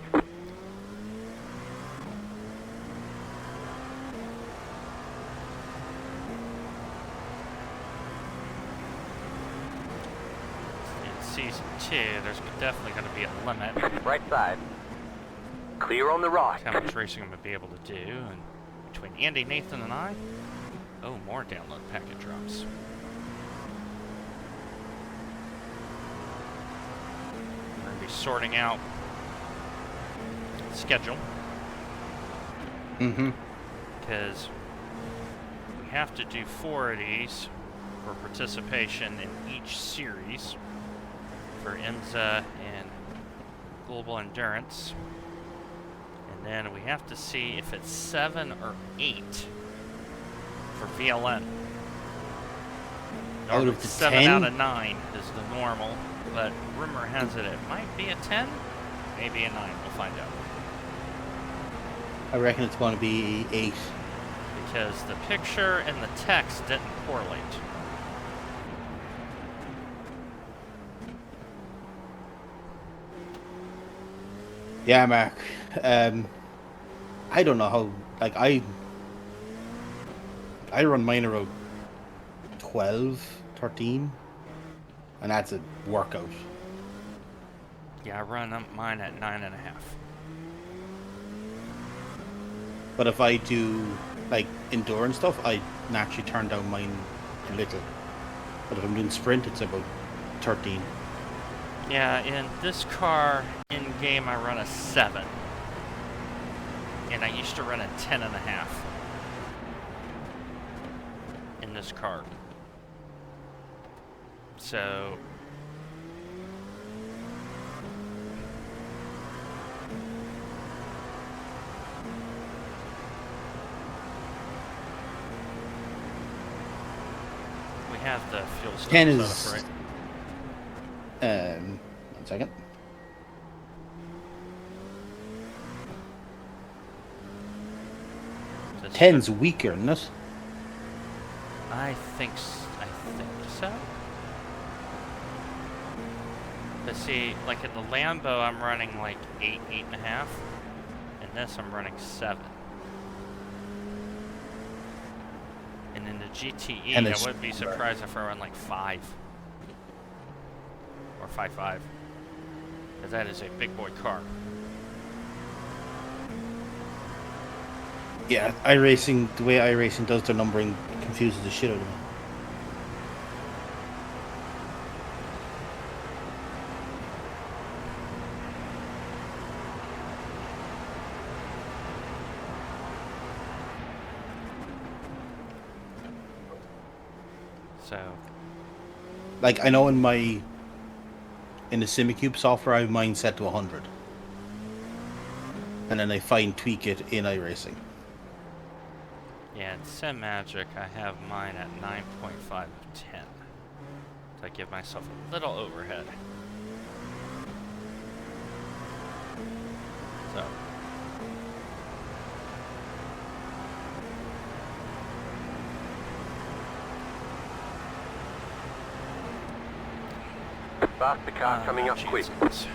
In Season 2, there's definitely going to be a limit Right side. Clear on the right. how much racing I'm going to be able to do. And between Andy, Nathan, and I, oh, more download packet drops. We're going to be sorting out the schedule. Because we have to do 4 of these for participation in each series for IMSA and Global Endurance. And then we have to see if it's 7 or 8 for VLN. Out Normally of the 7 10? out of 9 is the normal, but rumor has it might be a 10, maybe a 9. We'll find out. I reckon it's going to be 8. Because the picture and the text didn't correlate. Yeah, Mark. I don't know how. Like I run mine around 12, 13, and that's a workout. Yeah, I run mine at 9.5. But if I do like endurance stuff, I naturally turn down mine a little. But if I'm doing sprint, it's about 13. Yeah, in this car, in game, I run a 7. And I used to run a 10.5 in this car. So we have the fuel stuff 10 set is- up, right? 1 second. This 10's weaker, isn't it? I think so. But see, like in the Lambo, I'm running like 8, 8.5. In this, I'm running 7. And in the GTE, And I it's- wouldn't be surprised if I run like 5. Or 5.5. Because that is a big boy car. Yeah, iRacing, the way iRacing does their numbering confuses the shit out of me. So, Like, I know in the SimiCube software, I have mine set to 100. And then I fine tweak it in iRacing. yeah, in Sim Magic, I have mine at 9.5 of 10. So I give myself a little overhead. So, Faster car coming up quick. Jesus.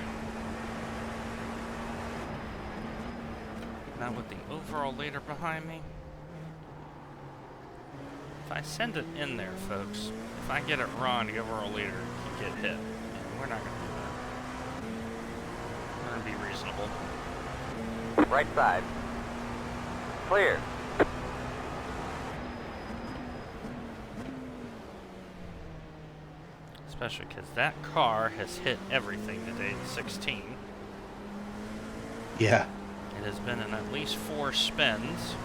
Now with the overall leader behind me, if I send it in there, folks, if I get it wrong, the overall leader can get hit. And we're not going to do that. We're going to be reasonable. Right side. Clear. Especially because that car has hit everything today, the 16. Yeah. It has been in at least 4 spins.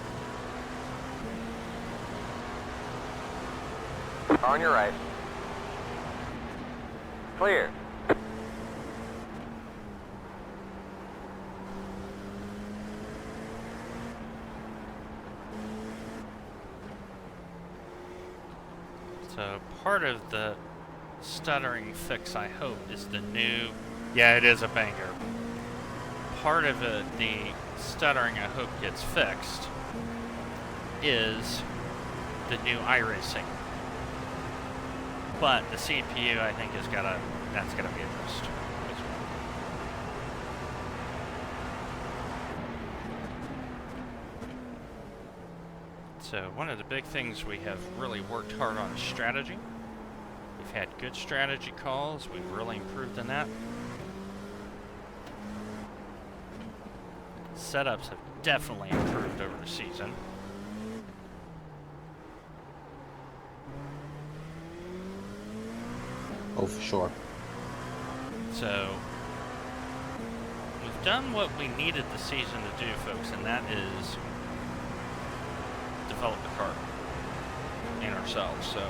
On your right. Clear. So part of the stuttering fix, I hope, is the new... Yeah, it is a banger. Part of the stuttering, I hope, gets fixed is the new iRacing. But the CPU, I think, that's gotta be addressed as well. So one of the big things we have really worked hard on is strategy. We've had good strategy calls. We've really improved in that. Setups have definitely improved over the season. Oh, for sure. So we've done what we needed the season to do, folks, and that is develop the car and ourselves. So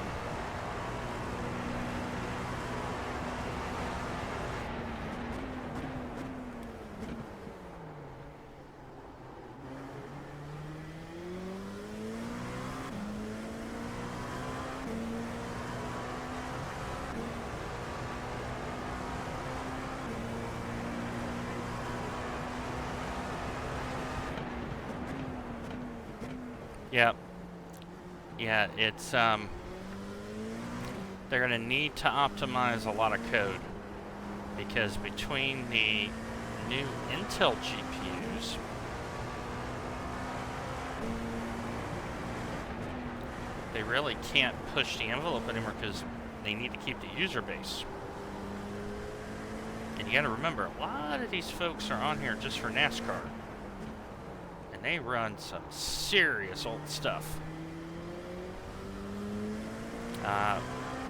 yeah, it's they're gonna need to optimize a lot of code, because between the new Intel GPUs they really can't push the envelope anymore because they need to keep the user base. And you gotta remember, a lot of these folks are on here just for NASCAR. And they run some serious old stuff.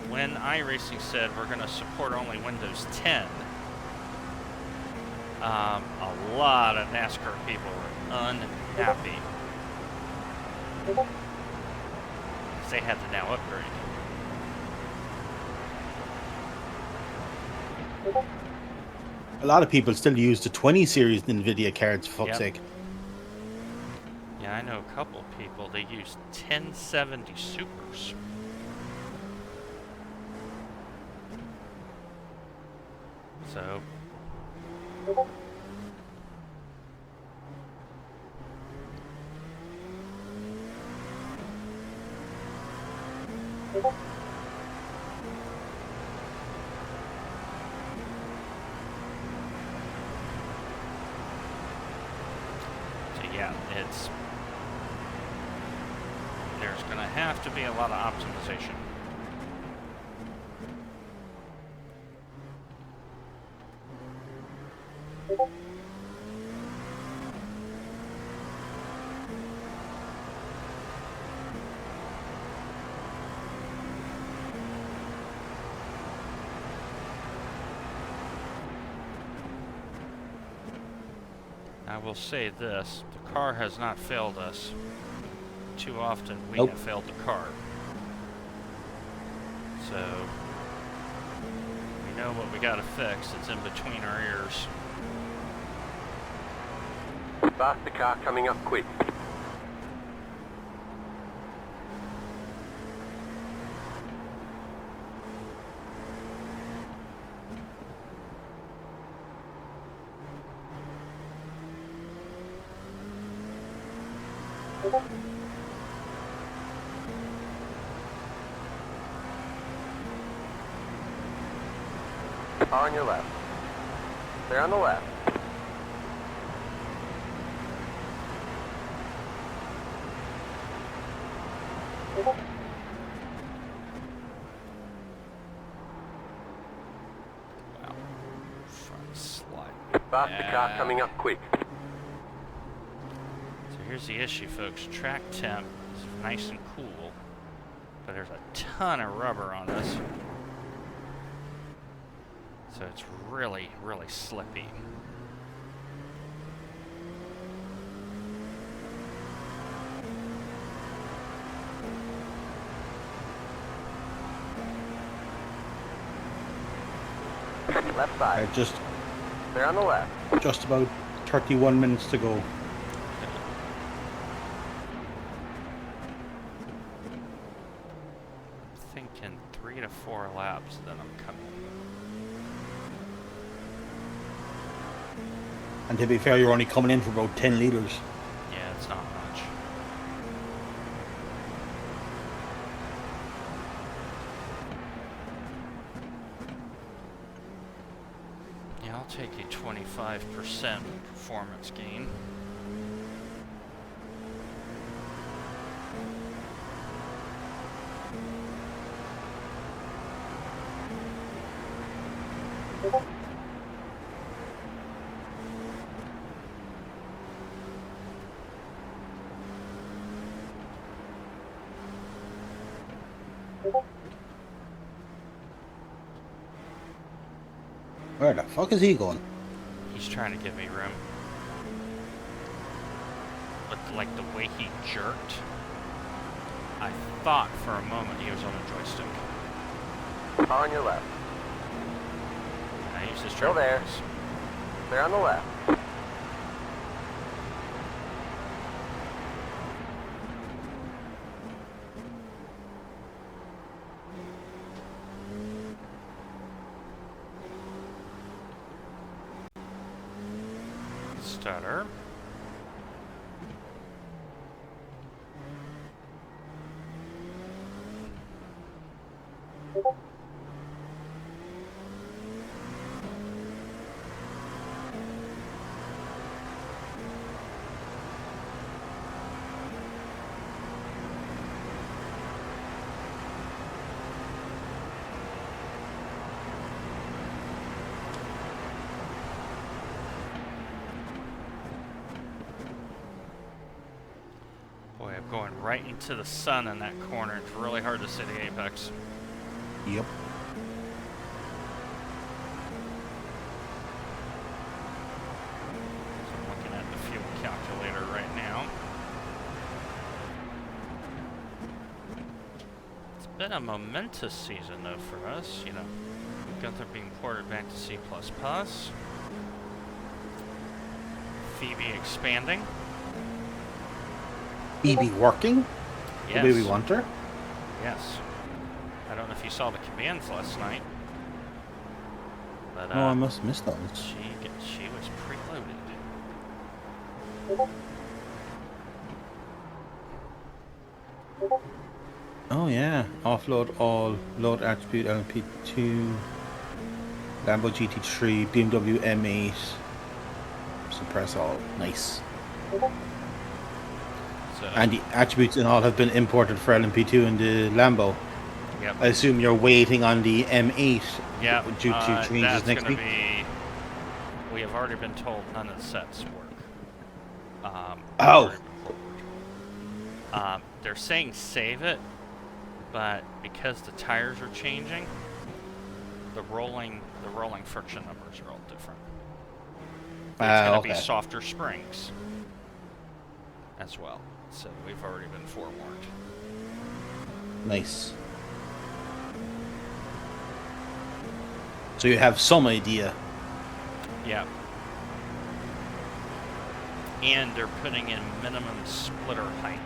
When iRacing said we're going to support only Windows 10, a lot of NASCAR people were unhappy. They had to now upgrade. A lot of people still use the 20 series NVIDIA cards, for fuck's sake. Yeah, I know a couple of people, they use 1070 Supers. So yeah, there's gonna have to be a lot of optimization. I will say this, the car has not failed us. Too often we Nope. have failed the car. So we know what we gotta fix. It's in between our ears. Faster car coming up quick. On your left. They're on the left. Wow. Front slide. Faster car coming up quick. So here's the issue, folks. Track temp is nice and cool, but there's a ton of rubber on this. So it's really, really slippy. Left side. Just Clear on the left. just about 31 minutes to go. Thinking 3 to 4 laps, then I'm coming. And to be fair, you're only coming in for about 10 litres. Yeah, it's not much. Yeah, I'll take a 25% performance gain. Where the fuck is he going? He's trying to give me room. But like the way he jerked, I thought for a moment he was on a joystick. Car on your left. I used his Still there. Clear on the left. Stutter. Boy, I'm going right into the sun in that corner. It's really hard to see the apex. Yep. So I'm looking at the fuel calculator right now. It's been a momentous season though for us, you know. Gunther being ported back to C++. Phoebe expanding. BB working Yes. the way we want her. Yes. I don't know if you saw the commands last night. But Oh, I must have missed those. she was preloaded. Oh yeah, offload all, load attribute LMP2, Lambo GT3, BMW M8, suppress all. Nice. So, And the attributes and all have been imported for LMP2 in the Lambo. yep. I assume you're waiting on the M8 Yeah, due to changes that's next gonna week. be. We have already been told none of the sets work. Oh. already been forwarded. They're saying save it, but because the tires are changing, the rolling friction numbers are all different. It's gonna be Okay. softer springs as well. So we've already been forewarned. Nice. So you have some idea. Yeah. And they're putting in minimum splitter height.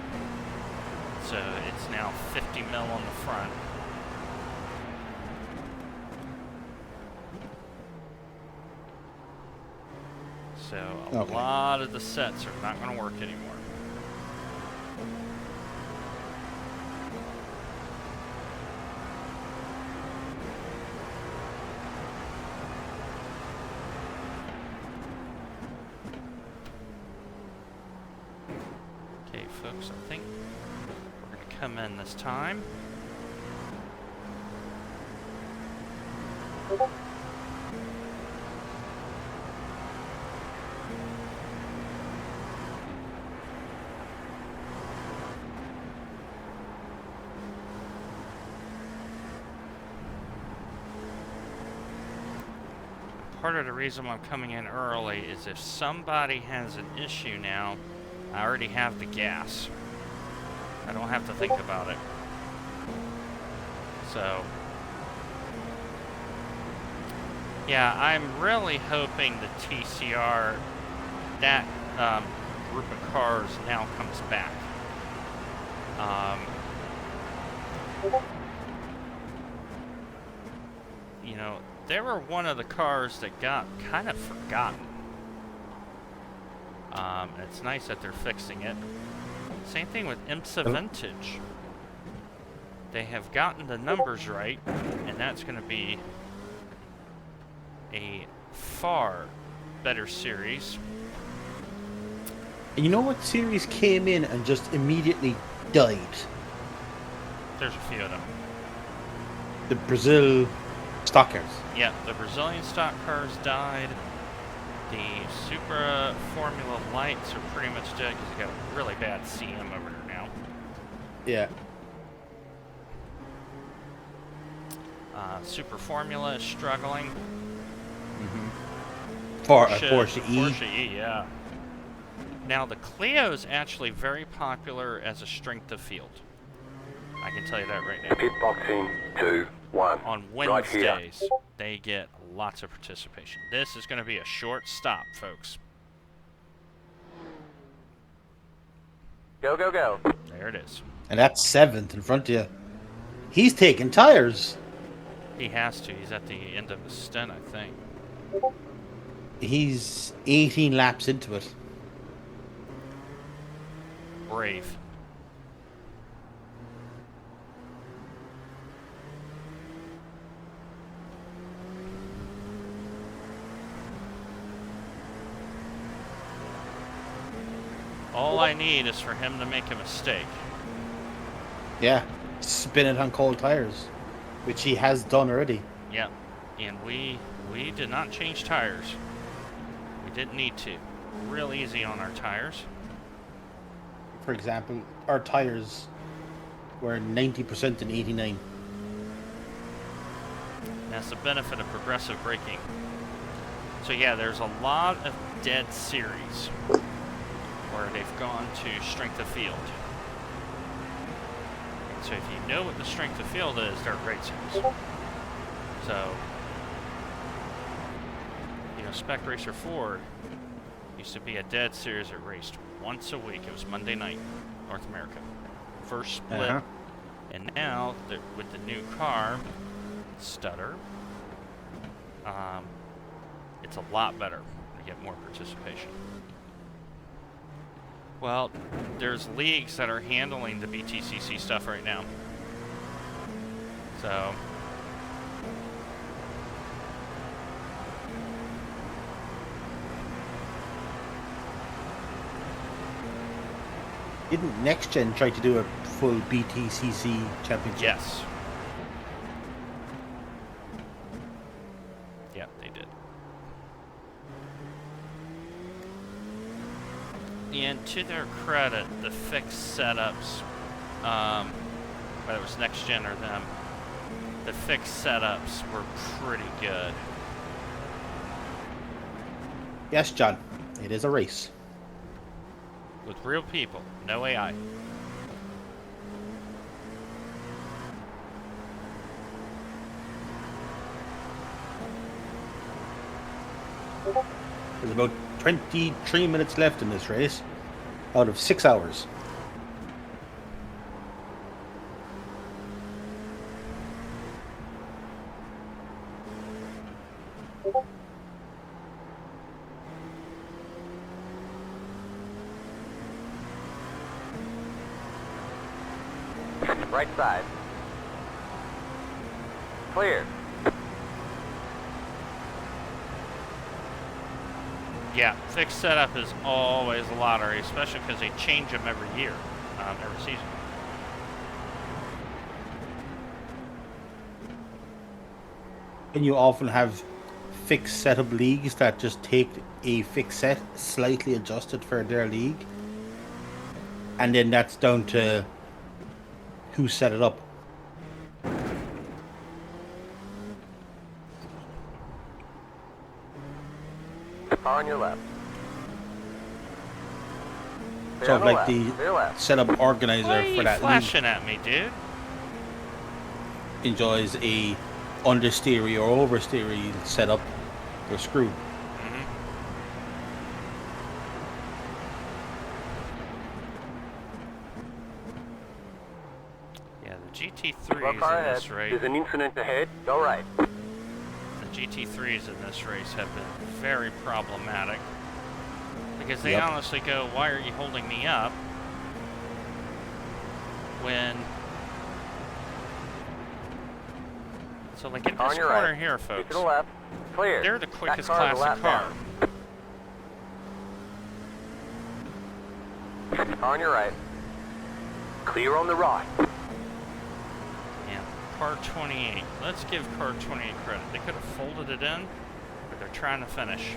So it's now 50 mil on the front. So a Okay. lot of the sets are not going to work anymore. Okay, folks, I think we're going to come in this time. part of the reason I'm coming in early is if somebody has an issue now, I already have the gas. I don't have to think about it. So, yeah, I'm really hoping the TCR, that group of cars now comes back. You know, they were one of the cars that got kind of forgotten. It's nice that they're fixing it. Same thing with IMSA Vintage. They have gotten the numbers right, and that's going to be a far better series. And you know what series came in and just immediately died? There's a few of them. The Brazil stock cars. Yeah, the Brazilian stock cars died. The Supra Formula Lights are pretty much dead because they got a really bad CM over there now. Yeah. Super Formula is struggling. Porsche E. Porsche E, yeah. Now, the Clio is actually very popular as a strength of field. I can tell you that right now. Pit boxing 2, 1. On Right here. Wednesdays, they get lots of participation. This is going to be a short stop, folks. Go, go, go. There it is. And that's 7th in front of you. He's taking tires. He has to. He's at the end of his stint, I think. He's 18 laps into it. Brave. All I need is for him to make a mistake. Yeah. Spin it on cold tires, which he has done already. Yep. And we did not change tires. We didn't need to. Real easy on our tires. For example, our tires were 90% in 89. That's the benefit of progressive braking. So yeah, there's a lot of dead series where they've gone to strength of field. And so if you know what the strength of field is, they're great series. So, you know, Spec Racer Ford used to be a dead series that raced once a week. It was Monday night, North America. First split. And now, with the new car, Stutter, it's a lot better to get more participation. Well, there's leagues that are handling the BTCC stuff right now. So, Didn't Next Gen try to do a full BTCC championship? yes. Yeah, they did. And to their credit, the fixed setups, whether it was Next Gen or them, the fixed setups were pretty good. Yes, John. It is a race. With real people, no AI. There's about 23 minutes left in this race out of 6 hours. Right side. Clear. Yeah, fixed setup is always a lottery, especially because they change them every year, every season. And you often have fixed setup leagues that just take a fixed set, slightly adjusted for their league. And then that's down to who set it up. Car on your left. Clear Sort on of the like left. the Clear left. setup organizer Why are for you that league flashing at me, dude? enjoys a understeery or oversteery setup. They're screwed. Yeah, the Slow GT3s car in ahead. this race. There's an incident ahead. Go right. The GT3s in this race have been very problematic because they Yep. honestly go, "Why are you holding me up?" When so like in Car on this your corner right. here, Keep folks, to the left. Clear. they're the That quickest car is a classic lap car. down. Car on your right. Clear on the right. Yeah, car 28. Let's give car 28 credit. They could have folded it in, but they're trying to finish.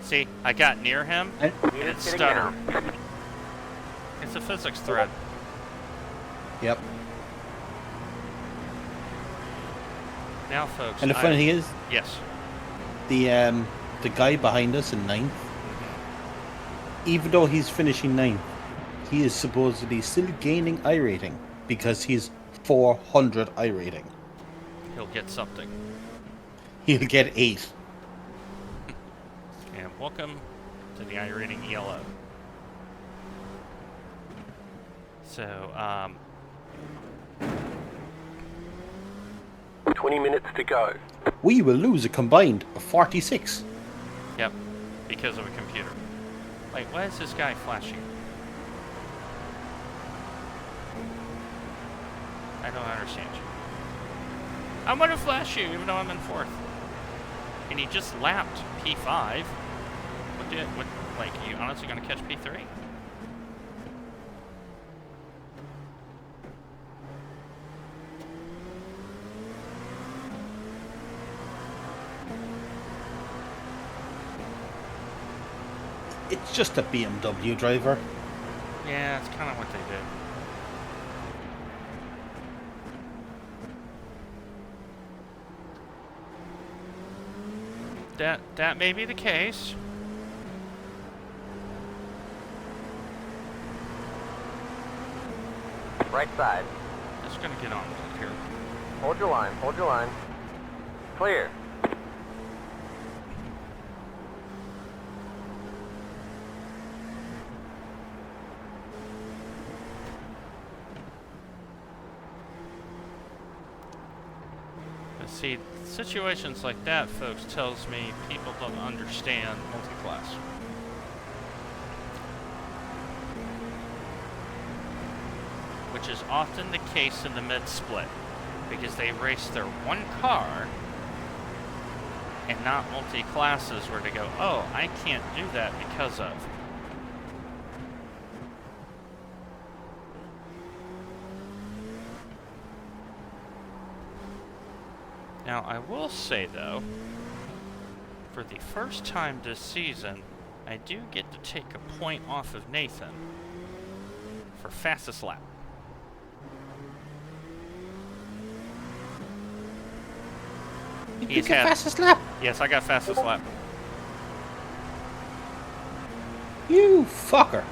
See, I got near him, and it Units getting stuttered. down. It's a physics thread. Yep. Now, folks, And the funny thing is, yes, the guy behind us in ninth, even though he's finishing ninth, he is supposedly still gaining I rating because he's 400 I rating. he'll get something. He'll get 8. And welcome to the iRating ELO. So, 20 minutes to go. We will lose a combined of 46. yep, because of a computer. Wait, why is this guy flashing? I don't understand you. I'm gonna flash you even though I'm in 4th. And he just lapped P5. What, like, are you honestly gonna catch P3? It's just a BMW driver. Yeah, it's kind of what they do. That may be the case. Right side. Just gonna get on with it here. Hold your line. Hold your line. Clear. But see, situations like that, folks, tells me people don't understand multi-class. Which is often the case in the mid-split, because they race their one car and not multi-classes where they go, oh, I can't do that because of. Now, I will say, though, for the first time this season, I do get to take a point off of Nathan for fastest lap. You get fastest lap. Yes, I got fastest lap. You fucker.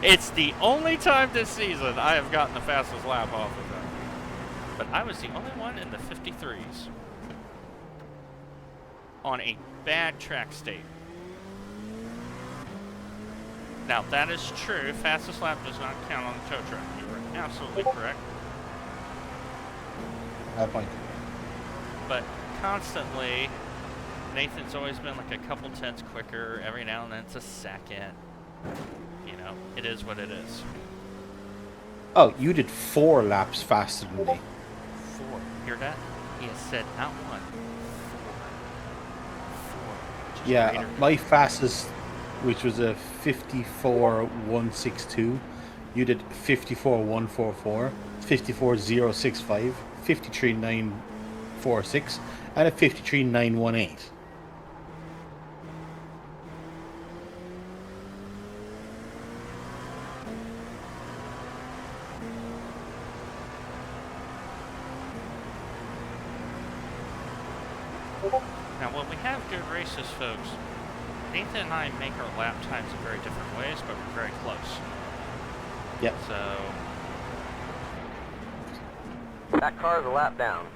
It's the only time this season I have gotten the fastest lap off of them. But I was the only one in the 53s on a bad track state. Now, that is true. Fastest lap does not count on the tow track. You are absolutely correct. Point. But constantly, Nathan's always been like a couple tenths quicker. Every now and then it's a second. You know, it is what it is. Oh, you did 4 laps faster than me. 4. Hear that? He has said not 1. 4. Which is Yeah, greater. my fastest, which was a 54.162, you did 54.144, 54.065, 53.946, and a 53.918. Now, when we have good races, folks, Nathan and I make our lap times in very different ways, but we're very close. Yep. So, That car's a lap down.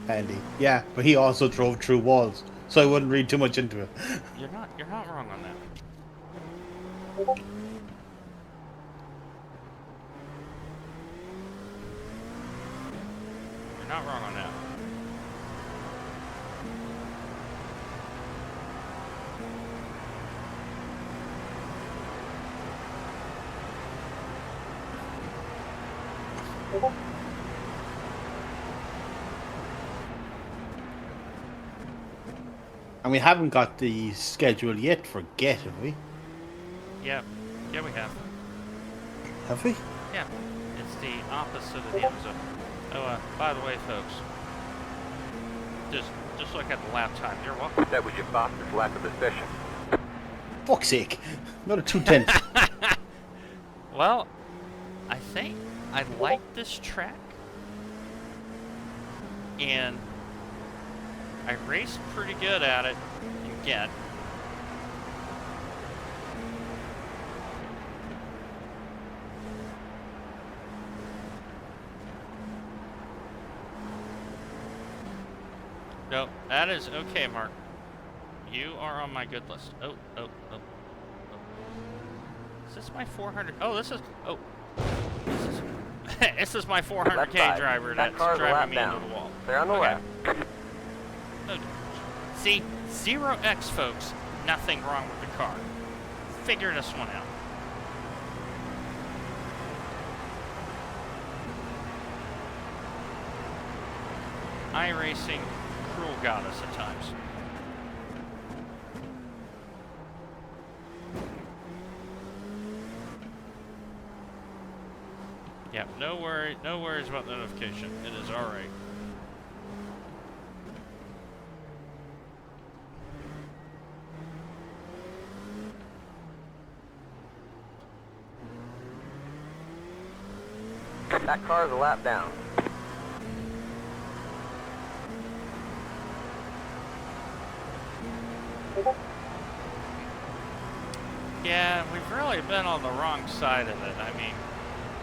Handy. Yeah, but he also drove through walls, so I wouldn't read too much into it. you're not wrong on that. You're not wrong on that. And we haven't got the schedule yet for Get, have we? Yeah, we have. Have we? Yeah, it's the opposite of the end zone. Oh, by the way, folks, just look at the lap time. You're welcome. That was your fastest lap of the session. Fuck's sake. Another 2/10. Well, I think I like this track, and I raced pretty good at it. Again. No, that is okay, Mark. You are on my good list. Oh. Is this my 400? Oh, this is. Oh. This is my 400K driver that's driving me into the wall. They're on the left. Oh, see? 0x, folks. Nothing wrong with the car. Figure this one out. iRacing, cruel goddess at times. Yeah, no worries about the notification. It is alright. That car's a lap down. Yeah, we've really been on the wrong side of it. I mean,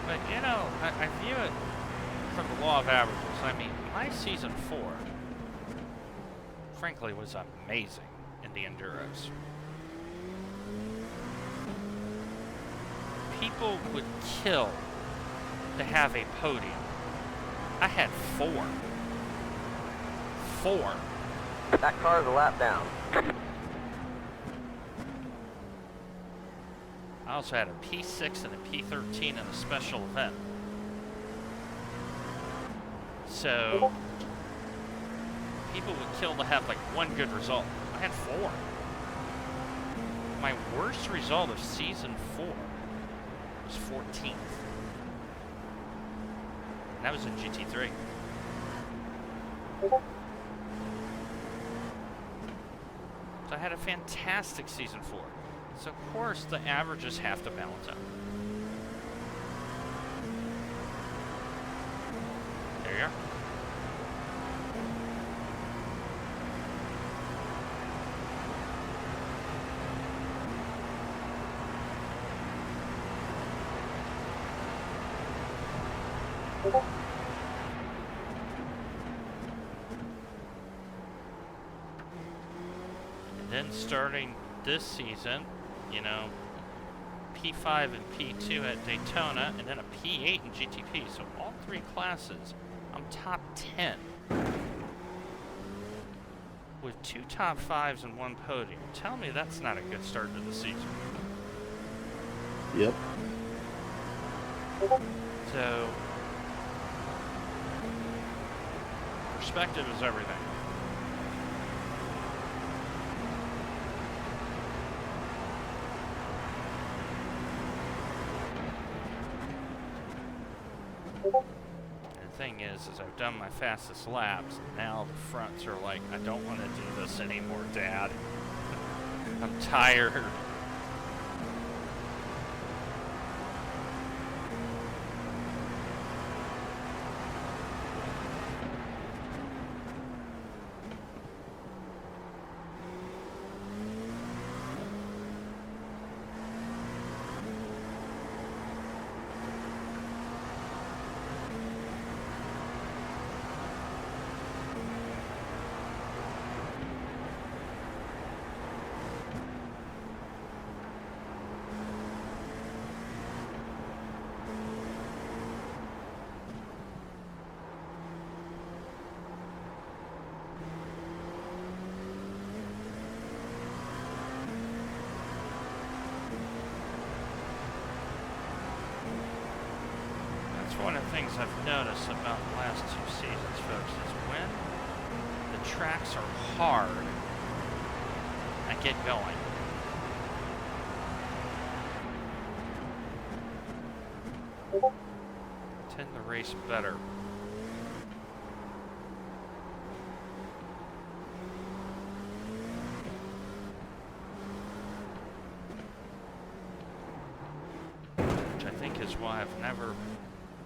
but you know, I view it from the law of averages. I mean, my season 4, frankly, was amazing in the Enduros. People would kill to have a podium. I had 4. That car's a lap down. I also had a P6 and a P13 in a special event. So, people would kill to have like one good result. I had 4. My worst result of season 4 was 14th. And that was in GT3. So I had a fantastic season 4. So of course the averages have to balance out. There you are. And then starting this season, you know, P5 and P2 at Daytona, and then a P8 in GTP. So all 3 classes, I'm top 10. With 2 top 5s and 1 podium. Tell me that's not a good start to the season. Yep. So, perspective is everything. The thing is I've done my fastest laps, and now the fronts are like, I don't want to do this anymore, Dad. I'm tired. One of the things I've noticed about the last 2 seasons, folks, is when the tracks are hard, I get going. I tend to race better. Which I think is why I've never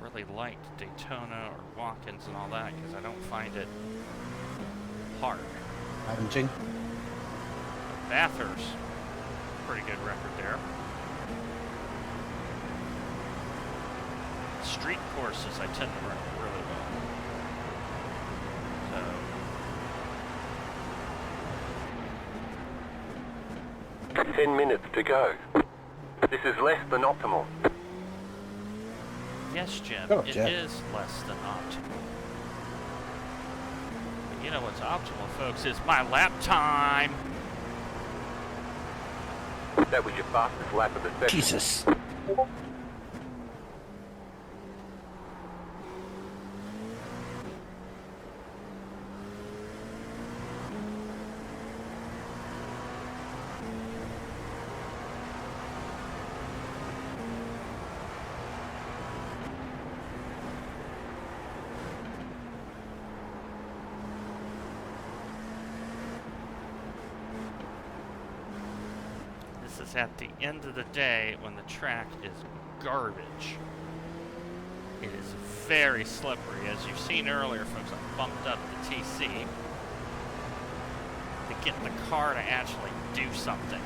really liked Daytona or Watkins and all that, because I don't find it hard. Challenging. Bathurst, pretty good record there. Street courses I tend to run really well. So 10 minutes to go. This is less than optimal. yes, Jim, Oh, it Jeff. is less than optimal. But you know what's optimal, folks, is my lap time. That was your fastest lap of the session. Jesus. This is at the end of the day when the track is garbage. It is very slippery. As you've seen earlier, folks, I bumped up the TC to get the car to actually do something.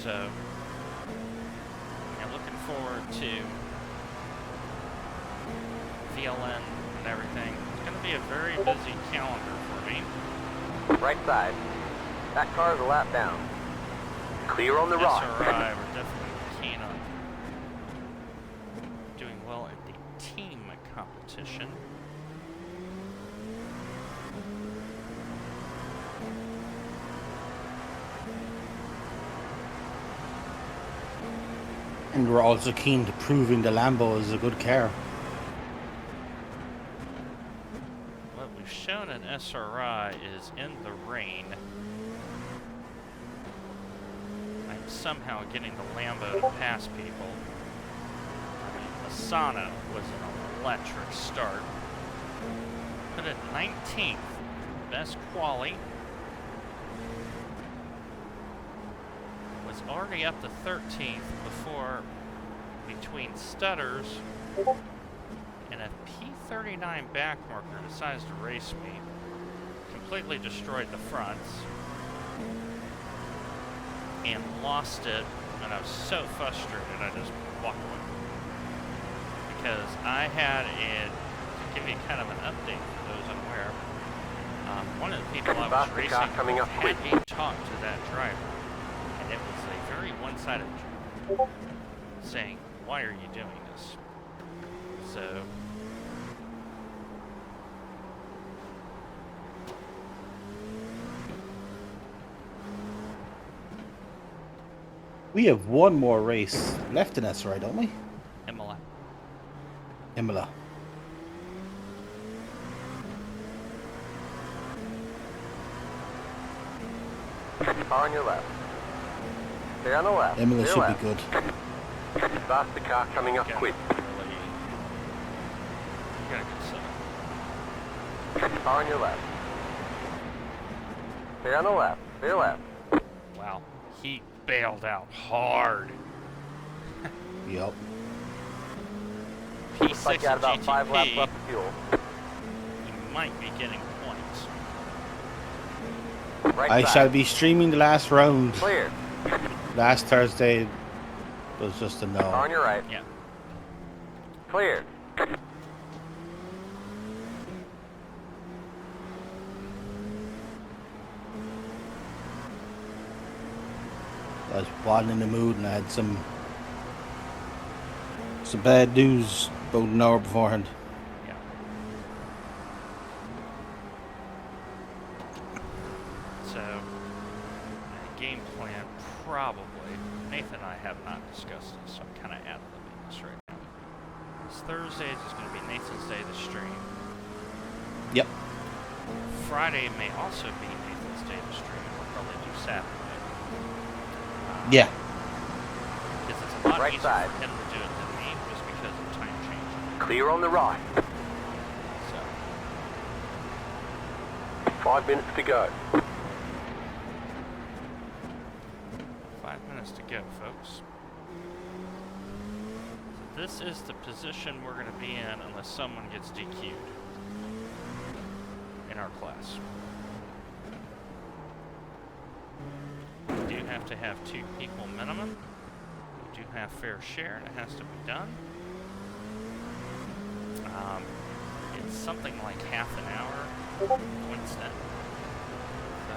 So, I'm looking forward to VLN and everything. It's going to be a very busy calendar for me. Right side. That car is a lap down. Clear on the right. SRI, we're definitely keen on doing well in the team competition. And we're also keen to proving the Lambo is a good car. What we've shown in SRI is in the rain, I'm somehow getting the Lambo to pass people. I mean, Asano was an electric start. Put it 19th, best quali. Was already up to 13th before, between stutters and a P39 backmarker decides to race me. Completely destroyed the fronts and lost it, and I was so frustrated I just walked away. Because I had to give you kind of an update for those unaware, one of the people I was Faster car racing coming up had quick. me talk to that driver. And it was a very one-sided saying, "Why are you doing this?" So We have one more race left in SRI, don't we? Imola. Imola. Car on your left. Stay on the left. Imola Clear should left. be good. Faster car coming up Yeah, quick. really. You got a good setup. Car on your left. Stay on the left. Clear left. Wow, he bailed out hard. Yup. Looks like P6 you had and about 5 laps GTP, left of fuel. you might be getting points. Right I side. shall be streaming the last round. Clear. Last Thursday was just a Car on no. your right. Yeah. Clear. I was wasn't in the mood and I had some bad news about an hour beforehand. Yeah. So, game plan probably. Nathan and I have not discussed this, so I'm kind of ad-libbing this right now. This Thursday is going to be Nathan's day to stream. Yep. Friday may also be Nathan's day to stream. We'll probably do Saturday. Yeah. Because it's a lot Right easier side. for him to do it than me, just because of time change. Clear on the right. So, 5 minutes to go. 5 minutes to go, folks. So this is the position we're going to be in unless someone gets DQ'd in our class. We do have to have 2 people minimum. We do have fair share, and it has to be done. It's something like half an hour Wednesday. So,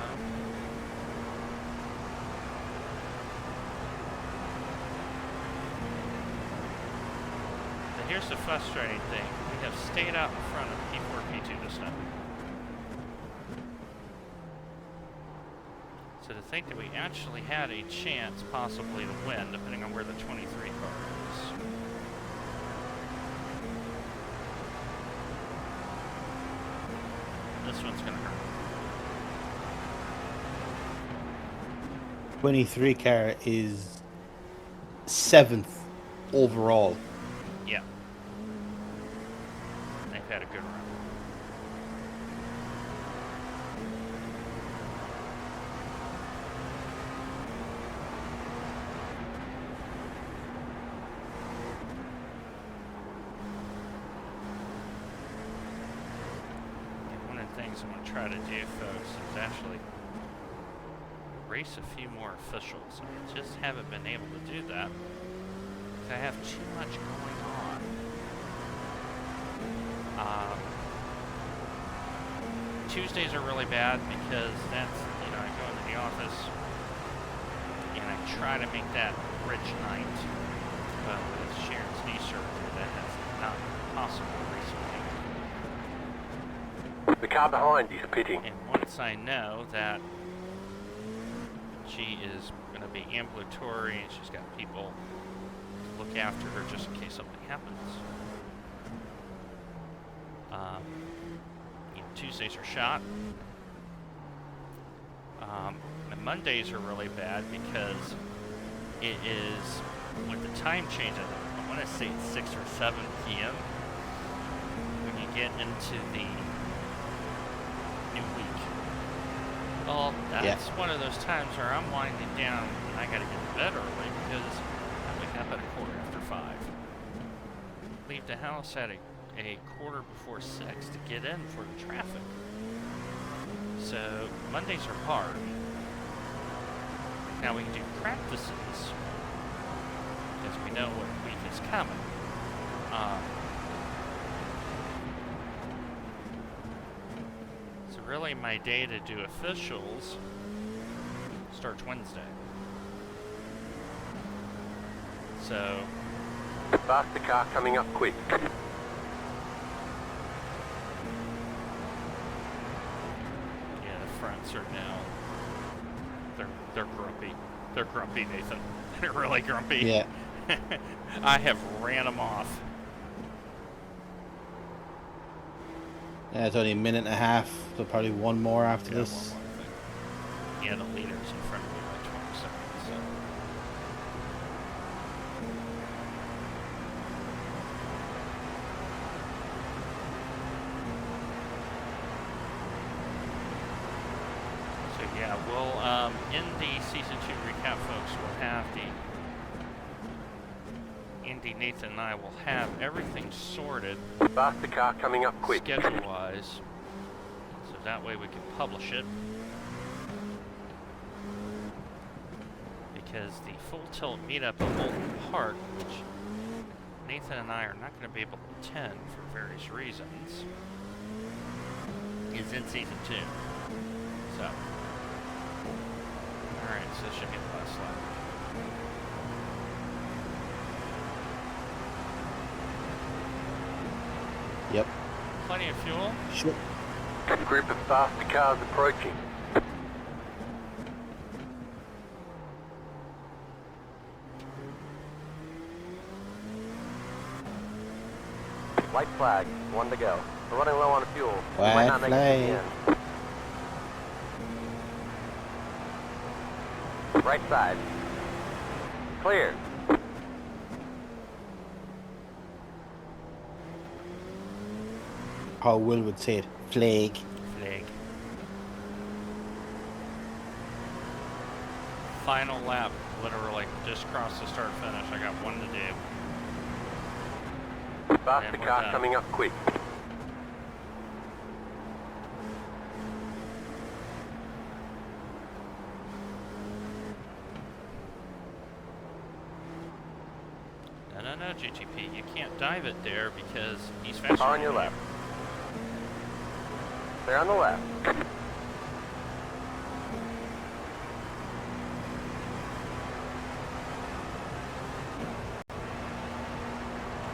but here's the frustrating thing. We have stayed out in front of P4, P2 this time. So to think that we actually had a chance possibly to win, depending on where the 23 car is. This one's gonna hurt. 23 car is 7th overall. Yeah. They've had a good run. And one of the things I'm going to try to do, folks, is actually race a few more officials. I just haven't been able to do that because I have too much going on. Tuesdays are really bad because that's, you know, I go into the office and I try to make that rich night. But with Sharon's knee surgery, that has not been possible recently. The car behind you is pitting. And once I know that she is going to be ambulatory and she's got people to look after her just in case something happens. You know, Tuesdays are shot. And Mondays are really bad because it is with the time change. I want to say it's 6 or 7 p.m. when you get into the new week. Well, that's one of those times where I'm winding down and I gotta get to bed early because I wake up at 5:15. Leave the house at a 6:15 to get in for the traffic. So Mondays are hard. Now we can do practices because we know what week is coming. So really my day to do officials starts Wednesday. So Faster car coming up quick. yeah, the fronts are now they're grumpy. They're grumpy, Nathan. They're really grumpy. Yeah. I have ran them off. Yeah, it's only a minute and a half, so probably one more after Yeah, this. one more, I think. Yeah, the leader's in front of me by 20 seconds. So. So yeah, we'll in the season 2 recap, folks. We'll have Andy, Nathan, and I will have everything sorted Faster car coming up quick. schedule-wise, so that way we can publish it. Because the Full Tilt meetup in Molten Park, which Nathan and I are not going to be able to attend for various reasons, is in season 2. So, alright, so this should be the last lap. Yep. Plenty of fuel. Sure. Group of faster cars approaching. White flag, 1 to go. We're running low on fuel. We might White not make it to the flag. end. Right side. Clear. How Will would say it. Flag. Flag. Final lap, literally. Just crossed the start finish. I got one to do. Faster And we're car done. coming up quick. No, GTP. You can't dive it there because he's faster Car on than your you. left. They're on the left.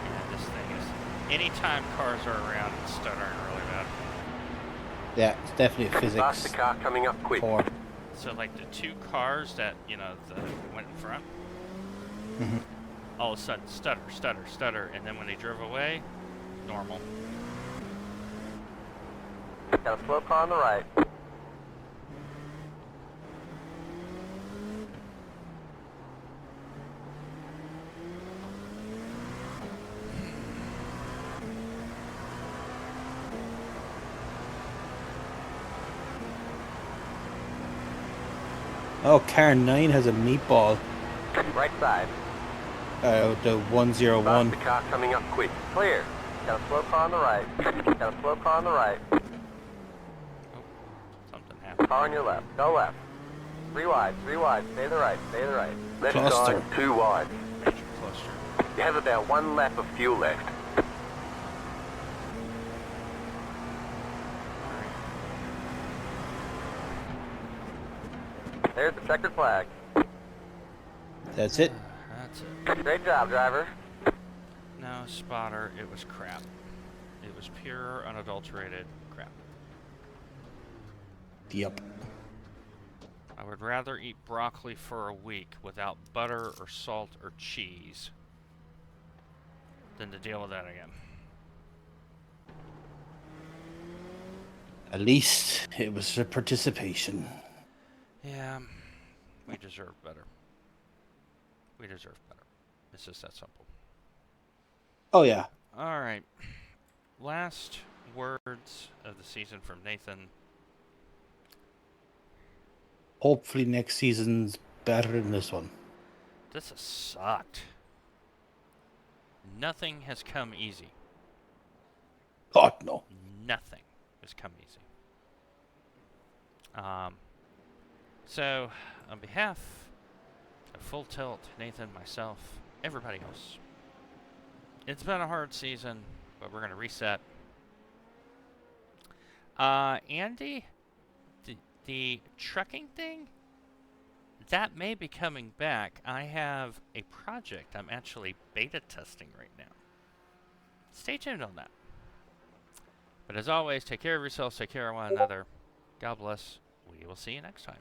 Yeah, this thing is... Anytime cars are around, it's stuttering really bad. Yeah, it's definitely a physics Faster car coming up quick. 4. So, like, the 2 cars that, you know, went in front, Mhm. all of a sudden, stutter, stutter, stutter, and then when they drove away, normal. Got a slow car on the right. Oh, car 9 has a meatball. Right side. The 101. Faster car coming up quick. Clear. Got a slow car on the right. Got a slow car on the right. Something happened. Car on your left. Go left. 3 wide. 3 wide. Stay to the right. Stay to the right. Left Cluster. side. 2 wide. Major cluster. You have about 1 lap of fuel left. There's the checkered flag. That's it. That's it. Great job, driver. No, spotter, it was crap. It was pure, unadulterated crap. Yep. I would rather eat broccoli for a week without butter or salt or cheese than to deal with that again. At least it was a participation. Yeah, we deserve better. We deserve better. It's just that simple. Oh, yeah. All right. Last words of the season from Nathan. Hopefully next season's better than this one. This has sucked. Nothing has come easy. God, no. Nothing has come easy. So, on behalf of Full Tilt, Nathan, myself, everybody else, it's been a hard season, but we're going to reset. Andy, the trucking thing, that may be coming back. I have a project I'm actually beta testing right now. Stay tuned on that. But as always, take care of yourselves, take care of one another. God bless. We will see you next time.